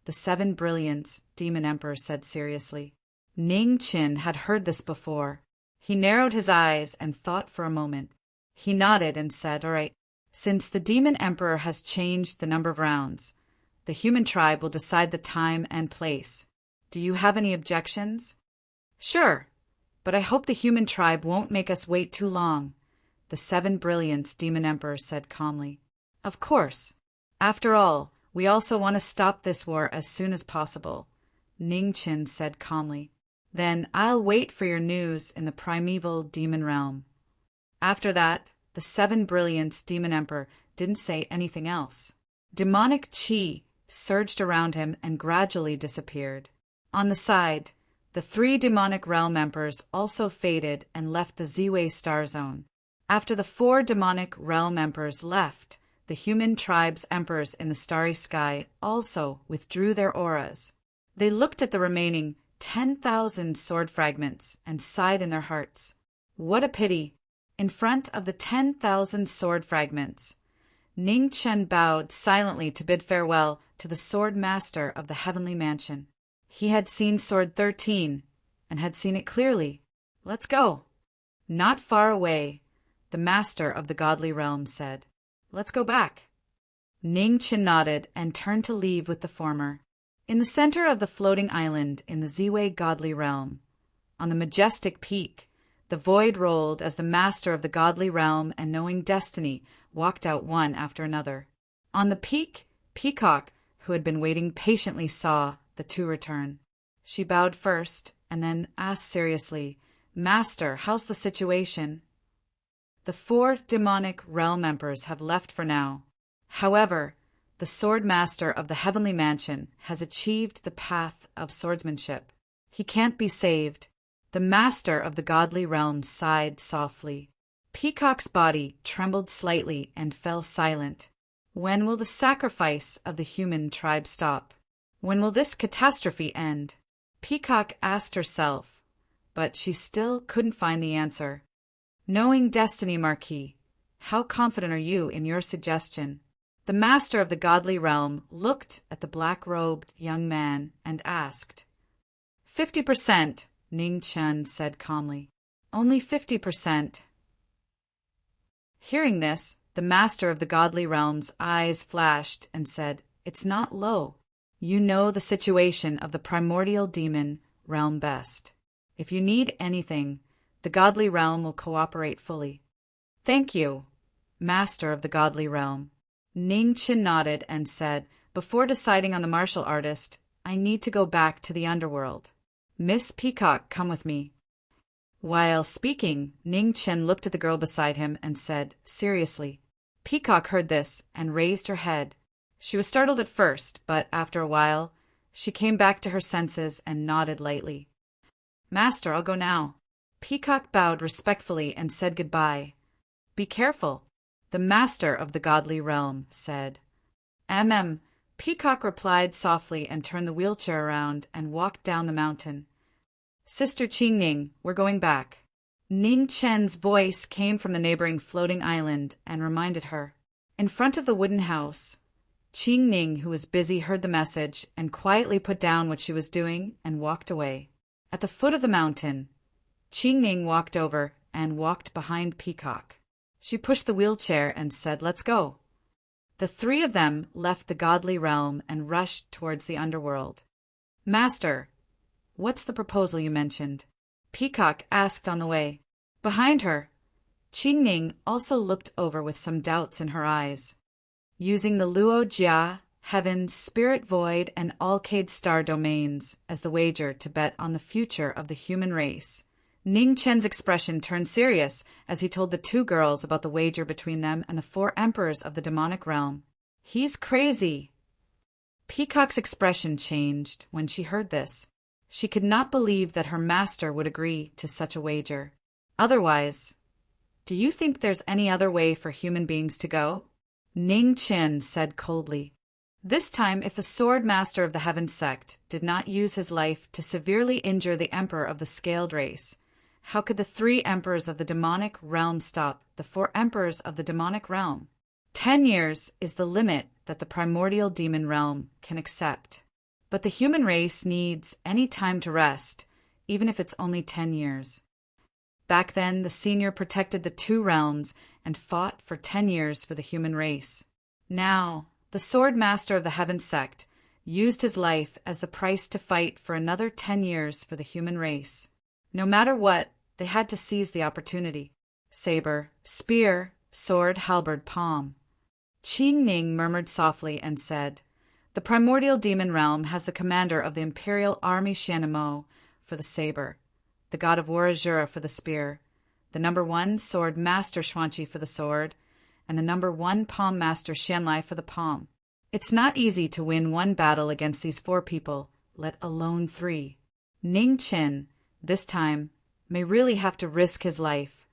The 7 brilliants, Demon Emperor said seriously. Ning Chen had heard this before. He narrowed his eyes and thought for a moment. He nodded and said, "All right, since the Demon Emperor has changed the number of rounds, the human tribe will decide the time and place. Do you have any objections?" "Sure, but I hope the human tribe won't make us wait too long," the 7 brilliants, Demon Emperor said calmly. "Of course. After all, we also want to stop this war as soon as possible," Ning Chen said calmly. "Then I'll wait for your news in the primeval demon realm." After that, the 7 brilliants, Demon Emperor, didn't say anything else. Demonic chi surged around him and gradually disappeared. On the side, the 3 demonic realm emperors also faded and left the Ziwei star zone. After the 4 demonic realm emperors left, the human tribe's emperors in the starry sky also withdrew their auras. They looked at the remaining 10,000 sword fragments and sighed in their hearts. What a pity! In front of the 10,000 sword fragments, Ning Chen bowed silently to bid farewell to the sword master of the heavenly mansion. He had seen sword 13 and had seen it clearly. "Let's go." Not far away, the master of the godly realm said, "Let's go back." Ning Chen nodded and turned to leave with the former. In the center of the floating island in the Ziwei godly realm, on the majestic peak, the void rolled as the master of the godly realm and knowing destiny walked out one after another. On the peak, Peacock, who had been waiting patiently, saw the 2 return. She bowed first and then asked seriously, "Master, how's the situation?" "The 4 demonic realm emperors have left for now. However, the sword master of the heavenly mansion has achieved the path of swordsmanship. He can't be saved." The master of the godly realm sighed softly. Peacock's body trembled slightly and fell silent. When will the sacrifice of the human tribe stop? When will this catastrophe end? Peacock asked herself, but she still couldn't find the answer. Knowing destiny, Marquis, how confident are you in your suggestion? The master of the godly realm looked at the black-robed young man and asked. 50%, Ning Chen said calmly. "Only 50%. Hearing this, the master of the godly realm's eyes flashed and said, "It's not low. You know the situation of the primordial demon realm best. If you need anything, the godly realm will cooperate fully." "Thank you, master of the godly realm." Ning Chen nodded and said, "Before deciding on the martial artist, I need to go back to the underworld. Miss Peacock, come with me." While speaking, Ning Chen looked at the girl beside him and said, seriously. Peacock heard this and raised her head. She was startled at first, but after a while, she came back to her senses and nodded lightly. "Master, I'll go now." Peacock bowed respectfully and said goodbye. "Be careful," the master of the godly realm said. Peacock replied softly and turned the wheelchair around and walked down the mountain. "Sister Qingning, we're going back." Ning Chen's voice came from the neighboring floating island and reminded her. In front of the wooden house, Qingning, who was busy, heard the message and quietly put down what she was doing and walked away. At the foot of the mountain, Qingning walked over and walked behind Peacock. She pushed the wheelchair and said, "Let's go." The 3 of them left the godly realm and rushed towards the underworld. "Master, what's the proposal you mentioned?" Peacock asked on the way. Behind her, Qingning also looked over with some doubts in her eyes. Using the Luo Jia, Heaven's Spirit Void, and Alcade Star domains as the wager to bet on the future of the human race, Ning Chen's expression turned serious as he told the 2 girls about the wager between them and the 4 emperors of the demonic realm. "He's crazy." Peacock's expression changed when she heard this. She could not believe that her master would agree to such a wager. Otherwise, Do you think there's any other way for human beings to go? Ning Qin said coldly. This time, if the sword master of the Heaven sect did not use his life to severely injure the emperor of the scaled race, how could the 3 emperors of the demonic realm stop the 4 emperors of the demonic realm? 10 years is the limit that the primordial demon realm can accept. But the human race needs any time to rest, even if it's only 10 years. Back then, the senior protected the 2 realms and fought for 10 years for the human race. Now, the sword master of the Heaven sect used his life as the price to fight for another 10 years for the human race. No matter what, they had to seize the opportunity. Saber, spear, sword, halberd, palm. Qin Ning murmured softly and said, "The primordial demon realm has the commander of the imperial army Shanamo for the saber, the god of war Azura for the spear, the number 1 sword master Xuanqi for the sword, and the number 1 palm master Xianlai for the palm. It's not easy to win 1 battle against these 4 people, let alone 3. Ning Qin, this time, may really have to risk his life."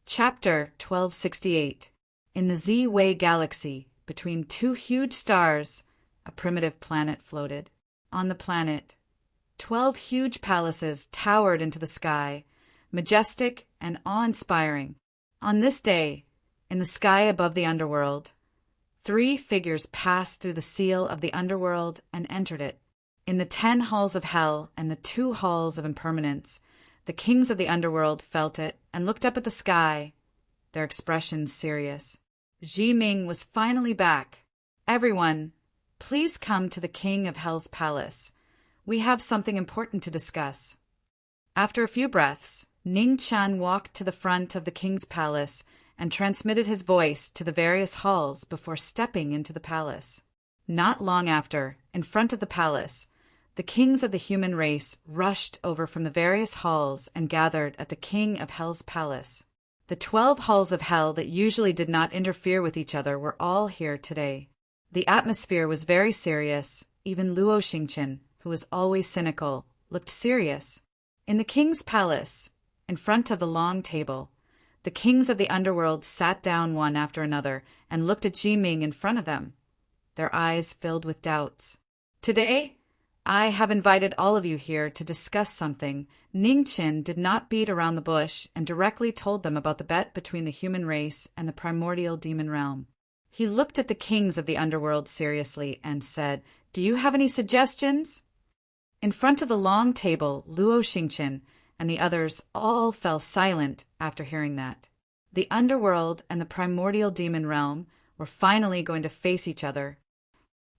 Chapter 1268. In the Z-Way galaxy, between 2 huge stars, a primitive planet floated. On the planet, 12 huge palaces towered into the sky, majestic and awe-inspiring. On this day, in the sky above the underworld, 3 figures passed through the seal of the underworld and entered it. In the 10 halls of hell and the 2 halls of impermanence, the kings of the underworld felt it and looked up at the sky, their expressions serious. Ji Ming was finally back. "Everyone, please come to the king of hell's palace. We have something important to discuss." After a few breaths, Ning Chan walked to the front of the king's palace and transmitted his voice to the various halls before stepping into the palace. Not long after, in front of the palace, the kings of the human race rushed over from the various halls and gathered at the king of hell's palace. The 12 halls of hell that usually did not interfere with each other were all here today. The atmosphere was very serious. Even Luo Xingqian, who was always cynical, looked serious. In the king's palace, in front of the long table, the kings of the underworld sat down one after another and looked at Ji Ming in front of them, their eyes filled with doubts. "Today, I have invited all of you here to discuss something." Ning Qin did not beat around the bush and directly told them about the bet between the human race and the primordial demon realm. He looked at the kings of the underworld seriously and said, "Do you have any suggestions?" In front of the long table, Luo Xingqian and the others all fell silent after hearing that. The underworld and the primordial demon realm were finally going to face each other.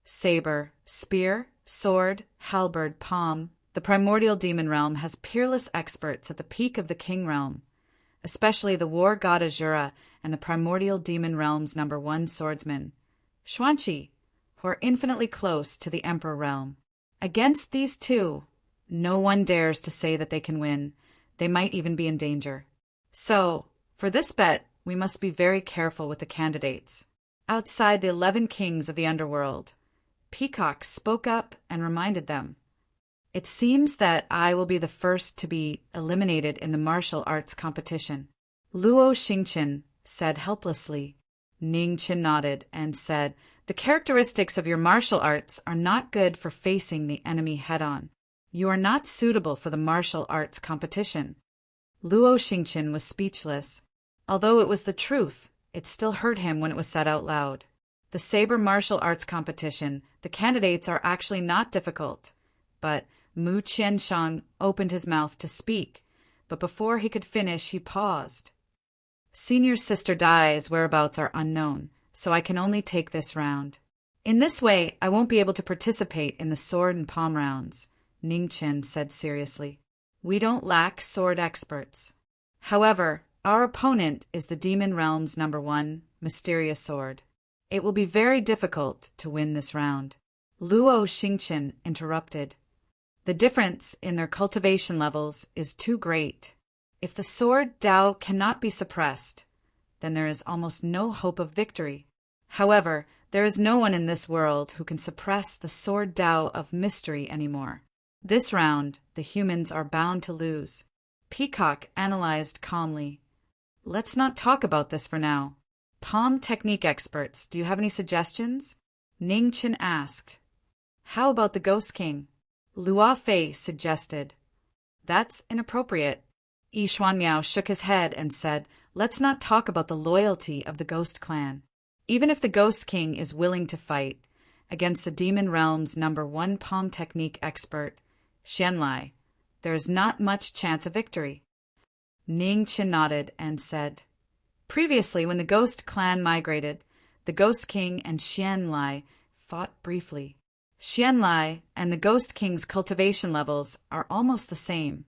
Saber, spear, sword, halberd, palm. The primordial demon realm has peerless experts at the peak of the king realm, especially the war god Azura and the primordial demon realm's number 1 swordsman, Xuanqi, who are infinitely close to the emperor realm. Against these 2, no one dares to say that they can win. They might even be in danger. So, for this bet, we must be very careful with the candidates. Outside the 11 kings of the underworld, Peacock spoke up and reminded them, "It seems that I will be the first to be eliminated in the martial arts competition." Luo Xingqian said helplessly. Ning Qin nodded and said, "The characteristics of your martial arts are not good for facing the enemy head-on. You are not suitable for the martial arts competition." Luo Xingqian was speechless. Although it was the truth, it still hurt him when it was said out loud. The saber martial arts competition, the candidates are actually not difficult. But Mu Qianshang opened his mouth to speak, but before he could finish, he paused. "Senior sister Dai's whereabouts are unknown, so I can only take this round. In this way, I won't be able to participate in the sword and palm rounds," Ning Qin said seriously. "We don't lack sword experts. However, our opponent is the demon realm's number 1 mysterious sword. It will be very difficult to win this round." Luo Xingqian interrupted. "The difference in their cultivation levels is too great. If the sword Dao cannot be suppressed, then there is almost no hope of victory. However, there is no one in this world who can suppress the sword Dao of mystery anymore. This round, the humans are bound to lose." Peacock analyzed calmly. Let's not talk about this for now. Palm technique experts, do you have any suggestions? Ning Chen asked. How about the Ghost King? Luo Fei suggested. That's inappropriate. Yi Xuanmiao shook his head and said, let's not talk about the loyalty of the Ghost Clan. Even if the Ghost King is willing to fight against the Demon Realm's #1 palm technique expert, Xianlai, there is not much chance of victory. Ning Chen nodded and said, previously, when the Ghost Clan migrated, the Ghost King and Xianlai fought briefly. Xianlai and the Ghost King's cultivation levels are almost the same,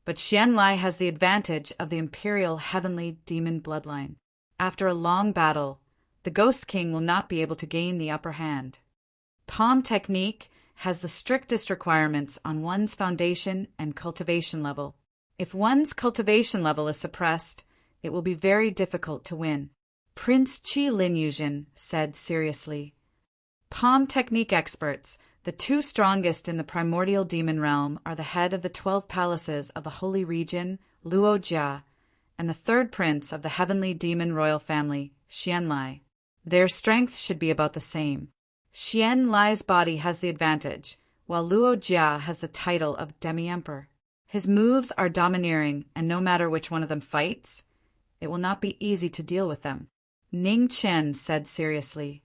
but Xianlai has the advantage of the Imperial Heavenly Demon bloodline. After a long battle, the Ghost King will not be able to gain the upper hand. Palm technique has the strictest requirements on one's foundation and cultivation level. If one's cultivation level is suppressed, it will be very difficult to win. Prince Qi Linyuzhen said seriously. Palm technique experts, the two strongest in the primordial demon realm, are the head of the 12 palaces of the holy region, Luo Jia, and the third prince of the heavenly demon royal family, Xianlai. Their strength should be about the same. Xianlai's body has the advantage, while Luo Jia has the title of demi-emperor. His moves are domineering, and no matter which one of them fights, it will not be easy to deal with them. Ning Chen said seriously.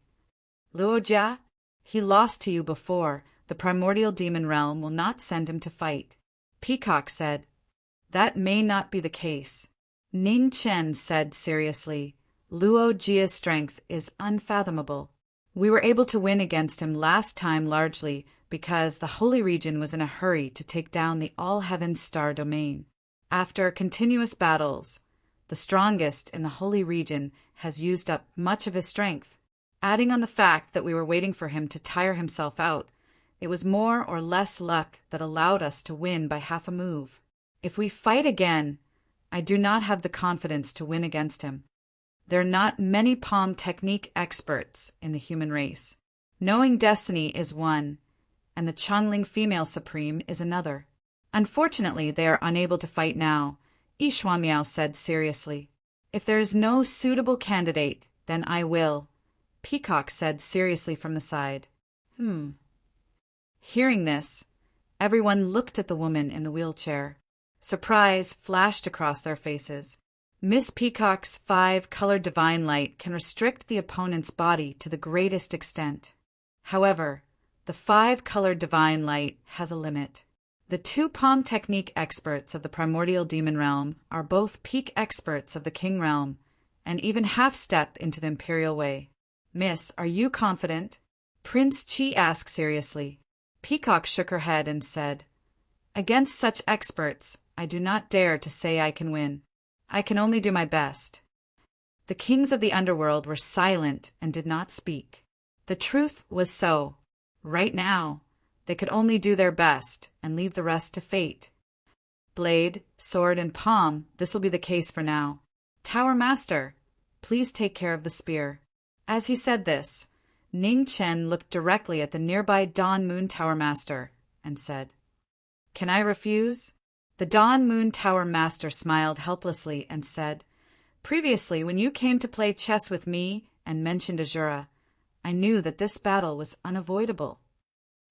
Luo Jia, he lost to you before. The primordial demon realm will not send him to fight. Peacock said. That may not be the case. Ning Chen said seriously. Luo Jia's strength is unfathomable. We were able to win against him last time largely because the Holy Region was in a hurry to take down the All-Heaven Star domain. After continuous battles, the strongest in the Holy Region has used up much of his strength. Adding on the fact that we were waiting for him to tire himself out, it was more or less luck that allowed us to win by half a move. If we fight again, I do not have the confidence to win against him. There are not many palm technique experts in the human race. Knowing Destiny is one, and the Changling Female Supreme is another. Unfortunately, they are unable to fight now, Yi Xuanmiao said seriously. If there is no suitable candidate, then I will, Peacock said seriously from the side. Hearing this, everyone looked at the woman in the wheelchair. Surprise flashed across their faces. Miss Peacock's 5-color divine light can restrict the opponent's body to the greatest extent. However, the 5-color divine light has a limit. The two palm technique experts of the primordial demon realm are both peak experts of the king realm, and even half-step into the imperial way. Miss, are you confident? Prince Qi asked seriously. Peacock shook her head and said, against such experts, I do not dare to say I can win. I can only do my best. The kings of the underworld were silent and did not speak. The truth was so. Right now, they could only do their best and leave the rest to fate. Blade, sword, and palm, this will be the case for now. Tower Master, please take care of the spear. As he said this, Ning Chen looked directly at the nearby Dawn Moon Tower Master and said, Can I refuse? The Dawn Moon Tower Master smiled helplessly and said, Previously, when you came to play chess with me and mentioned Azura, I knew that this battle was unavoidable.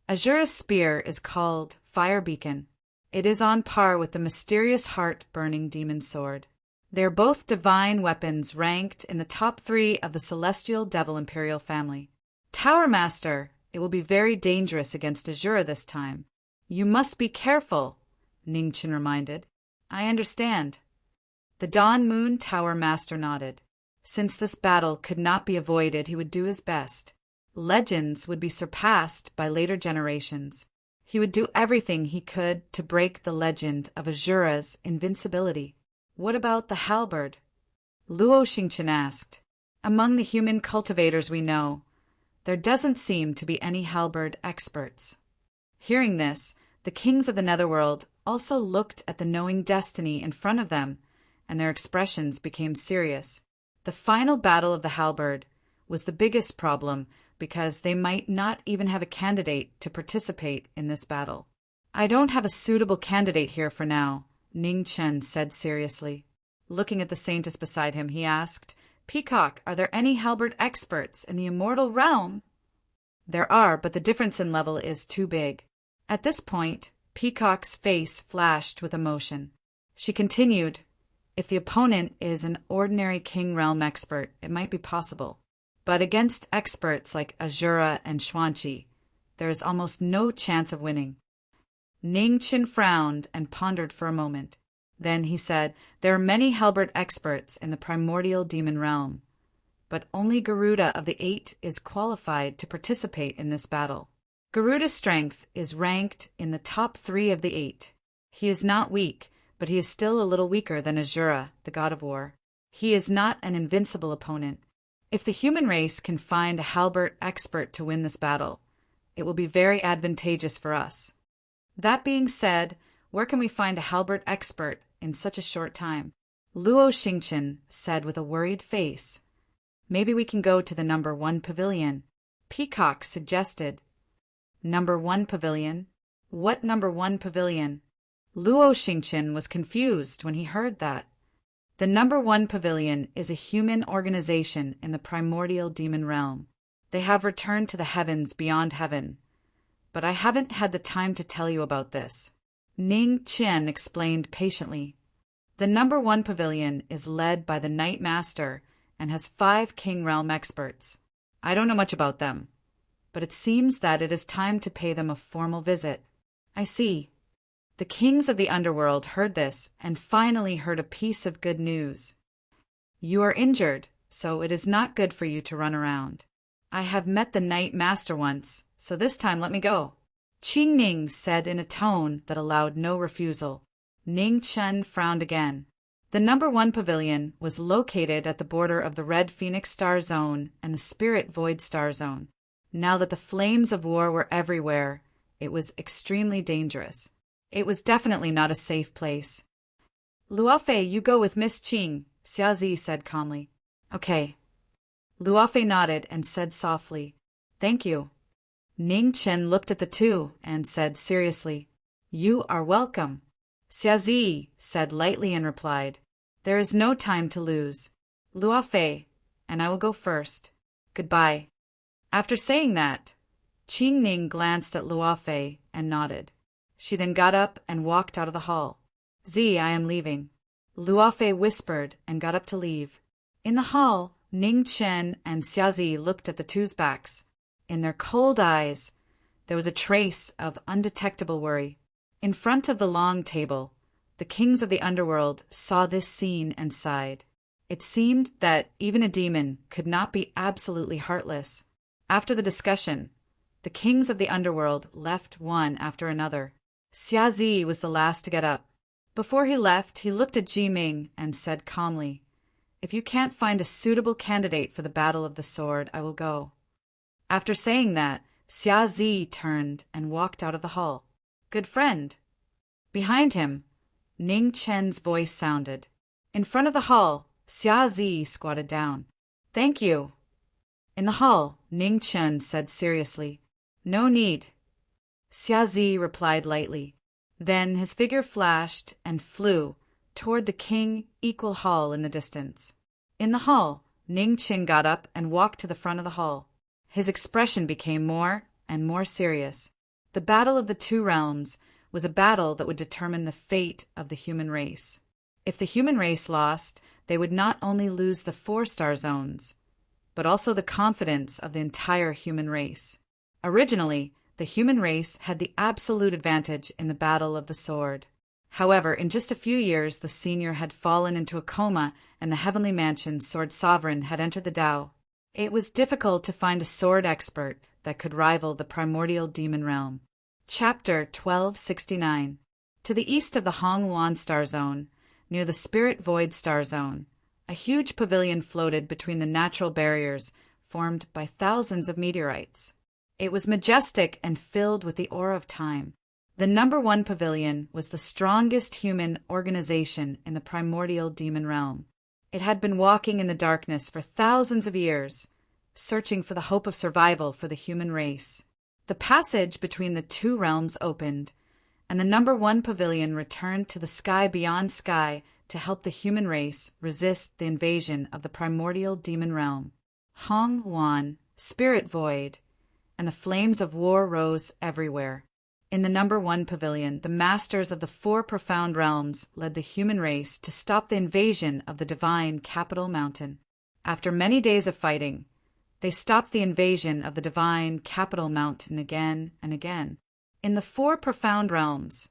Azura's spear is called Fire Beacon. It is on par with the mysterious heart-burning demon sword. They are both divine weapons ranked in the top 3 of the Celestial Devil Imperial family. Tower Master, it will be very dangerous against Azura this time. You must be careful, Ning Chen reminded. I understand. The Dawn Moon Tower Master nodded. Since this battle could not be avoided, he would do his best. Legends would be surpassed by later generations. He would do everything he could to break the legend of Azura's invincibility. What about the halberd? Luo Xingchen asked. Among the human cultivators we know, there doesn't seem to be any halberd experts. Hearing this, the kings of the netherworld also looked at the knowing Destiny in front of them, and their expressions became serious. The final battle of the halberd was the biggest problem because they might not even have a candidate to participate in this battle. I don't have a suitable candidate here for now, Ning Chen said seriously. Looking at the saintess beside him, he asked, "Peacock, are there any halberd experts in the immortal realm?" "There are, but the difference in level is too big." At this point, Peacock's face flashed with emotion. She continued, "If the opponent is an ordinary King Realm expert, it might be possible. But against experts like Azura and Xuanqi, there is almost no chance of winning." Ning Qin frowned and pondered for a moment. Then he said, "There are many halberd experts in the primordial demon realm, but only Garuda of the 8 is qualified to participate in this battle. Garuda's strength is ranked in the top 3 of the 8. He is not weak, but he is still a little weaker than Azura, the god of war. He is not an invincible opponent. If the human race can find a halberd expert to win this battle, it will be very advantageous for us. That being said, where can we find a halberd expert in such a short time?" Luo Xingqian said with a worried face, "Maybe we can go to the number 1 pavilion." Peacock suggested. "Number 1 pavilion? What number 1 pavilion?" Luo Xingqian was confused when he heard that. The number 1 pavilion is a human organization in the primordial demon realm. They have returned to the heavens beyond heaven. But I haven't had the time to tell you about this. Ning Qian explained patiently. The number 1 pavilion is led by the Night Master and has 5 King Realm experts. I don't know much about them, but it seems that it is time to pay them a formal visit. I see. The kings of the underworld heard this and finally heard a piece of good news. You are injured, so it is not good for you to run around. I have met the Night Master once, so this time let me go. Qing Ning said in a tone that allowed no refusal. Ning Chen frowned again. The number 1 pavilion was located at the border of the Red Phoenix Star Zone and the Spirit Void Star Zone. Now that the flames of war were everywhere, it was extremely dangerous. It was definitely not a safe place. "Luofei, you go with Miss Qing," Xiaozi said calmly. "Okay." Luofei nodded and said softly, "Thank you." Ning Chen looked at the two and said seriously, "You are welcome." Xiaozi said lightly and replied, "There is no time to lose. Luofei, and I will go first. Goodbye." After saying that, Qing Ning glanced at Luofei and nodded. She then got up and walked out of the hall. "Z, I am leaving." Luofei whispered and got up to leave. In the hall, Ning Chen and Xiaozi looked at the two's backs. In their cold eyes, there was a trace of undetectable worry. In front of the long table, the kings of the underworld saw this scene and sighed. It seemed that even a demon could not be absolutely heartless. After the discussion, the kings of the underworld left one after another. Xiaozi was the last to get up. Before he left, he looked at Ji Ming and said calmly, "If you can't find a suitable candidate for the Battle of the Sword, I will go." After saying that, Xiaozi turned and walked out of the hall. "Good friend." Behind him, Ning Chen's voice sounded. In front of the hall, Xiaozi squatted down. "Thank you." In the hall, Ning Chen said seriously, "No need." Xiaozi replied lightly. Then his figure flashed and flew toward the King Equal Hall in the distance. In the hall, Ning Chen got up and walked to the front of the hall. His expression became more and more serious. The battle of the 2 realms was a battle that would determine the fate of the human race. If the human race lost, they would not only lose the 4-star zones, but also the confidence of the entire human race. Originally, the human race had the absolute advantage in the Battle of the Sword. However, in just a few years, the senior had fallen into a coma and the Heavenly Mansion's Sword Sovereign had entered the Tao. It was difficult to find a sword expert that could rival the primordial demon realm. Chapter 1269. To the east of the Hong Luan Star Zone, near the Spirit Void Star Zone, a huge pavilion floated between the natural barriers formed by thousands of meteorites. It was majestic and filled with the aura of time. The number 1 pavilion was the strongest human organization in the primordial demon realm. It had been walking in the darkness for thousands of years, searching for the hope of survival for the human race. The passage between the 2 realms opened, and the number 1 pavilion returned to the sky beyond sky to help the human race resist the invasion of the primordial demon realm. Hong Wan, spirit void, and the flames of war rose everywhere. In the number 1 pavilion, the masters of the 4 profound realms led the human race to stop the invasion of the divine capital mountain. After many days of fighting, they stopped the invasion of the divine capital mountain again and again. In the 4 profound realms,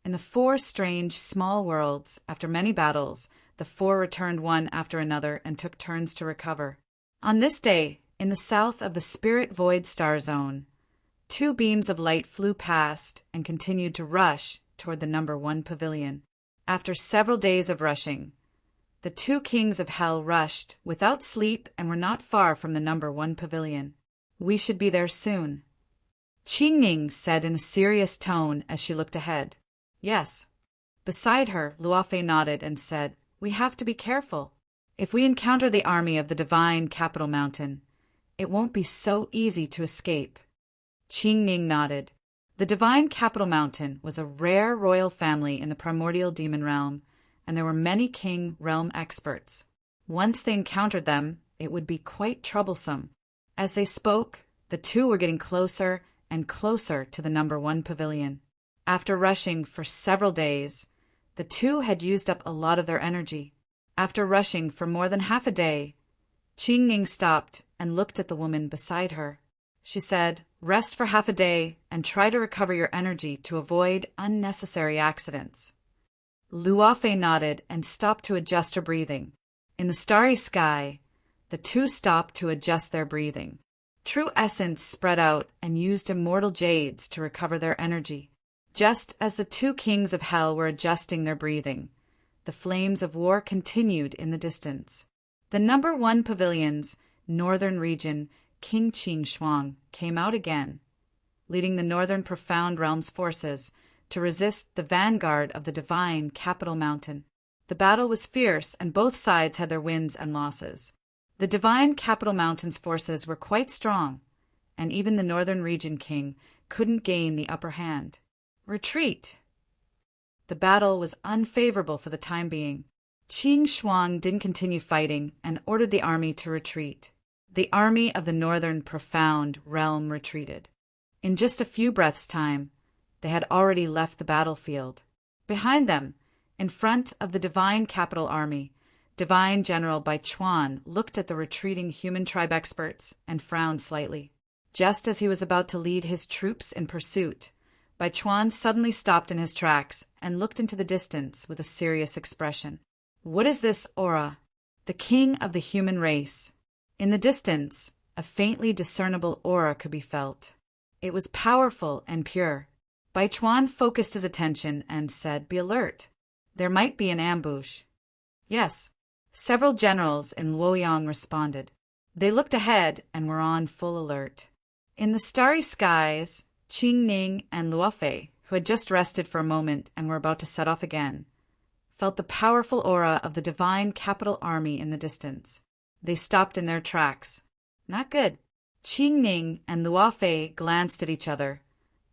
in the 4 strange small worlds, after many battles, the 4 returned one after another and took turns to recover. On this day, in the south of the spirit void star zone, 2 beams of light flew past and continued to rush toward the number 1 pavilion. After several days of rushing, the 2 kings of hell rushed without sleep and were not far from the number 1 pavilion. We should be there soon. Qingning said in a serious tone as she looked ahead. Yes. Beside her, Luofei nodded and said, We have to be careful. If we encounter the army of the divine capital mountain, it won't be so easy to escape. Qingning nodded. The divine capital mountain was a rare royal family in the primordial demon realm, and there were many king realm experts. Once they encountered them, it would be quite troublesome. As they spoke, the 2 were getting closer and closer to the number 1 pavilion. After rushing for several days, the 2 had used up a lot of their energy. After rushing for more than half a day, Qingning stopped and looked at the woman beside her. She said, Rest for half a day and try to recover your energy to avoid unnecessary accidents. Luofei nodded and stopped to adjust her breathing. In the starry sky, the 2 stopped to adjust their breathing. True Essence spread out and used immortal jades to recover their energy. Just as the 2 kings of hell were adjusting their breathing, the flames of war continued in the distance. The number 1 pavilion's northern region, King Qing Shuang, came out again, leading the northern profound realm's forces to resist the vanguard of the divine capital mountain. The battle was fierce, and both sides had their wins and losses. The divine capital mountain's forces were quite strong, and even the northern region king couldn't gain the upper hand. Retreat! The battle was unfavorable for the time being. Qing Shuang didn't continue fighting and ordered the army to retreat. The army of the northern profound realm retreated. In just a few breaths' time, they had already left the battlefield. Behind them, in front of the divine capital army, Divine General Bai Chuan looked at the retreating human tribe experts and frowned slightly. Just as he was about to lead his troops in pursuit, Bai Chuan suddenly stopped in his tracks and looked into the distance with a serious expression. What is this aura? The king of the human race. In the distance, a faintly discernible aura could be felt. It was powerful and pure. Bai Chuan focused his attention and said, Be alert. There might be an ambush. Yes. Several generals in Luoyang responded. They looked ahead and were on full alert. In the starry skies, Qingning and Luofei, who had just rested for a moment and were about to set off again, felt the powerful aura of the divine capital army in the distance. They stopped in their tracks. Not good. Qingning and Luofei glanced at each other,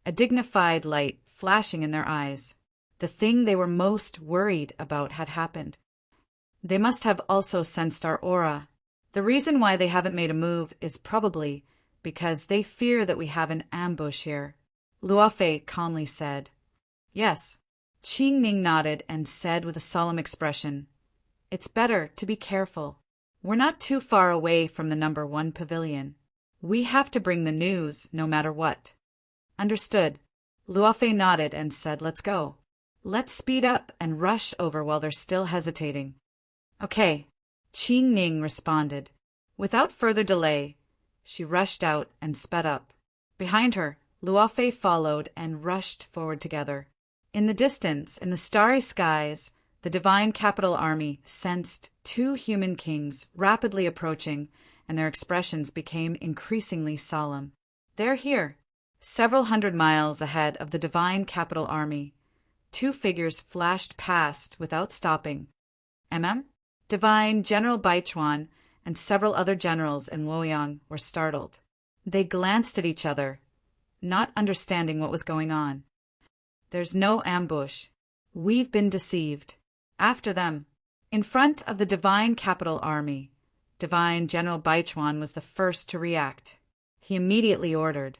a dignified light flashing in their eyes. The thing they were most worried about had happened. They must have also sensed our aura. The reason why they haven't made a move is probably because they fear that we have an ambush here. Luofei calmly said. Yes. Qingning nodded and said with a solemn expression, It's better to be careful. We're not too far away from the number 1 pavilion. We have to bring the news no matter what. Understood. Luofei nodded and said, Let's go. Let's speed up and rush over while they're still hesitating. Okay, Qingning responded. Without further delay, she rushed out and sped up. Behind her, Luofei followed and rushed forward together. In the distance, in the starry skies, the divine capital army sensed 2 human kings rapidly approaching, and their expressions became increasingly solemn. They're here. Several hundred miles ahead of the divine capital army, 2 figures flashed past without stopping. Divine General Bai Chuan and several other generals in Luoyang were startled. They glanced at each other, not understanding what was going on. There's no ambush. We've been deceived. After them. In front of the divine capital army, divine General Baichuan was the first to react. He immediately ordered.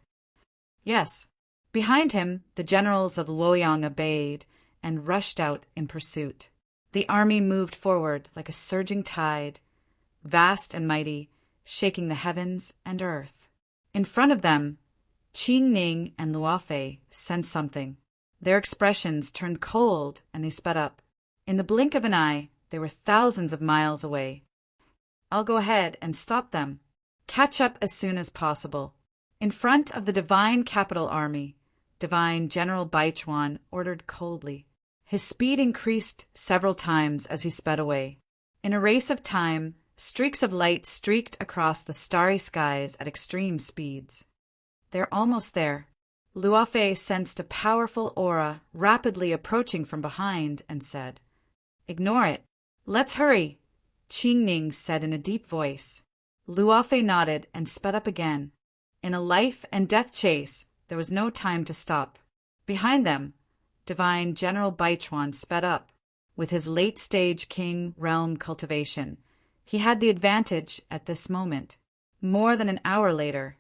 Yes. Behind him, the generals of Luoyang obeyed and rushed out in pursuit. The army moved forward like a surging tide, vast and mighty, shaking the heavens and earth. In front of them, Qing Ning and Luofei sensed something. Their expressions turned cold and they sped up. In the blink of an eye, they were thousands of miles away. I'll go ahead and stop them. Catch up as soon as possible. In front of the divine capital army, divine General Baichuan ordered coldly. His speed increased several times as he sped away. In a race of time, streaks of light streaked across the starry skies at extreme speeds. They're almost there. Luofei sensed a powerful aura rapidly approaching from behind and said, Ignore it. Let's hurry, Qing Ning said in a deep voice. Luofei nodded and sped up again. In a life-and-death chase, there was no time to stop. Behind them, divine General Baichuan sped up. With his late-stage king realm cultivation, he had the advantage at this moment. More than an hour later,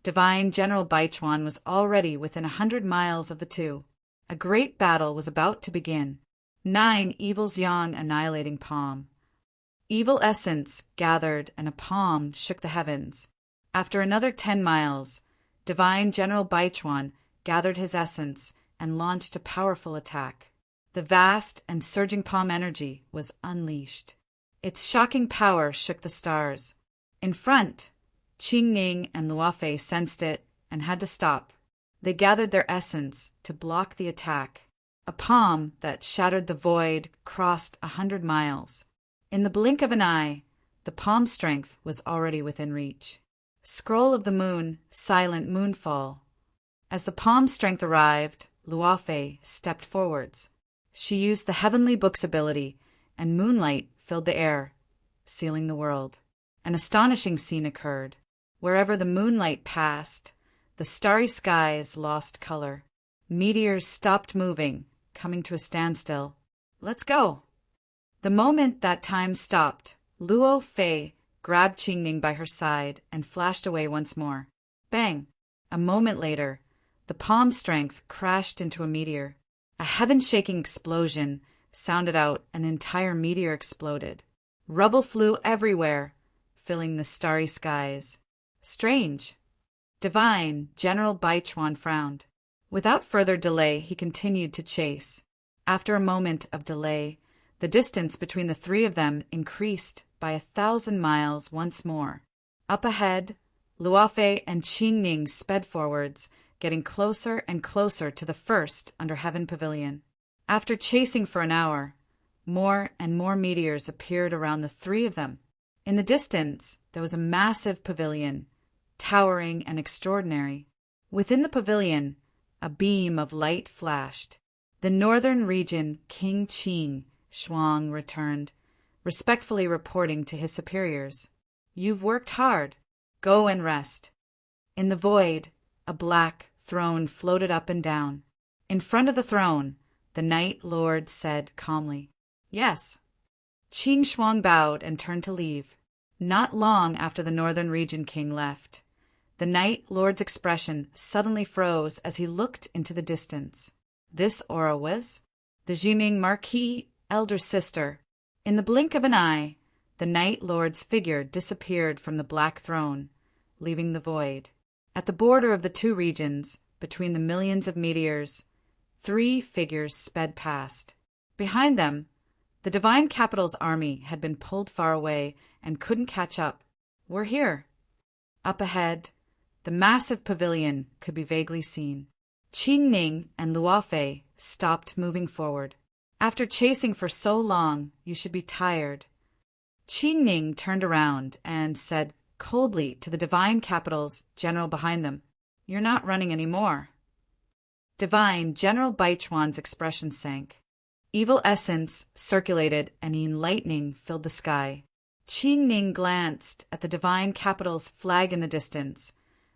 divine General Baichuan was already within 100 miles of the two. A great battle was about to begin. 9 Evil's Yang annihilating palm. Evil essence gathered and a palm shook the heavens. After another 10 miles, divine General Baichuan gathered his essence and launched a powerful attack. The vast and surging palm energy was unleashed. Its shocking power shook the stars. In front, Qing Ning and Luofei sensed it and had to stop. They gathered their essence to block the attack. A palm that shattered the void crossed 100 miles. In the blink of an eye, the palm strength was already within reach. Scroll of the moon, silent moonfall. As the palm strength arrived, Luofei stepped forwards. She used the heavenly book's ability, and moonlight filled the air, sealing the world. An astonishing scene occurred. Wherever the moonlight passed, the starry skies lost color. Meteors stopped moving, coming to a standstill. Let's go. The moment that time stopped, Luofei grabbed Qing Ning by her side and flashed away once more. Bang! A moment later, the palm strength crashed into a meteor. A heaven-shaking explosion sounded out and the entire meteor exploded. Rubble flew everywhere, filling the starry skies. Strange. Divine General Baichuan frowned. Without further delay, he continued to chase. After a moment of delay, the distance between the three of them increased by 1,000 miles once more. Up ahead, Luofei and Qing Ning sped forwards, getting closer and closer to the first Under Heaven pavilion. After chasing for an hour, more and more meteors appeared around the three of them. In the distance, there was a massive pavilion, towering and extraordinary. Within the pavilion, a beam of light flashed. The northern region King Qing Shuang returned, respectfully reporting to his superiors. You've worked hard. Go and rest. In the void, a black throne floated up and down. In front of the throne, the Night Lord said calmly, Yes. Qing Shuang bowed and turned to leave. Not long after the northern region king left, the Night Lord's expression suddenly froze as he looked into the distance. This aura was the Jiming Marquis' elder sister. In the blink of an eye, the Night Lord's figure disappeared from the black throne, leaving the void. At the border of the two regions, between the millions of meteors, 3 figures sped past. Behind them, the divine capital's army had been pulled far away and couldn't catch up. We're here. Up ahead, the massive pavilion could be vaguely seen. Qing Ning and Luofei stopped moving forward. After chasing for so long, you should be tired. Qing Ning turned around and said coldly to the divine capital's general behind them, You're not running anymore. Divine General Baichuan's expression sank. Evil essence circulated and lightning filled the sky. Qing Ning glanced at the divine capital's flag in the distance,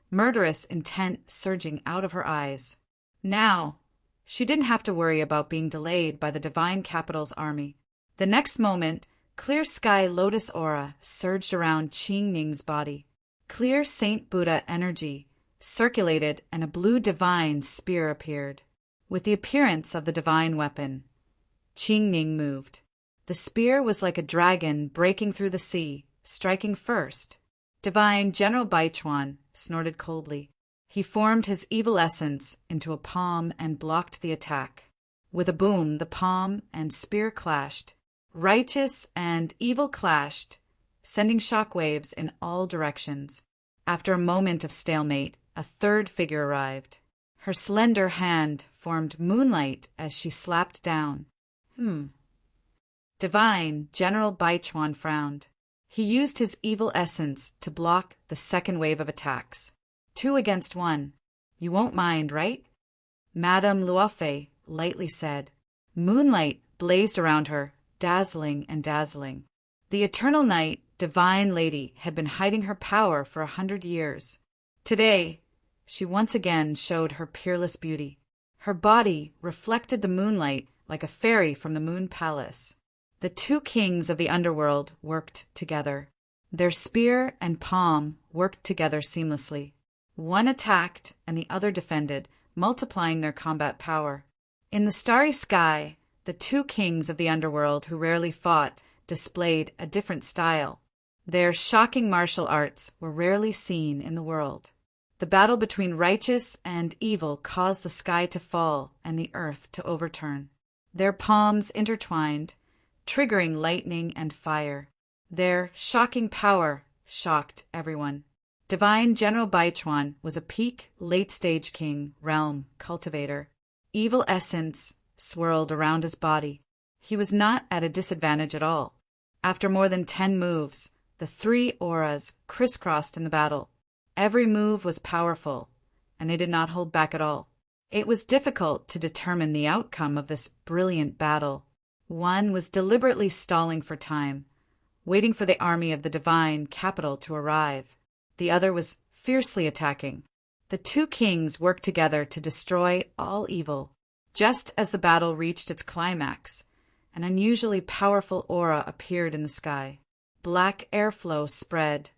murderous intent surging out of her eyes. Now, she didn't have to worry about being delayed by the divine capital's army. The next moment, clear sky lotus aura surged around Qing Ning's body. Clear Saint Buddha energy circulated and a blue divine spear appeared. With the appearance of the divine weapon, Qing Ning moved. The spear was like a dragon breaking through the sea, striking first. Divine General Baichuan snorted coldly. He formed his evil essence into a palm and blocked the attack. With a boom, the palm and spear clashed. Righteous and evil clashed, sending shockwaves in all directions. After a moment of stalemate, a third figure arrived. Her slender hand formed moonlight as she slapped down. Divine General Baichuan frowned. He used his evil essence to block the second wave of attacks. 2 against 1. You won't mind, right? Madame Luofei lightly said. Moonlight blazed around her, dazzling and dazzling. The eternal night, divine lady, had been hiding her power for 100 years. Today, she once again showed her peerless beauty. Her body reflected the moonlight like a fairy from the moon palace. The 2 kings of the underworld worked together. Their spear and palm worked together seamlessly. One attacked and the other defended, multiplying their combat power. In the starry sky, the 2 kings of the underworld who rarely fought displayed a different style. Their shocking martial arts were rarely seen in the world. The battle between righteous and evil caused the sky to fall and the earth to overturn. Their palms intertwined, triggering lightning and fire. Their shocking power shocked everyone. Divine General Baichuan was a peak, late-stage king, realm, cultivator. Evil essence swirled around his body. He was not at a disadvantage at all. After more than 10 moves, the 3 auras crisscrossed in the battle. Every move was powerful, and they did not hold back at all. It was difficult to determine the outcome of this brilliant battle. One was deliberately stalling for time, waiting for the army of the divine capital to arrive. The other was fiercely attacking. The 2 kings worked together to destroy all evil. Just as the battle reached its climax, an unusually powerful aura appeared in the sky. Black airflow spread,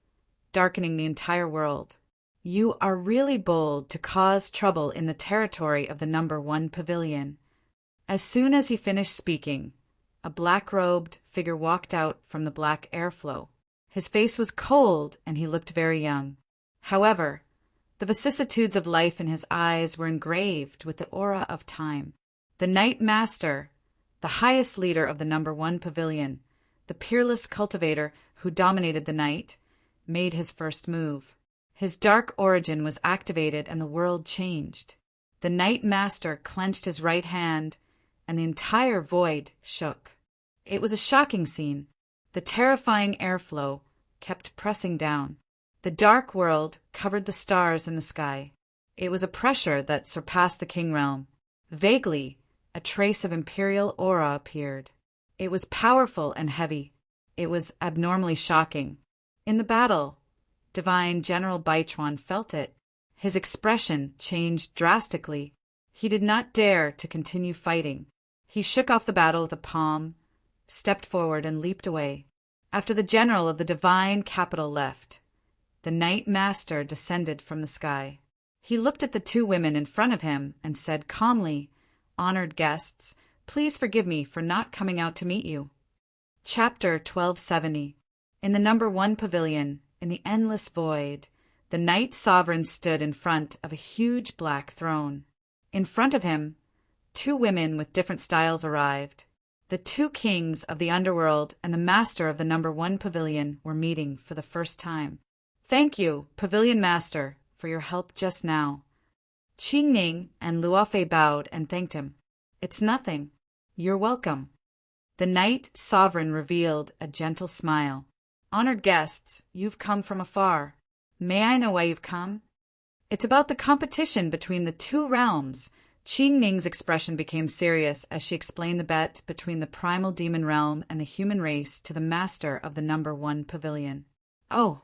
darkening the entire world. You are really bold to cause trouble in the territory of the number 1 pavilion. As soon as he finished speaking, a black-robed figure walked out from the black airflow. His face was cold and he looked very young. However, the vicissitudes of life in his eyes were engraved with the aura of time. The Night Master, the highest leader of the number 1 pavilion, the peerless cultivator who dominated the night, made his first move. His dark origin was activated and the world changed. The Night Master clenched his right hand and the entire void shook. It was a shocking scene. The terrifying airflow kept pressing down. The dark world covered the stars in the sky. It was a pressure that surpassed the king realm. Vaguely, a trace of imperial aura appeared. It was powerful and heavy. It was abnormally shocking. In the battle, Divine General Baichuan felt it. His expression changed drastically. He did not dare to continue fighting. He shook off the battle with a palm, stepped forward, and leaped away. After the general of the divine capital left, the Night Master descended from the sky. He looked at the 2 women in front of him and said calmly, "Honored guests, please forgive me for not coming out to meet you." Chapter 1270. In the number 1 pavilion, in the endless void, the Night Sovereign stood in front of a huge black throne. In front of him, 2 women with different styles arrived. The 2 kings of the underworld and the master of the number 1 pavilion were meeting for the first time. "Thank you, Pavilion Master, for your help just now." Qing Ning and Luofei bowed and thanked him. "It's nothing. You're welcome." The Night Sovereign revealed a gentle smile. "Honored guests, you've come from afar. May I know why you've come?" "It's about the competition between the 2 realms." Qing Ning's expression became serious as she explained the bet between the primal demon realm and the human race to the master of the number 1 pavilion. "Oh."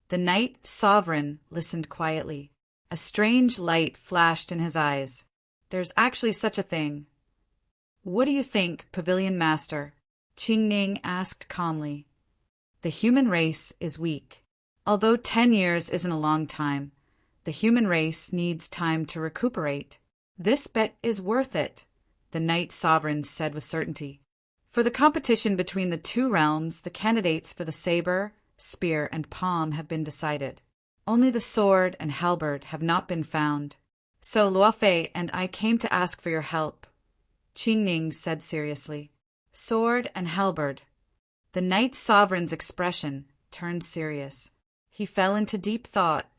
The Night Sovereign listened quietly. A strange light flashed in his eyes. "There's actually such a thing. What do you think, Pavilion Master? Qingning asked calmly. The human race is weak. Although 10 years isn't a long time, the human race needs time to recuperate. This bet is worth it, the Knight Sovereign said with certainty. For the competition between the two realms, the candidates for the saber, spear, and palm have been decided. Only the sword and halberd have not been found. So Luofei and I came to ask for your help, Qingning said seriously. Sword and halberd. The Knight Sovereign's expression turned serious. He fell into deep thought.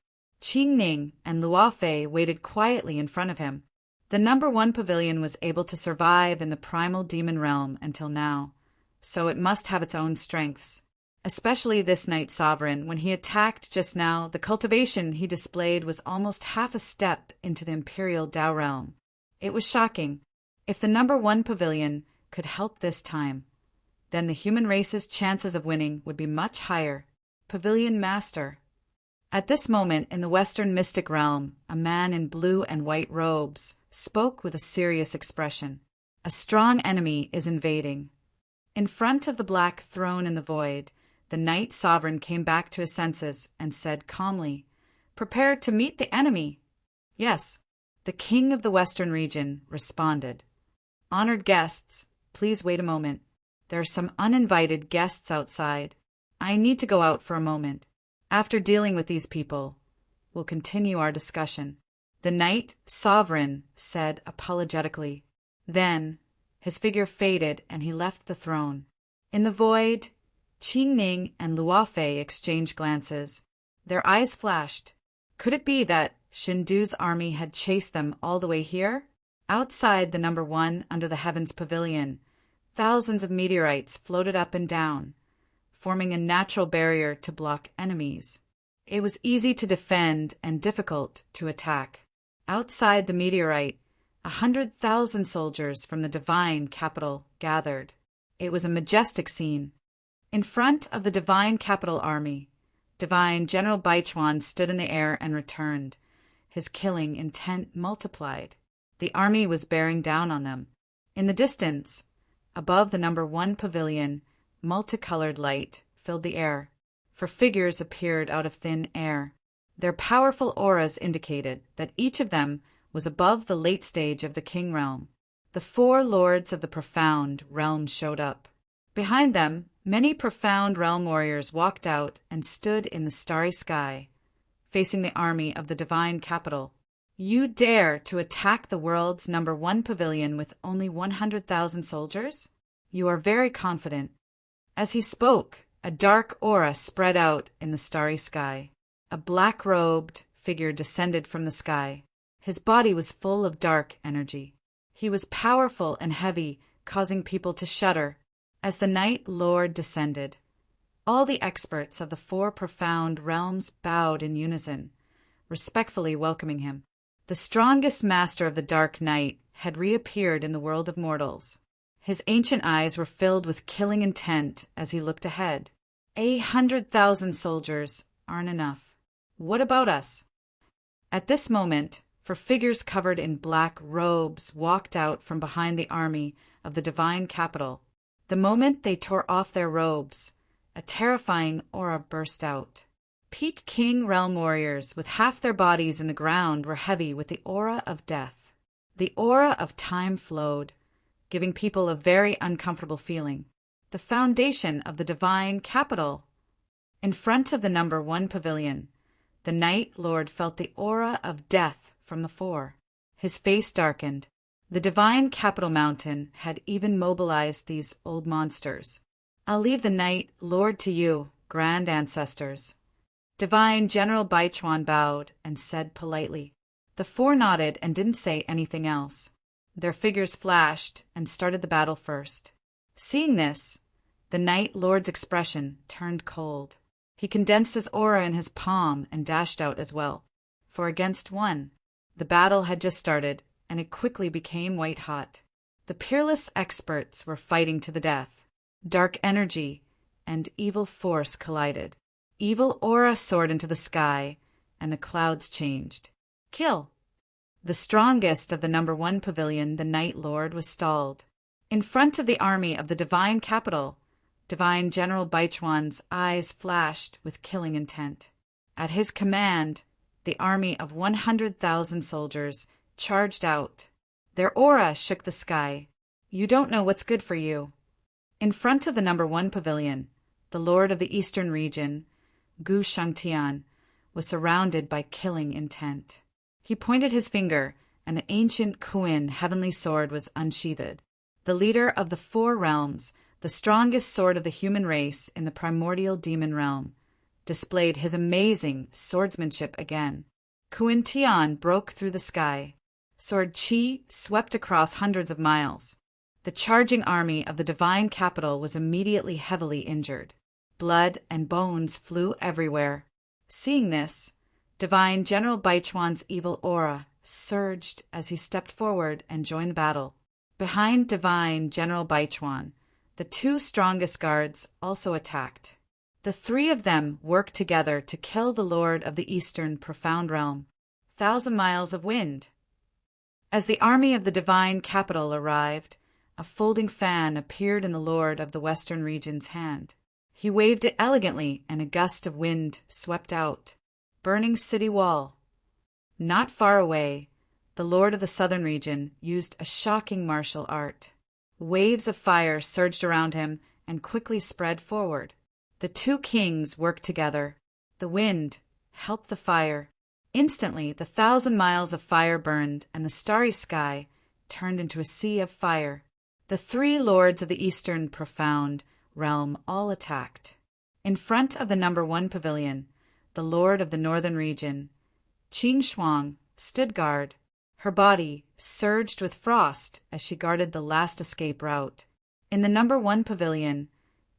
Qingning and Luofei waited quietly in front of him. The number 1 pavilion was able to survive in the primal demon realm until now, so it must have its own strengths. Especially this Knight Sovereign, when he attacked just now, the cultivation he displayed was almost half a step into the Imperial Dao realm. It was shocking. If the number 1 pavilion could help this time, then the human race's chances of winning would be much higher. Pavilion Master. At this moment, in the Western mystic realm, a man in blue and white robes spoke with a serious expression. A strong enemy is invading. In front of the black throne in the void, the Knight Sovereign came back to his senses and said calmly, "Prepare to meet the enemy." Yes, the king of the Western region responded. "Honored guests, please wait a moment. There are some uninvited guests outside. I need to go out for a moment. After dealing with these people, we'll continue our discussion," the Knight Sovereign said apologetically. Then his figure faded and he left the throne. In the void, Qingning and Luofei exchanged glances. Their eyes flashed. Could it be that Shindu's army had chased them all the way here? Outside the number 1 under the heavens pavilion, thousands of meteorites floated up and down, forming a natural barrier to block enemies. It was easy to defend and difficult to attack. Outside the meteorite, 100,000 soldiers from the divine capital gathered. It was a majestic scene. In front of the divine capital army, divine General Baichuan stood in the air and returned. His killing intent multiplied. The army was bearing down on them. In the distance, above the number 1 pavilion, multicolored light filled the air, for figures appeared out of thin air. Their powerful auras indicated that each of them was above the late stage of the king realm. The 4 lords of the profound realm showed up. Behind them, many profound realm warriors walked out and stood in the starry sky, facing the army of the divine capital. You dare to attack the world's number 1 pavilion with only 100,000 soldiers? You are very confident. As he spoke, a dark aura spread out in the starry sky. A black-robed figure descended from the sky. His body was full of dark energy. He was powerful and heavy, causing people to shudder. As the Night Lord descended, all the experts of the 4 profound realms bowed in unison, respectfully welcoming him. The strongest master of the Dark Night had reappeared in the world of mortals. His ancient eyes were filled with killing intent as he looked ahead. 100,000 soldiers aren't enough. What about us? At this moment, for figures covered in black robes walked out from behind the army of the divine capital. The moment they tore off their robes, a terrifying aura burst out. Peak King realm warriors with half their bodies in the ground were heavy with the aura of death. The aura of time flowed, giving people a very uncomfortable feeling. The foundation of the divine capital. In front of the number 1 pavilion, the Night Lord felt the aura of death from the 4. His face darkened. The divine capital mountain had even mobilized these old monsters. I'll leave the Night Lord to you, grand ancestors. Divine General Baichuan bowed and said politely. The 4 nodded and didn't say anything else. Their figures flashed and started the battle first. Seeing this, the Night Lord's expression turned cold. He condensed his aura in his palm and dashed out as well. 4 against 1. The battle had just started, and it quickly became white-hot. The peerless experts were fighting to the death. Dark energy and evil force collided. Evil aura soared into the sky, and the clouds changed. Kill! The strongest of the number 1 pavilion, the Night Lord, was stalled. In front of the army of the divine capital, divine General Baichuan's eyes flashed with killing intent. At his command, the army of 100,000 soldiers charged out. Their aura shook the sky. You don't know what's good for you. In front of the number 1 pavilion, the lord of the eastern region, Gu Shangtian, was surrounded by killing intent. He pointed his finger, and an ancient Kuin heavenly sword was unsheathed. The leader of the 4 realms, the strongest sword of the human race in the primordial demon realm, displayed his amazing swordsmanship again. Kuin Tian broke through the sky. Sword Qi swept across hundreds of miles. The charging army of the divine capital was immediately heavily injured. Blood and bones flew everywhere. Seeing this, divine General Baichuan's evil aura surged as he stepped forward and joined the battle. Behind divine General Baichuan, the 2 strongest guards also attacked. The 3 of them worked together to kill the lord of the eastern profound realm. 1,000 miles of wind. As the army of the divine capital arrived, a folding fan appeared in the lord of the western region's hand. He waved it elegantly, and a gust of wind swept out, burning city wall. Not far away, the lord of the southern region used a shocking martial art. Waves of fire surged around him and quickly spread forward. The 2 kings worked together. The wind helped the fire. Instantly, the 1,000 miles of fire burned, and the starry sky turned into a sea of fire. The 3 lords of the eastern profound realm all attacked. In front of the number 1 pavilion, the lord of the northern region, Qing Shuang, stood guard. Her body surged with frost as she guarded the last escape route. In the number 1 pavilion,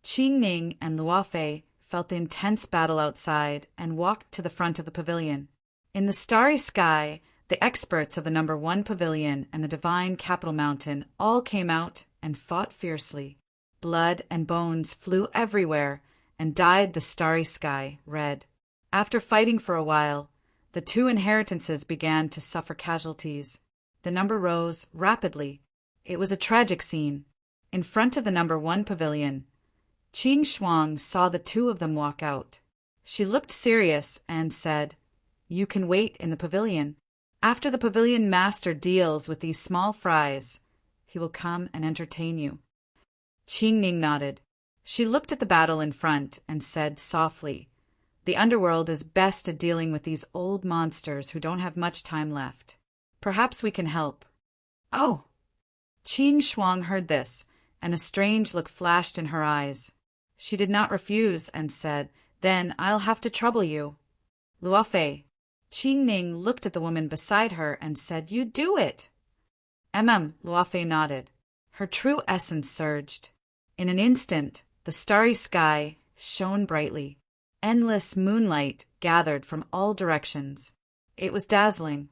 Qing Ning and Luofei felt the intense battle outside and walked to the front of the pavilion. In the starry sky, the experts of the number 1 pavilion and the divine capital mountain all came out and fought fiercely. Blood and bones flew everywhere and dyed the starry sky red. After fighting for a while, the 2 inheritances began to suffer casualties. The number rose rapidly. It was a tragic scene. In front of the number 1 pavilion, Qing Shuang saw the 2 of them walk out. She looked serious and said, "You can wait in the pavilion. After the pavilion master deals with these small fries, he will come and entertain you." Qing Ning nodded. She looked at the battle in front and said softly, "The underworld is best at dealing with these old monsters who don't have much time left. Perhaps we can help." "Oh!" Qing Shuang heard this, and a strange look flashed in her eyes. She did not refuse and said, "Then I'll have to trouble you." "Luofei." Qing Ning looked at the woman beside her and said, "You do it." Luofei nodded. Her true essence surged. In an instant, the starry sky shone brightly. Endless moonlight gathered from all directions. It was dazzling.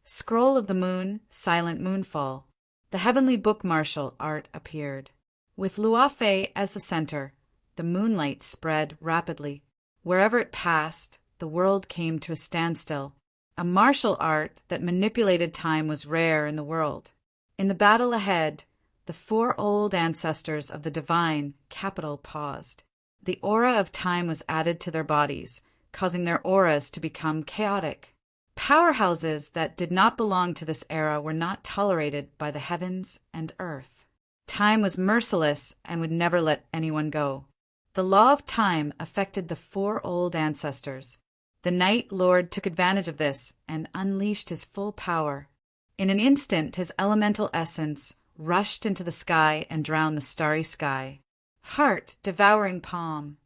Scroll of the Moon, Silent Moonfall. The heavenly book martial art appeared. With Luofei as the center, the moonlight spread rapidly. Wherever it passed, the world came to a standstill. A martial art that manipulated time was rare in the world. In the battle ahead, the 4 old ancestors of the divine capital paused. The aura of time was added to their bodies, causing their auras to become chaotic. Powerhouses that did not belong to this era were not tolerated by the heavens and earth. Time was merciless and would never let anyone go. The law of time affected the 4 old ancestors. The Night Lord took advantage of this and unleashed his full power. In an instant, his elemental essence rushed into the sky and drowned the starry sky. Heart-devouring palm.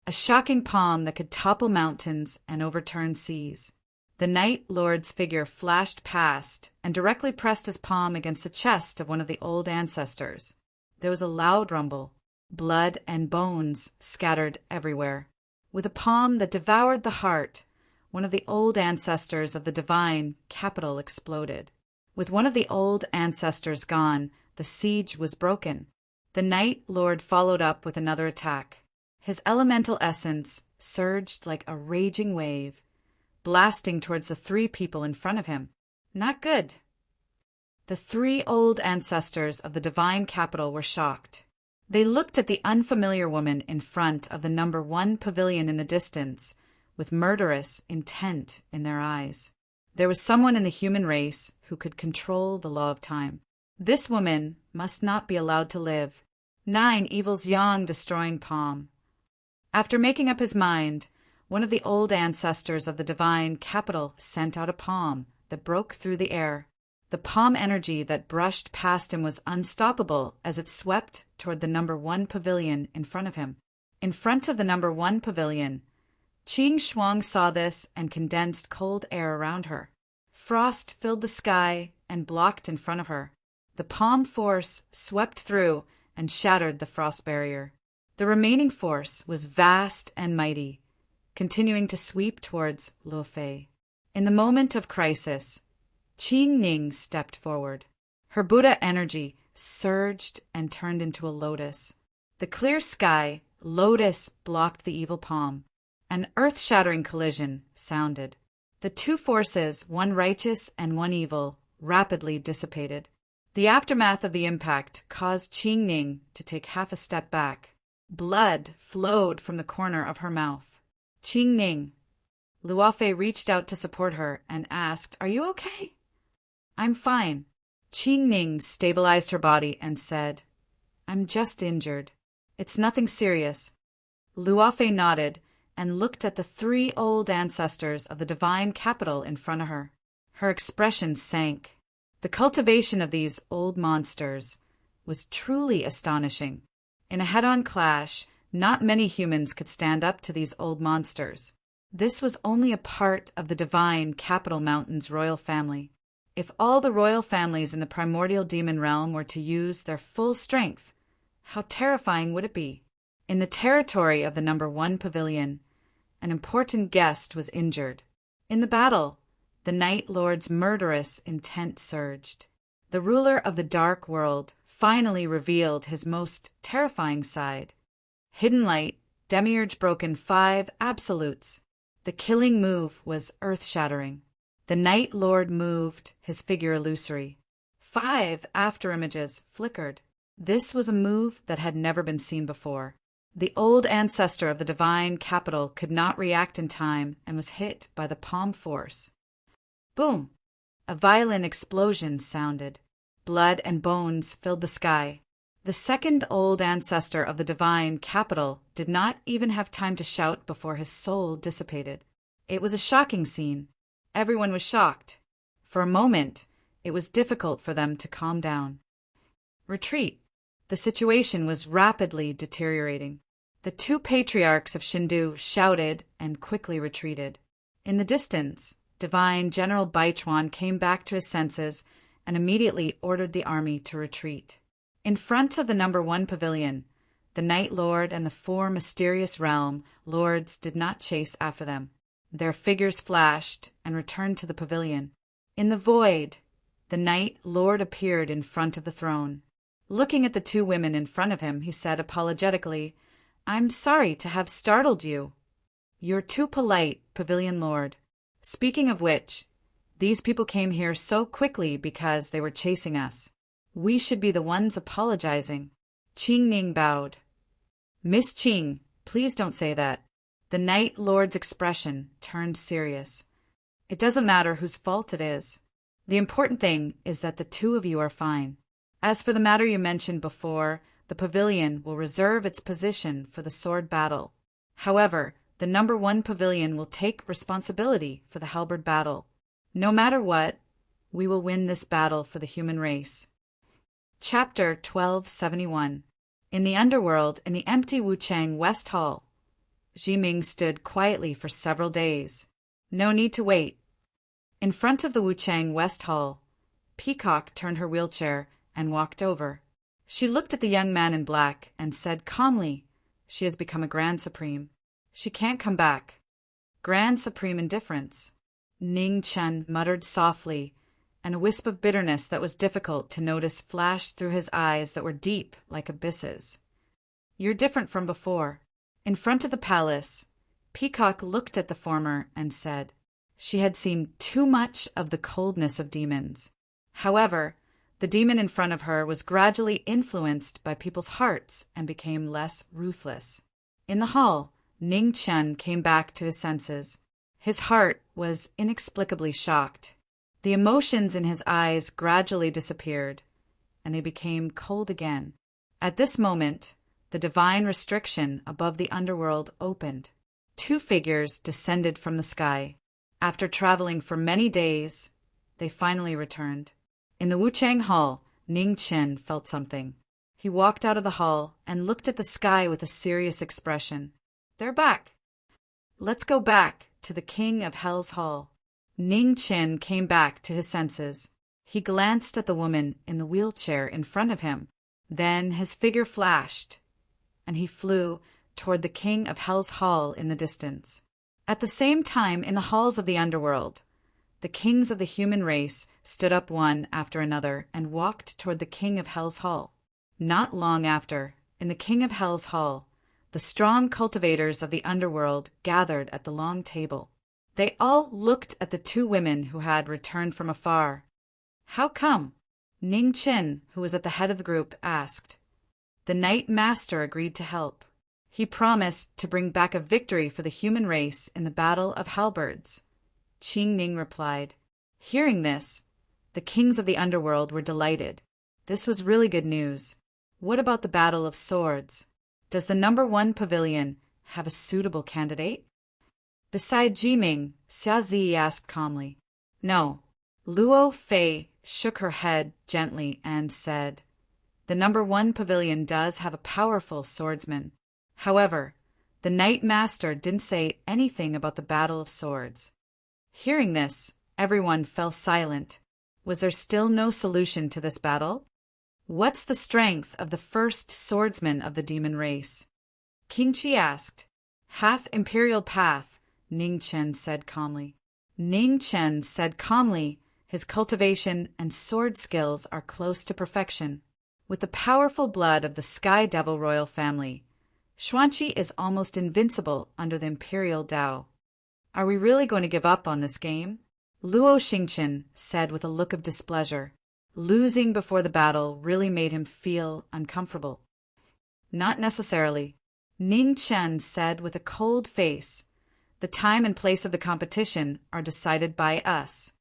A shocking palm that could topple mountains and overturn seas. The Night Lord's figure flashed past and directly pressed his palm against the chest of one of the old ancestors. There was a loud rumble. Blood and bones scattered everywhere. With a palm that devoured the heart, one of the old ancestors of the divine capital exploded. With one of the old ancestors gone, the siege was broken. The Night Lord followed up with another attack. His elemental essence surged like a raging wave, blasting towards the 3 people in front of him. Not good. The three old ancestors of the divine capital were shocked. They looked at the unfamiliar woman in front of the number 1 pavilion in the distance, with murderous intent in their eyes. There was someone in the human race who could control the law of time. This woman must not be allowed to live. 9 Evil's young destroying palm. After making up his mind, one of the old ancestors of the divine capital sent out a palm that broke through the air. The palm energy that brushed past him was unstoppable as it swept toward the number 1 pavilion in front of him. In front of the number 1 pavilion, Qing Shuang saw this and condensed cold air around her. Frost filled the sky and blocked in front of her. The palm force swept through and shattered the frost barrier. The remaining force was vast and mighty, continuing to sweep towards Luo Fei. In the moment of crisis, Qing Ning stepped forward. Her Buddha energy surged and turned into a lotus. The clear sky, lotus blocked the evil palm. An earth-shattering collision sounded. The two forces, one righteous and one evil, rapidly dissipated. The aftermath of the impact caused Qing Ning to take half a step back. Blood flowed from the corner of her mouth. Qing Ning. Luo Fei reached out to support her and asked, "Are you okay?" "I'm fine." Qing Ning stabilized her body and said, "I'm just injured. It's nothing serious." Luo Fei nodded and looked at the 3 old ancestors of the divine capital in front of her. Her expression sank. The cultivation of these old monsters was truly astonishing. In a head-on clash, not many humans could stand up to these old monsters. This was only a part of the divine Capital Mountain's royal family. If all the royal families in the primordial demon realm were to use their full strength, how terrifying would it be? In the territory of the number 1 pavilion, an important guest was injured. In the battle, the Night Lord's murderous intent surged. The ruler of the dark world finally revealed his most terrifying side. Hidden light, Demiurge broken 5 absolutes. The killing move was earth-shattering. The Night Lord moved, his figure illusory. 5 afterimages flickered. This was a move that had never been seen before. The old ancestor of the divine capital could not react in time and was hit by the palm force. Boom! A violent explosion sounded. Blood and bones filled the sky. The second old ancestor of the divine capital did not even have time to shout before his soul dissipated. It was a shocking scene. Everyone was shocked. For a moment, it was difficult for them to calm down. Retreat. The situation was rapidly deteriorating. The 2 patriarchs of Shindu shouted and quickly retreated. In the distance, Divine General Baichuan came back to his senses and immediately ordered the army to retreat. In front of the number 1 pavilion, the Night Lord and the 4 mysterious realm lords did not chase after them. Their figures flashed and returned to the pavilion. In the void, the Night Lord appeared in front of the throne. Looking at the 2 women in front of him, he said apologetically, "I'm sorry to have startled you." "You're too polite, Pavilion Lord. Speaking of which, these people came here so quickly because they were chasing us. We should be the ones apologizing." Qing Ning bowed. "Miss Qing, please don't say that." The Night Lord's expression turned serious. "It doesn't matter whose fault it is. The important thing is that the 2 of you are fine. As for the matter you mentioned before, the pavilion will reserve its position for the sword battle. However, the number 1 pavilion will take responsibility for the halberd battle. No matter what, we will win this battle for the human race." Chapter 1271. In the underworld, in the empty Wuchang West Hall, Jiming stood quietly for several days. No need to wait. In front of the Wuchang West Hall, Peacock turned her wheelchair and walked over. She looked at the young man in black and said calmly, "She has become a Grand Supreme. She can't come back." Grand Supreme indifference. Ning Chen muttered softly, and a wisp of bitterness that was difficult to notice flashed through his eyes that were deep like abysses. "You're different from before." In front of the palace, Peacock looked at the former and said she had seen too much of the coldness of demons. However, The demon in front of her was gradually influenced by people's hearts and became less ruthless. In the hall, Ning Chen came back to his senses. His heart was inexplicably shocked. The emotions in his eyes gradually disappeared, and they became cold again. At this moment, the divine restriction above the underworld opened. 2 figures descended from the sky. After traveling for many days, they finally returned. In the Wuchang Hall, Ning Chen felt something. He walked out of the hall and looked at the sky with a serious expression. They're back. Let's go back to the King of Hell's Hall. Ning Chen came back to his senses. He glanced at the woman in the wheelchair in front of him. Then his figure flashed, and he flew toward the King of Hell's Hall in the distance. At the same time, in the halls of the underworld, the kings of the human race stood up one after another and walked toward the King of Hell's Hall. Not long after, in the King of Hell's Hall, the strong cultivators of the underworld gathered at the long table. They all looked at the 2 women who had returned from afar. How come? Ning Chen, who was at the head of the group, asked. The Knight Master agreed to help. He promised to bring back a victory for the human race in the Battle of Halberds. Qing Ning replied. Hearing this, the kings of the underworld were delighted. This was really good news. What about the Battle of Swords? Does the number 1 pavilion have a suitable candidate? Beside Jiming, Xiazi asked calmly. No. Luo Fei shook her head gently and said, the number 1 pavilion does have a powerful swordsman. However, the Knight Master didn't say anything about the Battle of Swords. Hearing this, everyone fell silent. Was there still no solution to this battle? What's the strength of the first swordsman of the demon race? King Qi asked. Half Imperial Path, Ning Chen said calmly. Ning Chen said calmly, his cultivation and sword skills are close to perfection. With the powerful blood of the Sky Devil royal family, Xuanqi is almost invincible under the Imperial Dao. Are we really going to give up on this game? Luo Xingqian said with a look of displeasure. Losing before the battle really made him feel uncomfortable. Not necessarily. Ning Chen said with a cold face. The time and place of the competition are decided by us.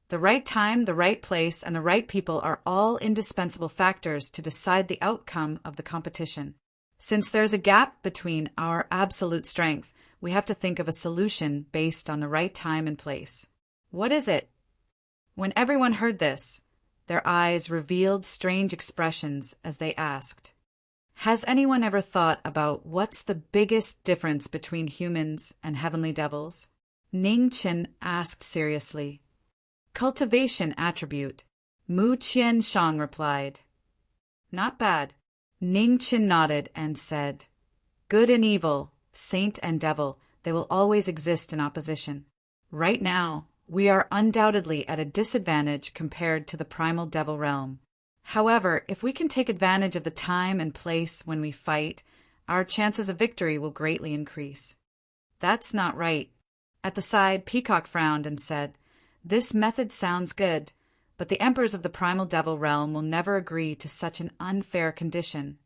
The right time, the right place, and the right people are all indispensable factors to decide the outcome of the competition. Since there's a gap between our absolute strength, we have to think of a solution based on the right time and place. What is it? When everyone heard this, their eyes revealed strange expressions as they asked, has anyone ever thought about what's the biggest difference between humans and heavenly devils? Ning Chen asked seriously. Cultivation attribute, Mu Qianshang replied. Not bad. Ning Chen nodded and said, good and evil, saint and devil, they will always exist in opposition. Right now, we are undoubtedly at a disadvantage compared to the primal devil realm. However, if we can take advantage of the time and place when we fight, our chances of victory will greatly increase. That's not right. At the side, Peacock frowned and said, this method sounds good, but the emperors of the primal devil realm will never agree to such an unfair condition.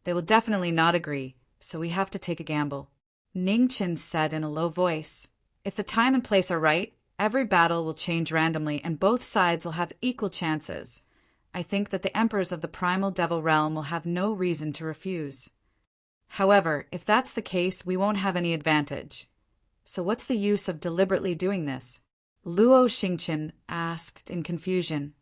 They will definitely not agree, so we have to take a gamble. Ning Chen said in a low voice, if the time and place are right, every battle will change randomly and both sides will have equal chances. I think that the emperors of the primal devil realm will have no reason to refuse. However, if that's the case, we won't have any advantage. So what's the use of deliberately doing this? Luo Xingqian asked in confusion.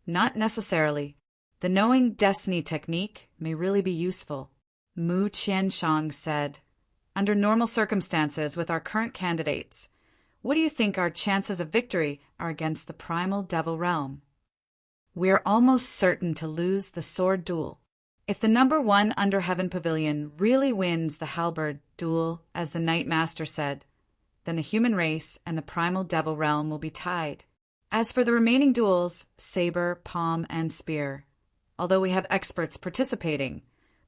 Not necessarily. The knowing destiny technique may really be useful. Mu Qianshang said. Under normal circumstances with our current candidates, what do you think our chances of victory are against the primal devil realm? We are almost certain to lose the sword duel. If the number 1 Under Heaven Pavilion really wins the halberd duel, as the Knight Master said, then the human race and the primal devil realm will be tied. As for the remaining duels, saber, palm, and spear, although we have experts participating,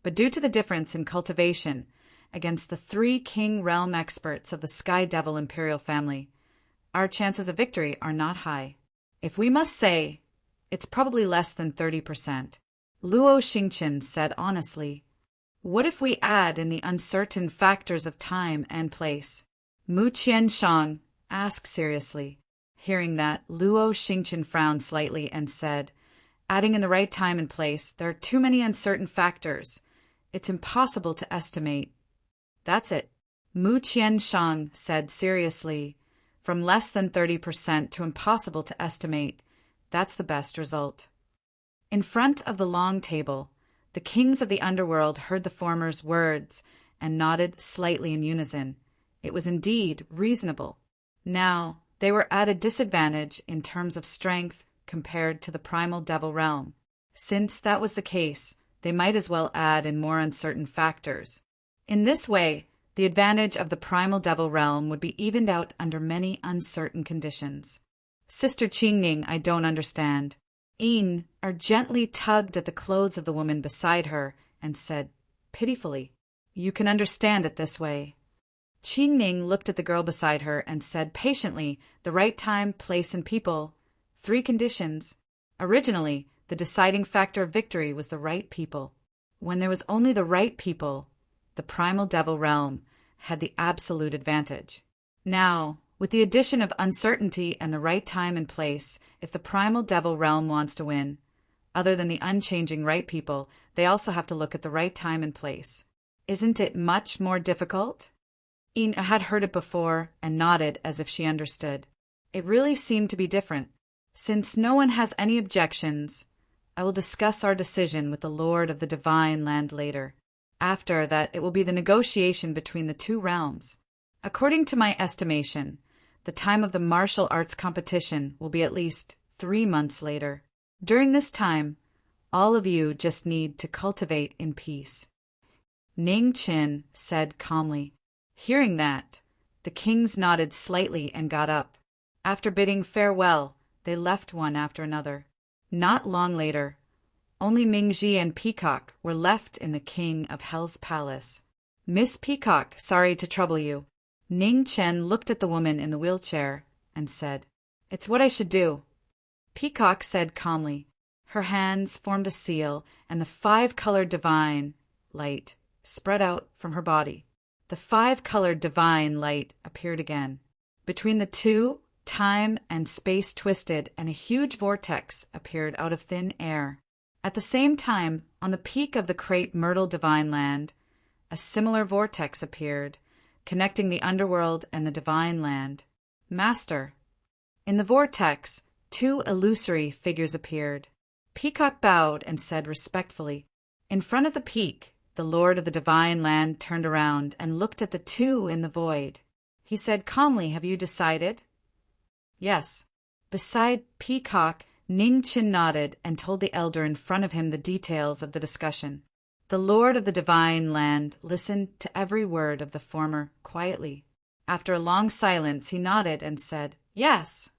but due to the difference in cultivation against the 3 king realm experts of the Sky Devil Imperial family, our chances of victory are not high. If we must say, It's probably less than 30%. Luo Xingqian said honestly. What if we add in the uncertain factors of time and place? Mu Qianshang asked seriously. Hearing that, Luo Xingqian frowned slightly and said, adding in the right time and place, there are too many uncertain factors. It's impossible to estimate. That's it. Mu Qianshang said seriously. From less than 30% to impossible to estimate, that's the best result. In front of the long table, the kings of the underworld heard the former's words and nodded slightly in unison. It was indeed reasonable. Now, they were at a disadvantage in terms of strength compared to the primal devil realm. Since that was the case, they might as well add in more uncertain factors. In this way, the advantage of the primal devil realm would be evened out under many uncertain conditions. Sister Qingning, I don't understand. Yin gently tugged at the clothes of the woman beside her and said, pitifully, you can understand it this way. Qingning looked at the girl beside her and said patiently, the right time, place, and people. 3 conditions. Originally, the deciding factor of victory was the right people. When there was only the right people, the primal devil realm had the absolute advantage. Now, with the addition of uncertainty and the right time and place, if the primal devil realm wants to win, other than the unchanging right people, they also have to look at the right time and place. Isn't it much more difficult? Ina had heard it before and nodded as if she understood. It really seemed to be different. Since no one has any objections, I will discuss our decision with the Lord of the Divine Land later. After that, it will be the negotiation between the 2 realms. According to my estimation, the time of the martial arts competition will be at least 3 months later. During this time, all of you just need to cultivate in peace. Ning Qin said calmly. Hearing that, the kings nodded slightly and got up. After bidding farewell, they left one after another. Not long later, only Mingji and Peacock were left in the King of Hell's palace. Miss Peacock, sorry to trouble you. Ning Chen looked at the woman in the wheelchair and said, it's what I should do. Peacock said calmly. Her hands formed a seal, and the 5-colored divine light spread out from her body. The 5-colored divine light appeared again. Between the 2, time and space twisted, and a huge vortex appeared out of thin air. At the same time, on the peak of the Crepe Myrtle Divine Land, a similar vortex appeared, connecting the underworld and the Divine Land. Master. In the vortex, 2 illusory figures appeared. Peacock bowed and said respectfully. In front of the peak, the Lord of the Divine Land turned around and looked at the 2 in the void. He said calmly, have you decided? Yes. Beside Peacock, Ning Qin nodded and told the elder in front of him the details of the discussion. The Lord of the Divine Land listened to every word of the former quietly. After a long silence, he nodded and said, yes.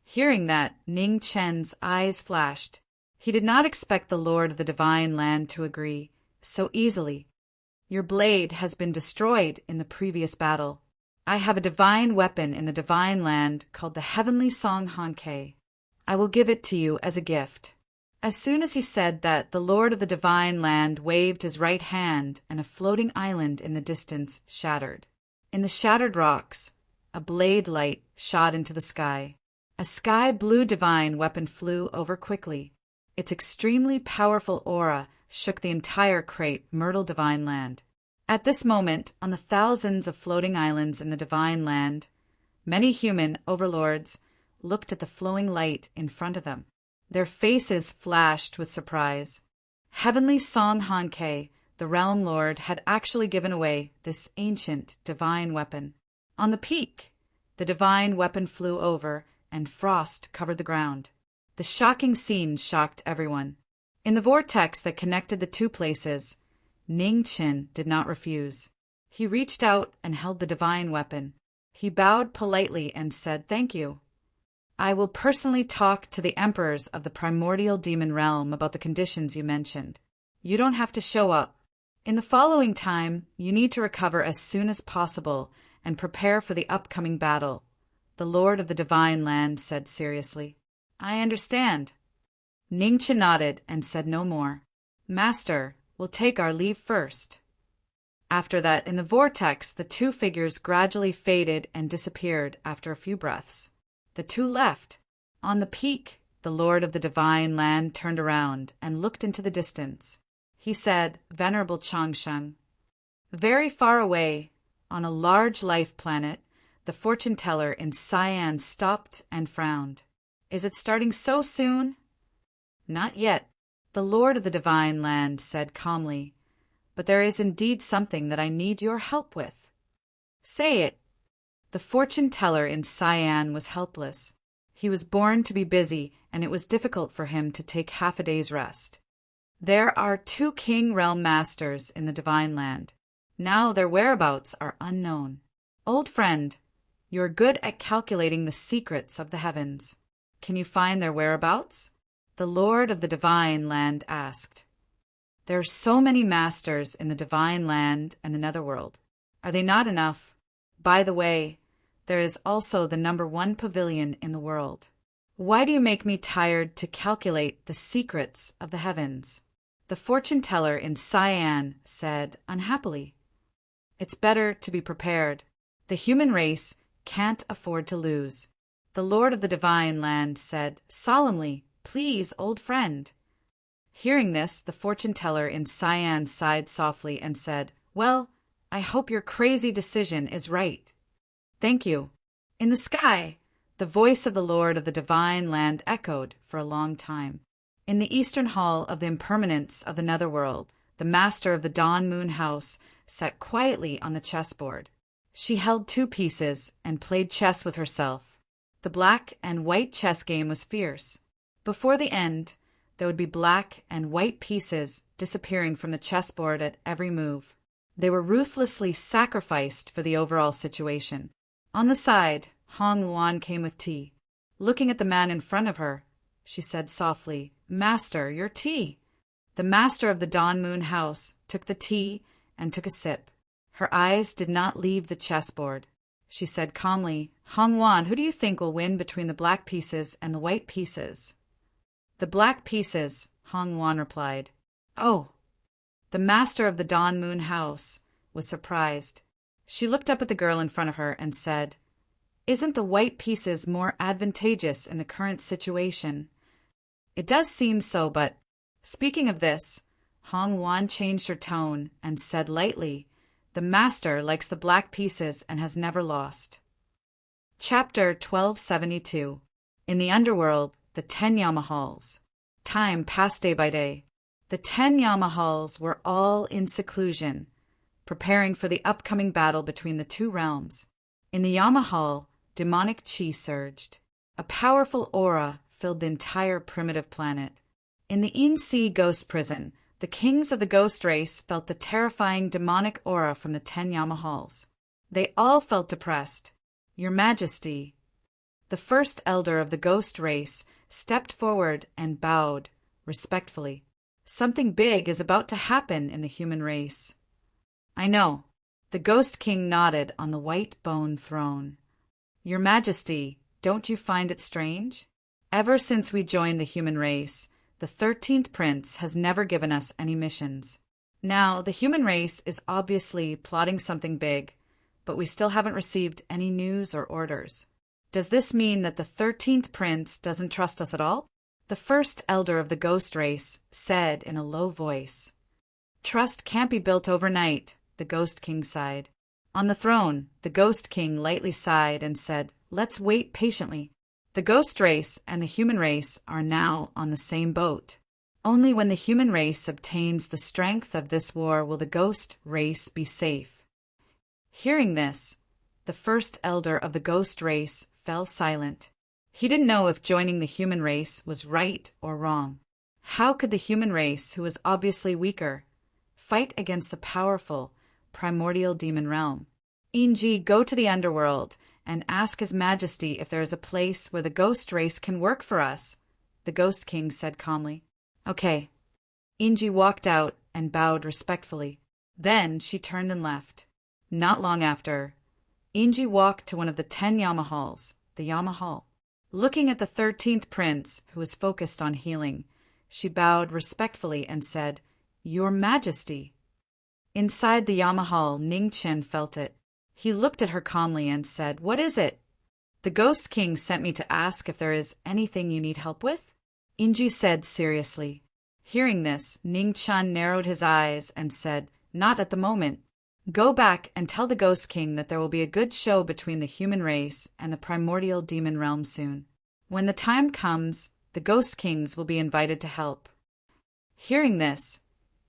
Hearing that, Ning Chen's eyes flashed. He did not expect the Lord of the Divine Land to agree so easily. Your blade has been destroyed in the previous battle. I have a divine weapon in the Divine Land called the Heavenly Song Hankei. I will give it to you as a gift. As soon as he said that, the Lord of the Divine Land waved his right hand, and a floating island in the distance shattered. In the shattered rocks, a blade light shot into the sky. A sky-blue divine weapon flew over quickly. Its extremely powerful aura shook the entire Crepe Myrtle Divine Land. At this moment, on the thousands of floating islands in the Divine Land, many human overlords looked at the flowing light in front of them. Their faces flashed with surprise. Heavenly Song Hankei, the Realm Lord, had actually given away this ancient divine weapon. On the peak, the divine weapon flew over, and frost covered the ground. The shocking scene shocked everyone. In the vortex that connected the 2 places, Ning Qin did not refuse. He reached out and held the divine weapon. He bowed politely and said, thank you. I will personally talk to the emperors of the primordial demon realm about the conditions you mentioned. You don't have to show up. In the following time, you need to recover as soon as possible and prepare for the upcoming battle, the Lord of the Divine Land said seriously. I understand. Ningcha nodded and said no more. Master, we'll take our leave first. After that, in the vortex, the two figures gradually faded and disappeared after a few breaths. The two left. On the peak, the Lord of the Divine Land turned around and looked into the distance. He said, Venerable Changshan, very far away, on a large life planet, the fortune teller in Cyan stopped and frowned. Is it starting so soon? Not yet, the Lord of the Divine Land said calmly, but there is indeed something that I need your help with. Say it. The fortune teller in Cyan was helpless. He was born to be busy, and it was difficult for him to take half a day's rest. There are 2 king realm masters in the Divine Land. Now their whereabouts are unknown. Old friend, you are good at calculating the secrets of the heavens. Can you find their whereabouts? The Lord of the Divine Land asked. There are so many masters in the Divine Land and the Netherworld. Are they not enough? By the way, there is also the number 1 pavilion in the world. Why do you make me tired to calculate the secrets of the heavens? The fortune teller in Cyan said unhappily. It's better to be prepared. The human race can't afford to lose. The Lord of the Divine Land said solemnly, Please, old friend. Hearing this, the fortune teller in Cyan sighed softly and said, Well, I hope your crazy decision is right. Thank you. In the sky, the voice of the Lord of the Divine Land echoed for a long time. In the eastern hall of the impermanence of the netherworld, the master of the Dawn Moon House sat quietly on the chessboard. She held 2 pieces and played chess with herself. The black and white chess game was fierce. Before the end, there would be black and white pieces disappearing from the chessboard at every move. They were ruthlessly sacrificed for the overall situation. On the side, Hong Luan came with tea. Looking at the man in front of her, she said softly, Master, your tea. The master of the Dawn Moon House took the tea and took a sip. Her eyes did not leave the chessboard. She said calmly, Hong Luan, who do you think will win between the black pieces and the white pieces? The black pieces, Hong Luan replied. Oh. The master of the Dawn Moon House was surprised. She looked up at the girl in front of her and said, Isn't the white pieces more advantageous in the current situation? It does seem so, but... Speaking of this, Hong Luan changed her tone and said lightly, The master likes the black pieces and has never lost. Chapter 1272. In the underworld, the 10 Yamahals. Time passed day by day. The 10 Yamahals were all in seclusion, preparing for the upcoming battle between the 2 realms. In the Yamahal, demonic chi surged. A powerful aura filled the entire primitive planet. In the In-Sea Ghost Prison, the kings of the ghost race felt the terrifying demonic aura from the 10 Yamahals. They all felt depressed. Your Majesty. The first elder of the ghost race stepped forward and bowed respectfully. Something big is about to happen in the human race. I know. The Ghost King nodded on the white bone throne. Your Majesty, don't you find it strange? Ever since we joined the human race, the 13th Prince has never given us any missions. Now, the human race is obviously plotting something big, but we still haven't received any news or orders. Does this mean that the 13th Prince doesn't trust us at all? The first elder of the ghost race said in a low voice. Trust can't be built overnight, the Ghost King sighed. On the throne, the Ghost King lightly sighed and said, Let's wait patiently. The ghost race and the human race are now on the same boat. Only when the human race obtains the strength of this war will the ghost race be safe. Hearing this, the first elder of the ghost race fell silent. He didn't know if joining the human race was right or wrong. How could the human race, who was obviously weaker, fight against the powerful, primordial demon realm? Inji, go to the underworld and ask His Majesty if there is a place where the ghost race can work for us, the Ghost King said calmly. Okay. Inji walked out and bowed respectfully. Then she turned and left. Not long after, Inji walked to one of the 10 Yamahals, the Yamahal. Looking at the 13th Prince, who was focused on healing, She bowed respectfully and said, "Your Majesty." Inside the Yamahal, Ning Chen felt it. He looked at her calmly and said, "What is it?" "The Ghost King sent me to ask if there is anything you need help with," Inji said seriously. Hearing this, Ning Chen narrowed his eyes and said, "Not at the moment. Go back and tell the Ghost King that there will be a good show between the human race and the primordial demon realm soon. When the time comes, the Ghost Kings will be invited to help." Hearing this,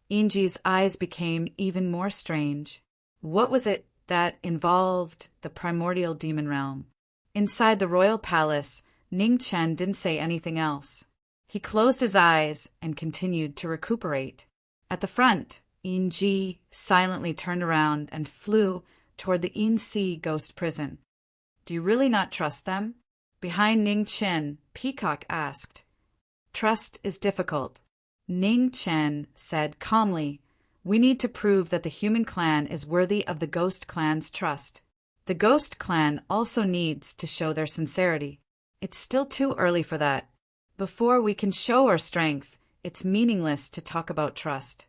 Inji's eyes became even more strange. What was it that involved the primordial demon realm? Inside the royal palace, Ning Chen didn't say anything else. He closed his eyes and continued to recuperate. At the front, Inji silently turned around and flew toward the In-Si ghost prison. "Do you really not trust them?" Behind Ning Chen, Peacock asked. "Trust is difficult," Ning Chen said calmly. "We need to prove that the human clan is worthy of the ghost clan's trust. The ghost clan also needs to show their sincerity. It's still too early for that. Before we can show our strength, it's meaningless to talk about trust."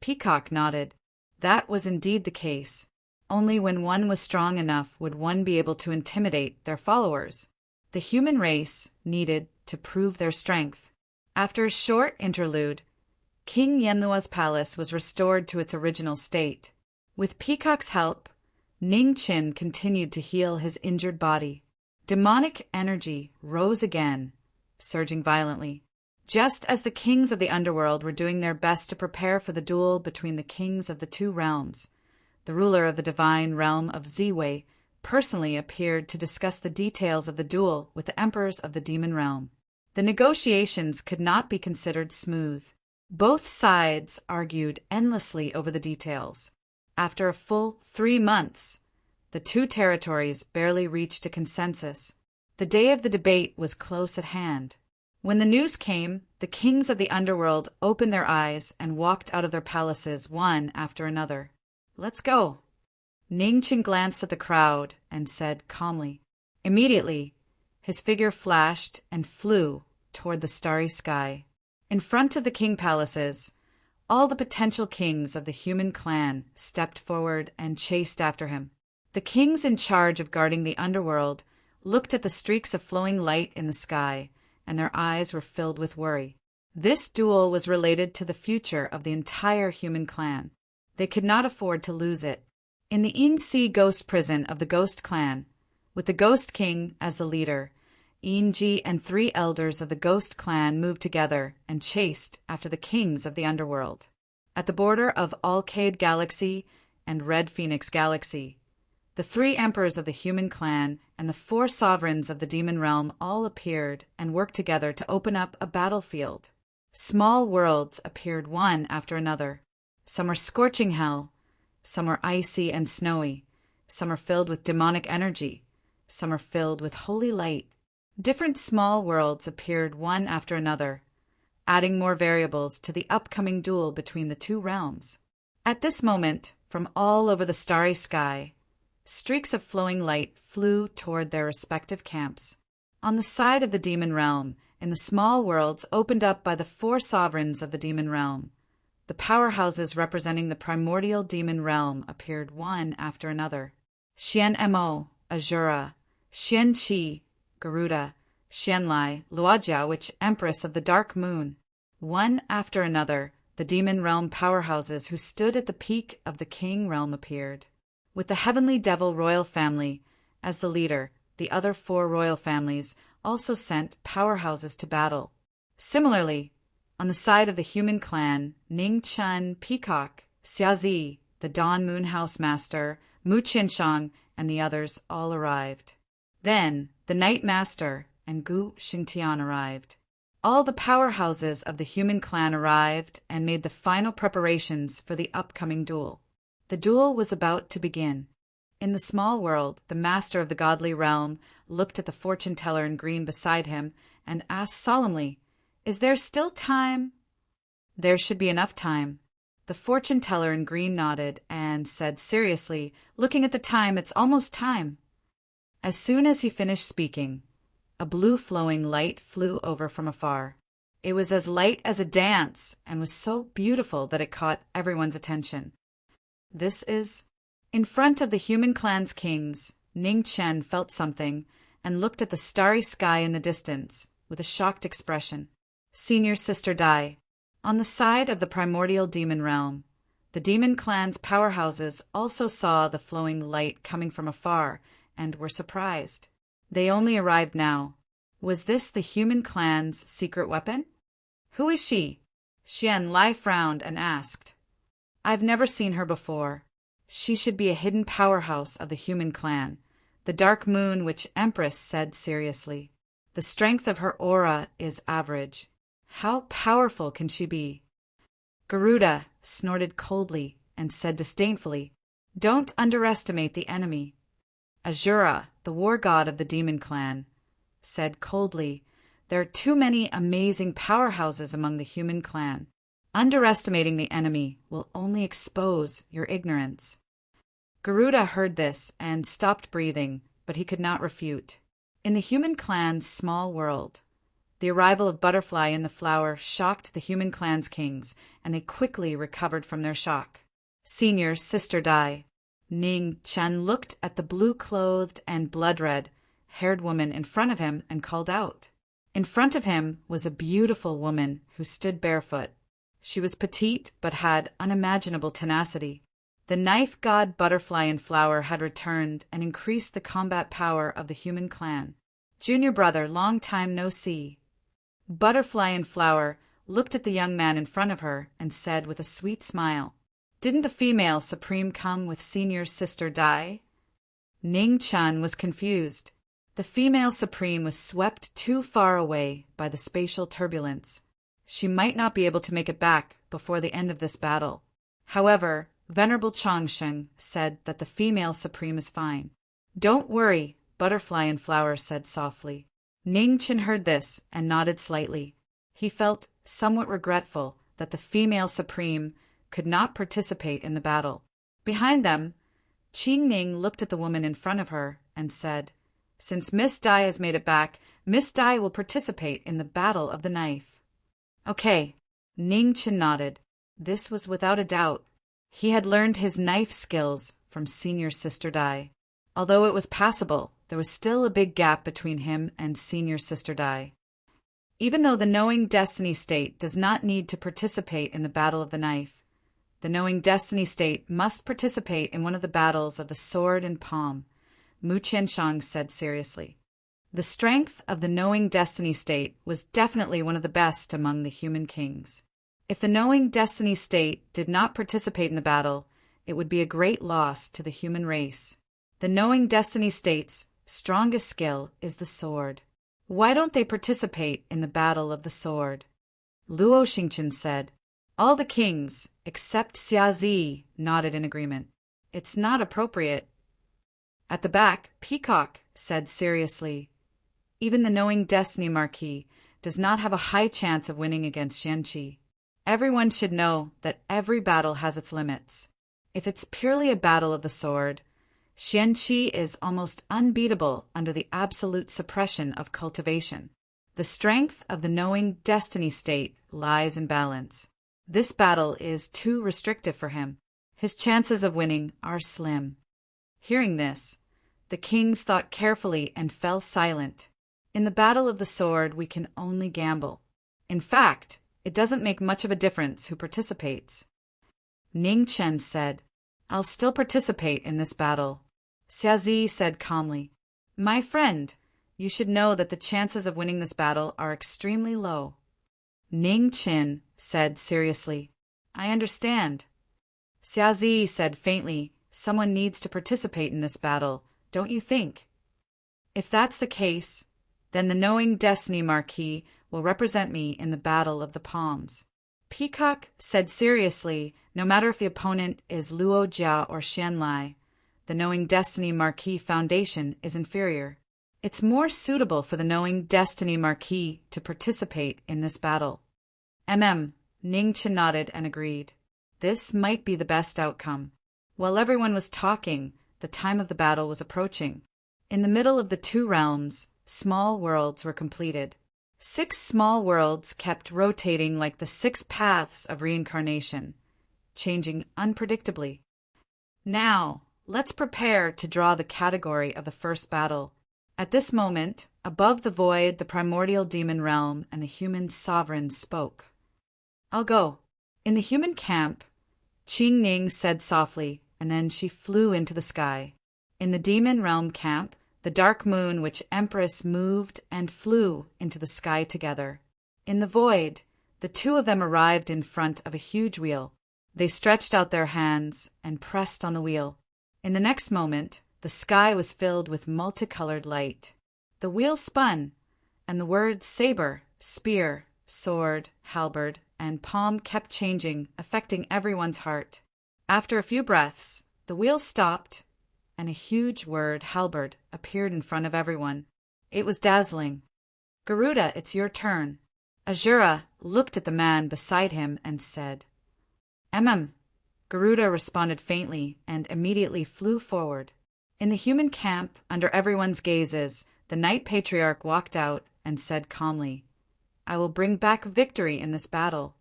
Peacock nodded. That was indeed the case. Only when one was strong enough would one be able to intimidate their followers. The human race needed to prove their strength. After a short interlude, King Yenlua's palace was restored to its original state. With Peacock's help, Ning Chen continued to heal his injured body. Demonic energy rose again, surging violently. Just as the kings of the underworld were doing their best to prepare for the duel between the kings of the two realms, the ruler of the divine realm of Ziwei personally appeared to discuss the details of the duel with the emperors of the demon realm. The negotiations could not be considered smooth. Both sides argued endlessly over the details. After a full 3 months, the two territories barely reached a consensus. The day of the debate was close at hand. When the news came, the kings of the underworld opened their eyes and walked out of their palaces one after another. "Let's go." Ning Chen glanced at the crowd and said calmly. Immediately, his figure flashed and flew toward the starry sky. In front of the king palaces, all the potential kings of the human clan stepped forward and chased after him. The kings in charge of guarding the underworld looked at the streaks of flowing light in the sky, and their eyes were filled with worry. This duel was related to the future of the entire human clan. They could not afford to lose it. In the In-Si ghost prison of the Ghost Clan, with the Ghost King as the leader, Inji and 3 elders of the Ghost Clan moved together and chased after the kings of the underworld. At the border of Alcade Galaxy and Red Phoenix Galaxy, the 3 emperors of the human clan and the 4 sovereigns of the demon realm all appeared and worked together to open up a battlefield. Small worlds appeared one after another. Some were scorching hell, some were icy and snowy, some are filled with demonic energy, some are filled with holy light. Different small worlds appeared one after another, adding more variables to the upcoming duel between the two realms. At this moment, from all over the starry sky, streaks of flowing light flew toward their respective camps. On the side of the demon realm, in the small worlds opened up by the 4 sovereigns of the demon realm, the powerhouses representing the primordial demon realm appeared one after another. Xian Mo, Azura, Xian Qi, Garuda, Xianlai, Luojia, which Empress of the Dark Moon. One after another, the demon realm powerhouses who stood at the peak of the king realm appeared. With the heavenly devil royal family as the leader, the other 4 royal families also sent powerhouses to battle. Similarly, on the side of the human clan, Ning Chen, Peacock, Xiazi, the Dawn Moon House Master, Mu Qianshang, and the others all arrived. Then the Night Master and Gu Xingtian arrived. All the powerhouses of the human clan arrived and made the final preparations for the upcoming duel. The duel was about to begin. In the small world, the master of the godly realm looked at the fortune teller in green beside him and asked solemnly, "Is there still time?" "There should be enough time." The fortune teller in green nodded and said seriously, looking at the time, "It's almost time." As soon as he finished speaking, a blue flowing light flew over from afar. It was as light as a dance and was so beautiful that it caught everyone's attention. This is... In front of the human clan's kings, Ning Chen felt something and looked at the starry sky in the distance with a shocked expression. Senior Sister Dai. On the side of the primordial demon realm, the demon clan's powerhouses also saw the flowing light coming from afar and were surprised. They only arrived now. Was this the human clan's secret weapon? Who is she? Xian Lai frowned and asked. I've never seen her before. She should be a hidden powerhouse of the human clan, the Dark Moon Witch Empress said seriously. The strength of her aura is average. How powerful can she be? Garuda snorted coldly and said disdainfully, Don't underestimate the enemy. Azura, the war god of the demon clan, said coldly, There are too many amazing powerhouses among the human clan. Underestimating the enemy will only expose your ignorance. Garuda heard this and stopped breathing, but he could not refute. In the human clan's small world, the arrival of Butterfly in the flower shocked the human clan's kings, and they quickly recovered from their shock. Senior Sister Dai. Ning Chen looked at the blue-clothed and blood-red-haired woman in front of him and called out. In front of him was a beautiful woman who stood barefoot. She was petite but had unimaginable tenacity. The knife god Butterfly and Flower had returned and increased the combat power of the human clan. Junior brother, long time no see. Butterfly and Flower looked at the young man in front of her and said with a sweet smile, Didn't the female supreme come with Senior Sister Dai? Ning Chen was confused. The female supreme was swept too far away by the spatial turbulence. She might not be able to make it back before the end of this battle. However, Venerable Chongsheng said that the female supreme is fine. Don't worry, Butterfly and Flower said softly. Ning Chen heard this and nodded slightly. He felt somewhat regretful that the female supreme could not participate in the battle. Behind them, Qing Ning looked at the woman in front of her and said, Since Miss Dai has made it back, Miss Dai will participate in the Battle of the Knife. Okay, Ning Chen nodded. This was without a doubt. He had learned his knife skills from Senior Sister Dai. Although it was passable, there was still a big gap between him and Senior Sister Dai. Even though the Knowing Destiny State does not need to participate in the Battle of the Knife, the Knowing Destiny State must participate in one of the battles of the sword and palm, Mu Qianshang said seriously. The strength of the Knowing Destiny State was definitely one of the best among the human kings. If the Knowing Destiny State did not participate in the battle, it would be a great loss to the human race. The Knowing Destiny State's strongest skill is the sword. Why don't they participate in the Battle of the Sword? Luo Xingchen said. All the kings, except Xiazi, nodded in agreement. It's not appropriate. At the back, Peacock said seriously, Even the Knowing Destiny Marquis does not have a high chance of winning against Xianqi. Everyone should know that every battle has its limits. If it's purely a battle of the sword, Xianqi is almost unbeatable under the absolute suppression of cultivation. The strength of the Knowing Destiny State lies in balance. This battle is too restrictive for him. His chances of winning are slim. Hearing this, the kings thought carefully and fell silent. In the Battle of the Sword, we can only gamble. In fact, it doesn't make much of a difference who participates. Ning Chen said, I'll still participate in this battle. Xiazi said calmly, My friend, you should know that the chances of winning this battle are extremely low. Ning Chen said seriously, I understand. Xiazi said faintly, Someone needs to participate in this battle, don't you think? If that's the case, then the Knowing Destiny Marquis will represent me in the Battle of the Palms. Peacock said seriously, no matter if the opponent is Luo Jia or Xianlai, the Knowing Destiny Marquis Foundation is inferior. It's more suitable for the Knowing Destiny Marquis to participate in this battle. Ning Chen nodded and agreed. This might be the best outcome. While everyone was talking, the time of the battle was approaching. In the middle of the two realms, small worlds were completed. 6 small worlds kept rotating like the 6 paths of reincarnation, changing unpredictably. Now, let's prepare to draw the category of the first battle. At this moment, above the void, the primordial demon realm and the human sovereign spoke. I'll go. In the human camp, Qing Ning said softly, and then she flew into the sky. In the demon realm camp, the dark moon which Empress moved and flew into the sky together. In the void, the two of them arrived in front of a huge wheel. They stretched out their hands and pressed on the wheel. In the next moment, the sky was filled with multicolored light. The wheel spun, and the words saber, spear, sword, halberd, and palm kept changing, affecting everyone's heart. After a few breaths, the wheel stopped, and a huge word, halberd, appeared in front of everyone. It was dazzling. Garuda, it's your turn. Azura looked at the man beside him and said, Garuda responded faintly and immediately flew forward. In the human camp, under everyone's gazes, the Knight Patriarch walked out and said calmly, I will bring back victory in this battle.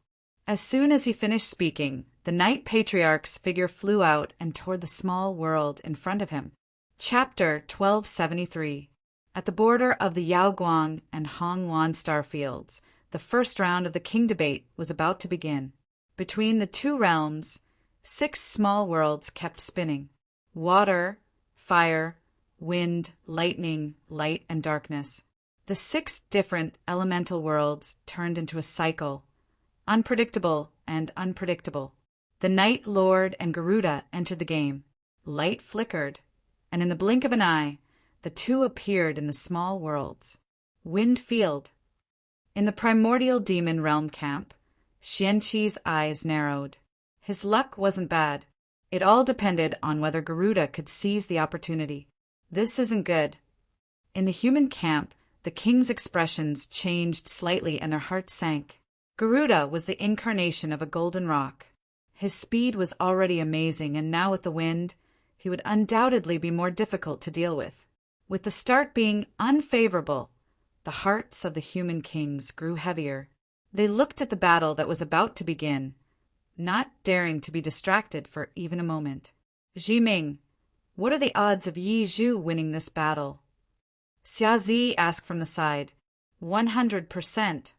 As soon as he finished speaking, the Knight Patriarch's figure flew out and toward the small world in front of him. Chapter 1273. At the border of the Yaoguang and Hongwan starfields, the first round of the king debate was about to begin. Between the two realms, 6 small worlds kept spinning. Water, fire, wind, lightning, light, and darkness. The 6 different elemental worlds turned into a cycle, unpredictable and unpredictable. The Night Lord and Garuda entered the game. Light flickered, and in the blink of an eye, the two appeared in the small worlds. Wind field. In the primordial demon realm camp, Xianqi's eyes narrowed. His luck wasn't bad. It all depended on whether Garuda could seize the opportunity. This isn't good. In the human camp, the king's expressions changed slightly and their hearts sank. Garuda was the incarnation of a golden rock. His speed was already amazing, and now with the wind, he would undoubtedly be more difficult to deal with. With the start being unfavorable, the hearts of the human kings grew heavier. They looked at the battle that was about to begin, not daring to be distracted for even a moment. Jiming, what are the odds of Yi Zhu winning this battle? Xiazi asked from the side. 100%.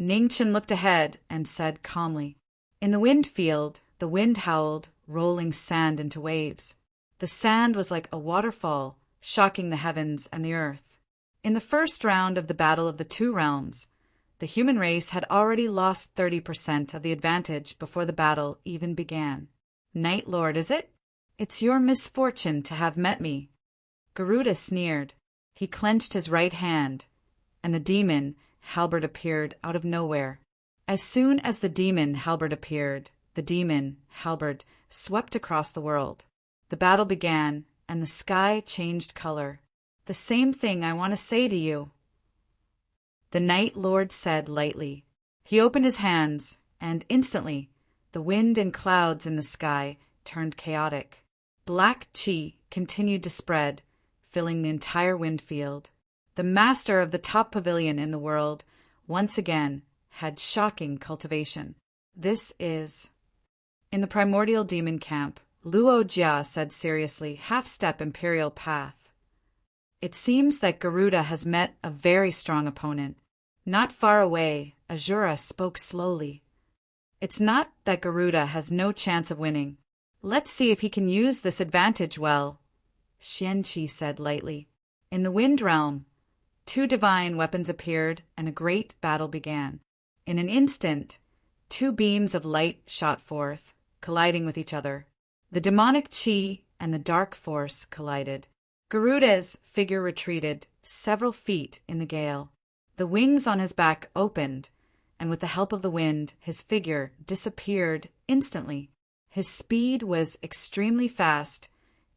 Ningchen looked ahead and said calmly. In the wind field, the wind howled, rolling sand into waves. The sand was like a waterfall, shocking the heavens and the earth. In the first round of the Battle of the Two Realms, the human race had already lost 30% of the advantage before the battle even began. Night Lord, is it? It's your misfortune to have met me. Garuda sneered. He clenched his right hand, and the demon, halberd, appeared out of nowhere. As soon as the demon, halberd, appeared, the demon, halberd, swept across the world. The battle began, and the sky changed color. The same thing I want to say to you, the Night Lord said lightly. He opened his hands, and instantly, the wind and clouds in the sky turned chaotic. Black chi continued to spread, filling the entire wind field. The master of the top pavilion in the world, once again, had shocking cultivation. This is... In the primordial demon camp, Luo Jia said seriously, half-step imperial path. It seems that Garuda has met a very strong opponent. Not far away, Azura spoke slowly. It's not that Garuda has no chance of winning. Let's see if he can use this advantage well, Xianqi said lightly. In the wind realm, 2 divine weapons appeared and a great battle began. In an instant, 2 beams of light shot forth, colliding with each other. The demonic chi and the dark force collided. Garuda's figure retreated several feet in the gale. The wings on his back opened, and with the help of the wind, his figure disappeared instantly. His speed was extremely fast,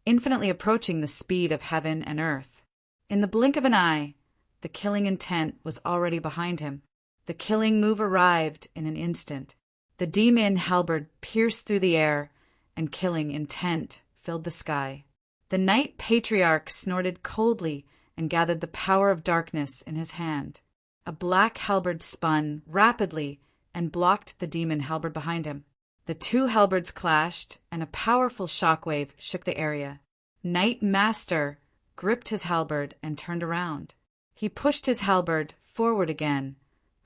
infinitely approaching the speed of heaven and earth. In the blink of an eye, the killing intent was already behind him. The killing move arrived in an instant. The demon halberd pierced through the air, and killing intent filled the sky. The Knight Patriarch snorted coldly and gathered the power of darkness in his hand. A black halberd spun rapidly and blocked the demon halberd behind him. The two halberds clashed, and a powerful shockwave shook the area. Knight Master gripped his halberd and turned around. He pushed his halberd forward again,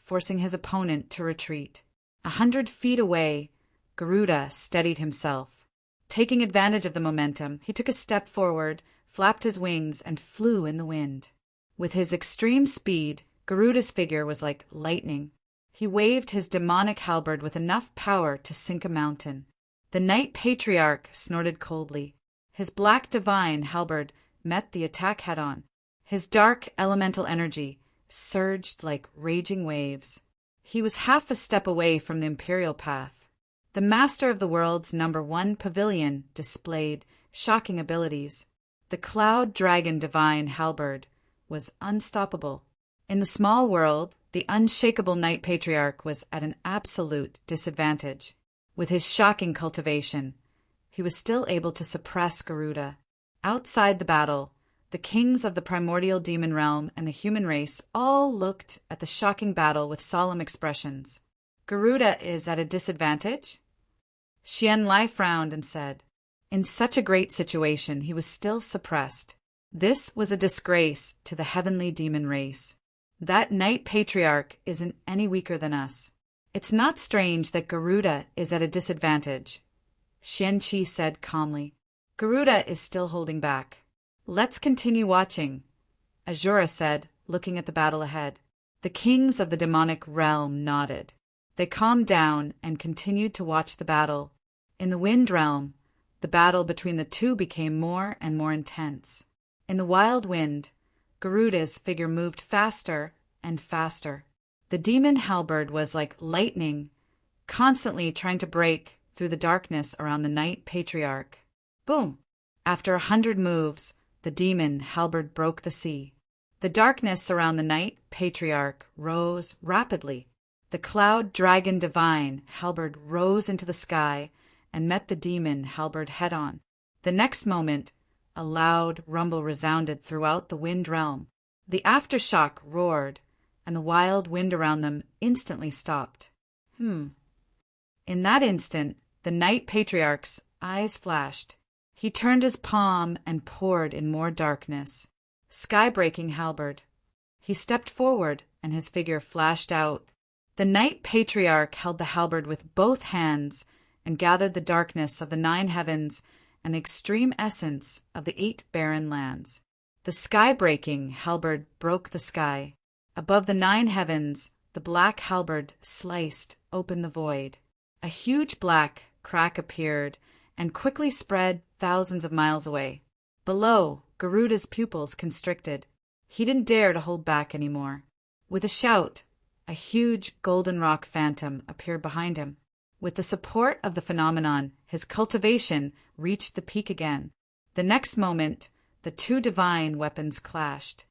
forcing his opponent to retreat. 100 feet away, Garuda steadied himself. Taking advantage of the momentum, he took a step forward, flapped his wings, and flew in the wind. With his extreme speed, Garuda's figure was like lightning. He waved his demonic halberd with enough power to sink a mountain. The Knight Patriarch snorted coldly. His black divine halberd met the attack head-on. His dark elemental energy surged like raging waves. He was half a step away from the Imperial path. The Master of the World's #1 pavilion displayed shocking abilities. The Cloud Dragon Divine halberd was unstoppable. In the small world, the unshakable Knight Patriarch was at an absolute disadvantage. With his shocking cultivation, he was still able to suppress Garuda. Outside the battle, the kings of the primordial demon realm and the human race all looked at the shocking battle with solemn expressions. Garuda is at a disadvantage? Xian Lai frowned and said, in such a great situation, he was still suppressed. This was a disgrace to the heavenly demon race. That Knight Patriarch isn't any weaker than us. It's not strange that Garuda is at a disadvantage, Xian Qi said calmly. Garuda is still holding back. Let's continue watching, Azura said, looking at the battle ahead. The kings of the demonic realm nodded. They calmed down and continued to watch the battle. In the wind realm, the battle between the two became more and more intense. In the wild wind, Garuda's figure moved faster and faster. The demon halberd was like lightning, constantly trying to break through the darkness around the Knight Patriarch. Boom! After 100 moves, the demon halberd broke the sea. The darkness around the Knight Patriarch rose rapidly. The Cloud Dragon Divine halberd rose into the sky and met the demon halberd head-on. The next moment, a loud rumble resounded throughout the wind realm. The aftershock roared, and the wild wind around them instantly stopped. In that instant, the Knight Patriarch's eyes flashed. He turned his palm and poured in more darkness. Sky-breaking halberd. He stepped forward, and his figure flashed out. The Knight Patriarch held the halberd with both hands and gathered the darkness of the 9 heavens and the extreme essence of the 8 barren lands. The sky-breaking halberd broke the sky. Above the 9 heavens, the black halberd sliced open the void. A huge black crack appeared and quickly spread thousands of miles away. Below, Garuda's pupils constricted. He didn't dare to hold back anymore. With a shout, a huge golden rock phantom appeared behind him. With the support of the phenomenon, his cultivation reached the peak again. The next moment, the 2 divine weapons clashed.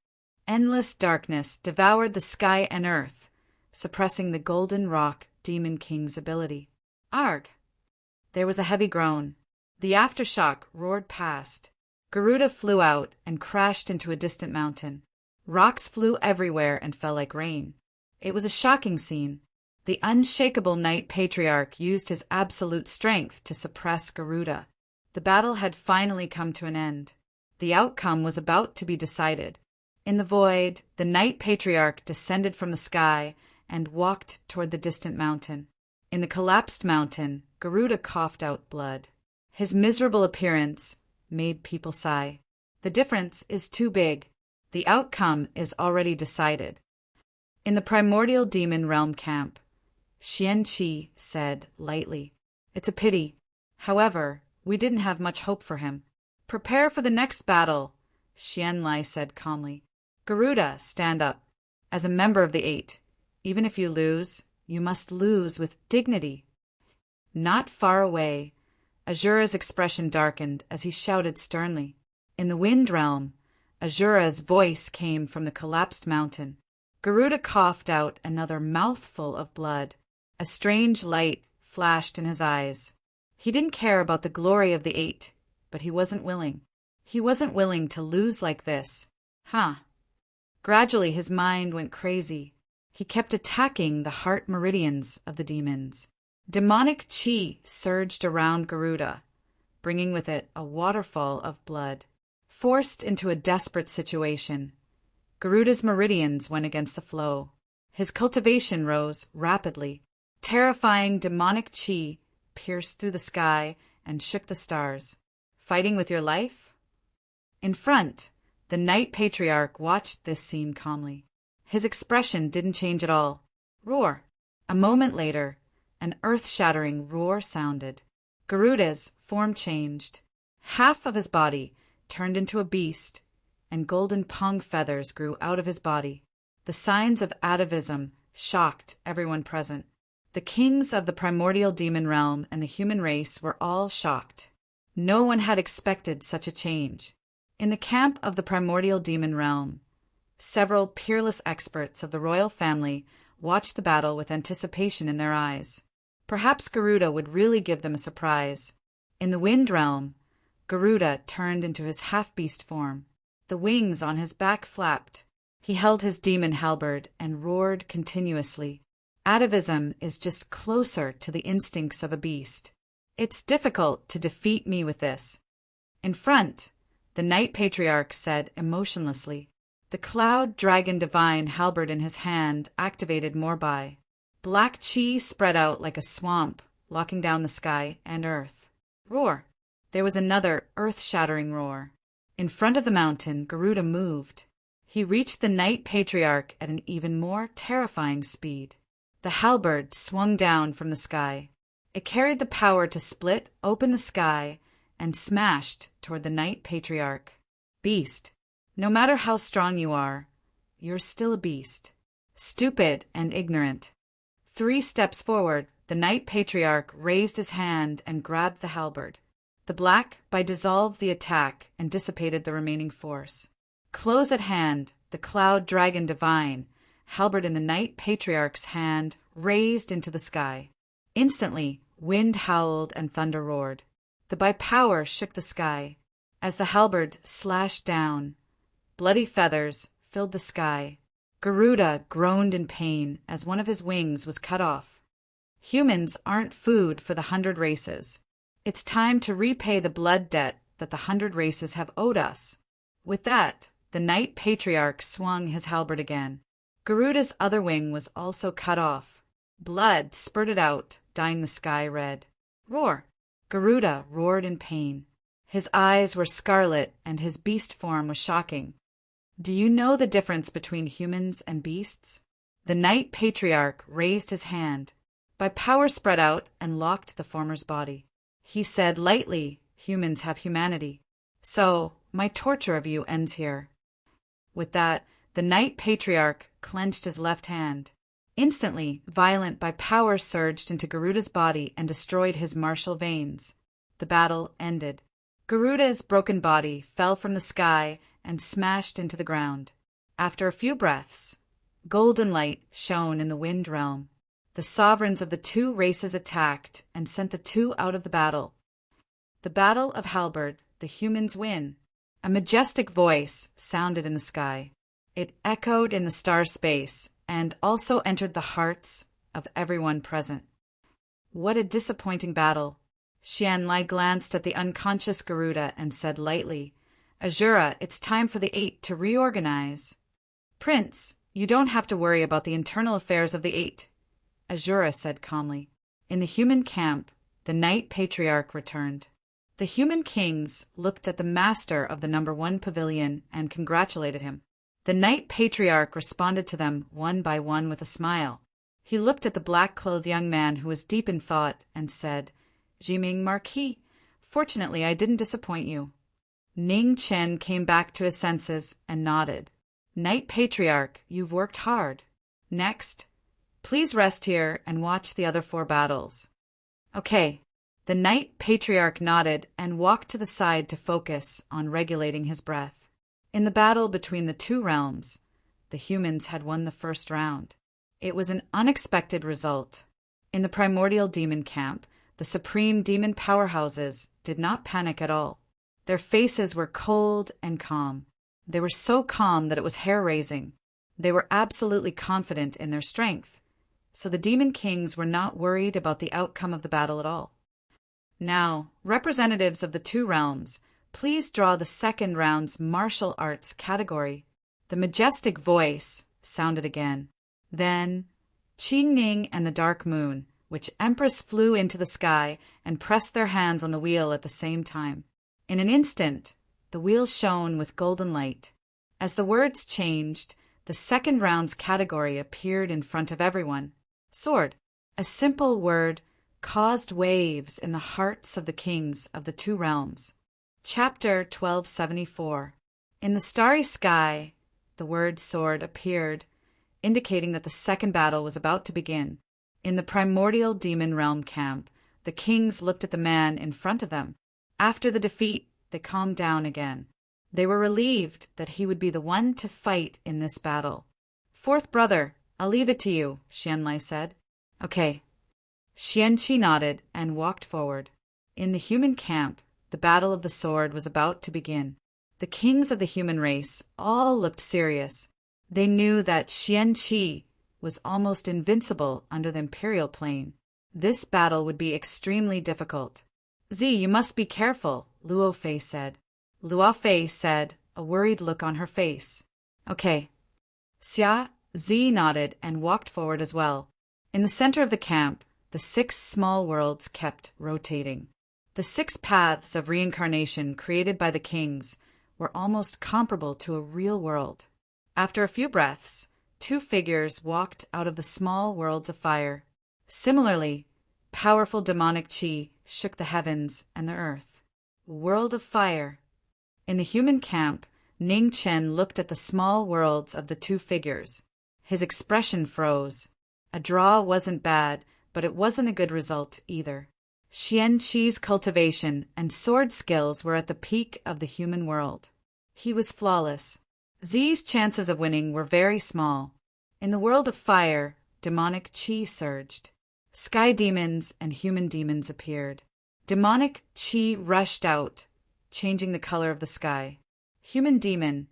Endless darkness devoured the sky and earth, suppressing the golden rock demon king's ability. Arg! There was a heavy groan. The aftershock roared past. Garuda flew out and crashed into a distant mountain. Rocks flew everywhere and fell like rain. It was a shocking scene. The unshakable Knight Patriarch used his absolute strength to suppress Garuda. The battle had finally come to an end. The outcome was about to be decided. In the void, the Knight Patriarch descended from the sky and walked toward the distant mountain. In the collapsed mountain, Garuda coughed out blood. His miserable appearance made people sigh. The difference is too big. The outcome is already decided. In the primordial demon realm camp, Xian Qi said lightly, "It's a pity. However, we didn't have much hope for him." "Prepare for the next battle," Xian Lai said calmly. "Garuda, stand up. As a member of the 8, even if you lose, you must lose with dignity." Not far away, Azura's expression darkened as he shouted sternly. In the wind realm, Azura's voice came from the collapsed mountain. Garuda coughed out another mouthful of blood. A strange light flashed in his eyes. He didn't care about the glory of the 8, but he wasn't willing. He wasn't willing to lose like this. Gradually his mind went crazy. He kept attacking the heart meridians of the demons. Demonic chi surged around Garuda, bringing with it a waterfall of blood. Forced into a desperate situation, Garuda's meridians went against the flow. His cultivation rose rapidly. Terrifying demonic chi pierced through the sky and shook the stars. Fighting with your life? In front, the Night Patriarch watched this scene calmly. His expression didn't change at all. Roar! A moment later, an earth-shattering roar sounded. Garuda's form changed. Half of his body turned into a beast, and golden pong feathers grew out of his body. The signs of atavism shocked everyone present. The kings of the primordial demon realm and the human race were all shocked. No one had expected such a change. In the camp of the primordial demon realm, several peerless experts of the royal family watched the battle with anticipation in their eyes. Perhaps Garuda would really give them a surprise. In the wind realm, Garuda turned into his half-beast form. The wings on his back flapped. He held his demon halberd and roared continuously. Atavism is just closer to the instincts of a beast. It's difficult to defeat me with this. In front, the Night Patriarch said emotionlessly. The cloud dragon divine halberd in his hand activated Morbai. Black chi spread out like a swamp, locking down the sky and earth. Roar! There was another earth-shattering roar. In front of the mountain, Garuda moved. He reached the Night Patriarch at an even more terrifying speed. The halberd swung down from the sky. It carried the power to split open the sky and smashed toward the Night Patriarch. Beast, no matter how strong you are, you're still a beast. Stupid and ignorant. 3 steps forward, the Night Patriarch raised his hand and grabbed the halberd. The black dissolved the attack and dissipated the remaining force. Close at hand, the cloud dragon divine, halberd in the Night Patriarch's hand, raised into the sky. Instantly, wind howled and thunder roared. The by-power shook the sky. As the halberd slashed down, bloody feathers filled the sky. Garuda groaned in pain as one of his wings was cut off. Humans aren't food for the 100 races. It's time to repay the blood debt that the 100 races have owed us. With that, the Night Patriarch swung his halberd again. Garuda's other wing was also cut off. Blood spurted out, dyeing the sky red. Roar! Garuda roared in pain. His eyes were scarlet and his beast form was shocking. Do you know the difference between humans and beasts? The Night Patriarch raised his hand. By power spread out and locked the former's body. He said lightly, humans have humanity. So, my torture of you ends here. With that, the Night Patriarch clenched his left hand. Instantly, violent by power surged into Garuda's body and destroyed his martial veins. The battle ended. Garuda's broken body fell from the sky and smashed into the ground. After a few breaths, golden light shone in the wind realm. The sovereigns of the 2 races attacked and sent the 2 out of the battle. The battle of halberd, the humans win. A majestic voice sounded in the sky. It echoed in the star space and also entered the hearts of everyone present. What a disappointing battle. Xianlai glanced at the unconscious Garuda and said lightly, Azura, it's time for the 8 to reorganize. Prince, you don't have to worry about the internal affairs of the 8, Azura said calmly. In the human camp, the Night Patriarch returned. The human kings looked at the master of the number 1 pavilion and congratulated him. The Night Patriarch responded to them one by one with a smile. He looked at the black-clothed young man who was deep in thought and said, Jiming Marquis, fortunately I didn't disappoint you. Ning Chen came back to his senses and nodded. Night Patriarch, you've worked hard. Next, please rest here and watch the other 4 battles. Okay. The Night Patriarch nodded and walked to the side to focus on regulating his breath. In the battle between the 2 realms, the humans had won the first round. It was an unexpected result. In the primordial demon camp, the supreme demon powerhouses did not panic at all. Their faces were cold and calm. They were so calm that it was hair-raising. They were absolutely confident in their strength, so the demon kings were not worried about the outcome of the battle at all. Now, representatives of the two realms, please draw the second round's martial arts category. The majestic voice sounded again. Then, Qing Ning and the Dark Moon, which Empress flew into the sky and pressed their hands on the wheel at the same time. In an instant, the wheel shone with golden light. As the words changed, the second round's category appeared in front of everyone. Sword. A simple word caused waves in the hearts of the kings of the two realms. Chapter 1274. In the starry sky, the word sword appeared, indicating that the second battle was about to begin. In the primordial demon realm camp, the kings looked at the man in front of them. After the defeat, they calmed down again. They were relieved that he would be the one to fight in this battle. Fourth brother, I'll leave it to you, Xianlai said. Okay. Xianqi nodded and walked forward. In the human camp, the battle of the sword was about to begin. The kings of the human race all looked serious. They knew that Xianqi was almost invincible under the imperial plane. This battle would be extremely difficult. Z, you must be careful, Luo Fei said. Luo Fei said, a worried look on her face. Okay. Xia Zi nodded and walked forward as well. In the center of the camp, the 6 small worlds kept rotating. The 6 paths of reincarnation created by the kings were almost comparable to a real world. After a few breaths, 2 figures walked out of the small worlds of fire. Similarly, powerful demonic qi shook the heavens and the earth. World of fire. In the human camp, Ning Chen looked at the small worlds of the 2 figures. His expression froze. A draw wasn't bad, but it wasn't a good result either. Xianqi's cultivation and sword skills were at the peak of the human world. He was flawless. Zi's chances of winning were very small. In the world of fire, demonic qi surged. Sky demons and human demons appeared. Demonic qi rushed out, changing the color of the sky. Human demon,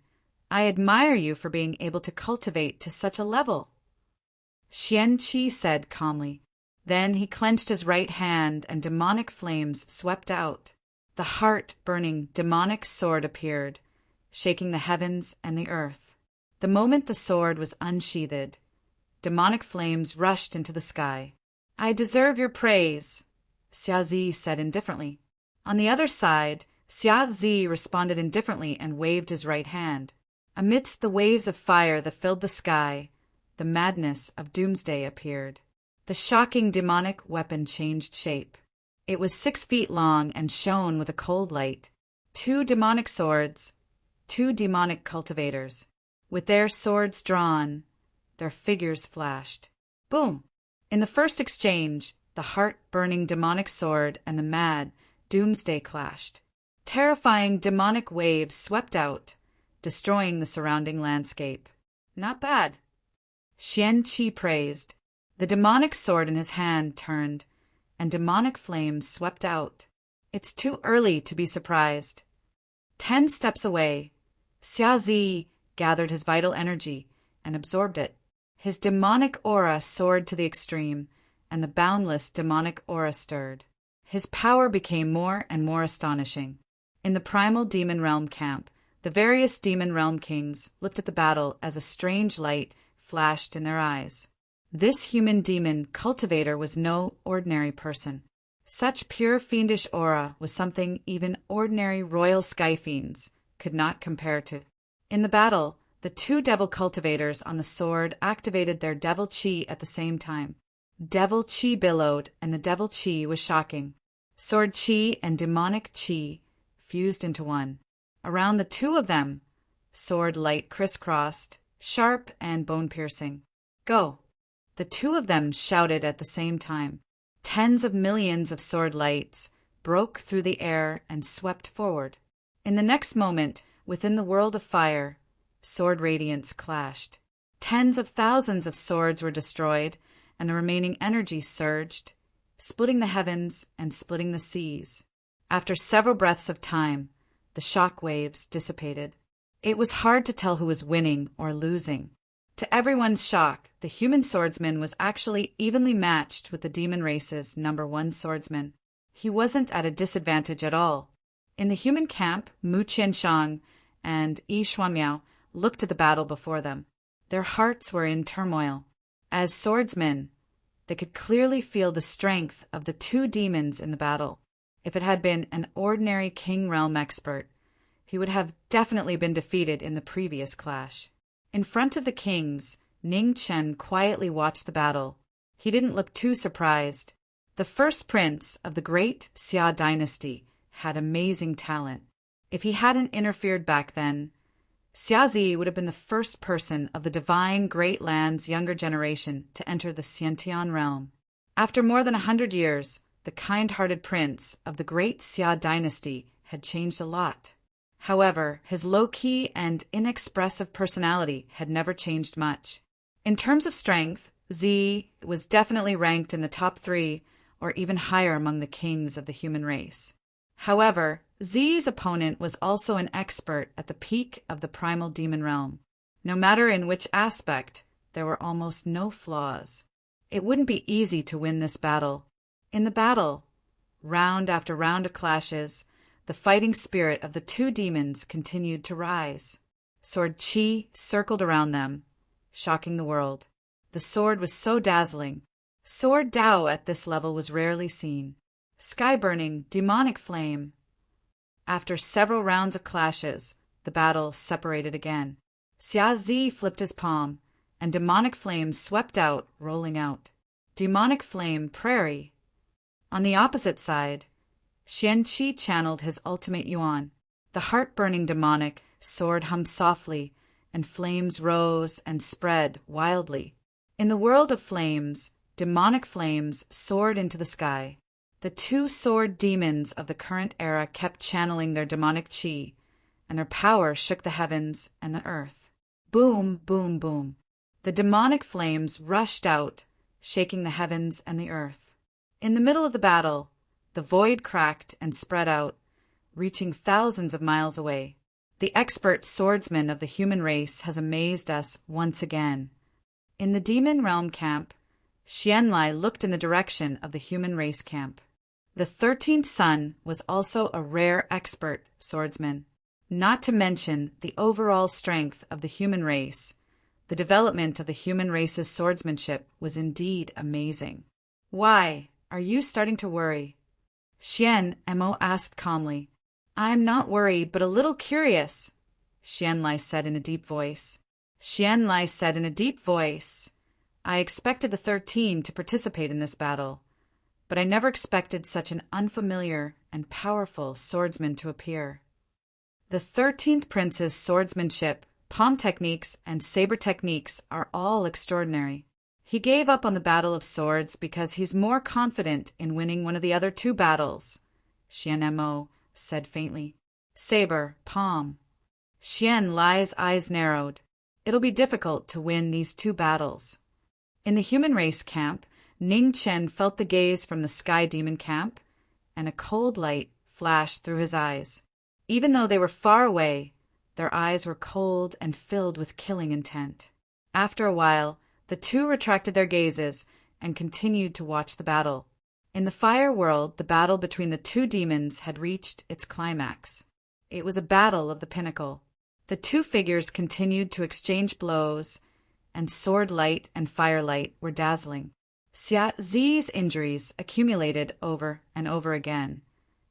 I admire you for being able to cultivate to such a level, Xianqi said calmly. Then he clenched his right hand and demonic flames swept out. The heart-burning demonic sword appeared, shaking the heavens and the earth. The moment the sword was unsheathed, demonic flames rushed into the sky. I deserve your praise, Xia Zi said indifferently. On the other side, Xia Zi responded indifferently and waved his right hand. Amidst the waves of fire that filled the sky, the madness of doomsday appeared. The shocking demonic weapon changed shape. It was 6 feet long and shone with a cold light. 2 demonic swords, 2 demonic cultivators. With their swords drawn, their figures flashed. Boom! In the first exchange, the heart-burning demonic sword and the mad doomsday clashed. Terrifying demonic waves swept out, destroying the surrounding landscape. Not bad. Xianqi praised. The demonic sword in his hand turned, and demonic flames swept out. It's too early to be surprised. 10 steps away, Xia Zi gathered his vital energy and absorbed it. His demonic aura soared to the extreme, and the boundless demonic aura stirred. His power became more and more astonishing. In the primal demon realm camp, the various demon realm kings looked at the battle as a strange light flashed in their eyes. This human demon cultivator was no ordinary person. Such pure fiendish aura was something even ordinary royal sky fiends could not compare to. In the battle, the 2 devil cultivators on the sword activated their devil chi at the same time. Devil chi billowed, and the devil chi was shocking. Sword chi and demonic chi fused into one. Around the 2 of them, sword light crisscrossed, sharp and bone-piercing. Go! The 2 of them shouted at the same time. Tens of millions of sword lights broke through the air and swept forward. In the next moment, within the world of fire, sword radiance clashed. Tens of thousands of swords were destroyed, and the remaining energy surged, splitting the heavens and splitting the seas. After several breaths of time, the shock waves dissipated. It was hard to tell who was winning or losing. To everyone's shock, the human swordsman was actually evenly matched with the demon race's #1 swordsman. He wasn't at a disadvantage at all. In the human camp, Mu Qianshang and Yi Xuanmiao looked at the battle before them. Their hearts were in turmoil. As swordsmen, they could clearly feel the strength of the two demons in the battle. If it had been an ordinary King Realm expert, he would have definitely been defeated in the previous clash. In front of the kings, Ning Chen quietly watched the battle. He didn't look too surprised. The first prince of the great Xia dynasty had amazing talent. If he hadn't interfered back then, Xia Zi would have been the first person of the divine Great Land's younger generation to enter the Xiantian realm. After more than 100 years, the kind-hearted prince of the great Xia dynasty had changed a lot. However, his low-key and inexpressive personality had never changed much. In terms of strength, Zi was definitely ranked in the top 3 or even higher among the kings of the human race. However, Zi's opponent was also an expert at the peak of the primal demon realm. No matter in which aspect, there were almost no flaws. It wouldn't be easy to win this battle. In the battle, round after round of clashes, the fighting spirit of the two demons continued to rise. Sword Qi circled around them, shocking the world. The sword was so dazzling. Sword Dao at this level was rarely seen. Sky-burning, demonic flame. After several rounds of clashes, the battle separated again. Xia Zi flipped his palm, and demonic flame swept out, rolling out. Demonic flame prairie. On the opposite side, Xian Qi channeled his ultimate yuan. The heart-burning demonic sword hummed softly, and flames rose and spread wildly. In the world of flames, demonic flames soared into the sky. The two sword demons of the current era kept channeling their demonic qi, and their power shook the heavens and the earth. Boom, boom, boom. The demonic flames rushed out, shaking the heavens and the earth. In the middle of the battle, the void cracked and spread out, reaching thousands of miles away. The expert swordsman of the human race has amazed us once again. In the demon realm camp, Xianlai looked in the direction of the human race camp. The 13th son was also a rare expert swordsman. Not to mention the overall strength of the human race, the development of the human race's swordsmanship was indeed amazing. Why? Are you starting to worry? Xian Mo asked calmly. I'm not worried, but a little curious, Xianlai said in a deep voice. Xianlai said in a deep voice, I expected the 13 to participate in this battle, but I never expected such an unfamiliar and powerful swordsman to appear. The 13th prince's swordsmanship, palm techniques, and saber techniques are all extraordinary. He gave up on the battle of swords because he's more confident in winning one of the other 2 battles, Xian Mo said faintly. Saber, palm. Xian Lai's eyes narrowed. It'll be difficult to win these 2 battles. In the human race camp, Ning Chen felt the gaze from the sky demon camp, and a cold light flashed through his eyes. Even though they were far away, their eyes were cold and filled with killing intent. After a while, the 2 retracted their gazes and continued to watch the battle. In the fire world, the battle between the 2 demons had reached its climax. It was a battle of the pinnacle. The 2 figures continued to exchange blows, and sword light and firelight were dazzling. Xia Zi's injuries accumulated over and over again,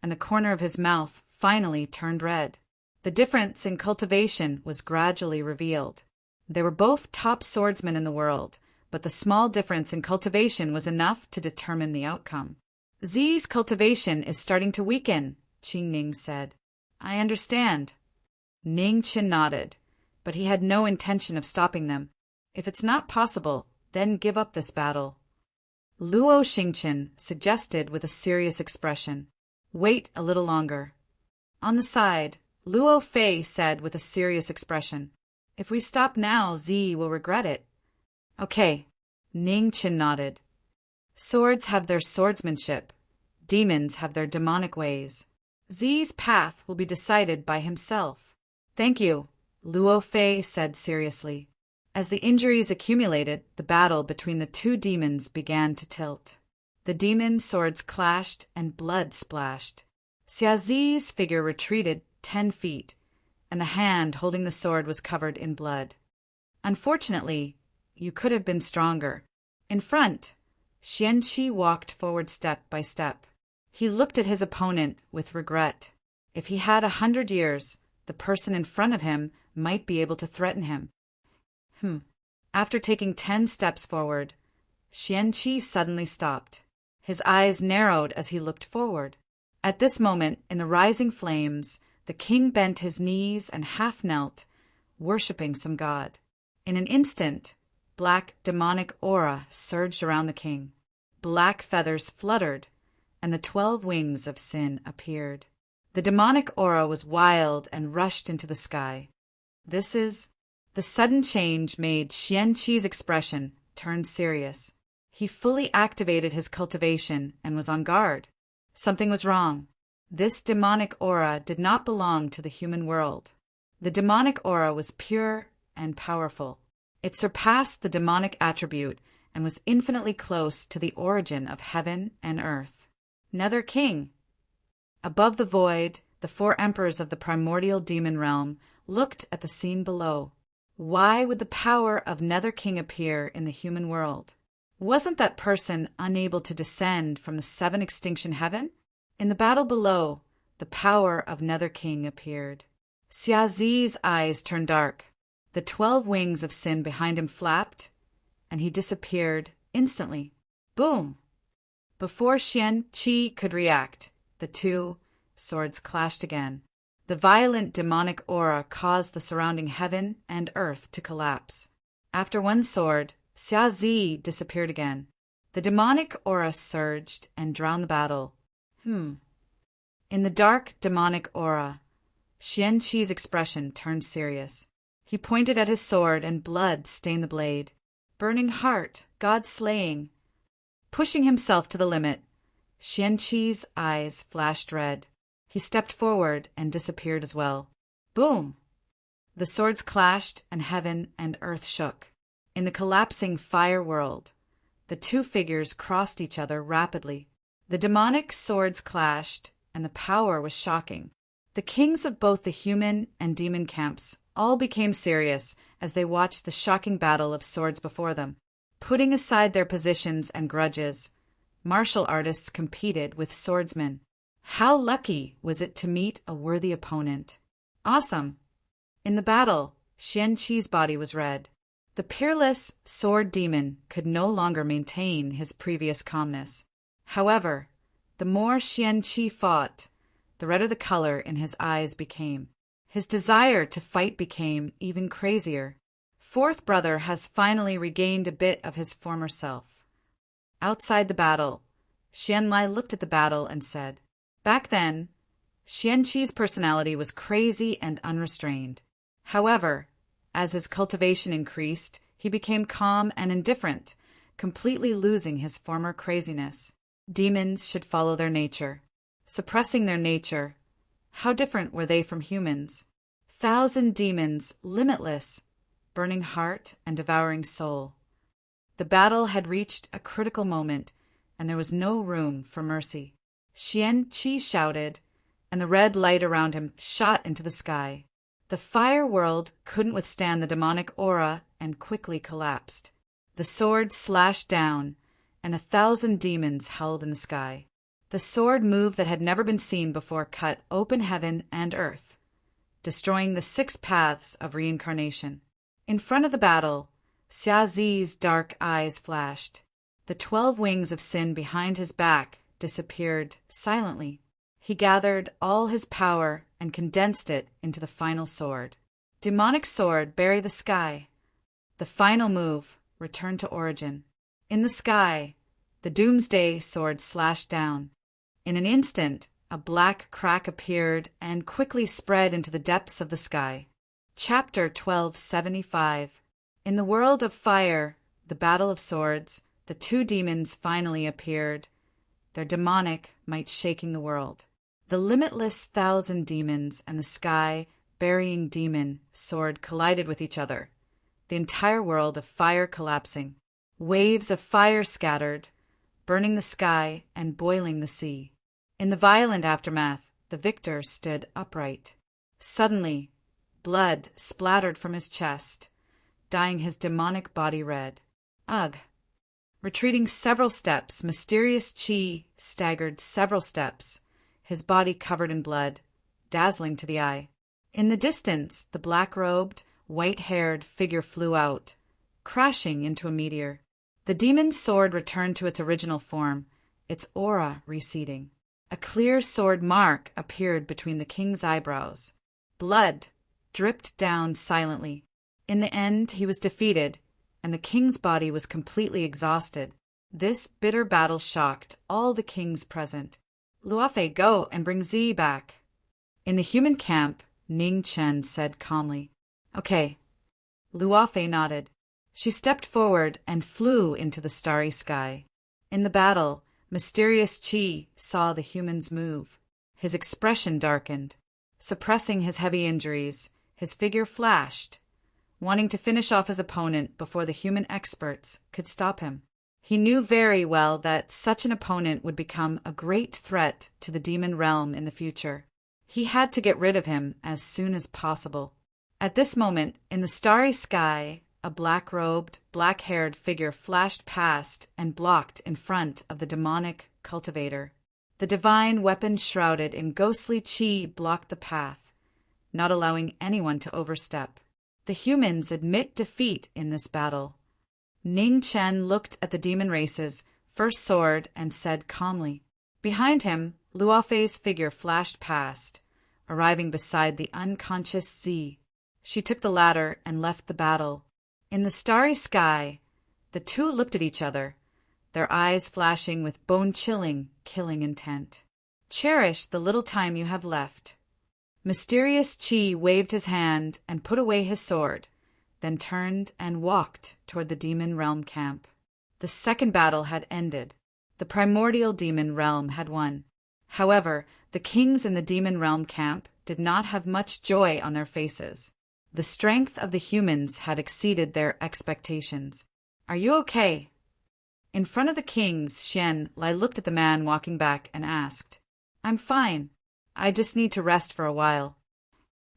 and the corner of his mouth finally turned red. The difference in cultivation was gradually revealed. They were both top swordsmen in the world, but the small difference in cultivation was enough to determine the outcome. Zi's cultivation is starting to weaken, Qing Ning said. I understand. Ning Chen nodded, but he had no intention of stopping them. If it's not possible, then give up this battle. Luo Xingchen suggested with a serious expression. Wait a little longer. On the side, Luo Fei said with a serious expression. If we stop now, Zi will regret it. Okay, Ning Chen nodded. Swords have their swordsmanship. Demons have their demonic ways. Zi's path will be decided by himself. Thank you, Luo Fei said seriously. As the injuries accumulated, the battle between the two demons began to tilt. The demon swords clashed and blood splashed. Xiazi's figure retreated 10 feet, and the hand holding the sword was covered in blood. Unfortunately, you could have been stronger. In front, Xianqi walked forward step by step. He looked at his opponent with regret. If he had 100 years, the person in front of him might be able to threaten him. After taking 10 steps forward, Xianqi suddenly stopped. His eyes narrowed as he looked forward. At this moment, in the rising flames, the king bent his knees and half knelt, worshipping some god. In an instant, black demonic aura surged around the king. Black feathers fluttered, and the 12 wings of sin appeared. The demonic aura was wild and rushed into the sky. The sudden change made Xianqi's expression turn serious. He fully activated his cultivation and was on guard. Something was wrong. This demonic aura did not belong to the human world. The demonic aura was pure and powerful. It surpassed the demonic attribute and was infinitely close to the origin of heaven and earth. Nether King. Above the void, the 4 emperors of the primordial demon realm looked at the scene below. Why would the power of Nether King appear in the human world? Wasn't that person unable to descend from the 7 extinction heaven? In the battle below, the power of Nether King appeared. Xiazi's eyes turned dark. The 12 wings of sin behind him flapped, and he disappeared instantly. Boom! Before Xianqi could react, the 2 swords clashed again. The violent demonic aura caused the surrounding heaven and earth to collapse. After 1 sword, Xiazi disappeared again. The demonic aura surged and drowned the battle. In the dark demonic aura, Xianqi's expression turned serious. He pointed at his sword and blood stained the blade. Burning heart, God-slaying. Pushing himself to the limit, Xianqi's eyes flashed red. He stepped forward and disappeared as well. Boom! The swords clashed and heaven and earth shook. In the collapsing fire world, the 2 figures crossed each other rapidly. The demonic swords clashed, and the power was shocking. The kings of both the human and demon camps all became serious as they watched the shocking battle of swords before them. Putting aside their positions and grudges, martial artists competed with swordsmen. How lucky was it to meet a worthy opponent? Awesome! In the battle, Xianqi's body was red. The peerless sword demon could no longer maintain his previous calmness. However, the more Xianqi fought, the redder the color in his eyes became. His desire to fight became even crazier. 4th brother has finally regained a bit of his former self. Outside the battle, Xianlai looked at the battle and said, back then, Xianqi's personality was crazy and unrestrained. However, as his cultivation increased, he became calm and indifferent, completely losing his former craziness. Demons should follow their nature. Suppressing their nature, how different were they from humans? 1,000 demons, limitless, burning heart and devouring soul. The battle had reached a critical moment, and there was no room for mercy. Xianqi shouted, and the red light around him shot into the sky. The fire world couldn't withstand the demonic aura and quickly collapsed. The sword slashed down, and 1,000 demons howled in the sky. The sword move that had never been seen before cut open heaven and earth, destroying the 6 paths of reincarnation. In front of the battle, Xiazi's dark eyes flashed. The 12 wings of sin behind his back disappeared silently. He gathered all his power and condensed it into the final sword. Demonic sword, bury the sky. The final move, return to origin. In the sky, the doomsday sword slashed down. In an instant, a black crack appeared and quickly spread into the depths of the sky. Chapter 1275. In the world of fire, the battle of swords, the 2 demons finally appeared, their demonic might shaking the world. The limitless 1,000 demons and the sky-burying demon sword collided with each other, the entire world of fire collapsing. Waves of fire scattered, burning the sky and boiling the sea. In the violent aftermath, the victor stood upright. Suddenly, blood splattered from his chest, dyeing his demonic body red. Ugh! Retreating several steps, mysterious Qi staggered several steps, his body covered in blood, dazzling to the eye. In the distance, the black-robed, white-haired figure flew out, crashing into a meteor. The demon's sword returned to its original form, its aura receding. A clear sword mark appeared between the king's eyebrows. Blood dripped down silently. In the end, he was defeated, and the king's body was completely exhausted. This bitter battle shocked all the kings present. Luofei, go and bring Zi back. In the human camp, Ning Chen said calmly. Okay. Luofei nodded. She stepped forward and flew into the starry sky. In the battle, mysterious Qi saw the humans move. His expression darkened. Suppressing his heavy injuries, his figure flashed, wanting to finish off his opponent before the human experts could stop him. He knew very well that such an opponent would become a great threat to the demon realm in the future. He had to get rid of him as soon as possible. At this moment, in the starry sky, a black-robed, black-haired figure flashed past and blocked in front of the demonic cultivator. The divine weapon shrouded in ghostly Qi blocked the path, not allowing anyone to overstep. The humans admit defeat in this battle. Ning Chen looked at the demon race's first sword and said calmly. Behind him, Luofei's figure flashed past, arriving beside the unconscious Zi. She took the ladder and left the battle. In the starry sky, the two looked at each other, their eyes flashing with bone-chilling, killing intent. Cherish the little time you have left. Mysterious Qi waved his hand and put away his sword, then turned and walked toward the demon realm camp. The second battle had ended. The primordial demon realm had won. However, the kings in the demon realm camp did not have much joy on their faces. The strength of the humans had exceeded their expectations. Are you okay? In front of the kings, Xian Lai looked at the man walking back and asked, I'm fine. I just need to rest for a while.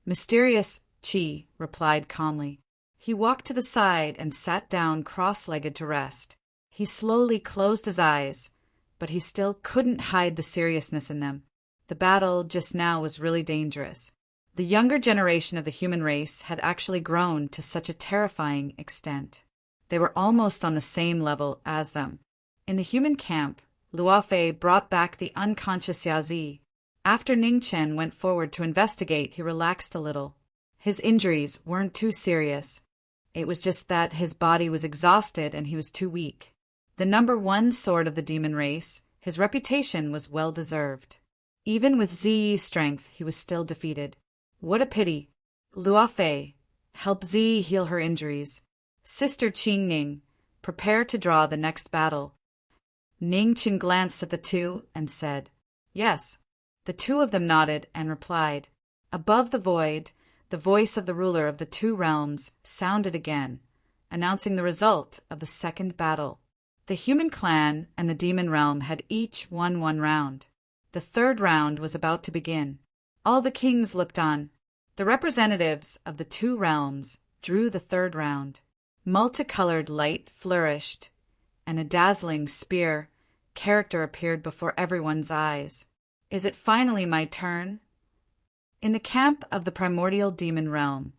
Mysterious Qi replied calmly. He walked to the side and sat down cross-legged to rest. He slowly closed his eyes, but he still couldn't hide the seriousness in them. The battle just now was really dangerous. The younger generation of the human race had actually grown to such a terrifying extent. They were almost on the same level as them. In the human camp, Luofei brought back the unconscious Yazi. After Ning Chen went forward to investigate, he relaxed a little. His injuries weren't too serious. It was just that his body was exhausted and he was too weak. The number one sword of the demon race, his reputation was well-deserved. Even with Ziyi's strength, he was still defeated. What a pity. Luofei, help Ziyi heal her injuries. Sister Qingning, prepare to draw the next battle. Ning Chen glanced at the two and said, Yes. The two of them nodded and replied. Above the void, the voice of the ruler of the two realms sounded again, announcing the result of the second battle. The human clan and the demon realm had each won one round. The third round was about to begin. All the kings looked on. The representatives of the two realms drew the third round. Multicolored light flourished, and a dazzling spear character appeared before everyone's eyes. Is it finally my turn? In the camp of the primordial demon realm,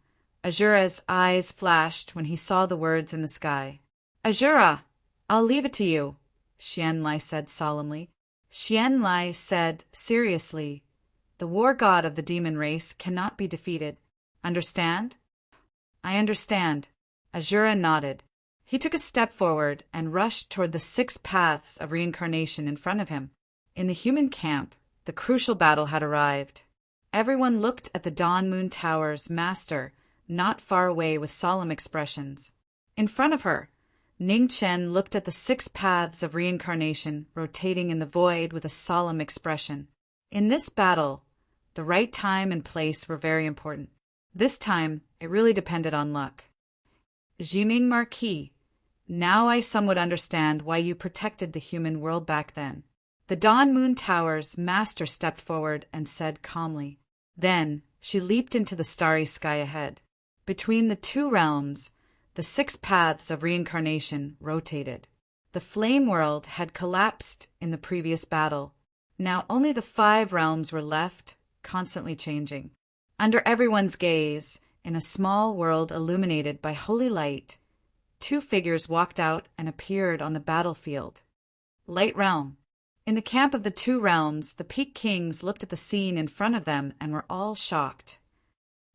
Azura's eyes flashed when he saw the words in the sky. Azura, I'll leave it to you, Xian Lai said solemnly. Xian Lai said seriously, the war god of the demon race cannot be defeated. Understand? I understand. Azura nodded. He took a step forward and rushed toward the 6 paths of reincarnation in front of him. In the human camp, the crucial battle had arrived. Everyone looked at the Dawn Moon Tower's master, not far away with solemn expressions. In front of her, Ning Chen looked at the 6 paths of reincarnation rotating in the void with a solemn expression. In this battle, the right time and place were very important. This time, it really depended on luck. Jiming Marquis, now I somewhat understand why you protected the human world back then. The Dawn Moon Tower's master stepped forward and said calmly. Then she leaped into the starry sky ahead. Between the two realms, the 6 paths of reincarnation rotated. The flame world had collapsed in the previous battle. Now only the 5 realms were left, constantly changing. Under everyone's gaze, in a small world illuminated by holy light, 2 figures walked out and appeared on the battlefield. Light Realm. In the camp of the 2 realms, the Peak Kings looked at the scene in front of them and were all shocked.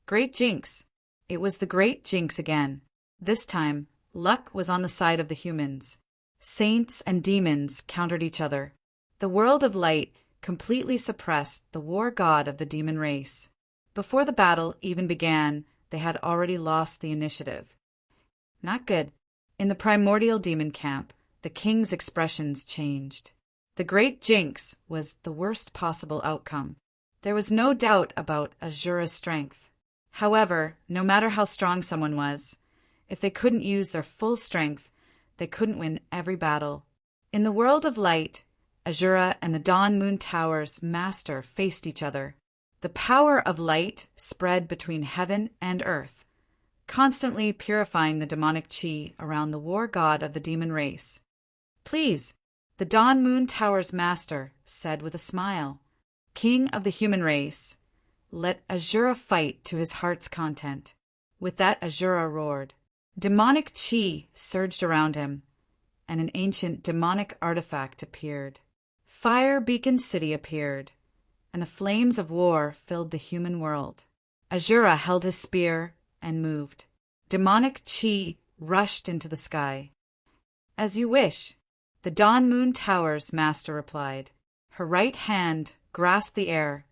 Great Jinx. It was the Great Jinx again. This time, luck was on the side of the humans. Saints and demons countered each other. The world of light completely suppressed the war god of the demon race. Before the battle even began, they had already lost the initiative. Not good. In the primordial demon camp, the king's expressions changed. The Great Jinx was the worst possible outcome. There was no doubt about Azura's strength. However, no matter how strong someone was, if they couldn't use their full strength, they couldn't win every battle. In the world of light, Azura and the Dawn Moon Tower's master faced each other. The power of light spread between heaven and earth, constantly purifying the demonic chi around the war god of the demon race. Please, the Dawn Moon Tower's master said with a smile, King of the human race, let Azura fight to his heart's content. With that, Azura roared. Demonic chi surged around him, and an ancient demonic artifact appeared. Fire Beacon City appeared, and the flames of war filled the human world. Azura held his spear and moved. Demonic chi rushed into the sky. As you wish, the Dawn Moon Tower's master replied. Her right hand grasped the air,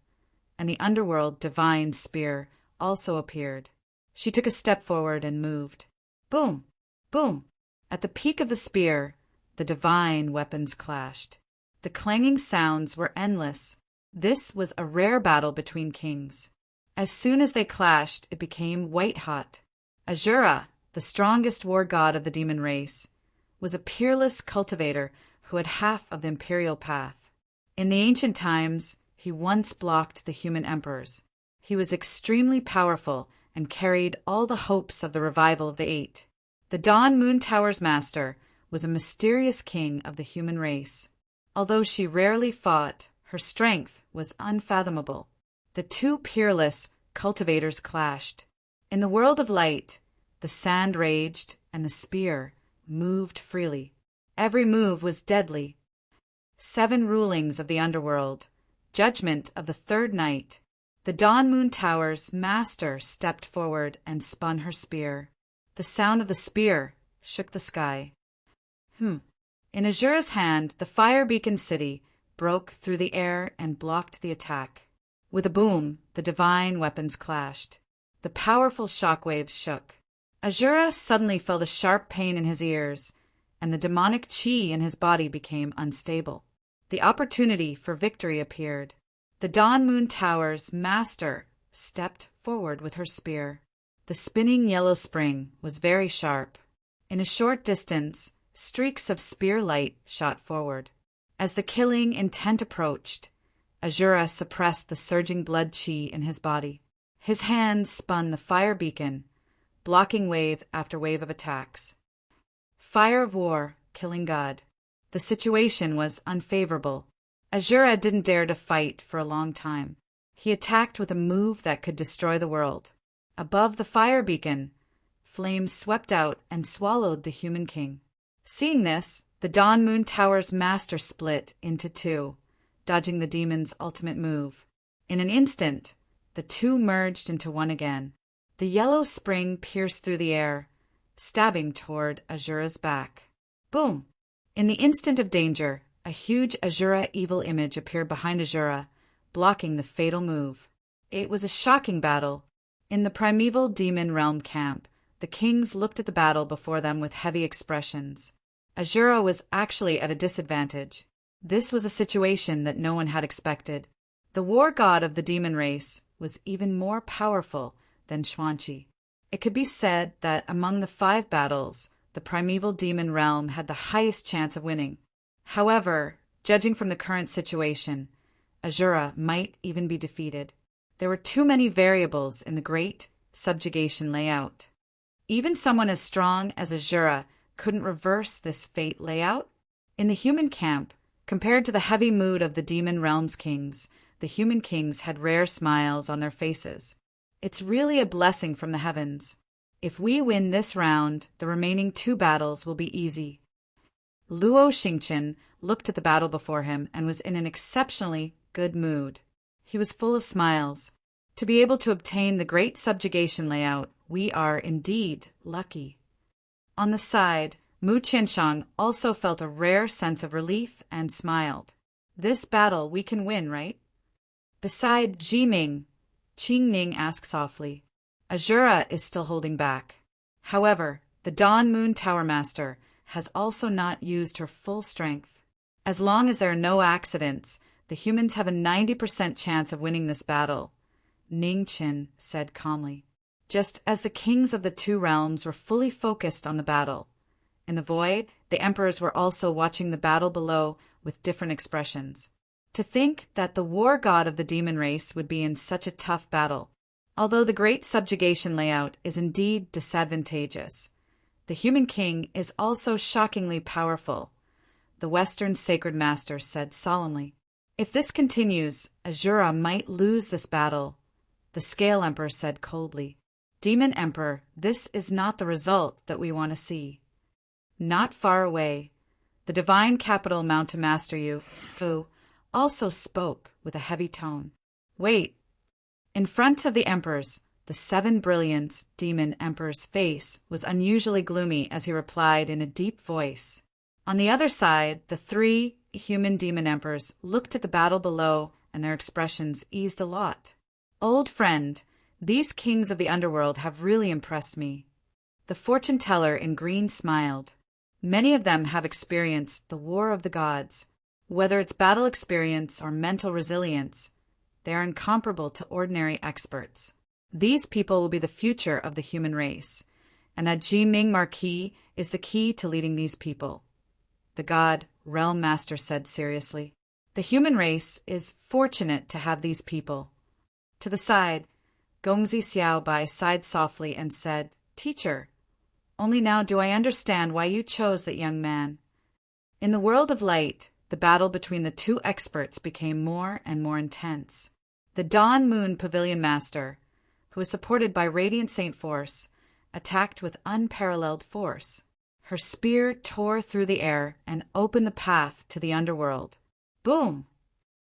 and the underworld divine spear also appeared. She took a step forward and moved. Boom! Boom! At the peak of the spear, the divine weapons clashed. The clanging sounds were endless. This was a rare battle between kings. As soon as they clashed, it became white-hot. Azura, the strongest war god of the demon race, was a peerless cultivator who had half of the imperial path. In the ancient times, he once blocked the human emperors. He was extremely powerful and carried all the hopes of the revival of the 8. The Dawn Moon Tower's master was a mysterious king of the human race. Although she rarely fought, her strength was unfathomable. The 2 peerless cultivators clashed. In the world of light, the sand raged and the spear moved freely. Every move was deadly. 7 rulings of the underworld. Judgment of the 3rd night. The Dawn Moon Tower's master stepped forward and spun her spear. The sound of the spear shook the sky. In Azura's hand, the Fire Beacon City broke through the air and blocked the attack. With a boom, the divine weapons clashed. The powerful shockwaves shook. Azura suddenly felt a sharp pain in his ears, and the demonic chi in his body became unstable. The opportunity for victory appeared. The Dawn Moon Tower's master stepped forward with her spear. The spinning yellow spring was very sharp. In a short distance, streaks of spear light shot forward. As the killing intent approached, Azura suppressed the surging blood chi in his body. His hands spun the fire beacon, blocking wave after wave of attacks. Fire of war, killing God. The situation was unfavorable. Azura didn't dare to fight for a long time. He attacked with a move that could destroy the world. Above the fire beacon, flames swept out and swallowed the human king. Seeing this, the Dawn Moon Tower's master split into 2, dodging the demon's ultimate move. In an instant, the 2 merged into 1 again. The yellow spring pierced through the air, stabbing toward Azura's back. Boom! In the instant of danger, a huge Azura evil image appeared behind Azura, blocking the fatal move. It was a shocking battle. In the primeval demon realm camp, the kings looked at the battle before them with heavy expressions. Azura was actually at a disadvantage. This was a situation that no one had expected. The war god of the demon race was even more powerful than Xuanqi. It could be said that among the 5 battles, the primeval demon realm had the highest chance of winning. However, judging from the current situation, Azura might even be defeated. There were too many variables in the great subjugation layout. Even someone as strong as Azura couldn't reverse this fate layout. In the human camp, compared to the heavy mood of the demon realm's kings, the human kings had rare smiles on their faces. It's really a blessing from the heavens. If we win this round, the remaining 2 battles will be easy. Luo Xingqian looked at the battle before him and was in an exceptionally good mood. He was full of smiles. To be able to obtain the great subjugation layout, we are indeed lucky. On the side, Mu Qianshang also felt a rare sense of relief and smiled. This battle we can win, right? Beside Jiming, Qingning asked softly. Azura is still holding back. However, the Dawn Moon Tower Master has also not used her full strength. As long as there are no accidents, the humans have a 90% chance of winning this battle, Ningqin said calmly. Just as the kings of the 2 realms were fully focused on the battle. In the void, the emperors were also watching the battle below with different expressions. To think that the war god of the demon race would be in such a tough battle. Although the great subjugation layout is indeed disadvantageous, the human king is also shockingly powerful, the Western Sacred Master said solemnly. If this continues, Azura might lose this battle, the Scale Emperor said coldly. Demon Emperor, this is not the result that we want to see. Not far away, the divine capital Mountain Master Yu, who also spoke with a heavy tone. Wait. In front of the emperors, the 7 Brilliance demon emperor's face was unusually gloomy as he replied in a deep voice. On the other side, the 3 human demon emperors looked at the battle below and their expressions eased a lot. Old friend, these kings of the underworld have really impressed me. The fortune teller in green smiled. Many of them have experienced the war of the gods. Whether it's battle experience or mental resilience, they are incomparable to ordinary experts. These people will be the future of the human race, and that Jiming Marquis is the key to leading these people. The god Realm Master said seriously. The human race is fortunate to have these people. To the side, Gongzi Xiaobai sighed softly and said, Teacher, only now do I understand why you chose that young man. In the world of light, the battle between the 2 experts became more and more intense. The Dawn Moon Pavilion Master, who was supported by Radiant Saint Force, attacked with unparalleled force. Her spear tore through the air and opened the path to the underworld. Boom!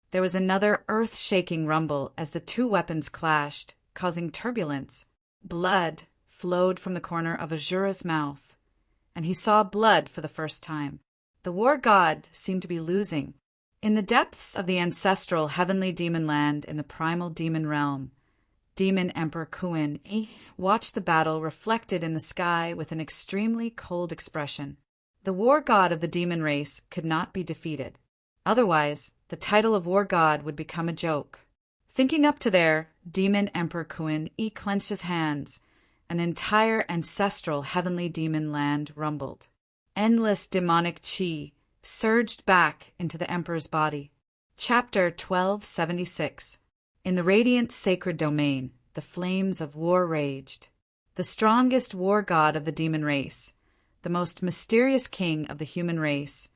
There was another earth-shaking rumble as the 2 weapons clashed, causing turbulence. Blood flowed from the corner of Azura's mouth, and he saw blood for the first time. The war god seemed to be losing. In the depths of the ancestral heavenly demon land in the primal demon realm, Demon Emperor Kuin watched the battle reflected in the sky with an extremely cold expression. The war god of the demon race could not be defeated. Otherwise, the title of war god would become a joke. Thinking up to there, Demon Emperor Kuin clenched his hands. An entire ancestral heavenly demon land rumbled. Endless demonic chi surged back into the Emperor's body. Chapter 1276. In the radiant sacred domain, the flames of war raged. The strongest war god of the demon race, the most mysterious king of the human race,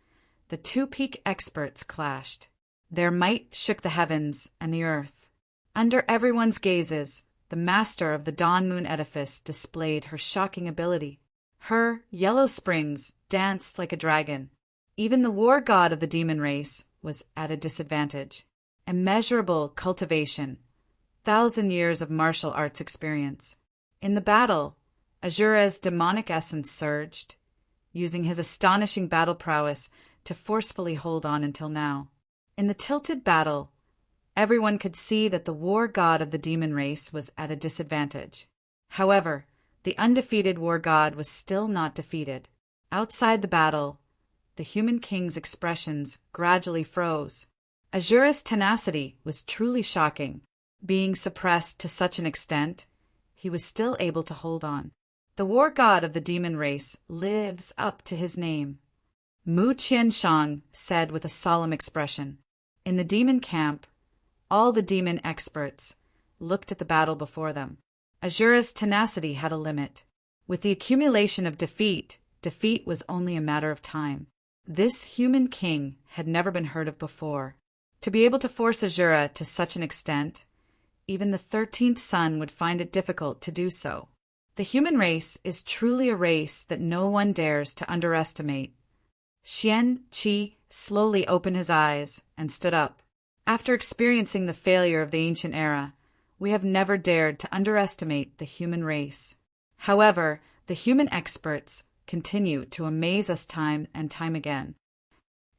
the 2 peak experts clashed. Their might shook the heavens and the earth. Under everyone's gazes, the master of the Dawn Moon edifice displayed her shocking ability. Her yellow springs danced like a dragon. Even the war god of the demon race was at a disadvantage. Immeasurable cultivation, 1,000 years of martial arts experience. In the battle, Azura's demonic essence surged, using his astonishing battle prowess to forcefully hold on until now. In the tilted battle, everyone could see that the war god of the demon race was at a disadvantage. However, the undefeated war god was still not defeated. Outside the battle, the human king's expressions gradually froze. Azura's tenacity was truly shocking. Being suppressed to such an extent, he was still able to hold on. The war god of the demon race lives up to his name. Mu Qianshang said with a solemn expression. In the demon camp, all the demon experts looked at the battle before them. Azura's tenacity had a limit. With the accumulation of defeat was only a matter of time. This human king had never been heard of before. To be able to force Azura to such an extent, even the 13th son would find it difficult to do so. The human race is truly a race that no one dares to underestimate. Xian Qi slowly opened his eyes and stood up. After experiencing the failure of the ancient era, we have never dared to underestimate the human race. However, the human experts continue to amaze us time and time again.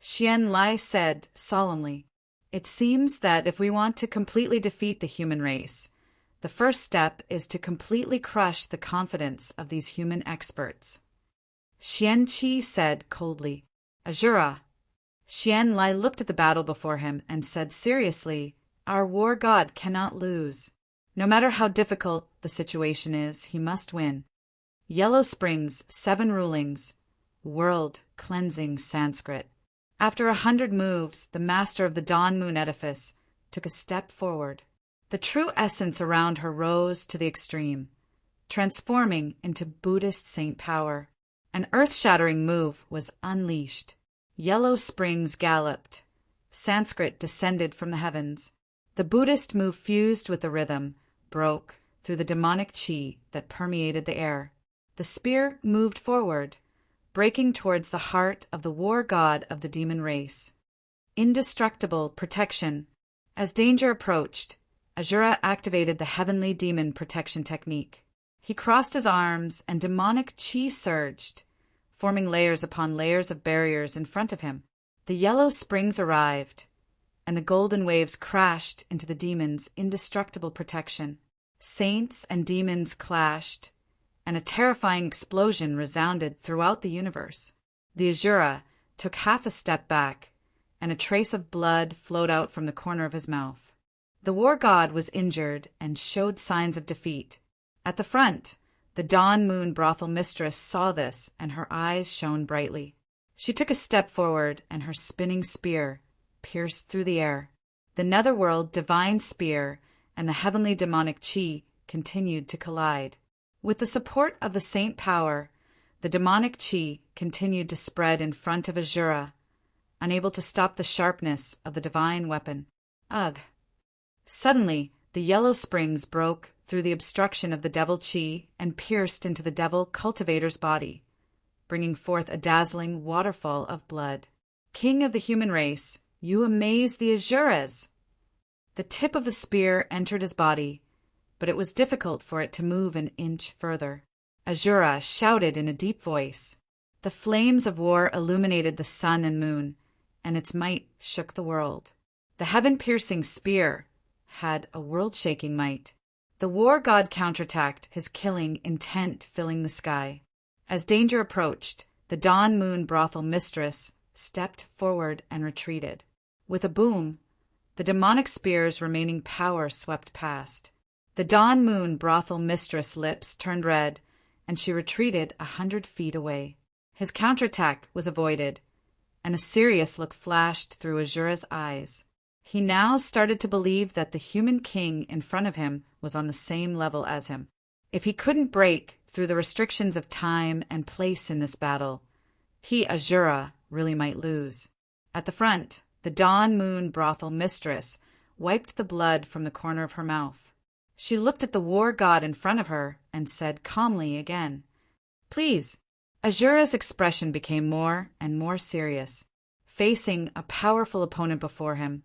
Xian Lai said solemnly, "It seems that if we want to completely defeat the human race, the first step is to completely crush the confidence of these human experts." Xian Qi said coldly, "Azura." Xian Lai looked at the battle before him and said seriously, "Our war god cannot lose. No matter how difficult the situation is, he must win. Yellow Springs, 7 rulings, world cleansing Sanskrit." After 100 moves, the master of the Dawn Moon edifice took a step forward. The true essence around her rose to the extreme, transforming into Buddhist saint power. An earth-shattering move was unleashed. Yellow Springs galloped. Sanskrit descended from the heavens. The Buddhist move fused with the rhythm, broke through the demonic qi that permeated the air. The spear moved forward, breaking towards the heart of the war god of the demon race. Indestructible protection. As danger approached, Azura activated the heavenly demon protection technique. He crossed his arms and demonic qi surged, forming layers upon layers of barriers in front of him. The yellow springs arrived, and the golden waves crashed into the demon's indestructible protection. Saints and demons clashed, and a terrifying explosion resounded throughout the universe. The Azura took half a step back, and a trace of blood flowed out from the corner of his mouth. The war god was injured and showed signs of defeat. At the front, the Dawn Moon brothel mistress saw this, and her eyes shone brightly. She took a step forward, and her spinning spear pierced through the air. The netherworld divine spear and the heavenly demonic qi continued to collide. With the support of the saint power, the demonic qi continued to spread in front of Azura, unable to stop the sharpness of the divine weapon. Ugh! Suddenly, the yellow springs broke through the obstruction of the devil qi and pierced into the devil cultivator's body, bringing forth a dazzling waterfall of blood. King of the human race, you amaze the Azuras! The tip of the spear entered his body, but it was difficult for it to move an inch further. Azura shouted in a deep voice. The flames of war illuminated the sun and moon, and its might shook the world. The heaven-piercing spear had a world-shaking might. The war god counterattacked, his killing intent filling the sky. As danger approached, the Dawn Moon brothel mistress stepped forward and retreated. With a boom, the demonic spear's remaining power swept past. The Dawn Moon brothel mistress' lips turned red, and she retreated 100 feet away. His counterattack was avoided, and a serious look flashed through Azura's eyes. He now started to believe that the human king in front of him was on the same level as him. If he couldn't break through the restrictions of time and place in this battle, he, Azura, really might lose. At the front, the Dawn Moon brothel mistress wiped the blood from the corner of her mouth. She looked at the war god in front of her and said calmly again, "Please." Azura's expression became more and more serious. Facing a powerful opponent before him,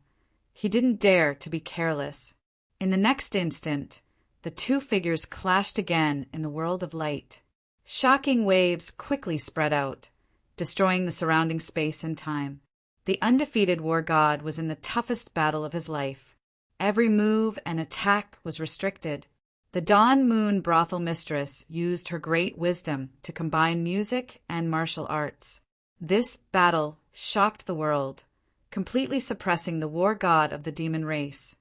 he didn't dare to be careless. In the next instant, the two figures clashed again in the world of light. Shocking waves quickly spread out, destroying the surrounding space and time. The undefeated war god was in the toughest battle of his life. Every move and attack was restricted. The Dawn Moon brothel mistress used her great wisdom to combine music and martial arts. This battle shocked the world, completely suppressing the war god of the demon race.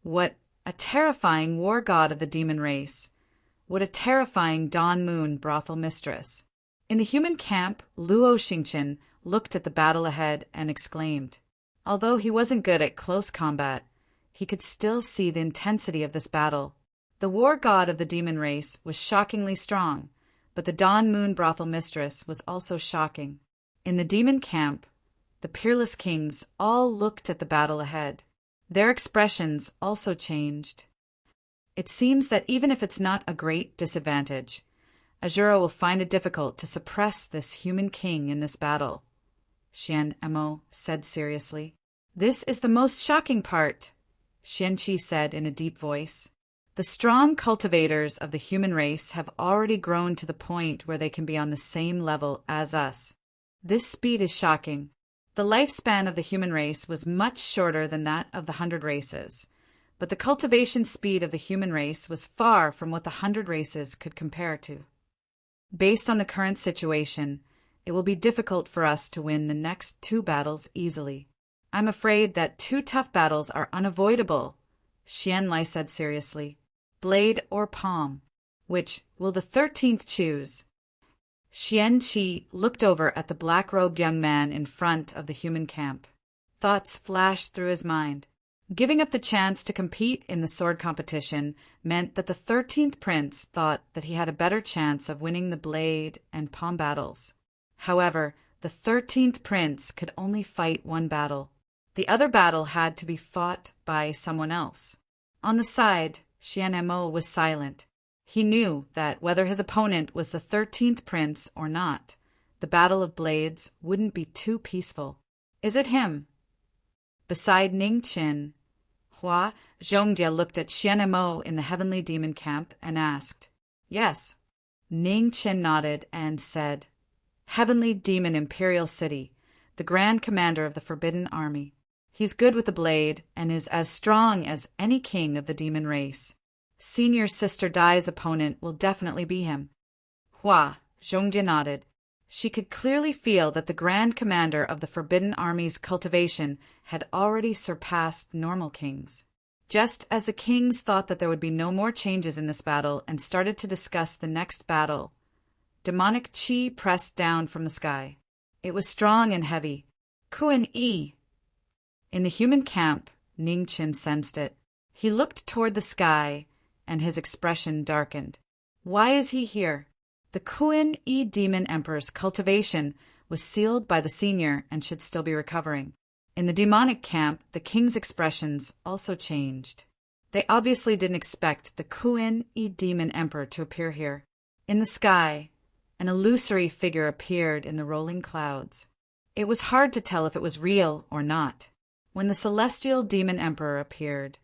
What a terrifying war god of the demon race! What a terrifying dawn moon brothel mistress. In the human camp, Luo Xingqian looked at the battle ahead and exclaimed. Although he wasn't good at close combat, he could still see the intensity of this battle. The war god of the demon race was shockingly strong, but the dawn moon brothel mistress was also shocking. In the demon camp, the peerless kings all looked at the battle ahead. Their expressions also changed. It seems that even if it's not a great disadvantage, Azura will find it difficult to suppress this human king in this battle, Xian Mo said seriously. This is the most shocking part, Xian Qi said in a deep voice. The strong cultivators of the human race have already grown to the point where they can be on the same level as us. This speed is shocking. The lifespan of the human race was much shorter than that of the 100 races, but the cultivation speed of the human race was far from what the 100 races could compare to. Based on the current situation, it will be difficult for us to win the next 2 battles easily. I'm afraid that 2 tough battles are unavoidable, Xian Lai said seriously. Blade or palm? Which will the 13th choose? Xian Qi looked over at the black-robed young man in front of the human camp. Thoughts flashed through his mind. Giving up the chance to compete in the sword competition meant that the 13th prince thought that he had a better chance of winning the blade and palm battles. However, the 13th prince could only fight 1 battle. The other battle had to be fought by someone else. On the side, Xian Mo was silent. He knew that whether his opponent was the 13th prince or not, the Battle of Blades wouldn't be too peaceful. Is it him? Beside Ning Qin, Hua Zhongjie looked at Xian Mo in the heavenly demon camp and asked. Yes. Ning Qin nodded and said, Heavenly Demon Imperial City, the Grand Commander of the Forbidden Army. He's good with the blade and is as strong as any king of the demon race. Senior Sister Dai's opponent will definitely be him. Hua Zhongjie nodded. She could clearly feel that the Grand Commander of the Forbidden Army's cultivation had already surpassed normal kings. Just as the kings thought that there would be no more changes in this battle and started to discuss the next battle, demonic qi pressed down from the sky. It was strong and heavy. Kuan-yi. In the human camp, Ning Qin sensed it. He looked toward the sky, and his expression darkened. Why is he here? The Kuan-yi Demon Emperor's cultivation was sealed by the senior and should still be recovering. In the demonic camp, the king's expressions also changed. They obviously didn't expect the Kuan-yi Demon Emperor to appear here. In the sky, an illusory figure appeared in the rolling clouds. It was hard to tell if it was real or not. When the celestial demon emperor appeared,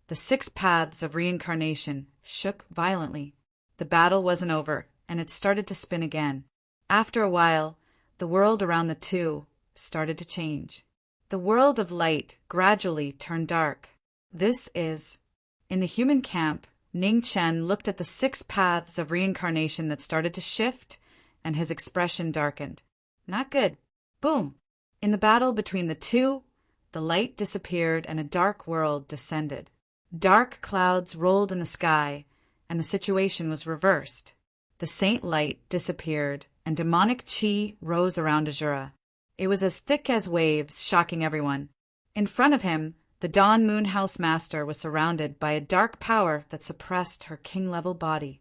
the 6 paths of reincarnation shook violently. The battle wasn't over, and it started to spin again. After a while, the world around the 2 started to change. The world of light gradually turned dark. This is... In the human camp, Ning Chen looked at the 6 paths of reincarnation that started to shift, and his expression darkened. Not good. Boom! In the battle between the 2, the light disappeared and a dark world descended. Dark clouds rolled in the sky, and the situation was reversed. The saint light disappeared, and demonic qi rose around Azura. It was as thick as waves, shocking everyone. In front of him, the Dawn Moon House Master was surrounded by a dark power that suppressed her king-level body.